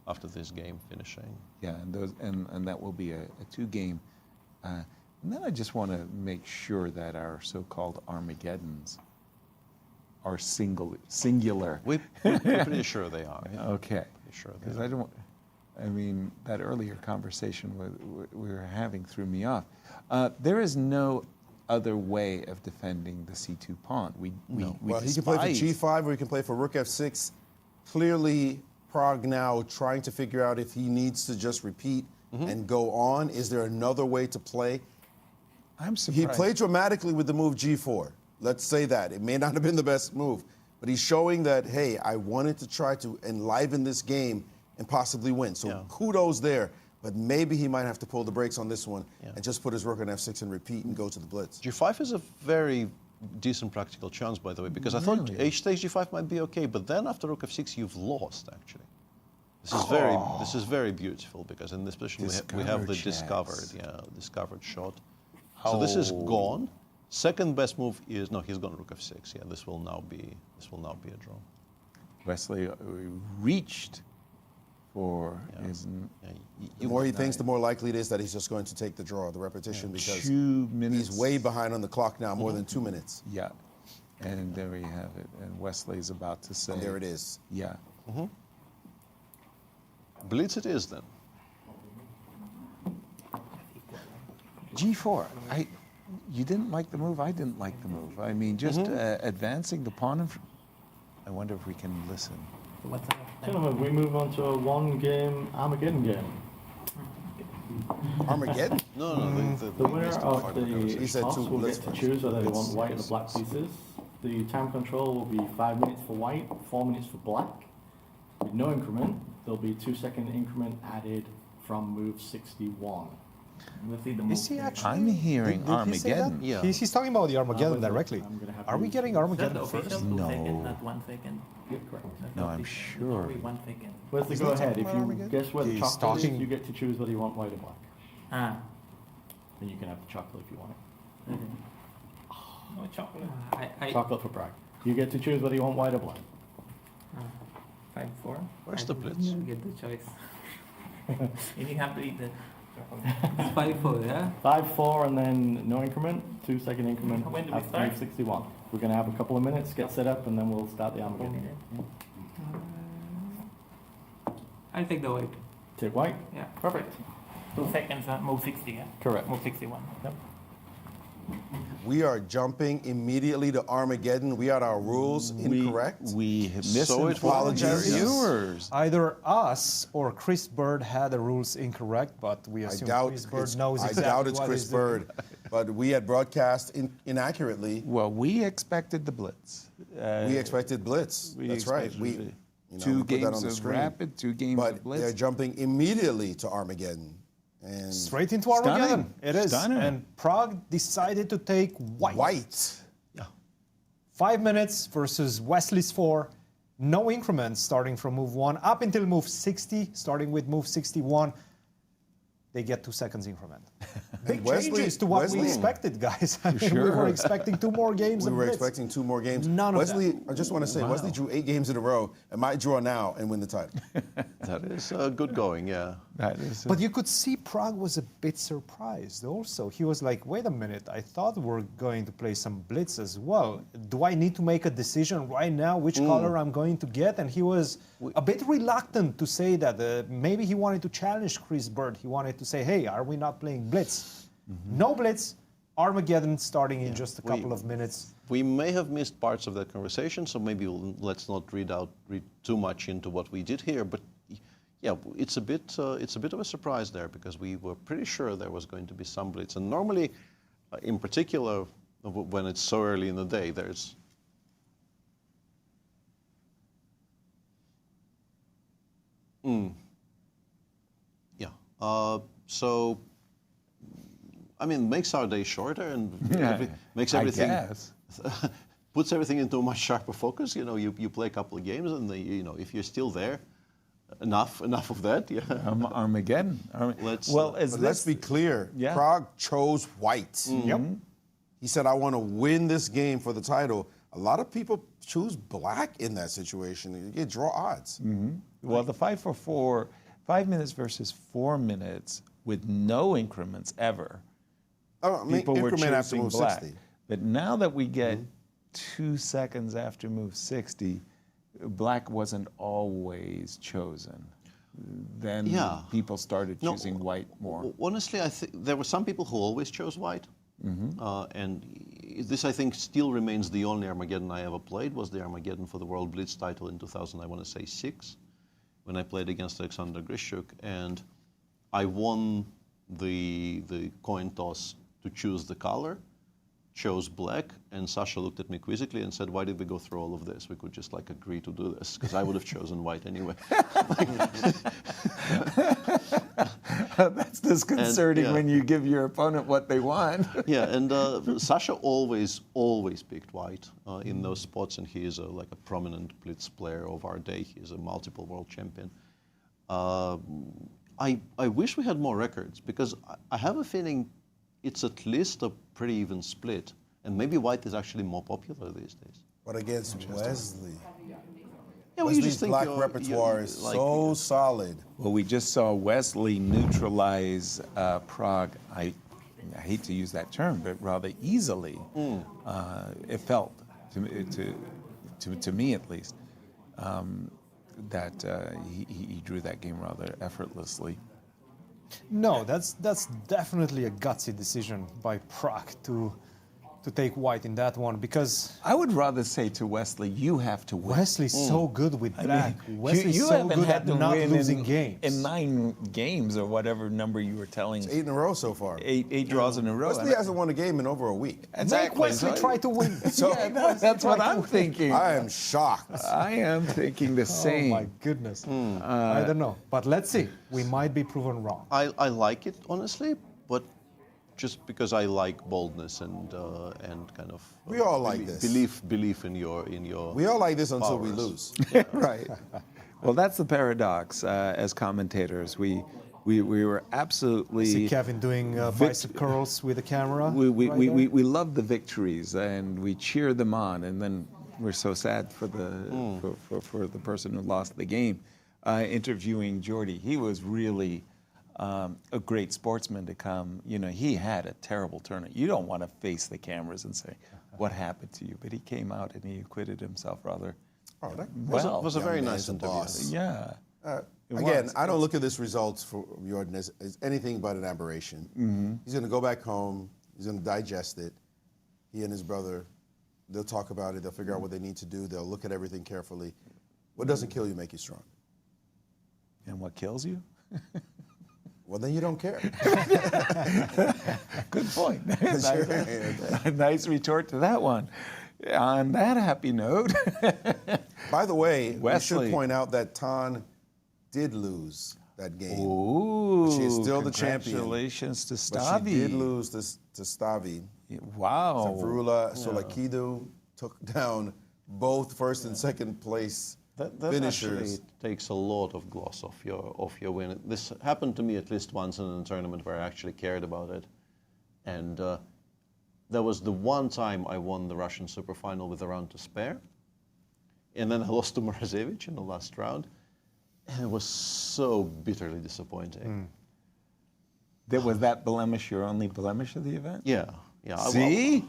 after this game finishing. Yeah, and that will be a two-game. And then I just want to make sure that our so-called Armageddons are singular. We're pretty sure they are. Yeah. Okay. Pretty sure Because that earlier conversation we were having threw me off. There is no other way of defending the c2 pawn. Well, he can play for g5 or he can play for rook f6. Clearly, Pragg now trying to figure out if he needs to just repeat and go on. Is there another way to play? I'm surprised. He played dramatically with the move g4. Let's say that. It may not have been the best move, but he's showing that, hey, I wanted to try to enliven this game and possibly win. So kudos there, but maybe he might have to pull the brakes on this one and just put his rook on f6 and repeat and go to the blitz. g5 is a very decent practical chance, by the way, because I thought h takes g5 might be okay, but then after rook f6 you've lost, actually. This is very beautiful, because in this position we have the discovered shot. So this is gone. Second best move is he's gone rook f6. Yeah, this will now be a draw. Wesley reached for his. The more he thinks, the more likely it is that he's just going to take the draw, the repetition, because 2 minutes. He's way behind on the clock now, more than 2 minutes. Yeah, and there we have it. And Wesley's about to say. And there it is. Yeah. Blitz it is then. G4. You didn't like the move. I didn't like the move. I mean, just advancing the pawn. I wonder if we can listen. Gentlemen, we move on to a one-game Armageddon game. Armageddon? No, the winner of the toss will get to choose whether they want white or black pieces. The time control will be 5 minutes for white, 4 minutes for black. With no increment, there'll be 2-second increment added from move 61. Is he actually? I'm hearing did he say that? Armageddon. Yeah. He's talking about the Armageddon directly. Are we getting Armageddon first? No. Not 1 second. Yeah, correct. No, I'm sure. 1 second. Wesley, go ahead. If you guess where the chocolate is, you get to choose whether you want white or black. And you can have the chocolate if you want it. No chocolate. Chocolate for Pragg. You get to choose whether you want white or black. 5-4. Where's the blitz? You get the choice. And you have to eat the chocolate. 5-4, yeah? 5-4 and then no increment, 2-second increment. When do we at start? move 61. We're going to have a couple of minutes, get set up, and then we'll start the Armageddon. I'll take the white. Take white? Yeah. Perfect. 2 seconds at move 60, yeah? Correct. Move 61. Yep. We are jumping immediately to Armageddon. We had our rules incorrect. We misinformed viewers. Either us or Chris Bird had the rules incorrect, but we assume Chris Bird knows exactly I doubt it's what Chris he's doing. Bird, but we had broadcast inaccurately. Well, we expected the blitz. We expected blitz. That's right. We two put that games on the of screen. rapid, 2 games but of blitz. they're jumping immediately to Armageddon. And straight into Armageddon. It is. Stunning. And Pragg decided to take white. White. Yeah. 5 minutes versus Wesley's 4. No increments starting from move 1 up until move 60. Starting with move 61, they get 2 seconds increment. big changes to what we expected, guys. I mean, we were expecting 2 more games. We were expecting 2 more games. None of Wesley, that. I just want to say, Wesley drew 8 games in a row and might draw now and win the title. That is good going, yeah. That is. But you could see Pragg was a bit surprised also. He was like, wait a minute, I thought we're going to play some blitz as well. Do I need to make a decision right now which color I'm going to get? And he was a bit reluctant to say that. Maybe he wanted to challenge Chris Bird. He wanted to say, hey, are we not playing blitz? No blitz, Armageddon starting in just a couple of minutes. We may have missed parts of that conversation, so maybe let's not read too much into what we did here. But yeah, it's a bit of a surprise there because we were pretty sure there was going to be some blitz. And normally, in particular, when it's so early in the day, there's so, I mean, makes our day shorter and makes everything, puts everything into a much sharper focus. You know, you play a couple of games and, you know, if you're still there, enough of that. Yeah. Armageddon. Let's be clear. Yeah. Pragg chose white. Yep. He said, I want to win this game for the title. A lot of people choose black in that situation. You draw odds. Well, the 5 for 4, 5 minutes versus 4 minutes with no increments ever. People were choosing after move black. 60. But now that we get 2 seconds after move 60, black wasn't always chosen. Then people started choosing white more. Honestly, I think there were some people who always chose white. And this, I think, still remains the only Armageddon I ever played, was the Armageddon for the World Blitz title in 2000, I want to say 6, when I played against Alexander Grishuk. And I won the coin toss to choose the color, chose black, and Sasha looked at me quizzically and said, why did we go through all of this? We could just like agree to do this, because I would have chosen white anyway. That's disconcerting when you give your opponent what they want. And Sasha always picked white in those spots, and he is like a prominent blitz player of our day. He is a multiple world champion. I wish we had more records, because I have a feeling it's at least a pretty even split, and maybe white is actually more popular these days. But against Wesley, Wesley's black repertoire is so solid. Well, we just saw Wesley neutralize Pragg. I hate to use that term, but rather easily. It felt to me at least that he drew that game rather effortlessly. No, that's definitely a gutsy decision by Pragg to take white in that one, because I would rather say to Wesley, you have to win. Wesley's so good with black. Wesley's you so haven't good had at to not win losing games. In 9 games or whatever number you were telling. It's 8 in a row so far. 8 draws in a row. Wesley hasn't won a game in over a week. Make Wesley try to win. So that's what I'm thinking. I am shocked. I am thinking the same. Oh my goodness. I don't know, but let's see. We might be proven wrong. I like it, honestly, but just because I like boldness and kind of we all like this belief in your we all like this until powers. we lose. Right. Well, that's the paradox as commentators. We were absolutely. I see Kevin doing bicep curls with the camera. We love the victories and we cheer them on, and then we're so sad for the person who lost the game. Interviewing Jorden, he was really a great sportsman to come. You know, he had a terrible tournament. You don't want to face the cameras and say, what happened to you? But he came out and he acquitted himself rather well. It was a very nice interview. Yeah. Again, I don't look at this results for Jorden as anything but an aberration. He's going to go back home. He's going to digest it. He and his brother, they'll talk about it. They'll figure out what they need to do. They'll look at everything carefully. What doesn't kill you make you strong. And what kills you? Well, then you don't care. Good point. Nice retort to that one. On that happy note. By the way, Wesley. we should point out that Tan did lose that game. Ooh, but she is still the champion. Congratulations to Stavi. But she did lose to Stavi. Wow. Savrula Solakidu took down both first and second place that finishers. Actually takes a lot of gloss off your win. This happened to me at least once in a tournament where I actually cared about it. And that was the one time I won the Russian super final with a round to spare. And then I lost to Morozevich in the last round. And it was so bitterly disappointing. Was that blemish your only blemish of the event? Yeah. Yeah, See?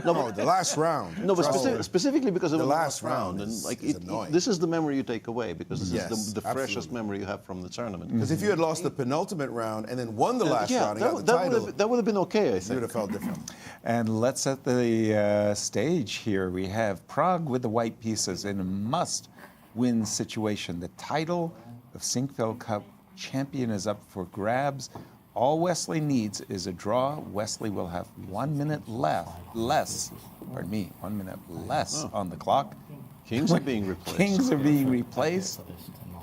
No, the last round. No, but specifically because of the the last round. And like annoying. this is the memory you take away, because this is the freshest absolutely. memory you have from the tournament. Because if you had lost the penultimate round and then won the last round and got the title, that would have been okay, I think. you would have felt different. And let's set the stage here. We have Prague with the white pieces in a must-win situation. The title of Sinquefield Cup champion is up for grabs. All Wesley needs is a draw. Wesley will have 1 minute less on the clock. Kings are being replaced. Kings are being replaced.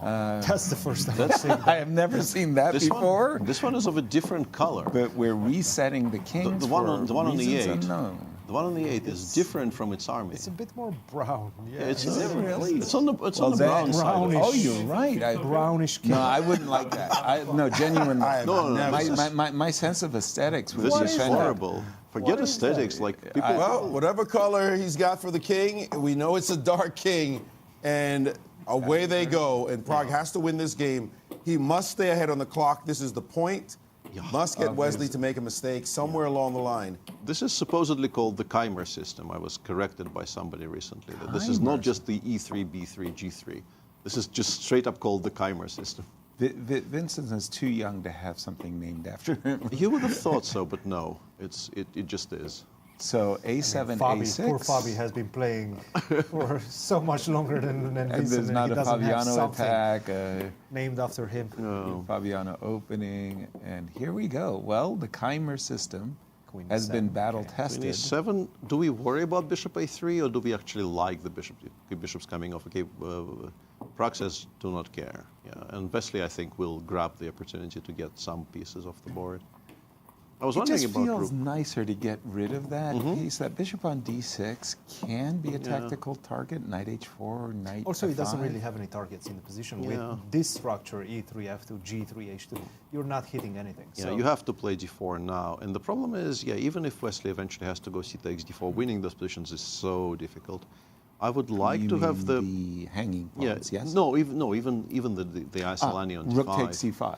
That's the first time I've seen that. I have never seen that before. This one is of a different color. But we're resetting the kings. The one on the 8. Unknown. The one on the 8 is different from its army. It's a bit more brown. Yeah, Is it really? It's on the brown side. brownish. Oh, you're right. Brownish king. No, I wouldn't like that. No, genuinely. No. My sense of aesthetics would This be is offended. horrible. Forget aesthetics. Like people. Well, whatever color he's got for the king, we know it's a dark king, and away they go. And Prague has to win this game. He must stay ahead on the clock. This is the point. Must get Wesley to make a mistake somewhere along the line. This is supposedly called the Keymer system. I was corrected by somebody recently. That this is not just the E3, B3, G3. This is just straight up called the Keymer system. Vincent is too young to have something named after him. You would have thought so, but no. It just is. So A7, A6. Poor Fabi has been playing for so much longer than And Vincent. there's not he a doesn't have Fabiano something attack. named after him. Fabiano opening. And here we go. Well, the Keymer system has been battle tested. Queen A7. Do we worry about Bishop A3, or do we actually like the bishops coming off? Okay, Prague says do not care. Yeah, and Wesley, I think, will grab the opportunity to get some pieces off the board. I was wondering about It just feels nicer to get rid of that piece. That bishop on d6 can be a tactical target. Knight h4, knight Also, f5. he doesn't really have any targets in the position. Yeah. With this structure, e3, f2, g3, h2, you're not hitting anything. Yeah, so. you have to play g4 now. And the problem is, even if Wesley eventually has to go c takes d4, winning those positions is so difficult. I would like to have the hanging pawns, yes? No, even the Isolani on d5. Rook takes c5.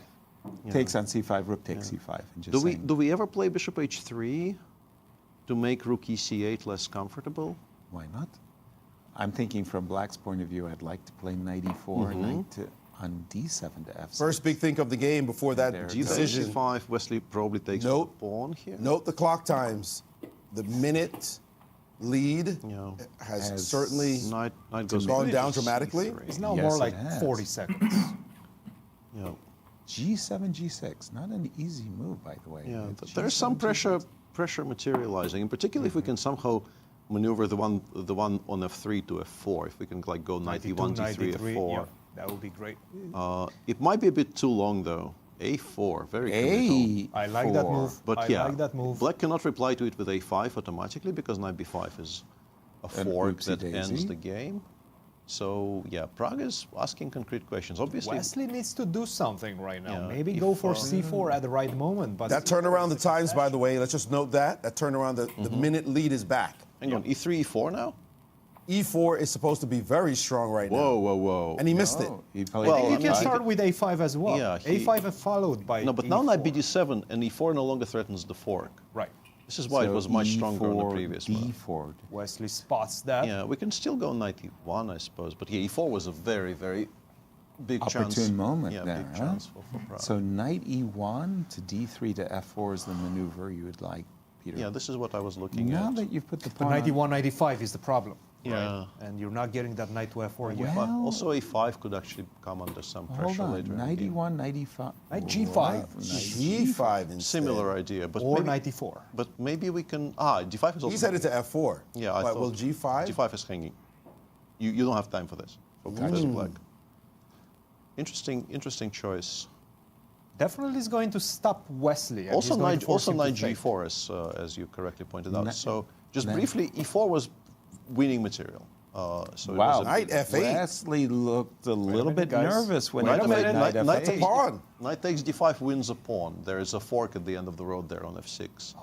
Takes on c5, rook takes c5. And just Do we ever play bishop h3 to make rook ec8 less comfortable? Why not? I'm thinking from Black's point of view, I'd like to play knight e4, knight on d7 to f6. First big think of the game before that decision. g5, Wesley probably takes the pawn here. Note the clock times. The minute lead has certainly gone down dramatically. It's now more like 40 seconds. G7, G6, not an easy move, by the way. Yeah, there's some pressure materializing, and particularly if we can somehow maneuver the one on f3 to f4. If we can like go knight e1, d3, f4. Yeah, that would be great. It might be a bit too long though. A4, very committal. I like that move. But I like that move. Black cannot reply to it with a5 automatically because knight b5 is a fork that ends the game. So, Prague is asking concrete questions. Obviously, Wesley needs to do something right now. Maybe go for c4 at the right moment. But that turnaround the times, by the way, let's just note that turnaround, the minute lead is back. Hang on, e3, e4 now? E4 is supposed to be very strong right now. Whoa. And he missed it. He can start with a5 as well. Yeah, a5 followed by No, but e4. now knight bd7 and e4 no longer threatens the fork. Right. This is why it was much stronger on the previous move. Wesley spots that. Yeah, we can still go knight e1, I suppose. But e4 was a very, very big chance. Opportune moment there, big chance for Prague. So knight e1 to d3 to f4 is the maneuver you would like, Peter. Yeah, this is what I was looking at. Now that you've put the But pawn knight e1, knight e5 is the problem. Yeah. Right? And you're not getting that knight to f4 yet. Well, also a5 could actually come under some pressure later. Knight e1, knight e5. Knight g5. G5 instead. Similar idea. But Or maybe, knight e4. But maybe we can... d5 is also... He's headed to f4. Yeah, I thought... Well, g5? g5 is hanging. You don't have time for this. For Black. Interesting choice. Definitely is going to stop Wesley. Also knight g4, as you correctly pointed out. So just briefly, e4 was winning material. So wow, knight f8. Wesley looked a little bit nervous when he played knight f8. Knight pawn. Knight takes d5 wins a pawn. There is a fork at the end of the road there on f6.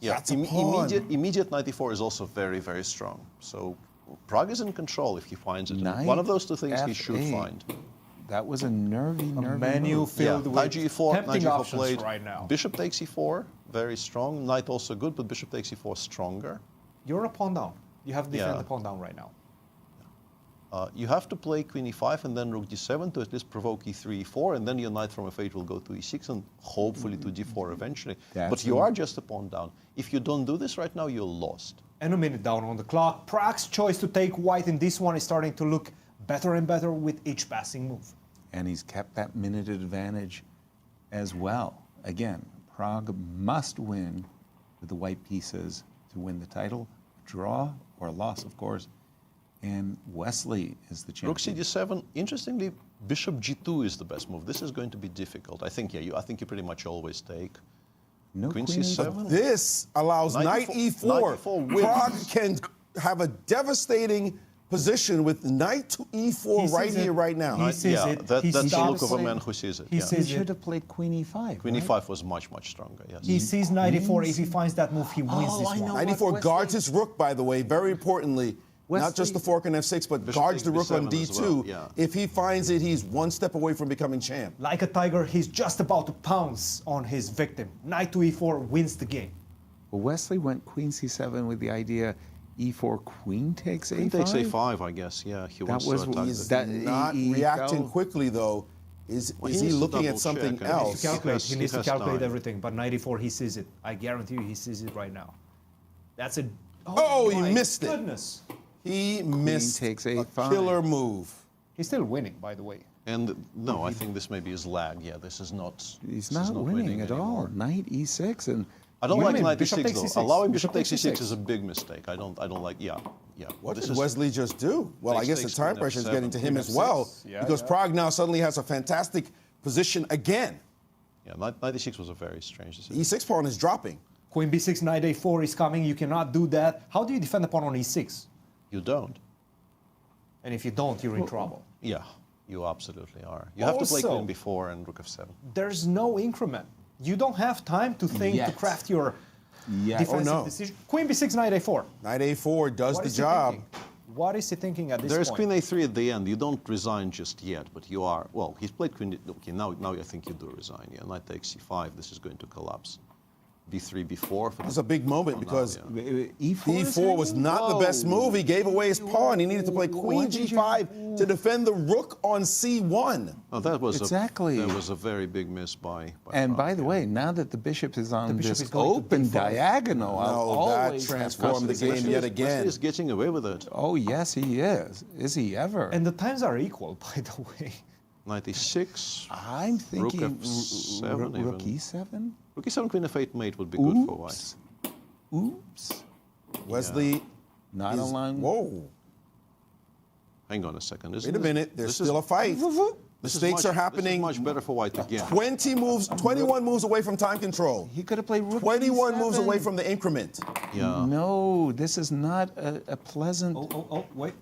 Yeah, That's a pawn. immediate knight e4 is also very, very strong. So Pragg is in control if he finds it. Knight One of those two things he should F8. find. That was a nervy menu move. filled with Knight g4, knight tempting g4 options played. right now. Bishop takes e4, very strong. Knight also good, but bishop takes e4 stronger. You're a pawn down. You have to defend Yeah. the pawn down right now. You have to play queen e5 and then rook d7 to at least provoke e3, e4, and then your knight from f8 will go to e6 and hopefully to d4 eventually. But you are just a pawn down. If you don't do this right now, you're lost. And a minute down on the clock. Pragg's choice to take white in this one is starting to look better and better with each passing move. And he's kept that minute advantage as well. Again, Pragg must win with the white pieces to win the title. Draw or a loss, of course. And Wesley is the champion. Rook cd7. Interestingly, bishop g2 is the best move. This is going to be difficult. I think you pretty much always take. No queen queen c7. This allows knight e4. Pragg can have a devastating position with knight to e4 right here, right now. That's the look of a man who sees it. He should have played queen e5. Queen e5 was much, much stronger, yes. He sees knight e4. If he finds that move, he wins this one. Knight e4 guards his rook, by the way, very importantly. Not just the fork on f6, but guards the rook on d2. Well, If he finds it, he's one step away from becoming champ. Like a tiger, he's just about to pounce on his victim. Knight to e4 wins the game. Well, Wesley went queen c7 with the idea e4 queen takes a5. Queen takes a5, I guess. Yeah, he wants to attack He's the- not reacting quickly, though. Is he looking at something else? He needs to calculate everything, but knight e4, he sees it. I guarantee you he sees it right now. That's a... Oh, he missed it. Goodness. He missed takes a a5. killer move. He's still winning, by the way. And no, I think this maybe is lag. Yeah, this is not. He's this is not winning at all. anymore. Knight e6 and I don't like knight Bishop e6 takes though. e6. Allowing bishop Bishop takes takes e6 e6 is a big mistake. I don't like. Yeah. What This did is- Wesley just do? Well, I guess the takes time queen pressure is f7, getting to him queen as f6. well, Yeah, because yeah. Pragg now suddenly has a fantastic position again. Yeah, knight e6 was a very strange decision. E6 pawn is dropping. Queen b6, knight a4 is coming. You cannot do that. How do you defend the pawn on e6? You don't. And if you don't, you're in trouble. Yeah, you absolutely are. You have to play Also- queen b4 and rook f7. There's no increment. You don't have time to think, to Yet. craft your Yes. defensive Oh, no. decision. Queen b6, knight a4. Knight a4 does What the is he job. thinking? What is he thinking at this There's point? queen a3 at the end. You don't resign just yet, but you are. Well, he's played queen. Okay, now I think you do resign. Yeah, knight takes c5. This is going to collapse. b3, b4. It's a big moment because E4 E4 was not the best move. He gave away his pawn. He needed to play queen g5 to defend the rook on c1. Oh, that was Exactly. that was a very big miss by And Pragg, by the yeah. way, now that the bishop is on bishop this is going to open d5. diagonal, I'll No, that always have transformed the game Wesley yet is- again. Wesley is getting away with it. Oh, yes, he is. Is he ever? And the times are equal, by the way. Knight e6. I'm thinking Rook f7 rook even. e7? Rook e7, queen f8 mate would be good for white. Oops. Wesley Not is, aligned. whoa. Hang on a second. Wait a minute. There's still a fight. Mistakes are happening. This is much better for white again. 21 moves away from time control. He could have played rook 21 moves e7. away from the increment. Yeah. No, this is not a pleasant Wait.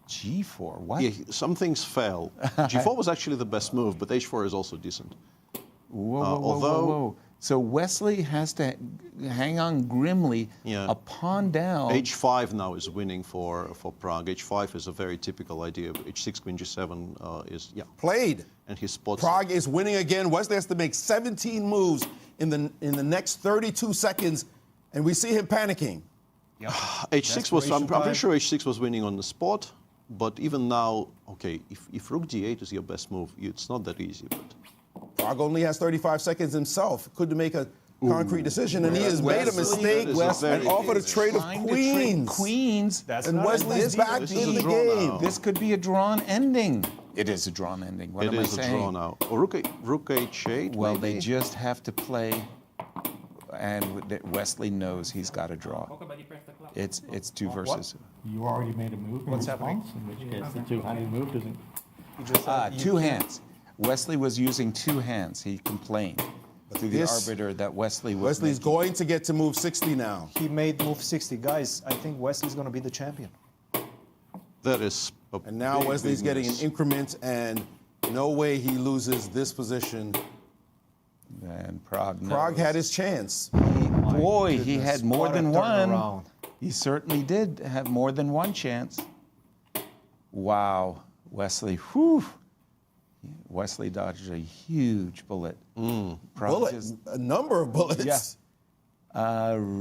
g4. What? Yeah, some things fail. g4 was actually the best move, but h4 is also decent. Whoa. So Wesley has to hang on grimly, a pawn down. h5 now is winning for Pragg. h5 is a very typical idea. h6, queen g7 is, yeah. Played. And he spots Pragg is winning again. Wesley has to make 17 moves in the next 32 seconds, and we see him panicking. h6 was, I'm pretty sure h6 was winning on the spot, but even now, okay, if rook d8 is your best move, it's not that easy. But Pragg only has 35 seconds himself. Couldn't make a concrete decision, and he has made a mistake and offered a trade of queens. And Wesley's back in the game. This could be a drawn ending. It is a drawn ending. What it am I is a saying? draw now. Oh, rook h8. Well, maybe? they just have to play, and Wesley knows he's got to draw. It's two versus. You already made a move. What's happening? In which case, the two-handed move doesn't. Two hands. Wesley was using two hands. He complained to the arbiter that Wesley's going to get to move 60 now. He made move 60. Guys, I think Wesley's going to be the champion. That is a And now big, Wesley's big getting miss. an increment, and no way he loses this position. And Pragg knows. Pragg had his chance. boy, he goodness, had more what a than one. turnaround. He certainly did have more than one chance. Wow, Wesley, whew. Wesley dodged a huge bullet. Bullets, a number of bullets. Yeah.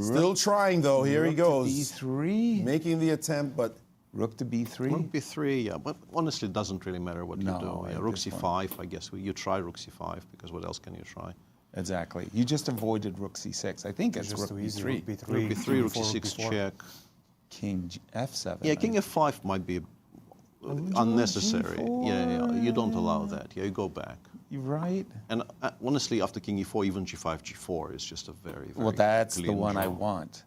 Still trying though. Here he goes. B3. Making the attempt, but rook to B3. Rook B3, yeah, but honestly, it doesn't really matter what you do. Yeah, rook C5, I guess. You try rook C5 because what else can you try? Exactly. You just avoided rook C6. I think it's Just rook too easy, B3. rook B3. Rook B3, rook C6 check. King F7. Yeah, king F5 might be unnecessary. Yeah, you don't allow that. Yeah, you go back. You're right. And honestly, after king E4, even G5, G4 is just a very, very Well, that's the clean one I draw. want.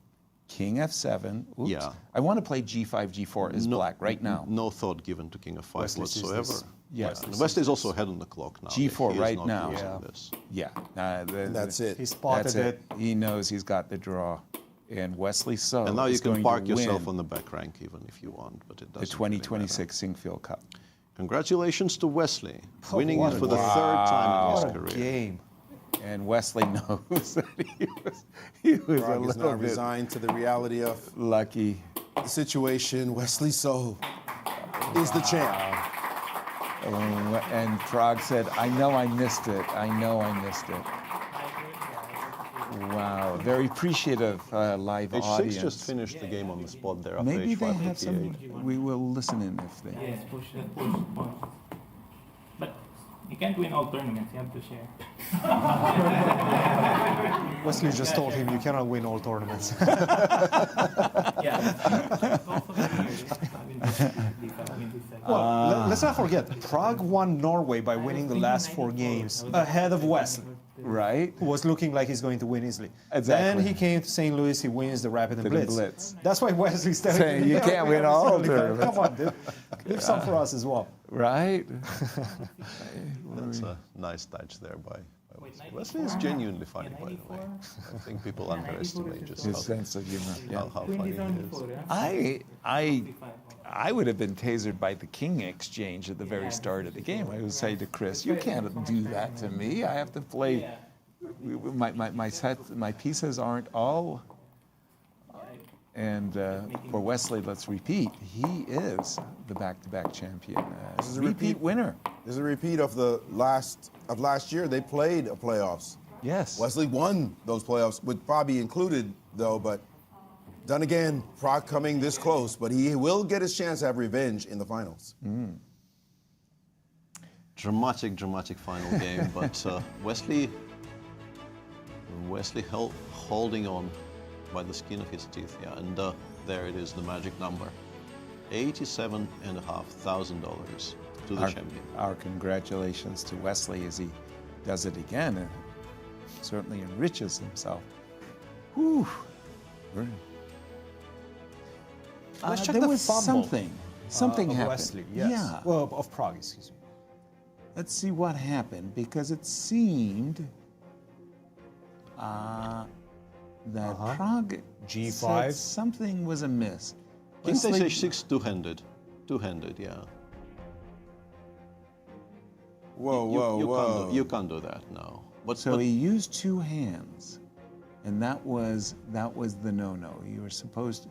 King F7. Oops. Yeah. I want to play G5, G4 as black right now. No thought given to king F5 Wesley sees whatsoever. this. Yeah. And Wesley is also ahead on the clock now. G4 He is right not now. using this. Yeah. That's it. He spotted That's it. He knows he's got the draw. And Wesley So And now you is can going park to yourself win on the back rank even if you want, but it the doesn't 2026 Sinquefield Cup. Congratulations to Wesley, Oh, winning what it a for the game. third time in his What a career. Game. And Wesley knows that he was a Prague is little now bit resigned to the reality of lucky. the situation. Wesley So is the champ. And Prague said, I know I missed it. I know I missed it. Wow, very appreciative live H6 audience. just finished the game on the spot there after Maybe H5 they to have some. T8. We will listen in if they. Yes, push. But you can't win all tournaments, you have to share. Wesley just told him you cannot win all tournaments. Well, let's not forget, Prague won Norway by winning the last 4 games ahead of Wesley. Right. Who was looking like he's going to win easily. Exactly. Then he came to St. Louis, he wins the Rapid and The Blitz. Blitz. That's why Wesley's telling Saying me, you can't win all tournaments. Come on, dude. Leave some for us as well. Right? That's a nice touch there by Wesley. Wesley is genuinely funny, by the way. I think people underestimate just His sense of humor. how funny he is. I would have been tasered by the king exchange at the very start of the game. I would say to Chris, you can't do that to me. I have to play. My pieces aren't all. And for Wesley, let's repeat, he is the back-to-back champion. This is a repeat winner. This is a repeat of last year. They played a playoffs. Yes. Wesley won those playoffs, with Bobby included, though, but done again. Prague coming this close, but he will get his chance to have revenge in the finals. Dramatic final game, but Wesley holding on by the skin of his teeth, yeah, and there it is, the magic number, $87,500 to the champion. Our congratulations to Wesley as he does it again and certainly enriches himself. Whew. Let's check there the was fumble. Something of happened. Wesley, yes. Yeah. Well, of Prague, excuse me. Let's see what happened, because it seemed that Prague G5. said something was amiss. King takes Wesley- H6 two-handed, yeah. Whoa. You can't do that, no. So he used 2 hands, and that was the no-no. You were supposed to,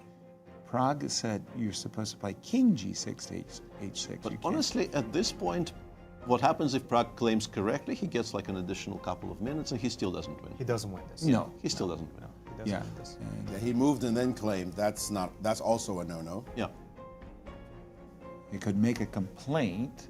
Prague said you're supposed to play King G6 to H6. But You can't. honestly, at this point, what happens if Prague claims correctly? He gets like an additional couple of minutes and he still doesn't win. He doesn't win this. No. He still doesn't win. He doesn't win this. Yeah, he moved and then claimed. That's also a no-no. Yeah. He could make a complaint.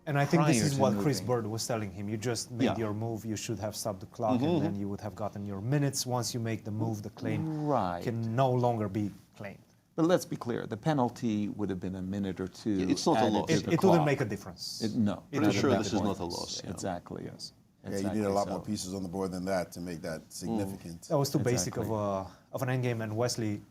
And I think this prior is to what Chris moving. Bird was telling him. You just made Yeah. your move, you should have stopped the clock, Mm-hmm. and then you would have gotten your minutes. Once you make the move, the claim Right. can no longer be claimed. But let's be clear, the penalty would have been a minute or 2. Yeah, it's not a added loss. to It the wouldn't clock. make a difference. No. Pretty Not sure at this that is not point. a loss. Yeah. Exactly, yes. Yeah, you need a lot more pieces on the board than that to make that significant. That was too basic Exactly. of an endgame, and Wesley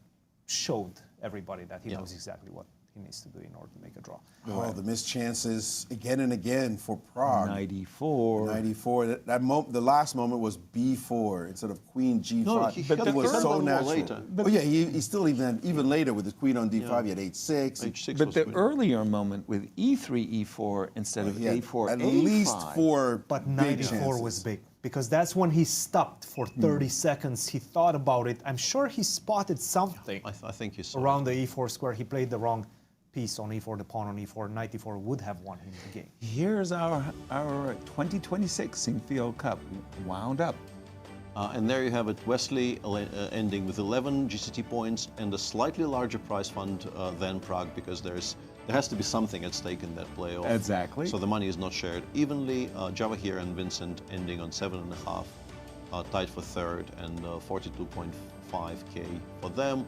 showed everybody that he knows exactly what he needs to do in order to make a draw. Oh, the missed chances again and again for Prague. 94. 94. The last moment was B4 instead of Queen G5. No, he but got it was the so third one natural. later. But yeah, he still even later with his Queen on D5, he had H6. H6 But was the good. earlier moment with E3, E4 instead of He had A4, at A5. least 4 But big 94 chances. was big. because that's when he stopped for 30 seconds. He thought about it. I'm sure he spotted something. I think he saw around the e4 square. He played the wrong piece on e4, the pawn on e4. Knight e4 would have won him the game. Here's our 2026 Sinquefield Cup wound up. And there you have it, Wesley ending with 11 GCT points and a slightly larger prize fund than Prague, because there has to be something at stake in that playoff. Exactly. So the money is not shared evenly. Javokhir and Vincent ending on 7.5, tied for third, and 42.5k for them.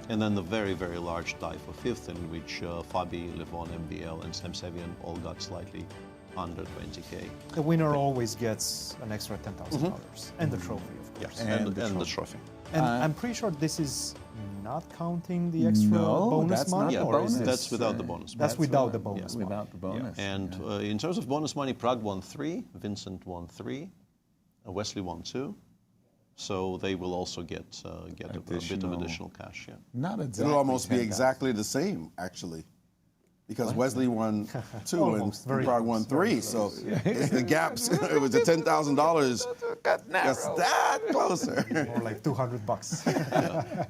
And then the very, very large tie for fifth, in which Fabi, Levon, MBL, and Sevian all got slightly under 20k. The winner always gets an extra $10,000 and the trophy, of course. Yes, and the trophy. And I'm pretty sure this is not counting the extra bonus money? Not bonus. That's without the bonus money. That's without the bonus money. Without the bonus. And in terms of bonus money, Prague won 3, Vincent won 3, Wesley won 2. So they will also get a bit of additional cash. Yeah. Not exactly. It'll almost be exactly the same, actually, because Wesley won 2 and Prague won 3. So it's the gaps. It was the $10,000. That's that closer. More like $200.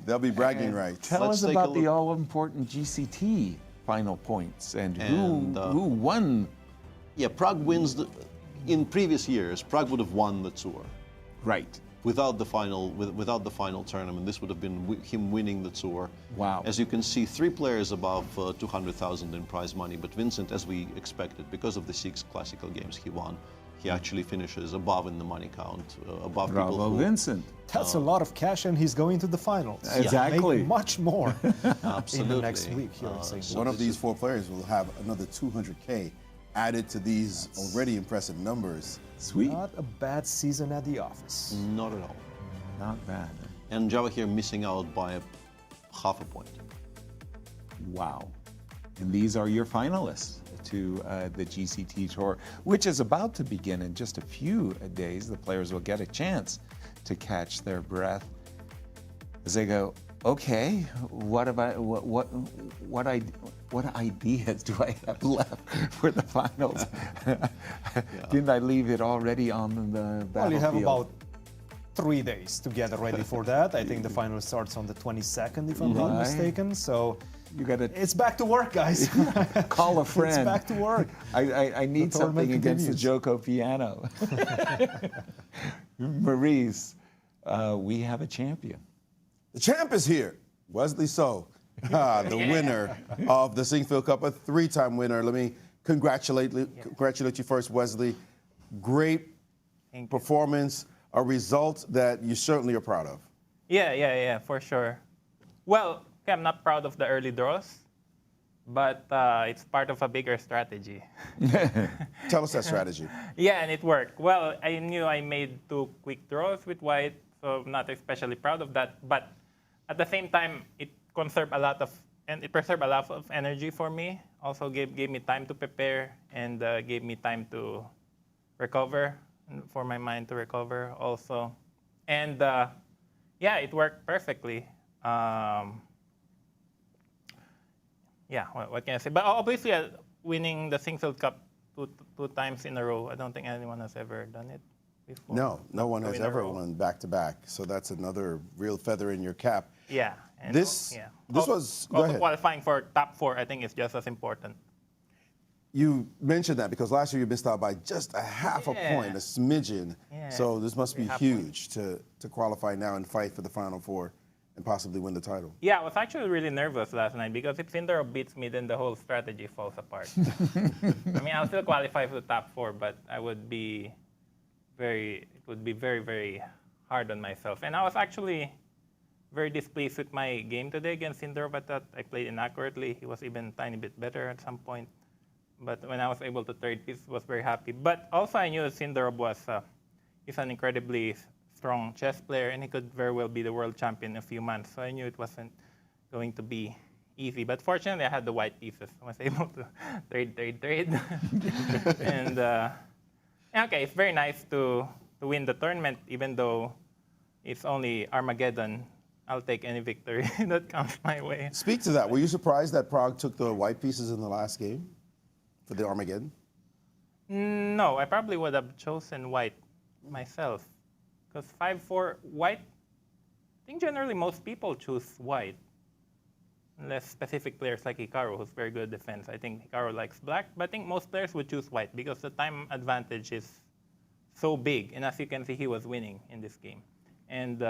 They'll be bragging rights. Tell us about the all-important GCT final points and who won. Yeah, Prague wins. In previous years, Prague would have won the tour. Right. Without the final tournament, this would have been him winning the tour. Wow. As you can see, 3 players above 200,000 in prize money, but Vincent, as we expected, because of the 6 classical games he won, he actually finishes above in the money count, above Bravo, people who... Vincent. That's a lot of cash, and he's going to the finals. Exactly. Make much more Absolutely. in the next week here in St. One of these 4 players will have another 200K added to these already impressive numbers. Sweet. Not a bad season at the office. Not at all. Not bad. And Javokhir missing out by half a point. Wow. And these are your finalists to the GCT Tour, which is about to begin in just a few days. The players will get a chance to catch their breath as they go, okay, what ideas do I have left for the finals? Didn't I leave it already on the battlefield? Well, you have about 3 days to get ready for that. I think the final starts on the 22nd, if I'm not mistaken. So it's back to work, guys. Call a friend. It's back to work. I need something against the Joko piano. Maurice, we have a champion. The champ is here, Wesley So, the winner of the Sinquefield Cup, a 3-time winner. Let me congratulate you first, Wesley. Great performance, a result that you certainly are proud of. Yeah, for sure. Well, I'm not proud of the early draws, but it's part of a bigger strategy. Tell us that strategy. Yeah, and it worked. Well, I knew I made 2 quick draws with white, so I'm not especially proud of that. But at the same time, it preserved a lot of energy for me. Also gave me time to prepare and gave me time to recover, for my mind to recover also. And yeah, it worked perfectly. Yeah, what can I say? But obviously, winning the Sinquefield Cup two times in a row, I don't think anyone has ever done it before. No one has ever won back-to-back. So that's another real feather in your cap. Yeah. And this was... Go ahead. Qualifying for top 4, I think, is just as important. You mentioned that because last year you missed out by just a half a point, a smidgen. Yeah. So this must be huge to qualify now and fight for the Final 4 and possibly win the title. Yeah, I was actually really nervous last night because if Sindarov beats me, then the whole strategy falls apart. I mean, I'll still qualify for the top 4, but it would be very, very hard on myself. And I was actually very displeased with my game today against Sindarov. I thought I played inaccurately. He was even a tiny bit better at some point. But when I was able to third piece, I was very happy. But also I knew Sindarov was he's an incredibly strong chess player, and he could very well be the world champion in a few months. So I knew it wasn't going to be easy. But fortunately, I had the white pieces. I was able to trade. And okay, it's very nice to win the tournament, even though it's only Armageddon. I'll take any victory that comes my way. Speak to that. Were you surprised that Prague took the white pieces in the last game for the Armageddon? No, I probably would have chosen white myself. Because 5-4 white, I think generally most people choose white. Unless specific players like Hikaru, who's very good at defense. I think Hikaru likes black, but I think most players would choose white because the time advantage is so big. And as you can see, he was winning in this game. And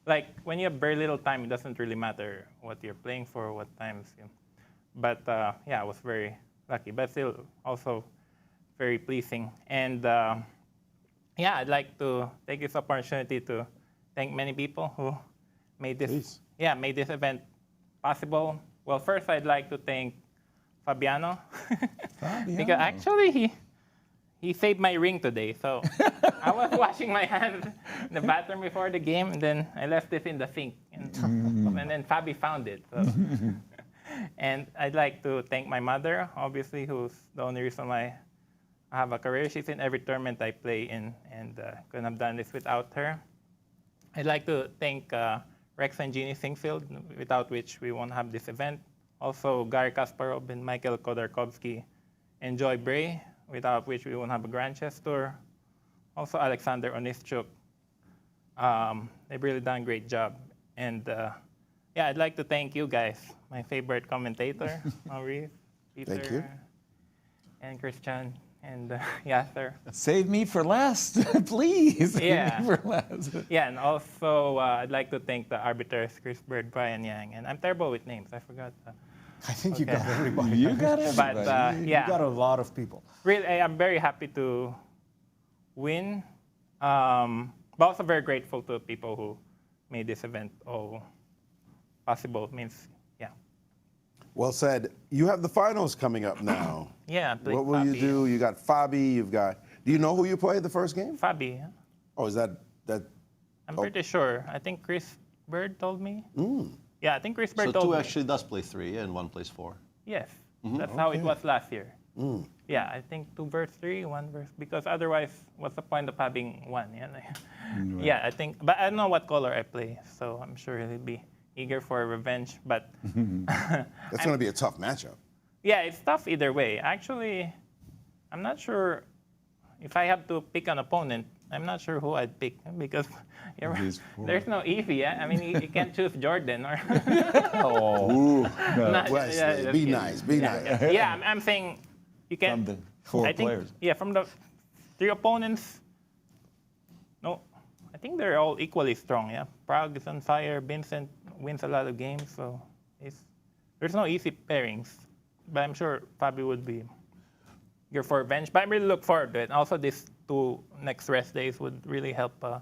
like when you have very little time, it doesn't really matter what you're playing for, what times. But yeah, I was very lucky, but still also very pleasing. And yeah, I'd like to take this opportunity to thank many people who made this, made this event possible. Well, first I'd like to thank Fabiano. Because actually he saved my ring today. So I was washing my hands in the bathroom before the game, and then I left it in the sink. And then Fabi found it. So. And I'd like to thank my mother, obviously, who's the only reason why I have a career. She's in every tournament I play in, and couldn't have done this without her. I'd like to thank Rex and Jeannie Sinquefield, without which we won't have this event. Also, Gary Kasparov and Michael Khodorkovsky and Joy Bray, without which we won't have a Grand Chess Tour. Also, Alexander Onischuk. They've really done a great job. And yeah, I'd like to thank you guys, my favorite commentator, Maurice, Peter, and Cristian, and Yasser. Save me for last, please. Yeah. Save me for last. Yeah, and also I'd like to thank the arbiters, Chris Bird, Brian Yang, and I'm terrible with names. I forgot. I think you got everybody. You got everybody. But yeah, you got a lot of people. Really, I'm very happy to win, but also very grateful to people who made this event all possible. Means, yeah. Well said. You have the finals coming up now. Yeah. What will you do? You got Fabi. You've got. Do you know who you played the first game? Fabi. Yeah. Oh, is that? I'm pretty sure. I think Chris Bird told me. Mm. Yeah, I think Chris Bird so told me. two actually does play 3 and one plays 4. Yes. That's how it was last year. Mm. Yeah, I think 2 versus 3, 1 versus, because otherwise, what's the point of having 1? Yeah, yeah, I think, but I don't know what color I play, so I'm sure he'll be eager for revenge. But that's going to be a tough matchup. Yeah, it's tough either way. Actually, I'm not sure if I have to pick an opponent. I'm not sure who I'd pick because there's no easy. Yeah? I mean, you can't choose Jorden or. Wesley, be nice, be nice. Yeah, I'm saying you can. From the 4 players. Yeah, from the 3 opponents. No, I think they're all equally strong. Yeah, Prague is on fire. Vincent wins a lot of games, so there's no easy pairings. But I'm sure Fabi would be eager for revenge. But I really look forward to it. Also, these 2 next rest days would really help a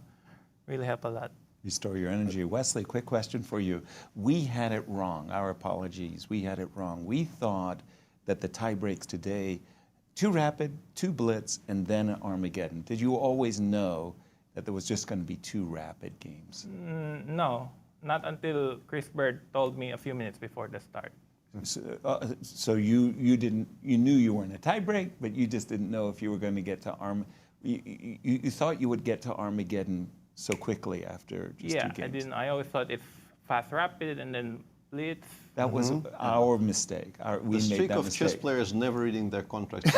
lot. Restore your energy. Wesley, quick question for you. We had it wrong. Our apologies. We had it wrong. We thought that the tie breaks today, 2 rapid, 2 blitz, and then an Armageddon. Did you always know that there was just going to be 2 rapid games? No, not until Chris Bird told me a few minutes before the start. So you knew you were in a tie break, but you just didn't know if you were going to get to you thought you would get to Armageddon so quickly after just 2 games. I didn't. I always thought it's fast rapid and then blitz. That was our mistake. We the streak made that of mistake. chess players never reading their contracts.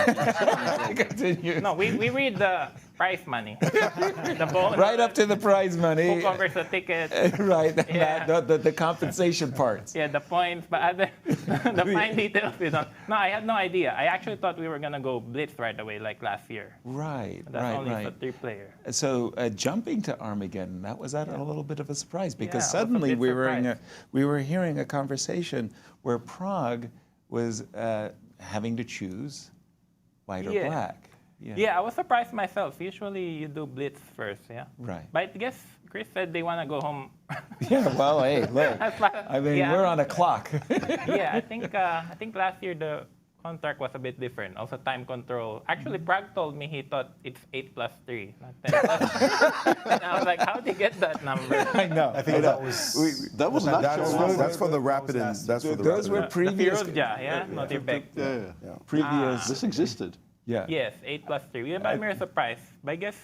No, we read the prize money. The bonus, right up to the prize money. Who covers the ticket. Right, Yeah. the compensation parts. Yeah, the points, but the fine details, you don't. No, I had no idea. I actually thought we were going to go blitz right away like last year. Right, But that's only for 3 players. So jumping to Armageddon, that was a little bit of a surprise because Yeah, suddenly we were hearing a conversation where Prague was having to choose white or black. Yeah, I was surprised myself. Usually you do blitz first, yeah? Right. But I guess Chris said they want to go home. Yeah, well, hey, look. I mean, we're on a clock. Yeah, I think last year the contract was a bit different. Also time control. Actually, Prague told me he thought it's 8 plus 3, not 10 plus 3. And I was like, how did he get that number? I know. I think that was that's for the rapid and that's for the those were previous. Not your back. Previous. This existed. Yeah. Yes, 8 plus 3. Yeah, but I'm very surprised. But I guess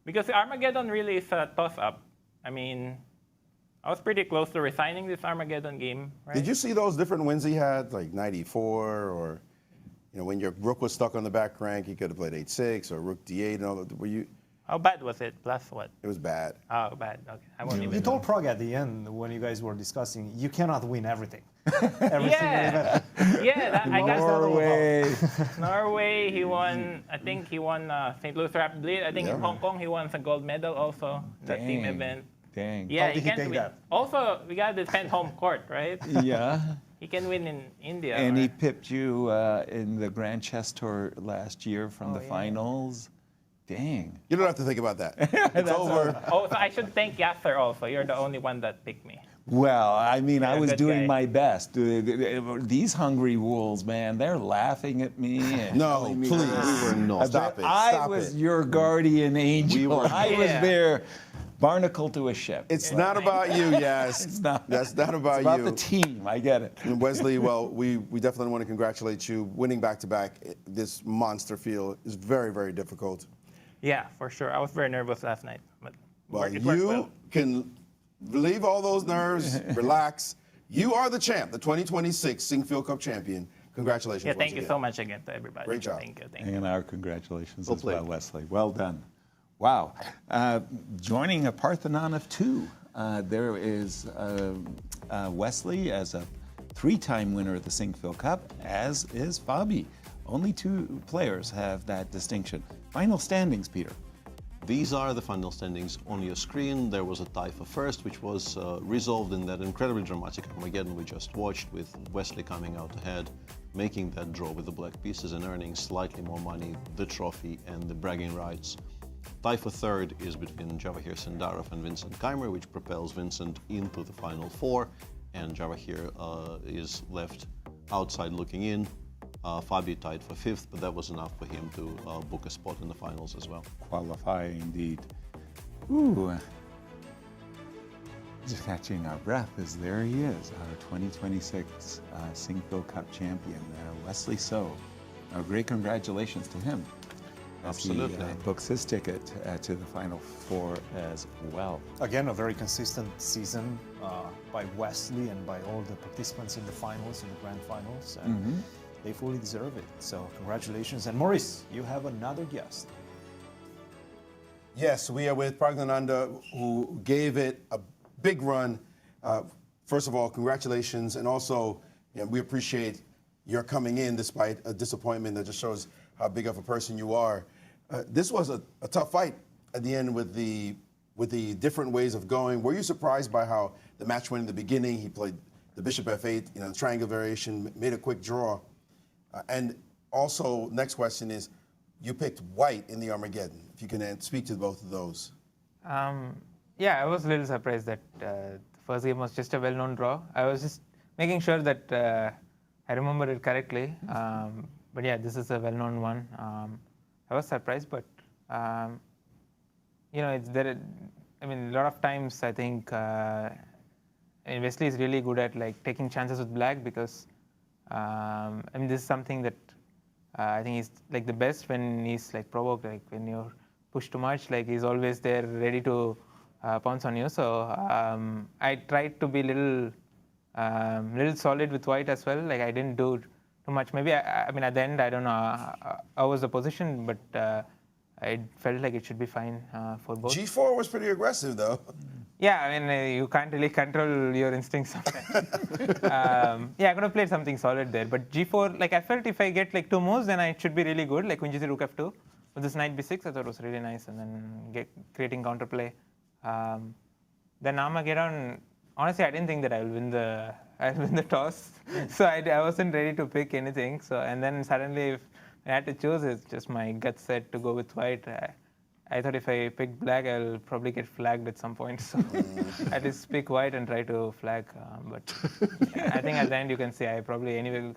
because Armageddon really is a toss-up. I mean, I was pretty close to resigning this Armageddon game. Right? Did you see those different wins he had, like 94, or when your rook was stuck on the back rank, he could have played 8-6 or rook d8 and all that? Were you? How bad was it? Plus what? It was bad. Oh, bad. Okay. I won't even. You told Prague at the end when you guys were discussing, you cannot win everything. Every single event. Yeah, I got Norway. Norway, he won, I think he won St. Louis Rapid Bleed. I think in Hong Kong he won a gold medal also, that team event. Dang. Yeah, How did he take win. that? Also, we got to defend home court, right? Yeah. He can win in India. And he right? pipped you in the Grand Chess Tour last year from the finals. Dang. You don't have to think about that. It's over. Oh, so I should thank Yasser also. You're the only one that picked me. Well, I mean, I You're a was good doing guy. my best. These hungry wolves, man, they're laughing at me. And No, telling me please. this. We were not. Stop it. I Stop was it. your guardian angel. I was Yeah. their barnacle to a ship. It's not about you, yes. It's not. That's not about It's about you. the team. I get it. And Wesley, well, we definitely want to congratulate you. Winning back-to-back this monster field is very, very difficult. Yeah, for sure. I was very nervous last night, but Well, it worked you well. can relieve all those nerves, relax. You are the champ, the 2026 Sinquefield Cup champion. Congratulations. Yeah, once thank you again. so much again to everybody. Great job. Thank you. And our congratulations Well as well, played. Wesley. Well done. Wow. Joining a Parthenon of two, there is Wesley as a three-time winner of the Sinquefield Cup, as is Fabi. Only two players have that distinction. Final standings, Peter. These are the final standings on your screen. There was a tie for first, which was resolved in that incredibly dramatic Armageddon we just watched, with Wesley coming out ahead, making that draw with the black pieces and earning slightly more money, the trophy and the bragging rights. Tie for third is between Javokhir, Sindarov and Vincent Keymer, which propels Vincent into the final four, and Javokhir is left outside looking in. Fabi tied for fifth, but that was enough for him to book a spot in the finals as well. Qualify indeed. Ooh. Just catching our breath as there he is, our 2026 Sinquefield Cup champion, Wesley So. Great congratulations to him. Absolutely. As he books his ticket to the Final Four as well. Again, a very consistent season by Wesley and by all the participants in the finals, in the grand finals. And they fully deserve it. So congratulations. And Maurice, you have another guest. Yes, we are with Praggnanandhaa, who gave it a big run. First of all, congratulations. And also, we appreciate your coming in despite a disappointment. That just shows how big of a person you are. This was a tough fight at the end with the different ways of going. Were you surprised by how the match went in the beginning? He played the bishop f8, the triangle variation, made a quick draw. And also, next question is, you picked white in the Armageddon. If you can speak to both of those. Yeah, I was a little surprised that the first game was just a well-known draw. I was just making sure that I remember it correctly. But yeah, this is a well-known one. I was surprised, but it's there. I mean, a lot of times I think Wesley is really good at taking chances with black, because this is something that I think he's the best when he's provoked. When you're pushed too much, he's always there, ready to pounce on you. So I tried to be little solid with white as well. I didn't do too much. Maybe at the end, I don't know how was the position, but I felt like it should be fine for both. G4 was pretty aggressive, though. Yeah, you can't really control your instincts sometimes. I could have played something solid there, but G4, I felt if I get 2 moves, then it should be really good, like Queen G3, Rook F2. With this Knight B6, I thought it was really nice, and then creating counterplay. Then Armageddon, honestly, I didn't think that I'll win the toss, so I wasn't ready to pick anything. So, and then suddenly, if I had to choose, it's just my gut said to go with white. I thought if I pick black, I'll probably get flagged at some point. So I just pick white and try to flag. But I think at the end you can see I probably anyway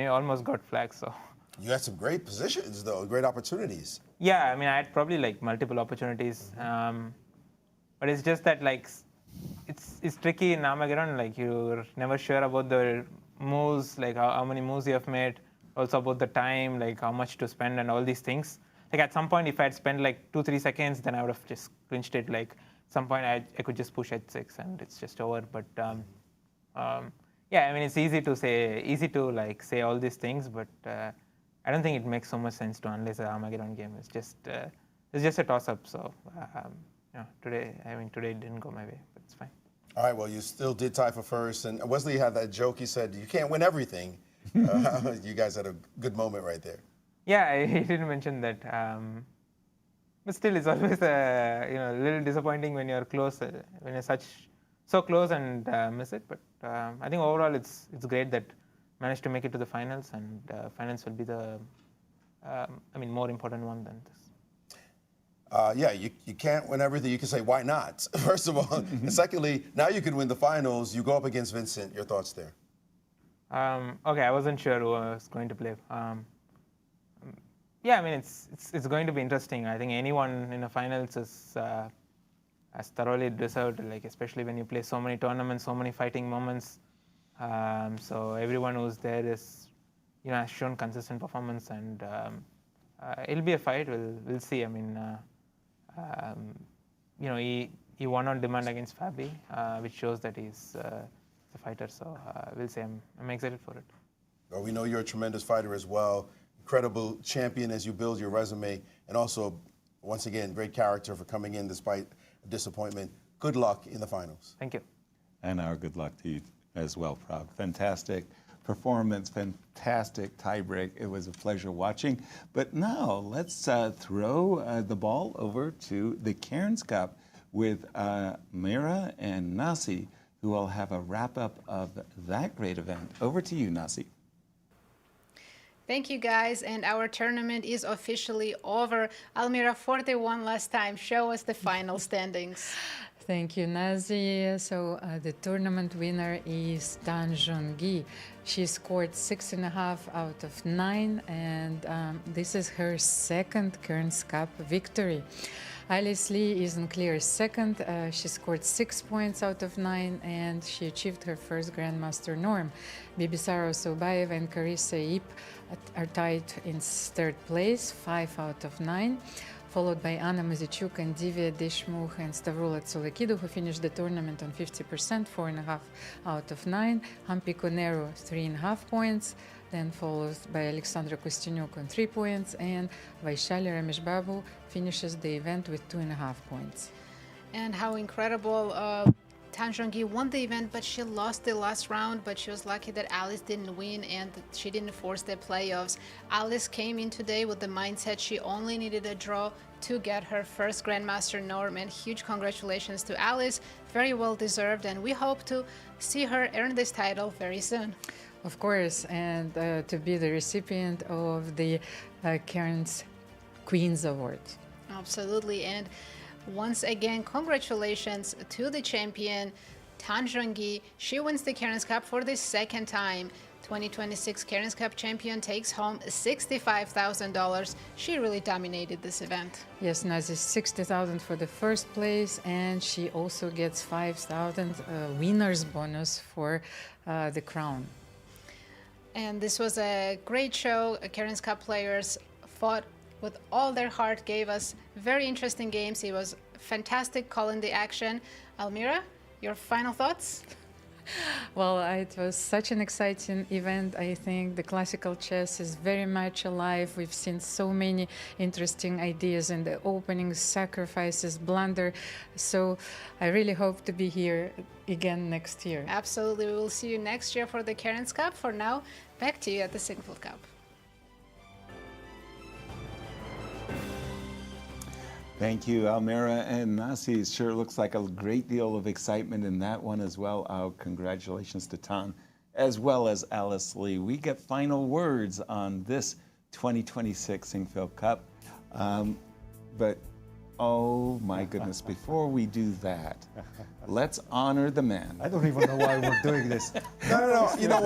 almost got flagged. So you had some great positions, though, great opportunities. Yeah, I had probably multiple opportunities. But it's just that it's tricky in Armageddon. You're never sure about the moves, how many moves you have made. Also about the time, how much to spend and all these things. At some point, if I had spent 2-3 seconds, then I would have just clinched it. Some point, I could just push H6 and it's just over. But it's easy to say all these things, but I don't think it makes so much sense to analyze the Armageddon game. It's just it's just a toss-up. So today it didn't go my way, but it's fine. All right, well, you still did tie for first, and Wesley had that joke. He said, you can't win everything. You guys had a good moment right there. Yeah, I didn't mention that. But still, it's always a little disappointing when you're close, when you're so close and miss it. But I think overall, it's great that managed to make it to the finals, and finals will be the more important one than this. You can't win everything. You can say, why not? First of all. And secondly, now you can win the finals. You go up against Vincent. Your thoughts there? Okay, I wasn't sure who I was going to play. Yeah, I mean, it's going to be interesting. I think anyone in the finals is thoroughly deserved, like especially when you play so many tournaments, so many fighting moments. So everyone who's there is, has shown consistent performance, and it'll be a fight. We'll see. I mean, he won on demand against Fabi, which shows that he's a fighter. So we'll see. I'm excited for it. Well, we know you're a tremendous fighter as well. Incredible champion as you build your resume, and also, once again, great character for coming in despite disappointment. Good luck in the finals. Thank you. And our good luck to you as well, Pragg. Fantastic performance, fantastic tiebreak. It was a pleasure watching. But now let's throw the ball over to the Cairns Cup with Almira and Nasi, who will have a wrap-up of that great event. Over to you, Nasi. Thank you, guys, and our tournament is officially over. Almira 41 last time. Show us the final standings. Thank you, Nazi. So the tournament winner is Tan Zhongyi. She scored 6.5 out of 9, and this is her second Cairns Cup victory. Alice Lee is in clear second. She scored 6 points out of 9, and she achieved her first Grandmaster norm. Bibisara Sobaeva and Carissa Ip are tied in third place, 5 out of 9, followed by Anna Mazichuk and Divya Deshmukh and Stavrula Tsolakidou, who finished the tournament on 50%, 4.5 out of 9. Hampi Konero, 3.5 points, then followed by Alexandra Kostyanyuk on 3 points, and Vaishali Ramesh Babu finishes the event with 2.5 points. And how incredible. Tan Zhongyi won the event, but she lost the last round, but she was lucky that Alice didn't win and she didn't force the playoffs. Alice came in today with the mindset she only needed a draw to get her first Grandmaster norm, and huge congratulations to Alice. Very well deserved, and we hope to see her earn this title very soon. Of course, and to be the recipient of the Cairns Queen's Award. Absolutely, and once again, congratulations to the champion, Tan Zhongyi. She wins the Cairns Cup for the second time. 2026 Cairns Cup champion takes home $65,000. She really dominated this event. Yes, Nazi, $60,000 for the first place, and she also gets $5,000 winner's bonus for the crown. And this was a great show. Cairns Cup players fought with all their heart, gave us very interesting games. It was fantastic calling the action. Almira, your final thoughts? Well, it was such an exciting event. I think the classical chess is very much alive. We've seen so many interesting ideas in the openings, sacrifices, blunder. So I really hope to be here again next year. Absolutely. We will see you next year for the Cairns Cup. For now, back to you at the Sinquefield Cup. Thank you, Almira and Nasi. It sure looks like a great deal of excitement in that one as well. Our congratulations to Tan, as well as Alice Lee. We get final words on this 2026 Sinquefield Cup. But, oh my goodness, before we do that, let's honor the man. I don't even know why we're doing this. No. You know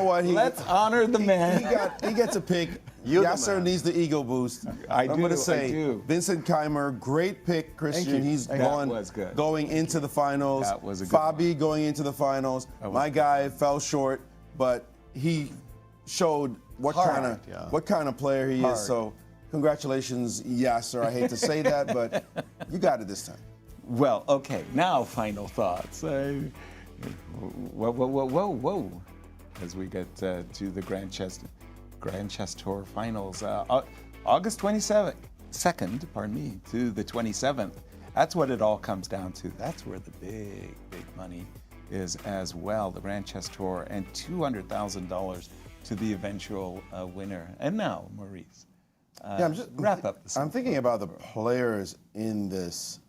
what? Let's honor the man. He gets a pick. Yasser needs the ego boost. I'm going to say Vincent Keymer, great pick, Cristian. He's going into the finals. That was a good Fabi going into the finals. My guy fell short, but he showed what kind of player he is. So congratulations, Yasser. I hate to say that, but you got it this time. Well, okay. Now, final thoughts. Whoa. As we get to the Grand Chess Tour finals. August 27th, 2nd, to the 27th. That's what it all comes down to. That's where the big money is as well. The Grand Chess Tour and $200,000 to the eventual winner. And now, Maurice, wrap up. I'm thinking about the players in this.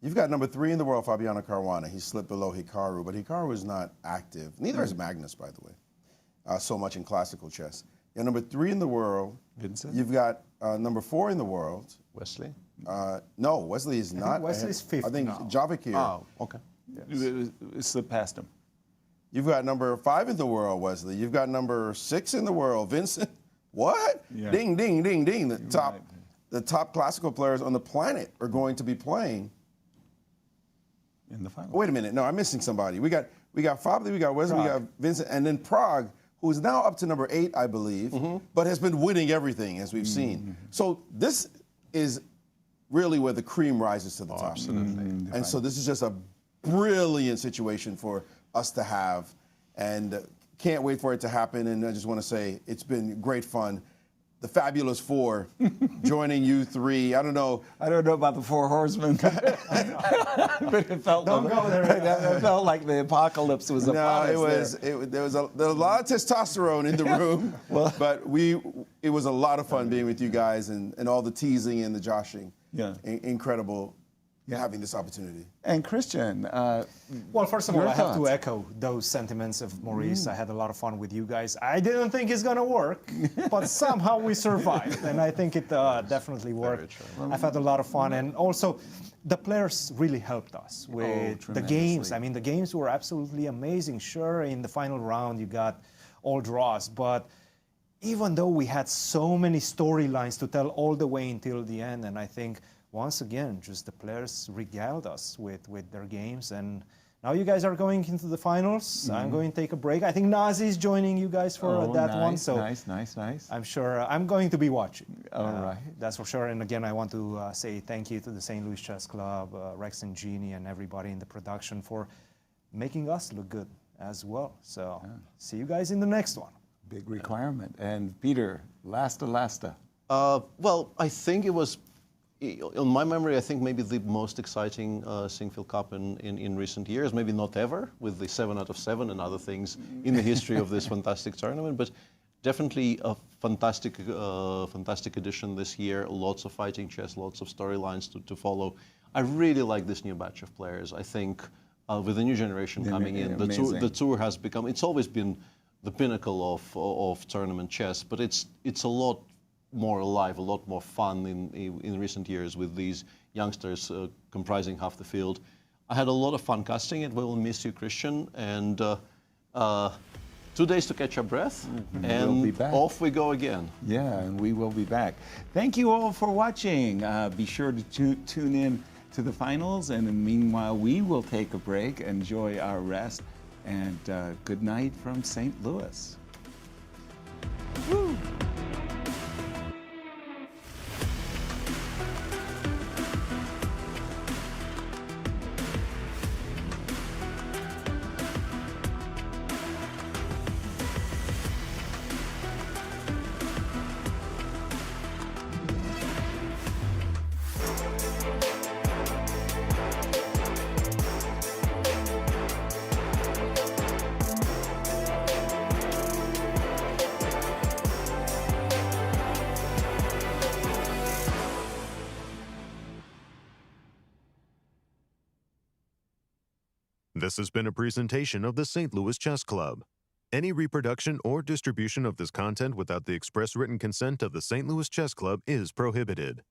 You've got number 3 in the world, Fabiano Caruana. He slipped below Hikaru, but Hikaru is not active. Neither is Magnus, by the way, so much in classical chess. You're number 3 in the world. Vincent. You've got number 4 in the world. Wesley? No, Wesley is not. Wesley's 5th I think now. Javokhir. Oh, okay. Slip past him. You've got number 5 in the world, Wesley. You've got number 6 in the world, Vincent. What? Yeah. Ding, ding, ding, ding. The top classical players on the planet are going to be playing in the final. Wait a minute. No, I'm missing somebody. We got Fabio, we got Wesley, we got Vincent, and then Prague, who is now up to number 8, I believe, but has been winning everything, as we've seen. So this is really where the cream rises to the top. Absolutely. And so this is just a brilliant situation for us to have, and can't wait for it to happen. And I just want to say it's been great fun. The Fabulous Four joining you 3. I don't know about the 4 horsemen, but it felt it felt like the apocalypse was upon us. There was a lot of testosterone in the room, but it was a lot of fun being with you guys and all the teasing and the joshing. Yeah, incredible. Having this opportunity. And Cristian, well, first of all, I have to thoughts? echo those sentiments of Maurice. I had a lot of fun with you guys. I didn't think it's going to work, but somehow we survived, and I think it definitely worked. I've had a lot of fun, and also the players really helped us with the games. I mean, the games were absolutely amazing. Sure, in the final round, you got all draws, but even though we had so many storylines to tell all the way until the end, and I think once again, just the players regaled us with their games. And now you guys are going into the finals. I'm going to take a break. I think Nazi is joining you guys for that one. So nice. Uh, I'm sure I'm going to be watching. All right. That's for sure. And again, I want to say thank you to the St. Louis Chess Club, Rex and Jeannie, and everybody in the production for making us look good as well. So see you guys in the next one. Big requirement. And Peter, lasta. Well, I think it was, in my memory, I think maybe the most exciting Sinquefield Cup in recent years, maybe not ever, with the 7 out of 7 and other things in the history of this fantastic tournament, but definitely a fantastic edition this year. Lots of fighting chess, lots of storylines to follow. I really like this new batch of players. I think with the new generation coming in, the tour has become, it's always been the pinnacle of tournament chess, but it's a lot more alive, a lot more fun in recent years with these youngsters comprising half the field. I had a lot of fun casting it. We will miss you, Cristian, and 2 days to catch our breath, and we'll be back. Off we go again. Yeah, and we will be back. Thank you all for watching. Be sure to tune in to the finals, and meanwhile, we will take a break, enjoy our rest, and good night from St. Louis. Woo. This has been a presentation of the St. Louis Chess Club. Any reproduction or distribution of this content without the express written consent of the St. Louis Chess Club is prohibited.